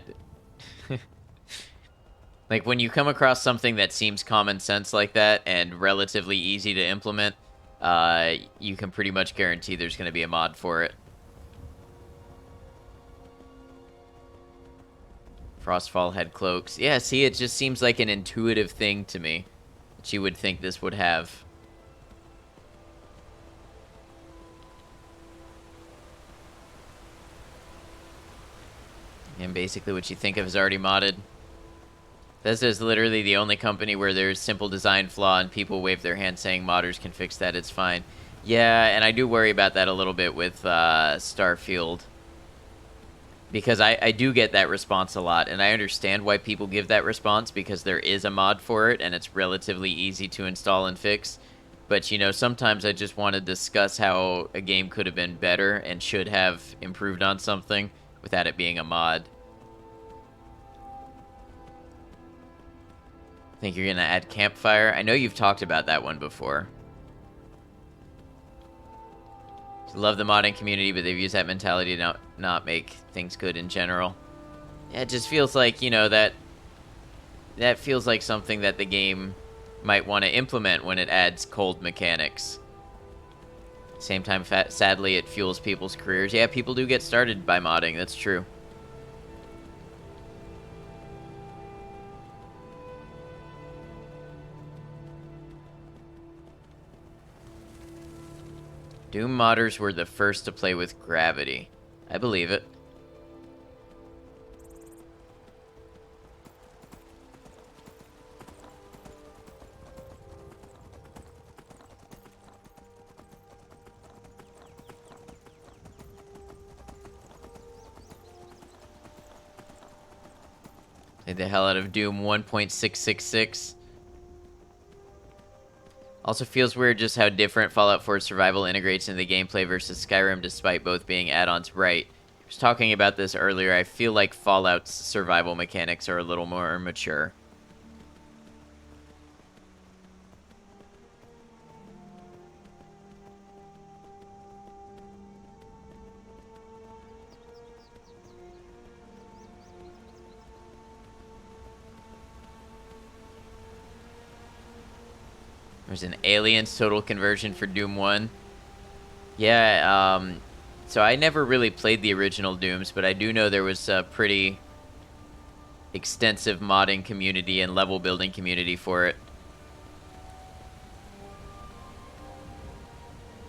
Like, when you come across something that seems common sense like that and relatively easy to implement, you can pretty much guarantee there's going to be a mod for it. Frostfall had cloaks. Yeah, see, it just seems like an intuitive thing to me that you would think this would have. And basically what you think of is already modded. Bethesda is literally the only company where there's simple design flaw and people wave their hands saying modders can fix that, it's fine. Yeah, and I do worry about that a little bit with Starfield. Because I do get that response a lot, and I understand why people give that response, because there is a mod for it, and it's relatively easy to install and fix. But, you know, sometimes I just want to discuss how a game could have been better and should have improved on something without it being a mod. Think you're going to add Campfire? I know you've talked about that one before. Love the modding community, but they've used that mentality to not make things good in general. Yeah, it just feels like, you know, that feels like something that the game might want to implement when it adds cold mechanics. Same time, sadly, it fuels people's careers. Yeah, people do get started by modding, that's true. Doom modders were the first to play with gravity. I believe it. Played the hell out of Doom 1.666. Also feels weird just how different Fallout 4 survival integrates into the gameplay versus Skyrim, despite both being add-ons. Right. I was talking about this earlier. I feel like Fallout's survival mechanics are a little more mature. There's an Aliens total conversion for Doom 1. Yeah, so I never really played the original Dooms, but I do know there was a pretty extensive modding community and level building community for it.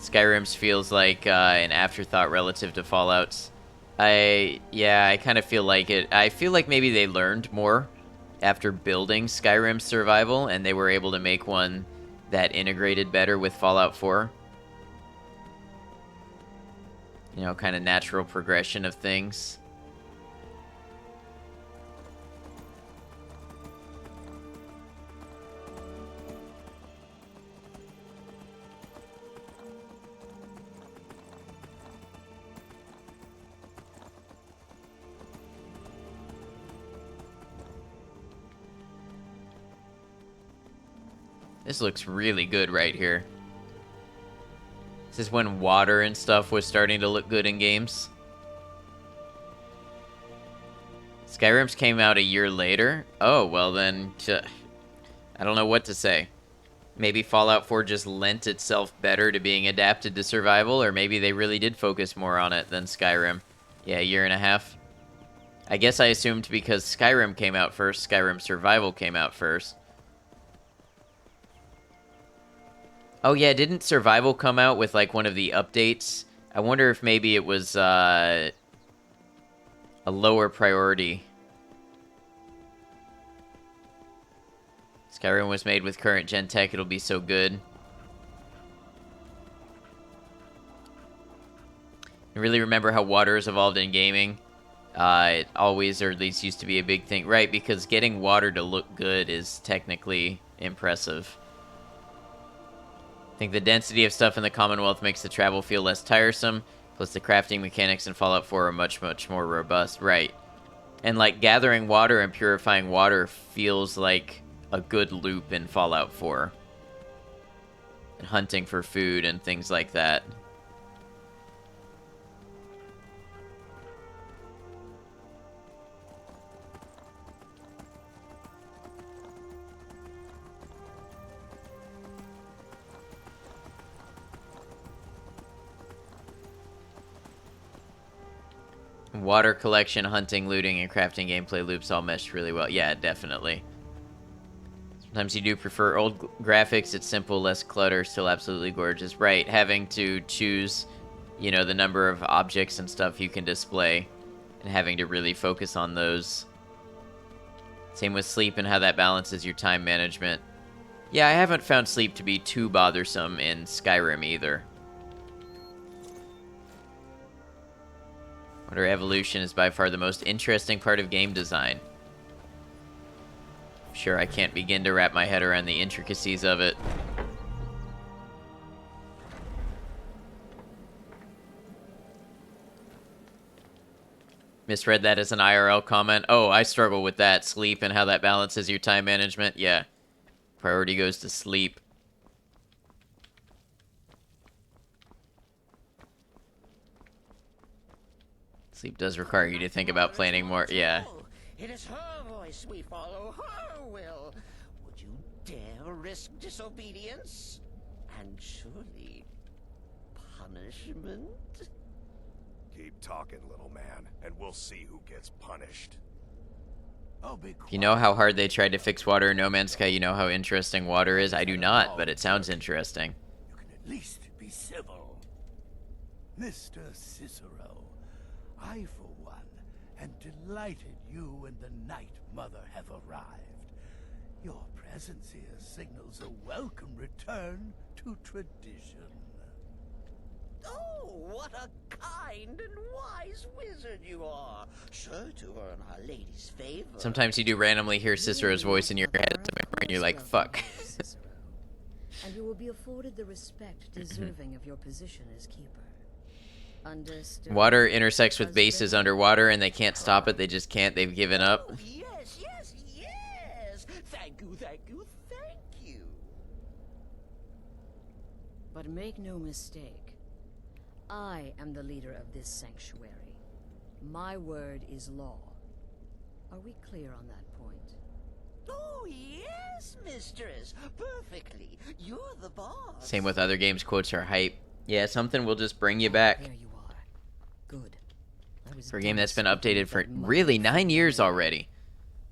Skyrim's feels like an afterthought relative to Fallout's. I kind of feel like it. I feel like maybe they learned more after building Skyrim's survival, and they were able to make one that integrated better with Fallout 4. You know, kind of natural progression of things. This looks really good right here. This is when water and stuff was starting to look good in games. Skyrim's came out a year later. Oh, well then, I don't know what to say. Maybe Fallout 4 just lent itself better to being adapted to survival, or maybe they really did focus more on it than Skyrim. Yeah, a year and a half. I guess I assumed because Skyrim came out first, Skyrim Survival came out first. Oh yeah, didn't Survival come out with like one of the updates? I wonder if maybe it was a lower priority. Skyrim was made with current gen tech, it'll be so good. I really remember how water has evolved in gaming. It always, or at least used to be a big thing. Right, because getting water to look good is technically impressive. I think the density of stuff in the Commonwealth makes the travel feel less tiresome, plus the crafting mechanics in Fallout 4 are much, much more robust. Right. And, like, gathering water and purifying water feels like a good loop in Fallout 4. And hunting for food and things like that. Water collection, hunting, looting, and crafting gameplay loops all mesh really well. Yeah, definitely. Sometimes you do prefer old graphics. It's simple, less clutter, still absolutely gorgeous. Right, having to choose, you know, the number of objects and stuff you can display, and having to really focus on those. Same with sleep and how that balances your time management. Yeah, I haven't found sleep to be too bothersome in Skyrim either. Water evolution is by far the most interesting part of game design. Sure, I can't begin to wrap my head around the intricacies of it. Misread that as an IRL comment. Oh, I struggle with that. Sleep and how that balances your time management. Yeah. Priority goes to sleep. Sleep does require you to think about planning more. Yeah. It is her voice we follow, her will. Would you dare risk disobedience? And surely punishment? Keep talking, little man, and we'll see who gets punished. If you know how hard they tried to fix water in No Man's Sky, you know how interesting water is. I do not, but it sounds interesting. You can at least be civil. Mr. Cicero, I, for one, am delighted you and the Night Mother have arrived. Your presence here signals a welcome return to tradition. Oh, what a kind and wise wizard you are! Sure to earn Our Lady's favor. Sometimes you do randomly hear Cicero's voice in your head, and you're like, fuck. And you will be afforded the respect deserving of your position as keeper. Understood. Water intersects with bases underwater, and they can't stop it. They just can't. They've given up. Oh, yes, yes, yes! Thank you, thank you, thank you! But make no mistake. I am the leader of this sanctuary. My word is law. Are we clear on that point? Oh, yes, mistress. Perfectly. You're the boss. Same with other games. Quotes are hype. Yeah, something will just bring you back. There you are. Good. For a game that's been updated for really 9 years already.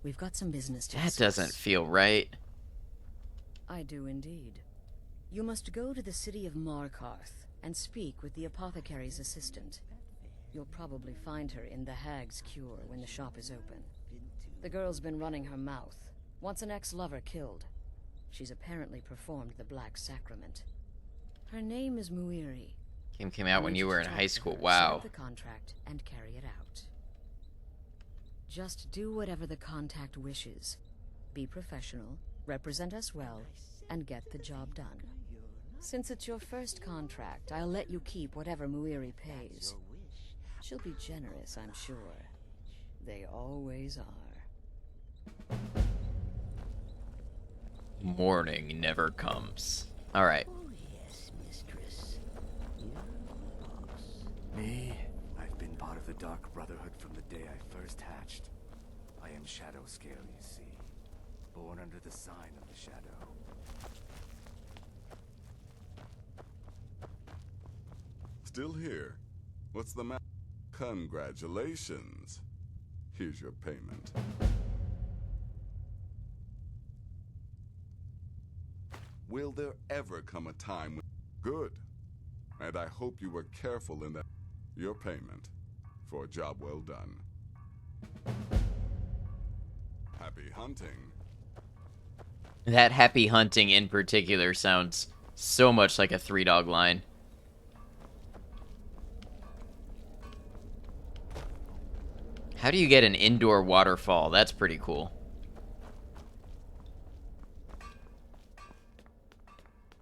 We've got some business to That discuss. doesn't feel right. I do indeed. You must go to the city of Markarth and speak with the apothecary's assistant. You'll probably find her in the Hag's Cure when the shop is open. The girl's been running her mouth. Wants an ex-lover killed. She's apparently performed the Black Sacrament. Her name is Muiri. Game came out when you were in high school. Set Wow. up the contract and carry it out. Just do whatever the contact wishes. Be professional, represent us well, and get the job done. Since it's your first contract, I'll let you keep whatever Muiri pays. She'll be generous, I'm sure. They always are. Morning never comes. Alright. Me? I've been part of the Dark Brotherhood from the day I first hatched. I am Shadow Scale, you see. Born under the sign of the Shadow. Still here? What's the matter? Congratulations. Here's your payment. Will there ever come a time when... Good. And I hope you were careful in that... Your payment for a job well done. Happy hunting. That happy hunting in particular sounds so much like a Three Dog line. How do you get an indoor waterfall? That's pretty cool.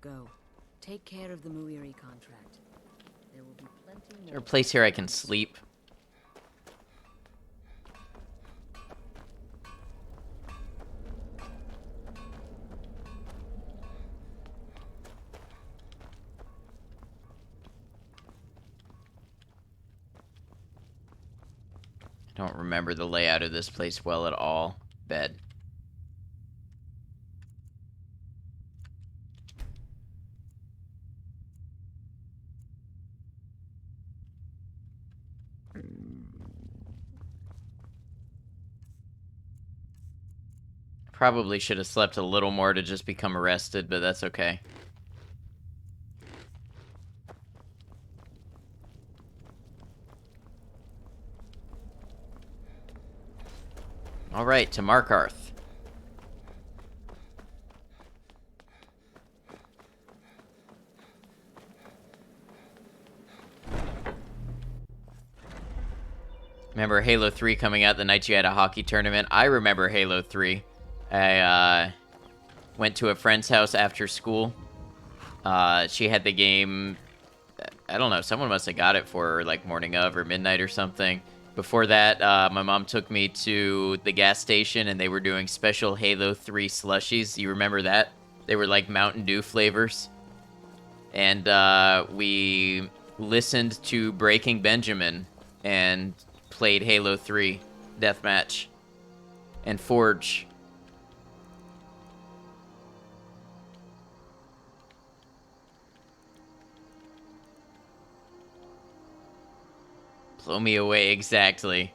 Go. Take care of the Muiri contract. There will be plenty more. Is there a place here I can sleep? I don't remember the layout of this place well at all. Bed. Probably should have slept a little more to just become arrested, but that's okay. Alright, to Markarth. Remember Halo 3 coming out the night you had a hockey tournament? I remember Halo 3. I went to a friend's house after school. She had the game... I don't know, someone must have got it for her, like morning of or midnight or something. Before that, my mom took me to the gas station and they were doing special Halo 3 slushies. You remember that? They were like Mountain Dew flavors. And we listened to Breaking Benjamin and played Halo 3 Deathmatch and Forge. Blow me away, exactly.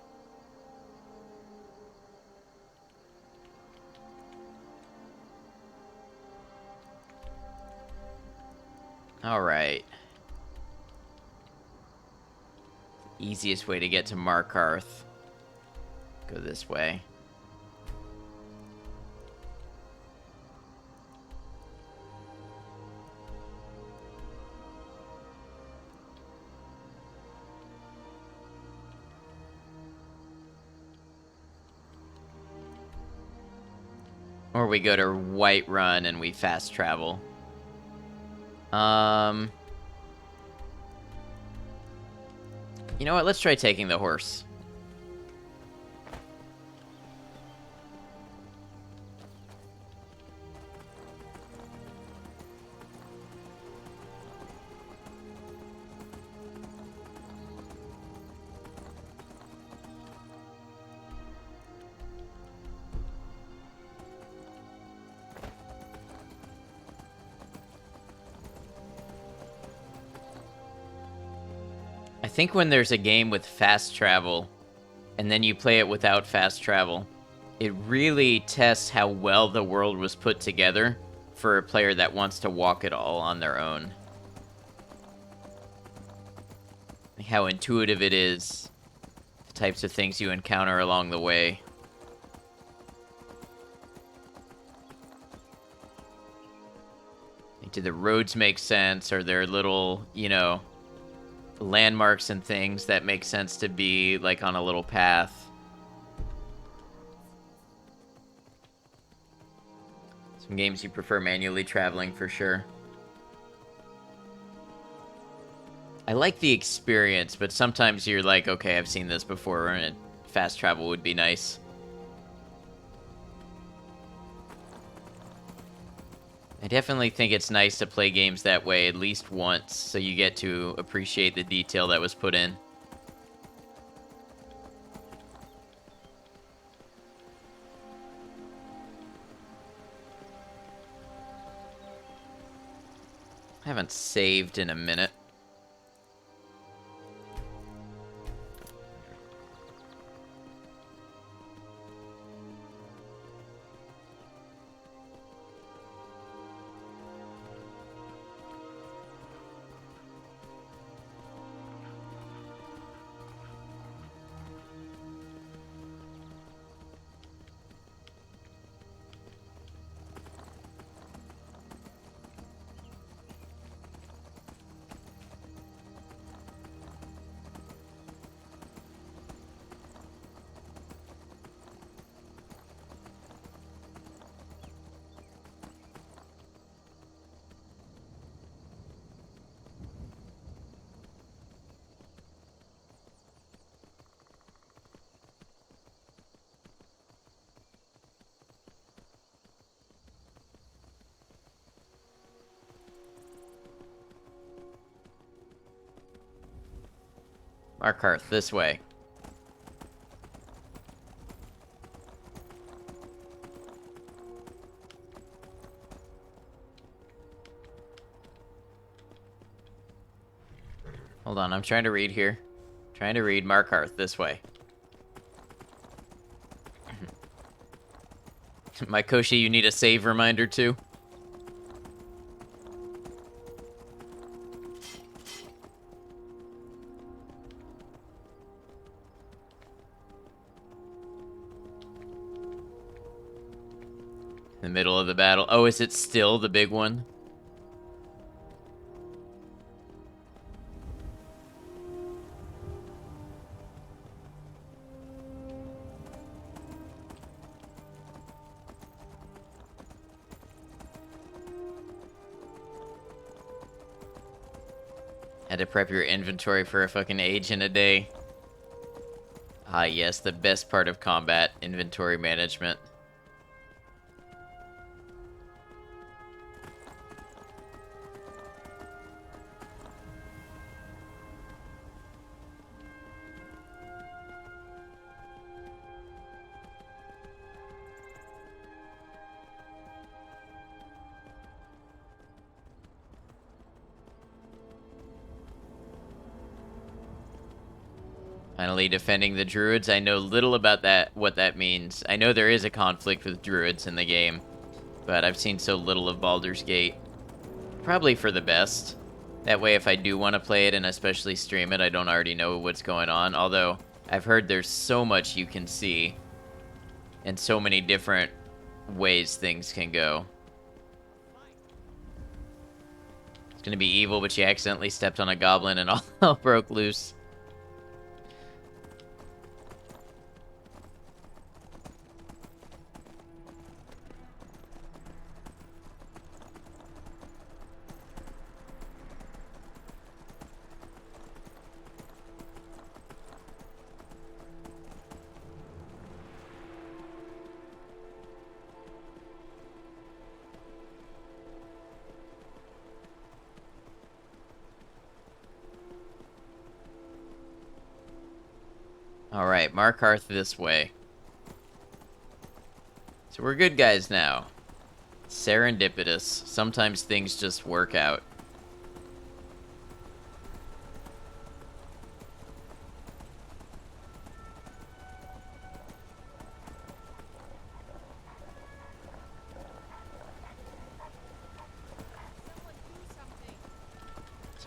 Alright. Easiest way to get to Markarth. Go this way. Or we go to Whiterun and we fast travel. You know what? Let's try taking the horse. I think when there's a game with fast travel, and then you play it without fast travel, it really tests how well the world was put together for a player that wants to walk it all on their own. How intuitive it is, the types of things you encounter along the way. Do the roads make sense? Are there little, you know, landmarks and things that make sense to be like on a little path? Some games you prefer manually traveling for sure. I like the experience, but sometimes you're like, okay, I've seen this before, and fast travel would be nice. I definitely think it's nice to play games that way at least once, so you get to appreciate the detail that was put in. I haven't saved in a minute. Markarth, this way. Hold on, I'm trying to read here. Trying to read Markarth, this way. Mykoshi, you need a save reminder too? The middle of the battle. Oh, is it still the big one? Had to prep your inventory for a fucking age in a day. Ah, yes, the best part of combat, inventory management. Finally defending the druids. I know little about that, what that means. I know there is a conflict with druids in the game, but I've seen so little of Baldur's Gate. Probably for the best. That way if I do want to play it and especially stream it, I don't already know what's going on. Although, I've heard there's so much you can see, and so many different ways things can go. It's gonna be evil, but she accidentally stepped on a goblin and all hell broke loose. Alright, Markarth this way. So we're good guys now. Serendipitous. Sometimes things just work out.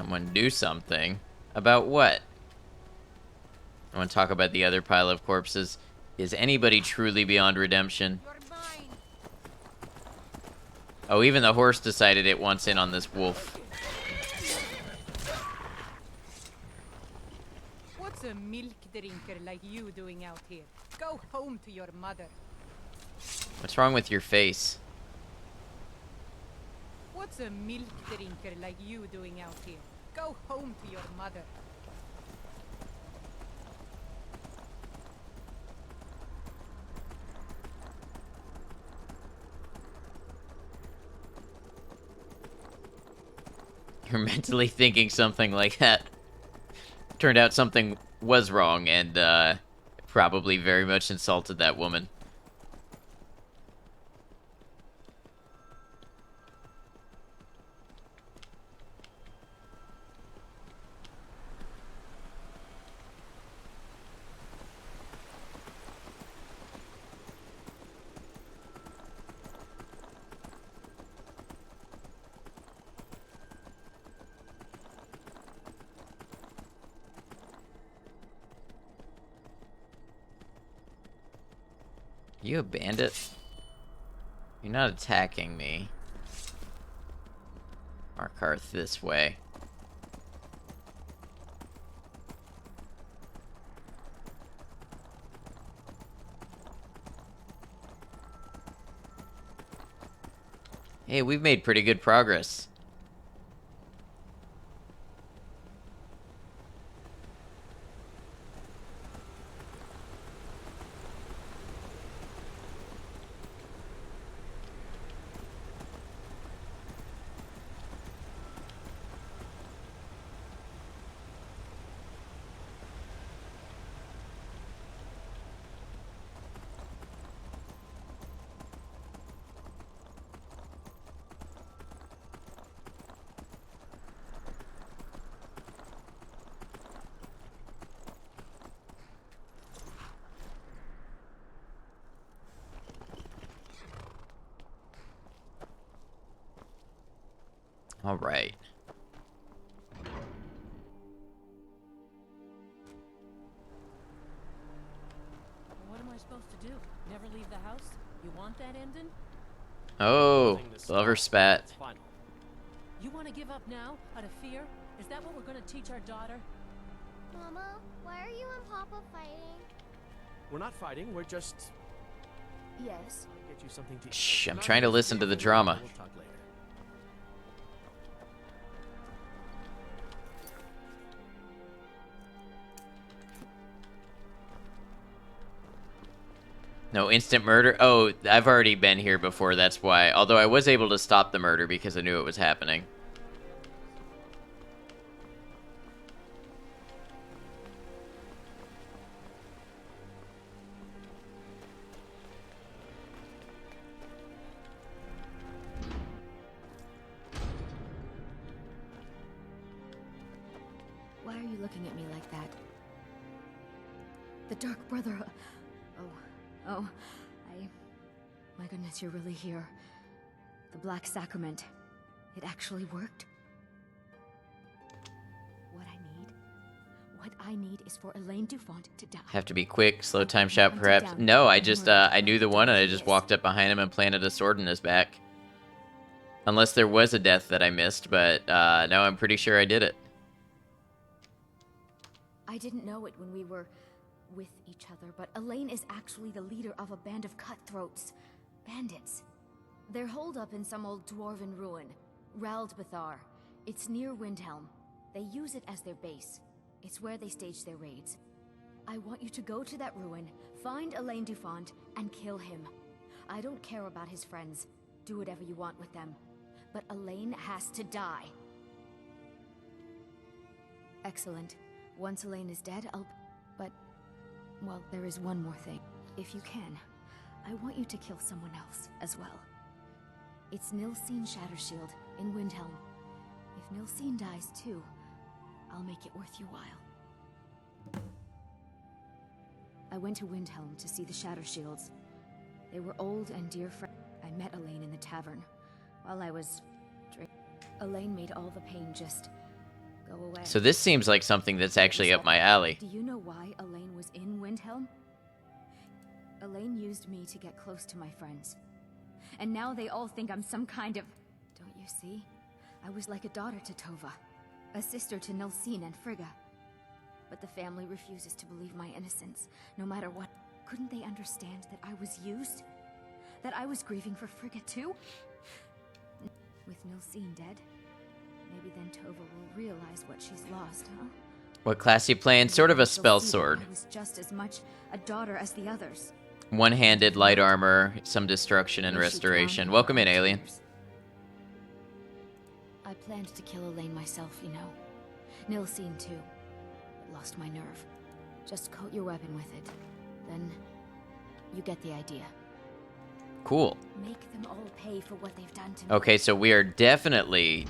Someone do something. About what? I want to talk about the other pile of corpses. Is anybody truly beyond redemption? Oh, even the horse decided it wants in on this wolf. What's a milk drinker like you doing out here? Go home to your mother. What's wrong with your face? What's a milk drinker like you doing out here? Go home to your mother. You're mentally thinking something like that. Turned out something was wrong and probably very much insulted that woman. You a bandit? You're not attacking me. Markarth this way. Hey, we've made pretty good progress. All right. What am I supposed to do? Never leave the house? You want that ending? Oh, lover spat. You want to give up now, out of fear? Is that what we're going to teach our daughter? Mama, why are you and Papa fighting? We're not fighting, we're just... Yes. Get you something to eat. Shh, I'm trying to listen to the drama. We'll talk later. No instant murder? Oh, I've already been here before, that's why. Although I was able to stop the murder because I knew it was happening. Why are you looking at me like that? The Dark Brother... Oh, my goodness, you're really here. The Black Sacrament. It actually worked? What I need is for Elaine Dufont to die. Have to be quick, slow time shot perhaps. No, I just, I knew the one and I just walked up behind him and planted a sword in his back. Unless there was a death that I missed, but no, I'm pretty sure I did it. I didn't know it when we were with each other, but Elaine is actually the leader of a band of cutthroats. Bandits. They're holed up in some old dwarven ruin. Raldbethar. It's near Windhelm. They use it as their base. It's where they stage their raids. I want you to go to that ruin, find Elaine Dufont, and kill him. I don't care about his friends. Do whatever you want with them. But Elaine has to die. Excellent. Once Elaine is dead, But... well, there is one more thing. If you can, I want you to kill someone else as well. It's Nilsine Shattershield in Windhelm. If Nilsine dies too, I'll make it worth your while. I went to Windhelm to see the Shattershields. They were old and dear friends. I met Elaine in the tavern while I was Elaine made all the pain just Go away. So this seems like something that's actually up my alley. Do you know why Elaine was in Windhelm? Elaine used me to get close to my friends. And now they all think I'm some kind of... Don't you see? I was like a daughter to Tova. A sister to Nilsine and Frigga. But the family refuses to believe my innocence, no matter what. Couldn't they understand that I was used? That I was grieving for Frigga too? With Nilsine dead, maybe then Tova will realize what she's lost, huh? What class you playing? Sort of a spell She'll see that sword. I was just as much a daughter as the others. One-handed light armor, some destruction and restoration. Welcome in, alien. I planned to kill Elaine myself, you know. Nilsine too. But lost my nerve. Just coat your weapon with it. Then you get the idea. Cool. Make them all pay for what they've done to me. Okay, so we are definitely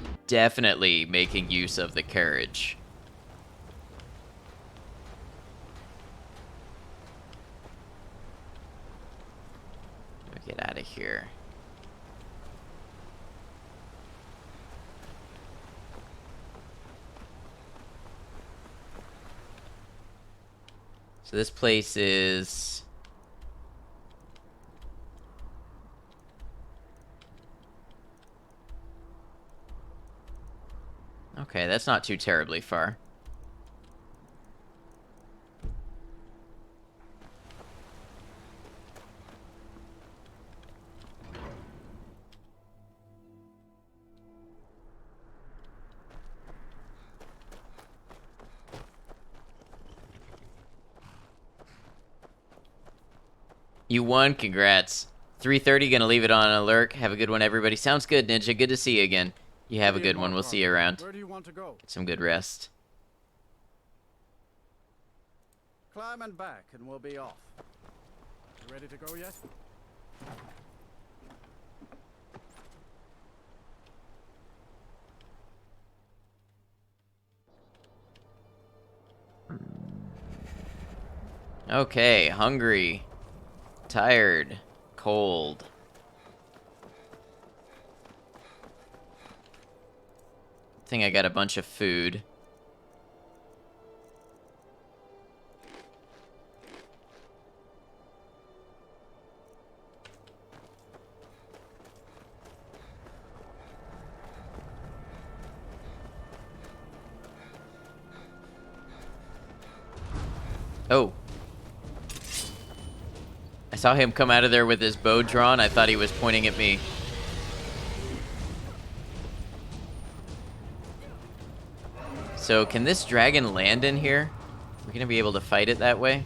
making use of the carriage. Get out of here. So this place is... Okay, that's not too terribly far. You won, congrats. 3:30, gonna leave it on alert. Have a good one, everybody. Sounds good, Ninja. Good to see you again. You have a good one. We'll see you around. Where do you want to go? Get some good rest. Climb and back, and we'll be off. You ready to go yet? Okay, hungry, tired, cold. I think I got a bunch of food. Oh. I saw him come out of there with his bow drawn. I thought he was pointing at me. So, can this dragon land in here? We're gonna be able to fight it that way?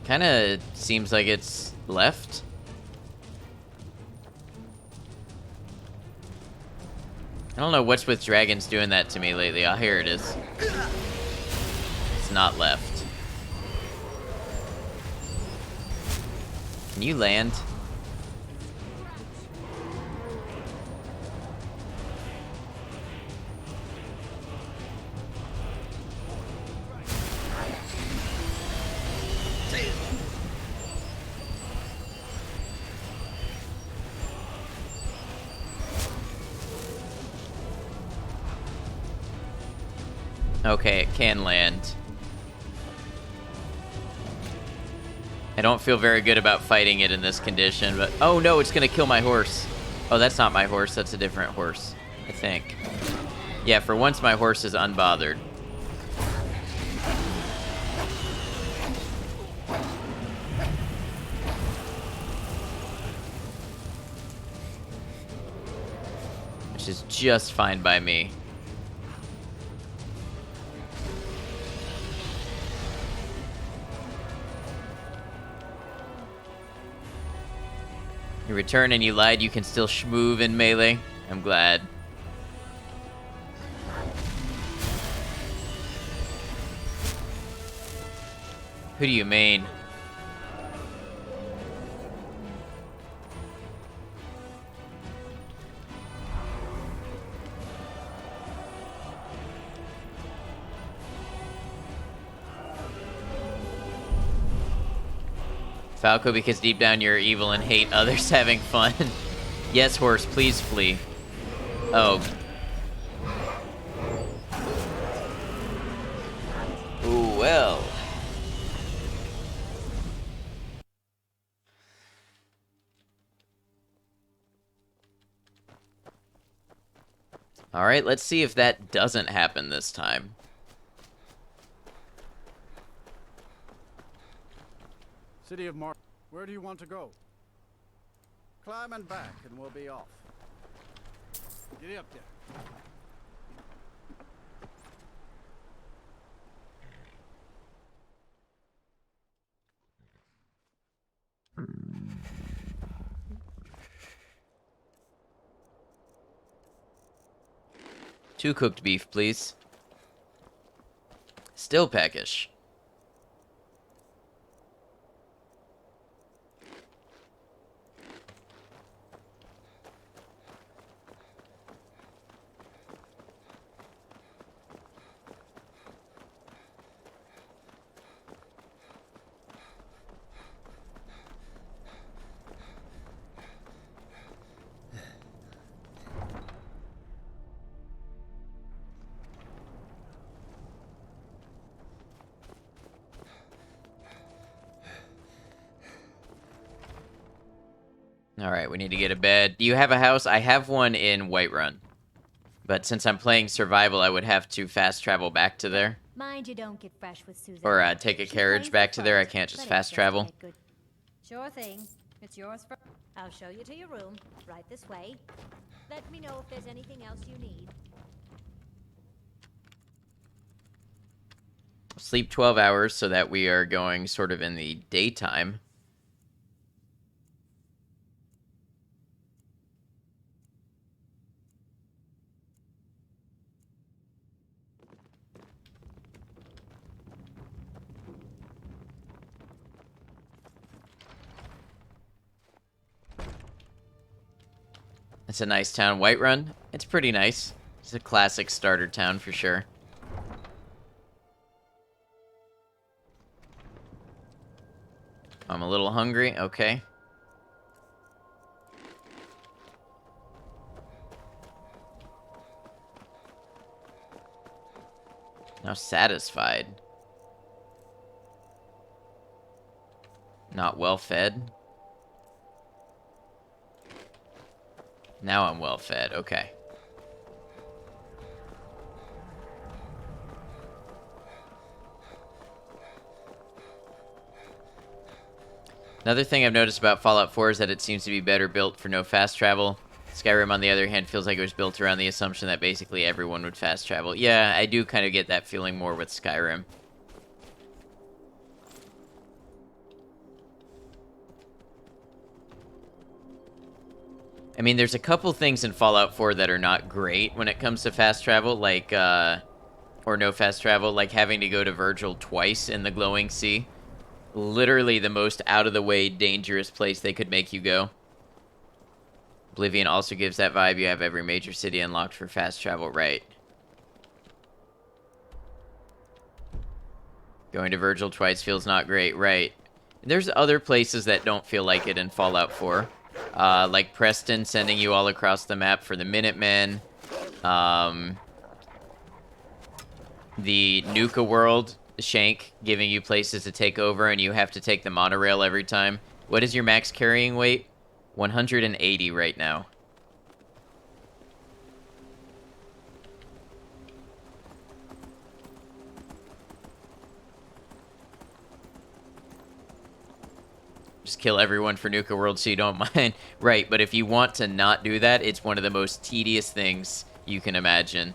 Kinda seems like it's left. I don't know what's with dragons doing that to me lately. Oh, here it is. It's not left. Can you land? Okay, it can land. I don't feel very good about fighting it in this condition, but... Oh no, it's gonna kill my horse. Oh, that's not my horse, that's a different horse, I think. Yeah, for once my horse is unbothered. Which is just fine by me. You return and you lied, you can still schmoove in melee. I'm glad. Who do you main? Falco, because deep down you're evil and hate others having fun. Yes, horse, please flee. Oh. Ooh, well. Alright, let's see if that doesn't happen this time. City of Mar... Where do you want to go? Climb and back, and we'll be off. Get up there. Two cooked beef, please. Still peckish. Alright, we need to get a bed. Do you have a house? I have one in Whiterun. But since I'm playing survival, I would have to fast travel back to there. Mind you don't get fresh with Susan. Or take a carriage back to there. I can't just fast travel. Sure thing. It's yours for... I'll show you to your room. Right this way. Let me know if there's anything else you need. Sleep 12 hours so that we are going sort of in the daytime. It's a nice town. Whiterun, it's pretty nice. It's a classic starter town for sure. I'm a little hungry. Okay. Now satisfied. Not well fed. Now I'm well fed. Okay. Another thing I've noticed about Fallout 4 is that it seems to be better built for no fast travel. Skyrim, on the other hand, feels like it was built around the assumption that basically everyone would fast travel. Yeah, I do kind of get that feeling more with Skyrim. I mean, there's a couple things in Fallout 4 that are not great when it comes to fast travel, like, or no fast travel, like having to go to Virgil twice in the Glowing Sea. Literally the most out-of-the-way dangerous place they could make you go. Oblivion also gives that vibe. You have every major city unlocked for fast travel, right? Going to Virgil twice feels not great, right? There's other places that don't feel like it in Fallout 4. Like Preston sending you all across the map for the Minutemen. The Nuka World, Shank, giving you places to take over, and you have to take the monorail every time. What is your max carrying weight? 180 right now. Just kill everyone for Nuka World so you don't mind. Right, but if you want to not do that, it's one of the most tedious things you can imagine.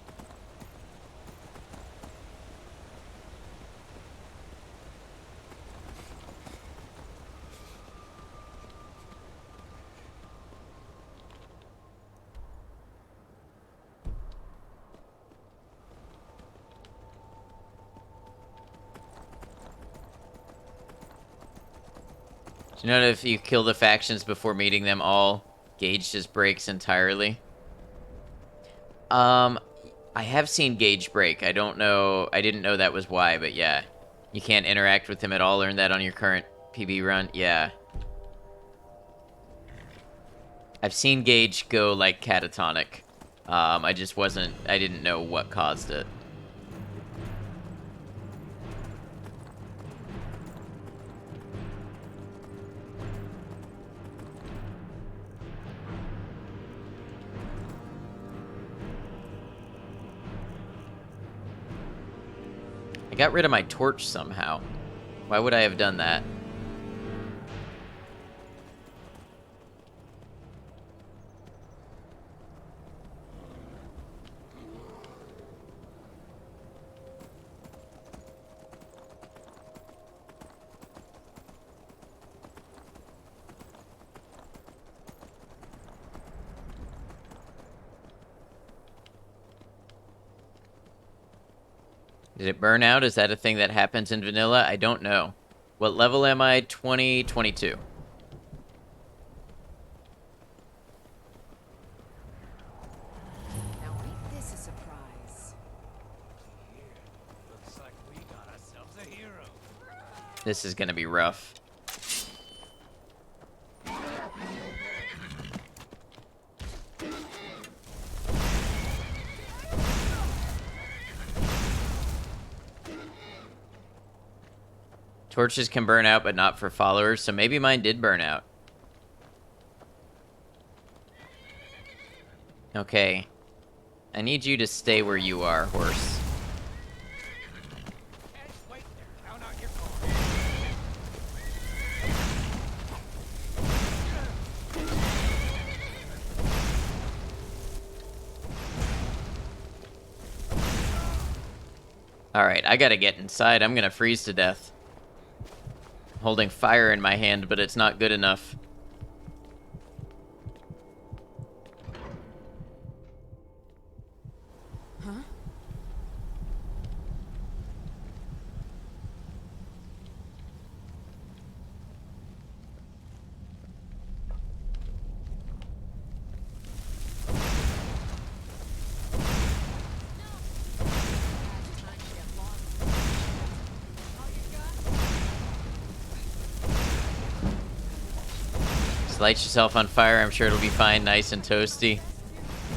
You know, if you kill the factions before meeting them all, Gauge just breaks entirely. I have seen Gauge break. I don't know. I didn't know that was why, but yeah. You can't interact with him at all. Learn that on your current PB run. Yeah. I've seen Gauge go, like, catatonic. I didn't know what caused it. I got rid of my torch somehow. Why would I have done that? Did it burn out? Is that a thing that happens in vanilla? I don't know. What level am I? 22. Now ain't this a surprise? Looks like we got ourselves a hero. This is gonna be rough. Torches can burn out, but not for followers, so maybe mine did burn out. Okay. I need you to stay where you are, horse. Alright, I gotta get inside. I'm gonna freeze to death. Holding fire in my hand, but it's not good enough. Huh? Just light yourself on fire. I'm sure it'll be fine, nice and toasty.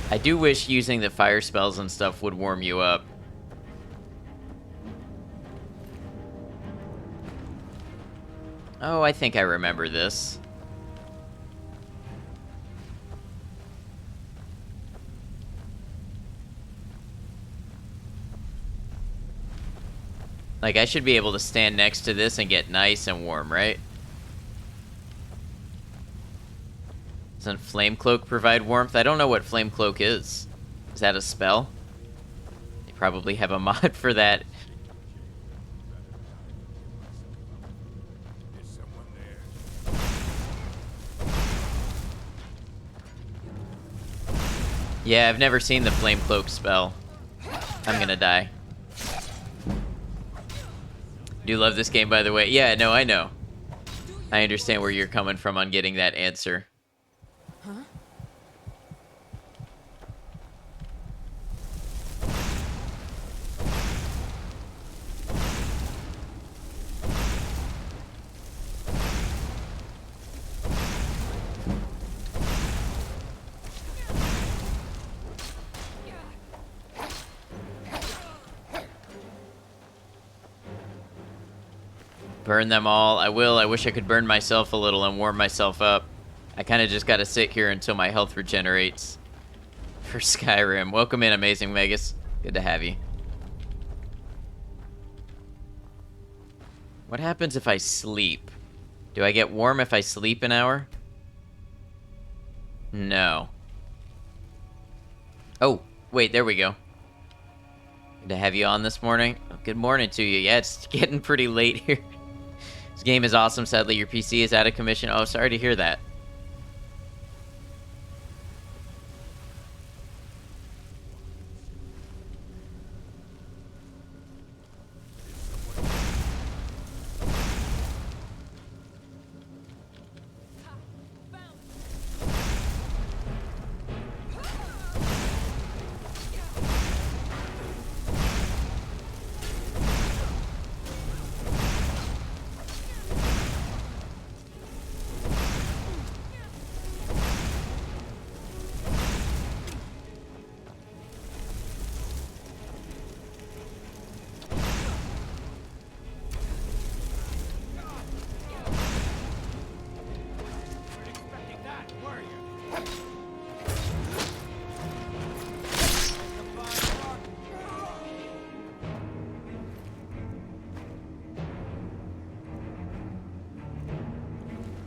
I do wish using the fire spells and stuff would warm you up. Oh, I think I remember this. Like, I should be able to stand next to this and get nice and warm, right? Doesn't Flame Cloak provide warmth? I don't know what Flame Cloak is. Is that a spell? They probably have a mod for that. Yeah, I've never seen the Flame Cloak spell. I'm gonna die. Do love this game, by the way. Yeah, no, I know. I understand where you're coming from on getting that answer. Huh? Burn them all. I will. I wish I could burn myself a little and warm myself up. I kind of just got to sit here until my health regenerates for Skyrim. Welcome in, Amazing Megas. Good to have you. What happens if I sleep? Do I get warm if I sleep an hour? No. Oh, wait, there we go. Good to have you on this morning. Oh, good morning to you. Yeah, it's getting pretty late here. This game is awesome. Sadly, your PC is out of commission. Oh, sorry to hear that.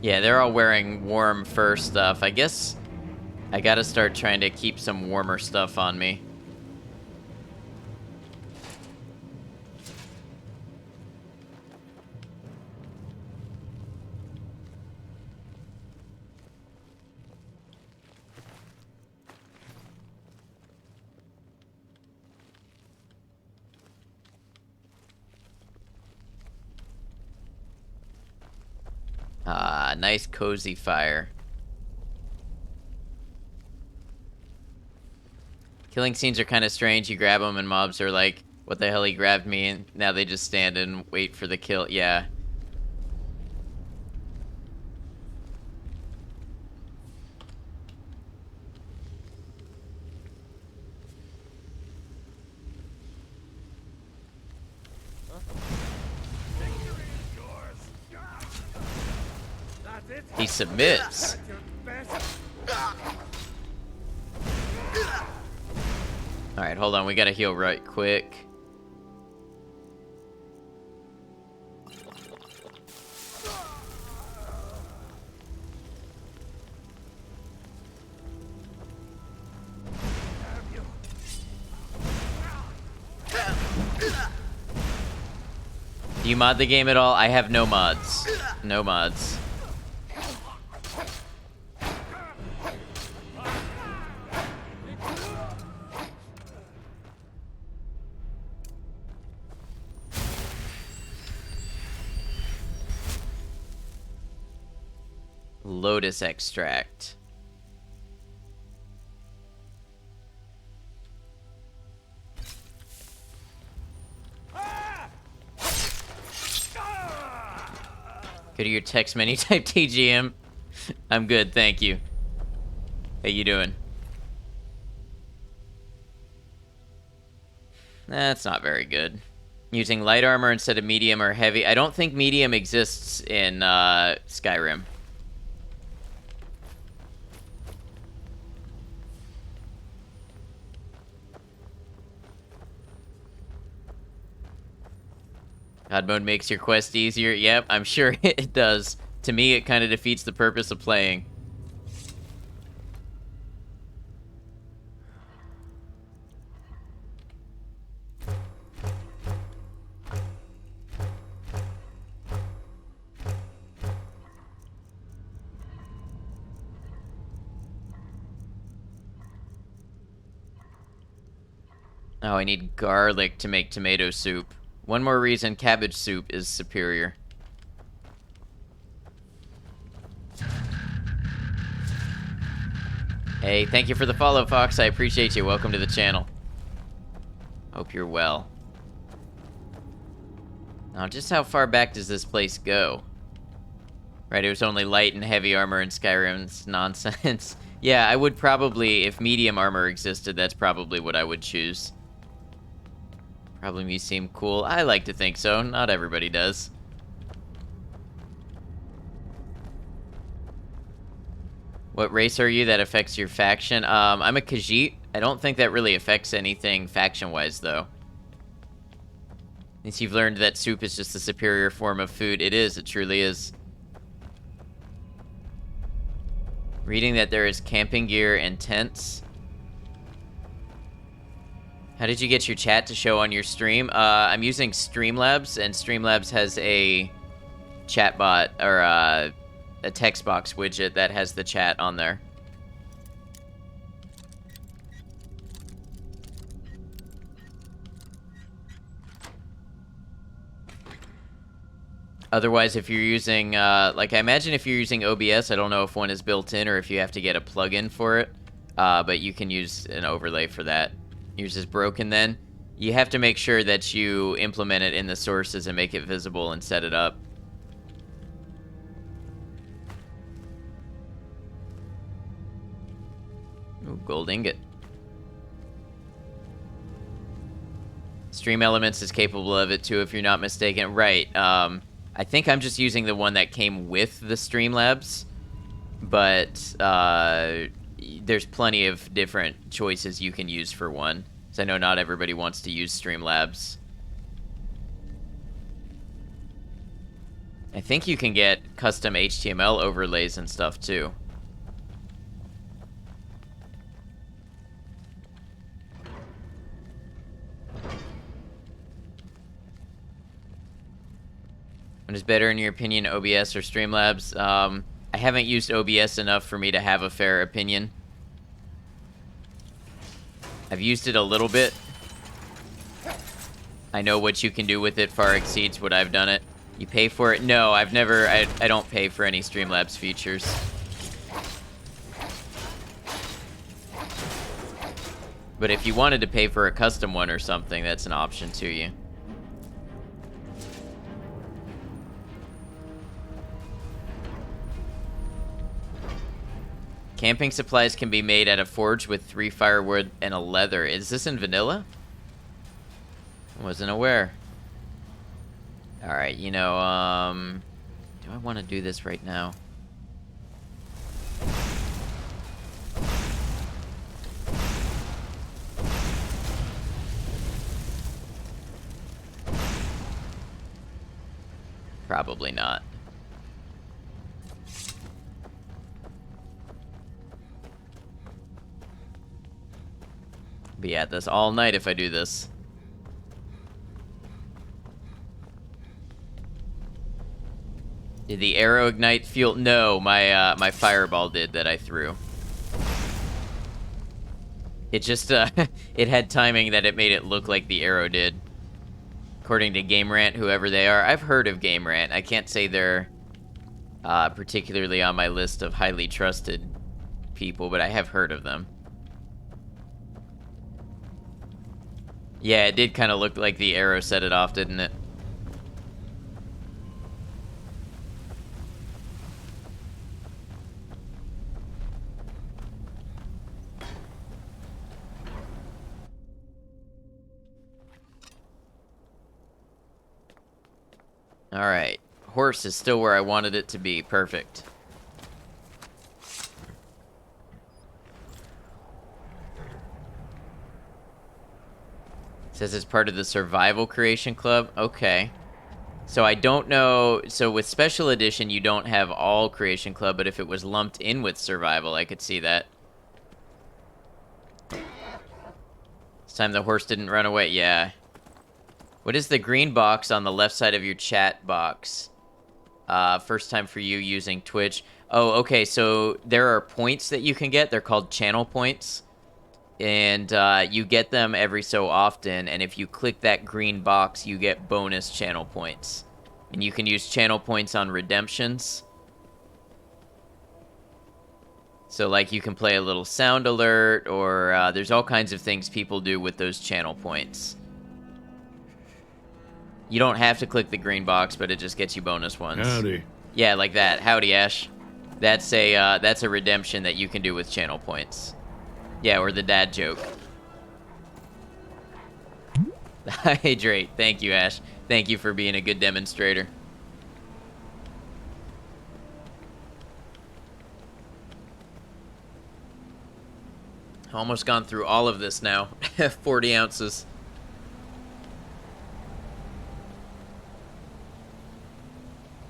Yeah, they're all wearing warm fur stuff. I guess I gotta start trying to keep some warmer stuff on me. Ah, nice cozy fire. Killing scenes are kind of strange. You grab them and mobs are like, what the hell, he grabbed me, and now they just stand and wait for the kill. Yeah. He submits. Alright, hold on. We gotta heal right quick. Do you mod the game at all? I have no mods. No mods. Lotus extract. Go to your text menu, type TGM. I'm good, thank you. How you doing? That's not very good. Using light armor instead of medium or heavy. I don't think medium exists in Skyrim. God mode makes your quest easier. Yep, I'm sure it does. To me, it kind of defeats the purpose of playing. Oh, I need garlic to make tomato soup. One more reason cabbage soup is superior. Hey, thank you for the follow, Fox. I appreciate you. Welcome to the channel. Hope you're well. Now, just how far back does this place go? Right, it was only light and heavy armor in Skyrim's nonsense. Yeah, I would probably, if medium armor existed, that's probably what I would choose. Probably me seem cool. I like to think so. Not everybody does. What race are you that affects your faction? I'm a Khajiit. I don't think that really affects anything faction-wise, though. Since you've learned that soup is just a superior form of food. It is. It truly is. Reading that there is camping gear and tents. How did you get your chat to show on your stream? I'm using Streamlabs, and Streamlabs has a chatbot, or a text box widget that has the chat on there. Otherwise, if you're using, like, I imagine if you're using OBS, I don't know if one is built in or if you have to get a plugin for it, but you can use an overlay for that. Yours is broken then. You have to make sure that you implement it in the sources and make it visible and set it up. Ooh, gold ingot. Stream Elements is capable of it too, if you're not mistaken. Right. I think I'm just using the one that came with the Streamlabs, but there's plenty of different choices you can use for one. So I know not everybody wants to use Streamlabs. I think you can get custom HTML overlays and stuff too. What is better in your opinion, OBS or Streamlabs? I haven't used OBS enough for me to have a fair opinion. I've used it a little bit. I know what you can do with it far exceeds what I've done it. You pay for it? No, I don't pay for any Streamlabs features. But if you wanted to pay for a custom one or something, that's an option to you. Camping supplies can be made at a forge with 3 firewood and a leather. Is this in vanilla? I wasn't aware. Alright, you know, do I want to do this right now? Probably not. Be at this all night if I do this. Did the arrow ignite fuel? No, my fireball did that I threw. It just it had timing that it made it look like the arrow did. According to Game Rant, whoever they are. I've heard of Game Rant. I can't say they're particularly on my list of highly trusted people, but I have heard of them. Yeah, it did kind of look like the arrow set it off, didn't it? Alright. Horse is still where I wanted it to be. Perfect. Says it's part of the Survival Creation Club. Okay. So I don't know. So with Special Edition, you don't have all Creation Club, but if it was lumped in with Survival, I could see that. This time the horse didn't run away. Yeah. What is the green box on the left side of your chat box? First time for you using Twitch. Oh, okay. So there are points that you can get. They're called channel points. And you get them every so often, and if you click that green box, you get bonus channel points. And you can use channel points on redemptions. So, like, you can play a little sound alert, or there's all kinds of things people do with those channel points. You don't have to click the green box, but it just gets you bonus ones. Howdy. Yeah, like that. Howdy, Ash. That's a redemption that you can do with channel points. Yeah, or the dad joke. Hydrate. Thank you, Ash. Thank you for being a good demonstrator. Almost gone through all of this now. 40 ounces.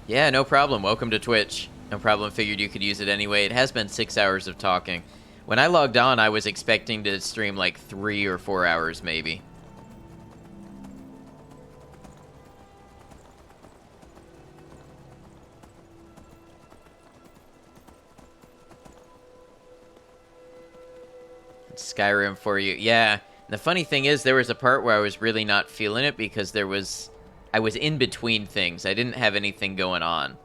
Yeah, no problem. Welcome to Twitch. No problem. Figured you could use it anyway. It has been 6 hours of talking. When I logged on, I was expecting to stream like 3 or 4 hours, maybe. Skyrim for you. Yeah. The funny thing is, there was a part where I was really not feeling it because I was in between things. I didn't have anything going on.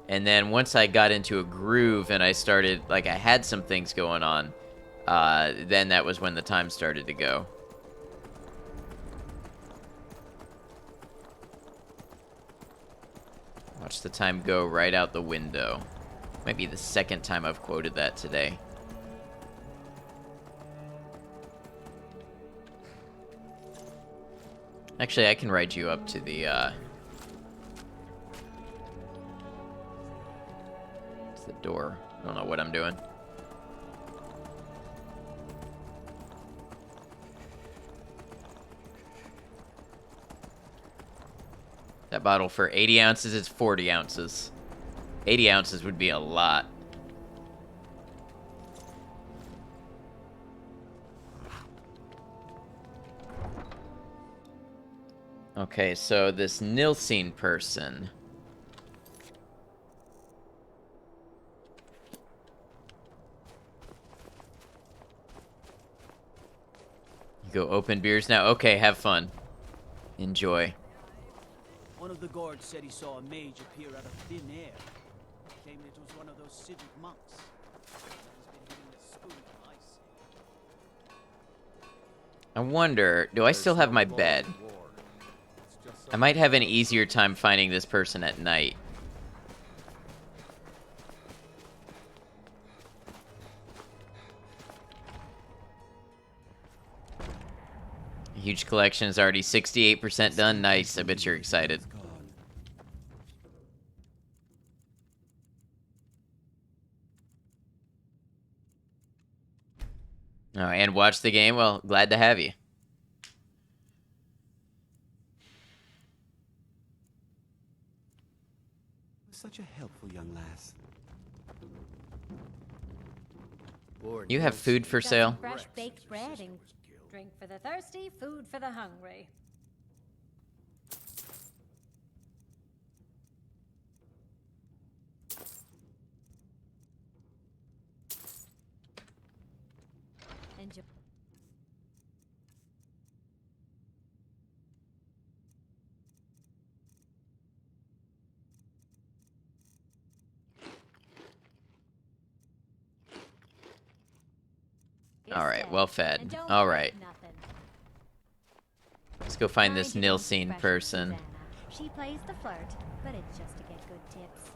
And then once I got into a groove and I started, like, I had some things going on, then that was when the time started to go. Watch the time go right out the window. Might be the second time I've quoted that today. Actually, I can ride you up to the, it's the door. I don't know what I'm doing. That bottle for 80 ounces is 40 ounces. 80 ounces would be a lot. Okay, so this Nilsine person. You go open beers now? Okay, have fun. Enjoy. One of the guards said he saw a mage appear out of thin air. Claimed it was one of those civic monks. He's been hitting the school, I say. I wonder, do I still have my bed? I might have an easier time finding this person at night. Huge collection is already 68% done. Nice. I bet you're excited. Oh, and watch the game? Well, glad to have you. Such a helpful young lass. You have food for sale? Fresh baked bread and drink for the thirsty, food for the hungry. Enjoy. Alright, well fed. Alright. Let's go find this Nilsine person. She plays the flirt, but it's just to get good tips.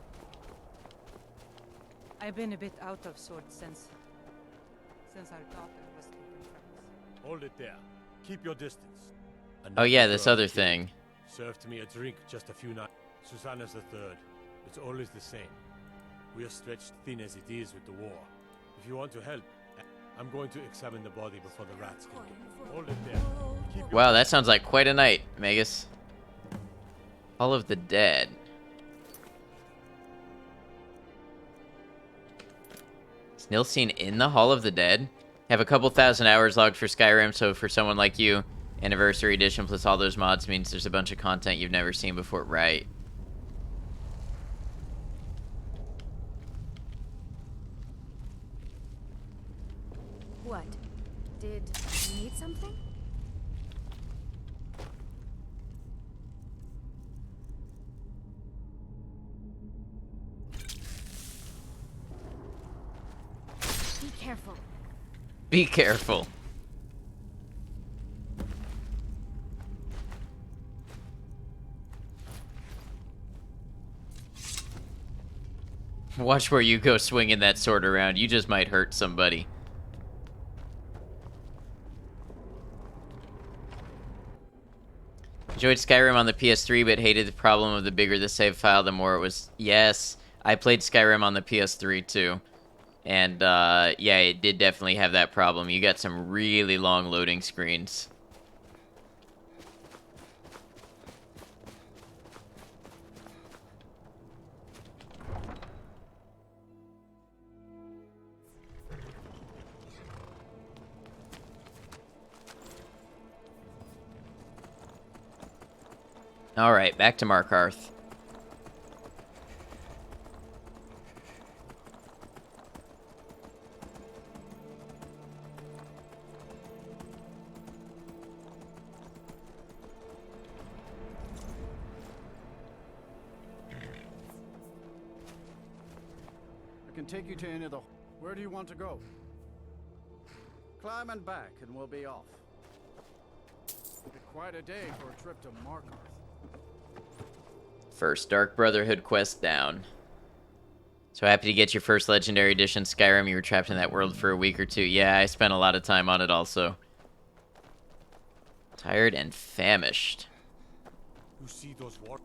I've been a bit out of sorts since our daughter was taken from us. Hold it there. Keep your distance. Oh yeah, this Another other girl thing. served me a drink just a few nights. Susanna's the third. It's always the same. We are stretched thin as it is with the war. If you want to help, I'm going to examine the body before the rats can get. Hold it there. Keep your Wow, that sounds like quite a night, Magus. Hall of the Dead. Is Nilsine in the Hall of the Dead? Have a couple thousand hours logged for Skyrim, so for someone like you, Anniversary Edition plus all those mods means there's a bunch of content you've never seen before, right? What? Did you need something? Be careful. Be careful. Watch where you go swinging that sword around. You just might hurt somebody. Enjoyed Skyrim on the PS3, but hated the problem of the bigger the save file, the more it was... Yes, I played Skyrim on the PS3 too. And, yeah, it did definitely have that problem. You got some really long loading screens. Alright, back to Markarth. I can take you to any of the... Where do you want to go? Climb and back, and we'll be off. Be quite a day for a trip to Markarth. First Dark Brotherhood quest down. So happy to get your first Legendary Edition Skyrim. You were trapped in that world for a week or two. Yeah, I spent a lot of time on it also. Tired and famished. You see those war...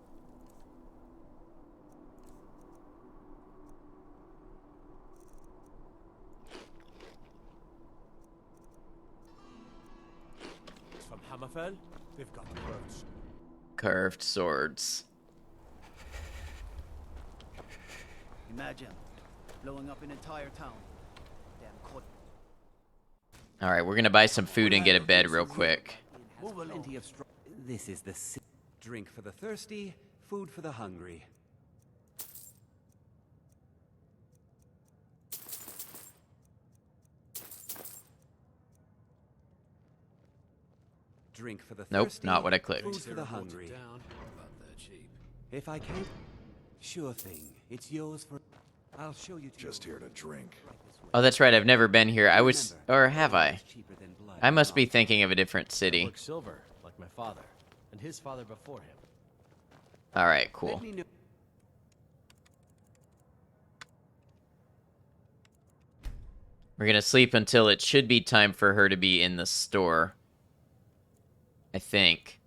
From Hammerfell, they've got curves. Curved swords. Imagine blowing up an entire town. Damn court. All right, we're gonna buy some food and get a bed real quick. This is the drink for the thirsty, food for the hungry. Drink for the Nope, thirsty, not what I clicked. food for the hungry. If I can, sure thing. It's yours for. I'll show you. Just here to drink. Oh, that's right. I've never been here. I was, or have I? I must be thinking of a different city. Silver, like my father, and his father before him. All right, cool. We're gonna sleep until it should be time for her to be in the store. I think.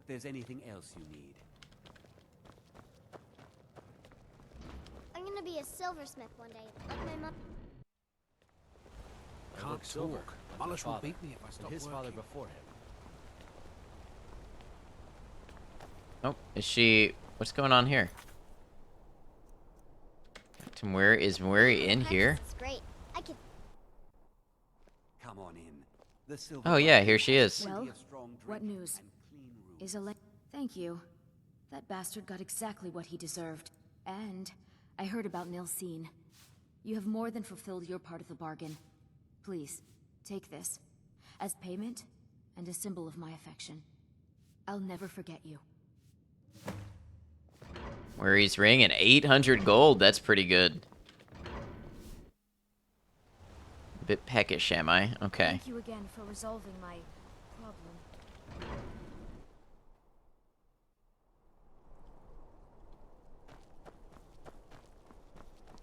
If there's anything else you need. I'm gonna be a silversmith one day, like my mom. Can't silver. Alice will beat me if I stop his father before him. Oh, is she? What's going on here? Where is Murray in here? It's great. I can. Come on in. The silver. Oh yeah, here she is. Well, what news? Is Elaine? Thank you. That bastard got exactly what he deserved. And I heard about Nilsine. You have more than fulfilled your part of the bargain. Please, take this. As payment, and a symbol of my affection. I'll never forget you. Murray's ring and 800 gold. That's pretty good. A bit peckish, am I? Okay. Thank you again for resolving my problem.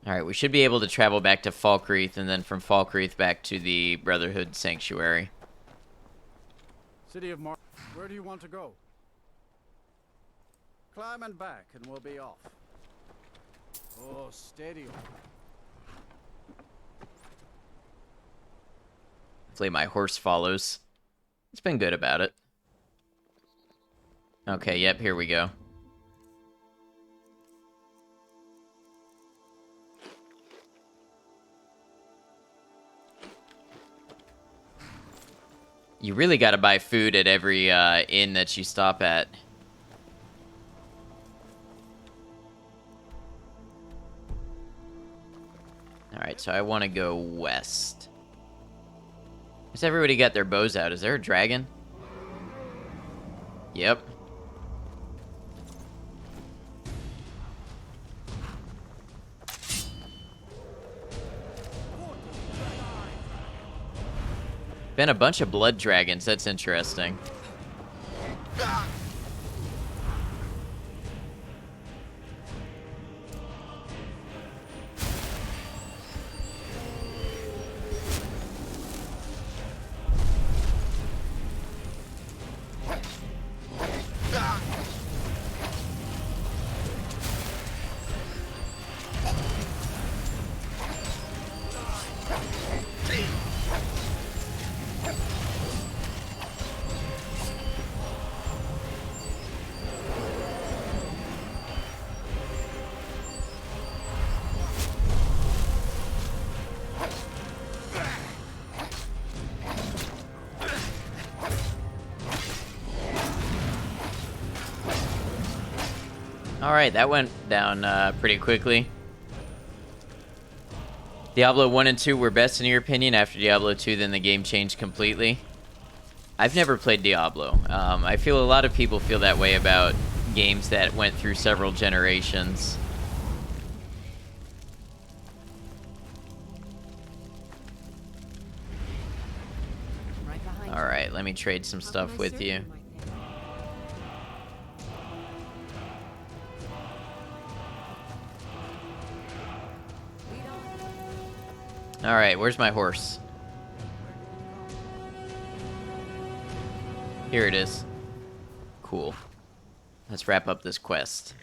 Alright, we should be able to travel back to Falkreath, and then from Falkreath back to the Brotherhood Sanctuary. City of where do you want to go? Climb and back, and we'll be off. Oh, steady. Hopefully my horse follows. It's been good about it. Okay, yep, here we go. You really gotta buy food at every inn that you stop at. Alright, so I want to go west. Has everybody got their bows out? Is there a dragon? Yep. Been a bunch of blood dragons. That's interesting. Alright, that went down pretty quickly. Diablo 1 and 2 were best in your opinion. After Diablo 2, then the game changed completely. I've never played Diablo. I feel a lot of people feel that way about games that went through several generations. Alright, let me trade some stuff with you. Alright, where's my horse? Here it is. Cool. Let's wrap up this quest.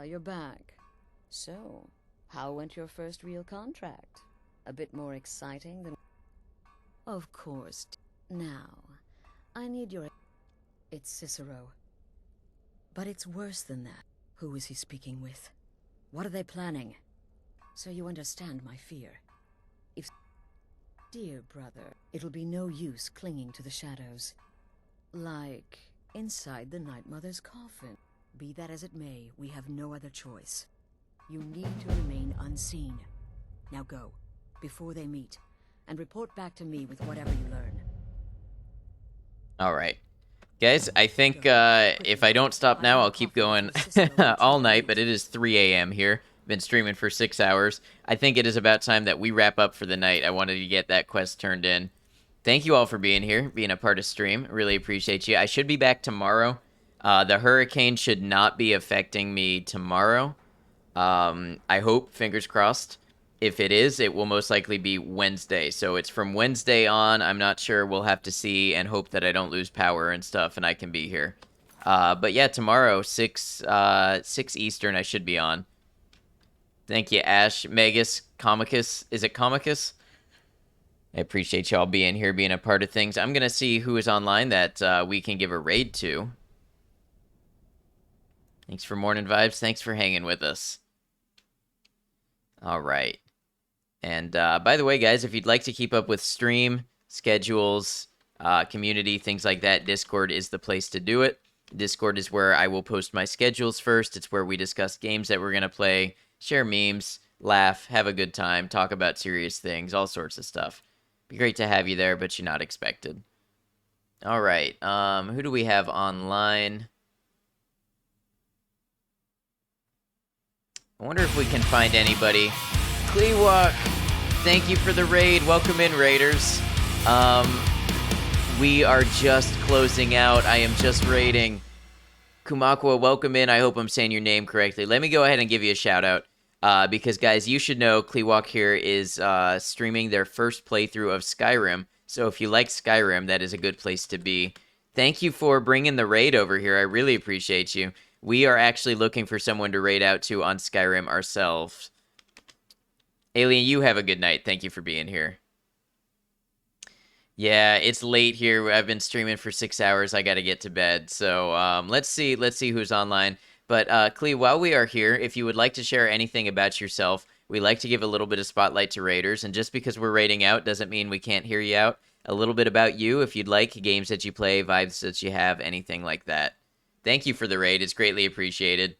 you're back. So, how went your first real contract? A bit more exciting than... Of course. Now, I need your... It's Cicero. But it's worse than that. Who is he speaking with? What are they planning? So you understand my fear. If... Dear brother, it'll be no use clinging to the shadows. Like, inside the Night Mother's coffin. Be that as it may, we have no other choice. You need to remain unseen. Now go, before they meet, and report back to me with whatever you learn. All right. Guys, I think if I don't stop now, I'll keep going all night, but it is 3 a.m. here. Been streaming for 6 hours. I think it is about time that we wrap up for the night. I wanted to get that quest turned in. Thank you all for being here, being a part of stream. Really appreciate you. I should be back tomorrow. The hurricane should not be affecting me tomorrow. I hope, fingers crossed. If it is, it will most likely be Wednesday. So it's from Wednesday on. I'm not sure. We'll have to see and hope that I don't lose power and stuff and I can be here. But yeah, tomorrow, 6 Eastern, I should be on. Thank you, Ash, Megas, Comicus. Is it Comicus? I appreciate y'all being here, being a part of things. I'm going to see who is online that we can give a raid to. Thanks for morning vibes. Thanks for hanging with us. All right. And by the way, guys, if you'd like to keep up with stream, schedules, community, things like that, Discord is the place to do it. Discord is where I will post my schedules first. It's where we discuss games that we're going to play, share memes, laugh, have a good time, talk about serious things, all sorts of stuff. Be great to have you there, but you're not expected. All right. Who do we have online? I wonder if we can find anybody. Kleewalk, thank you for the raid. Welcome in, Raiders. We are just closing out. I am just raiding. Kumakwa, welcome in. I hope I'm saying your name correctly. Let me go ahead and give you a shout out. Because, guys, you should know Kleewalk here is streaming their first playthrough of Skyrim. So if you like Skyrim, that is a good place to be. Thank you for bringing the raid over here. I really appreciate you. We are actually looking for someone to raid out to on Skyrim ourselves. Alien, you have a good night. Thank you for being here. Yeah, it's late here. I've been streaming for 6 hours. I got to get to bed. So let's see who's online. But Klee, while we are here, if you would like to share anything about yourself, we like to give a little bit of spotlight to raiders. And just because we're raiding out doesn't mean we can't hear you out. A little bit about you, if you'd like, games that you play, vibes that you have, anything like that. Thank you for the raid. It's greatly appreciated.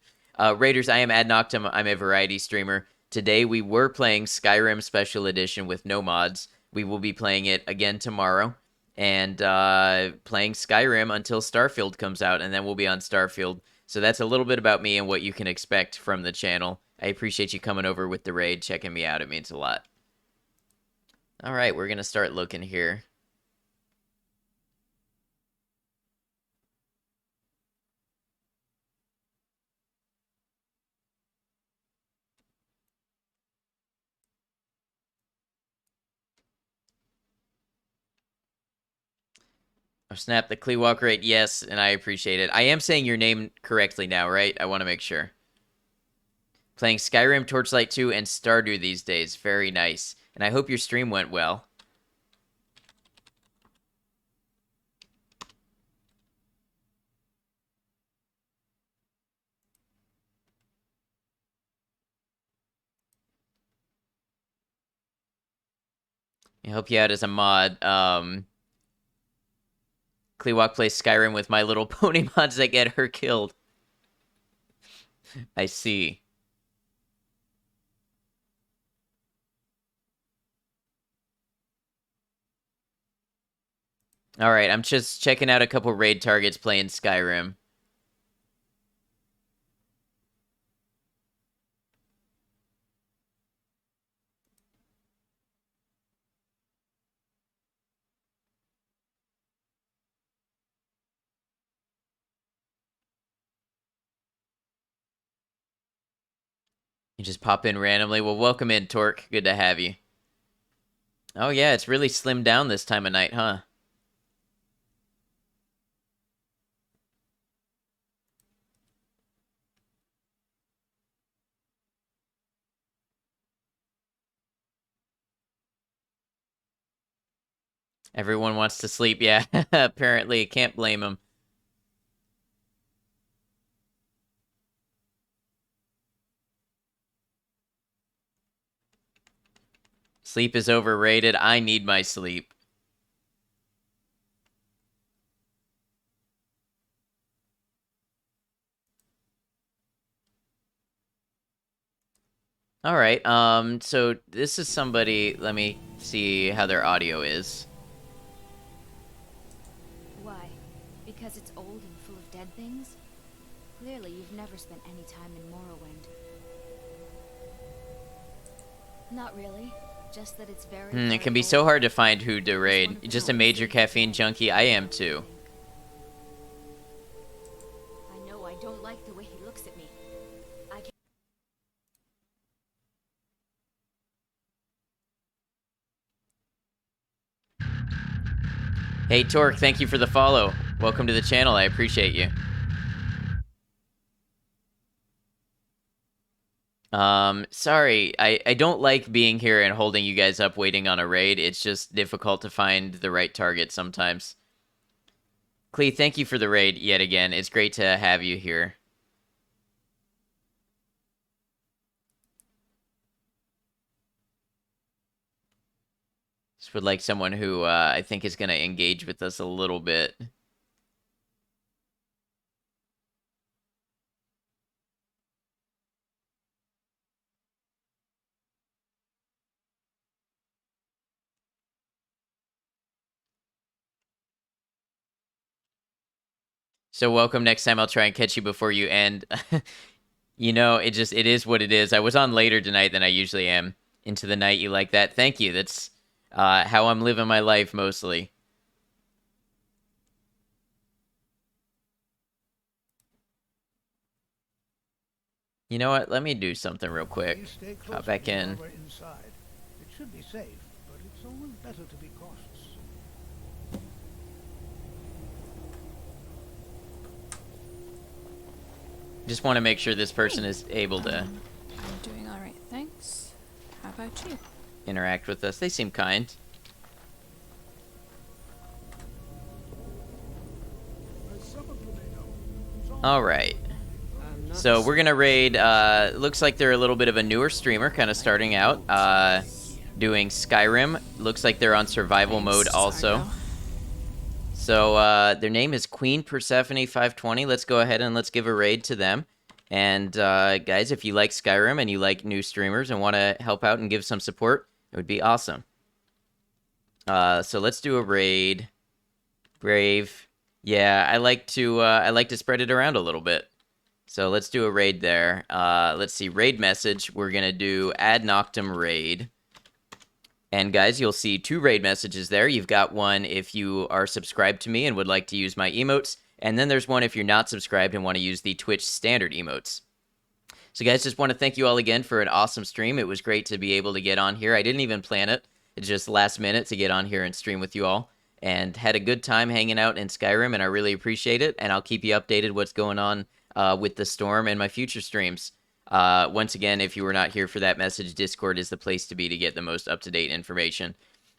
Raiders, I am Ad Noctum. I'm a variety streamer. Today we were playing Skyrim Special Edition with no mods. We will be playing it again tomorrow. And playing Skyrim until Starfield comes out. And then we'll be on Starfield. So that's a little bit about me and what you can expect from the channel. I appreciate you coming over with the raid, checking me out. It means a lot. All right, we're going to start looking here. Oh, snap, the Kleewalk rate, yes, and I appreciate it. I am saying your name correctly now, right? I want to make sure. Playing Skyrim, Torchlight 2, and Stardew these days. Very nice. And I hope your stream went well. I help you out as a mod. Kleewalk plays Skyrim with My Little Pony mods that get her killed. I see. Alright, I'm just checking out a couple raid targets playing Skyrim. You just pop in randomly. Well, welcome in, Torque. Good to have you. Oh yeah, it's really slimmed down this time of night, huh? Everyone wants to sleep, yeah. Apparently, can't blame them. Sleep is overrated. I need my sleep. All right. So this is somebody. Let me see how their audio is. Why? Because it's old and full of dead things? Clearly, you've never spent any time in Morrowind. Not really. Just that it's very It can be so hard to find who to raid. Just a major caffeine junkie. I am too. I know I don't like the way he looks at me. I can't... Hey Torque, thank you for the follow. Welcome to the channel. I appreciate you. Sorry, I don't like being here and holding you guys up waiting on a raid. It's just difficult to find the right target sometimes. Clee, thank you for the raid yet again. It's great to have you here. Just would like someone who I think is going to engage with us a little bit. So welcome. Next time I'll try and catch you before you end. You know, it is what it is. I was on later tonight than I usually am. Into the night, you like that? Thank you. That's how I'm living my life mostly. You know what? Let me do something real quick. Hop back in. It should be safe, but it's always better to be cautious. Just want to make sure this person is able to I'm doing all right, thanks. How about you? interact with us. They seem kind. All right. So we're gonna raid. Looks like they're a little bit of a newer streamer, kind of starting out. Doing Skyrim. Looks like they're on survival mode also. So their name is Queen Persephone 520. Let's go ahead and let's give a raid to them. And guys, if you like Skyrim and you like new streamers and want to help out and give some support, it would be awesome. So let's do a raid. Brave. Yeah, I like to spread it around a little bit. So let's do a raid there. Let's see, raid message. We're gonna do Ad Noctem raid. And guys, you'll see 2 raid messages there. You've got one if you are subscribed to me and would like to use my emotes. And then there's one if you're not subscribed and want to use the Twitch standard emotes. So guys, just want to thank you all again for an awesome stream. It was great to be able to get on here. I didn't even plan it. It's just last minute to get on here and stream with you all. And had a good time hanging out in Skyrim, and I really appreciate it. And I'll keep you updated what's going on with the storm and my future streams. Once again, if you were not here for that message, Discord is the place to be to get the most up-to-date information.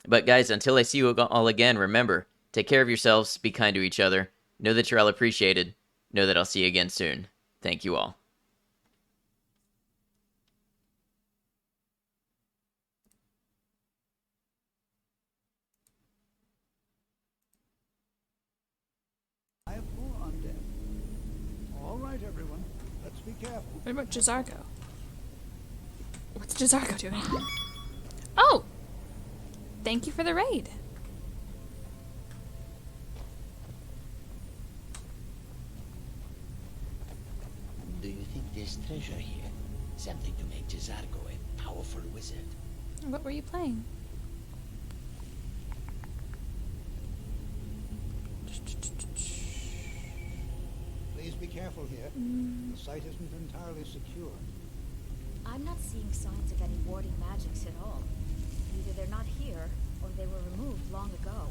But guys, until I see you all again, remember, take care of yourselves, be kind to each other, know that you're all appreciated, know that I'll see you again soon. Thank you all. I have 4 undead. All right, everyone. Let's be careful. What about Jazargo? What's Jazargo doing? Oh! Thank you for the raid. Do you think there's treasure here? Something to make Jazargo a powerful wizard. What were you playing? Please be careful here. The site isn't entirely secure. I'm not seeing signs of any warding magics at all. Either they're not here, or they were removed long ago.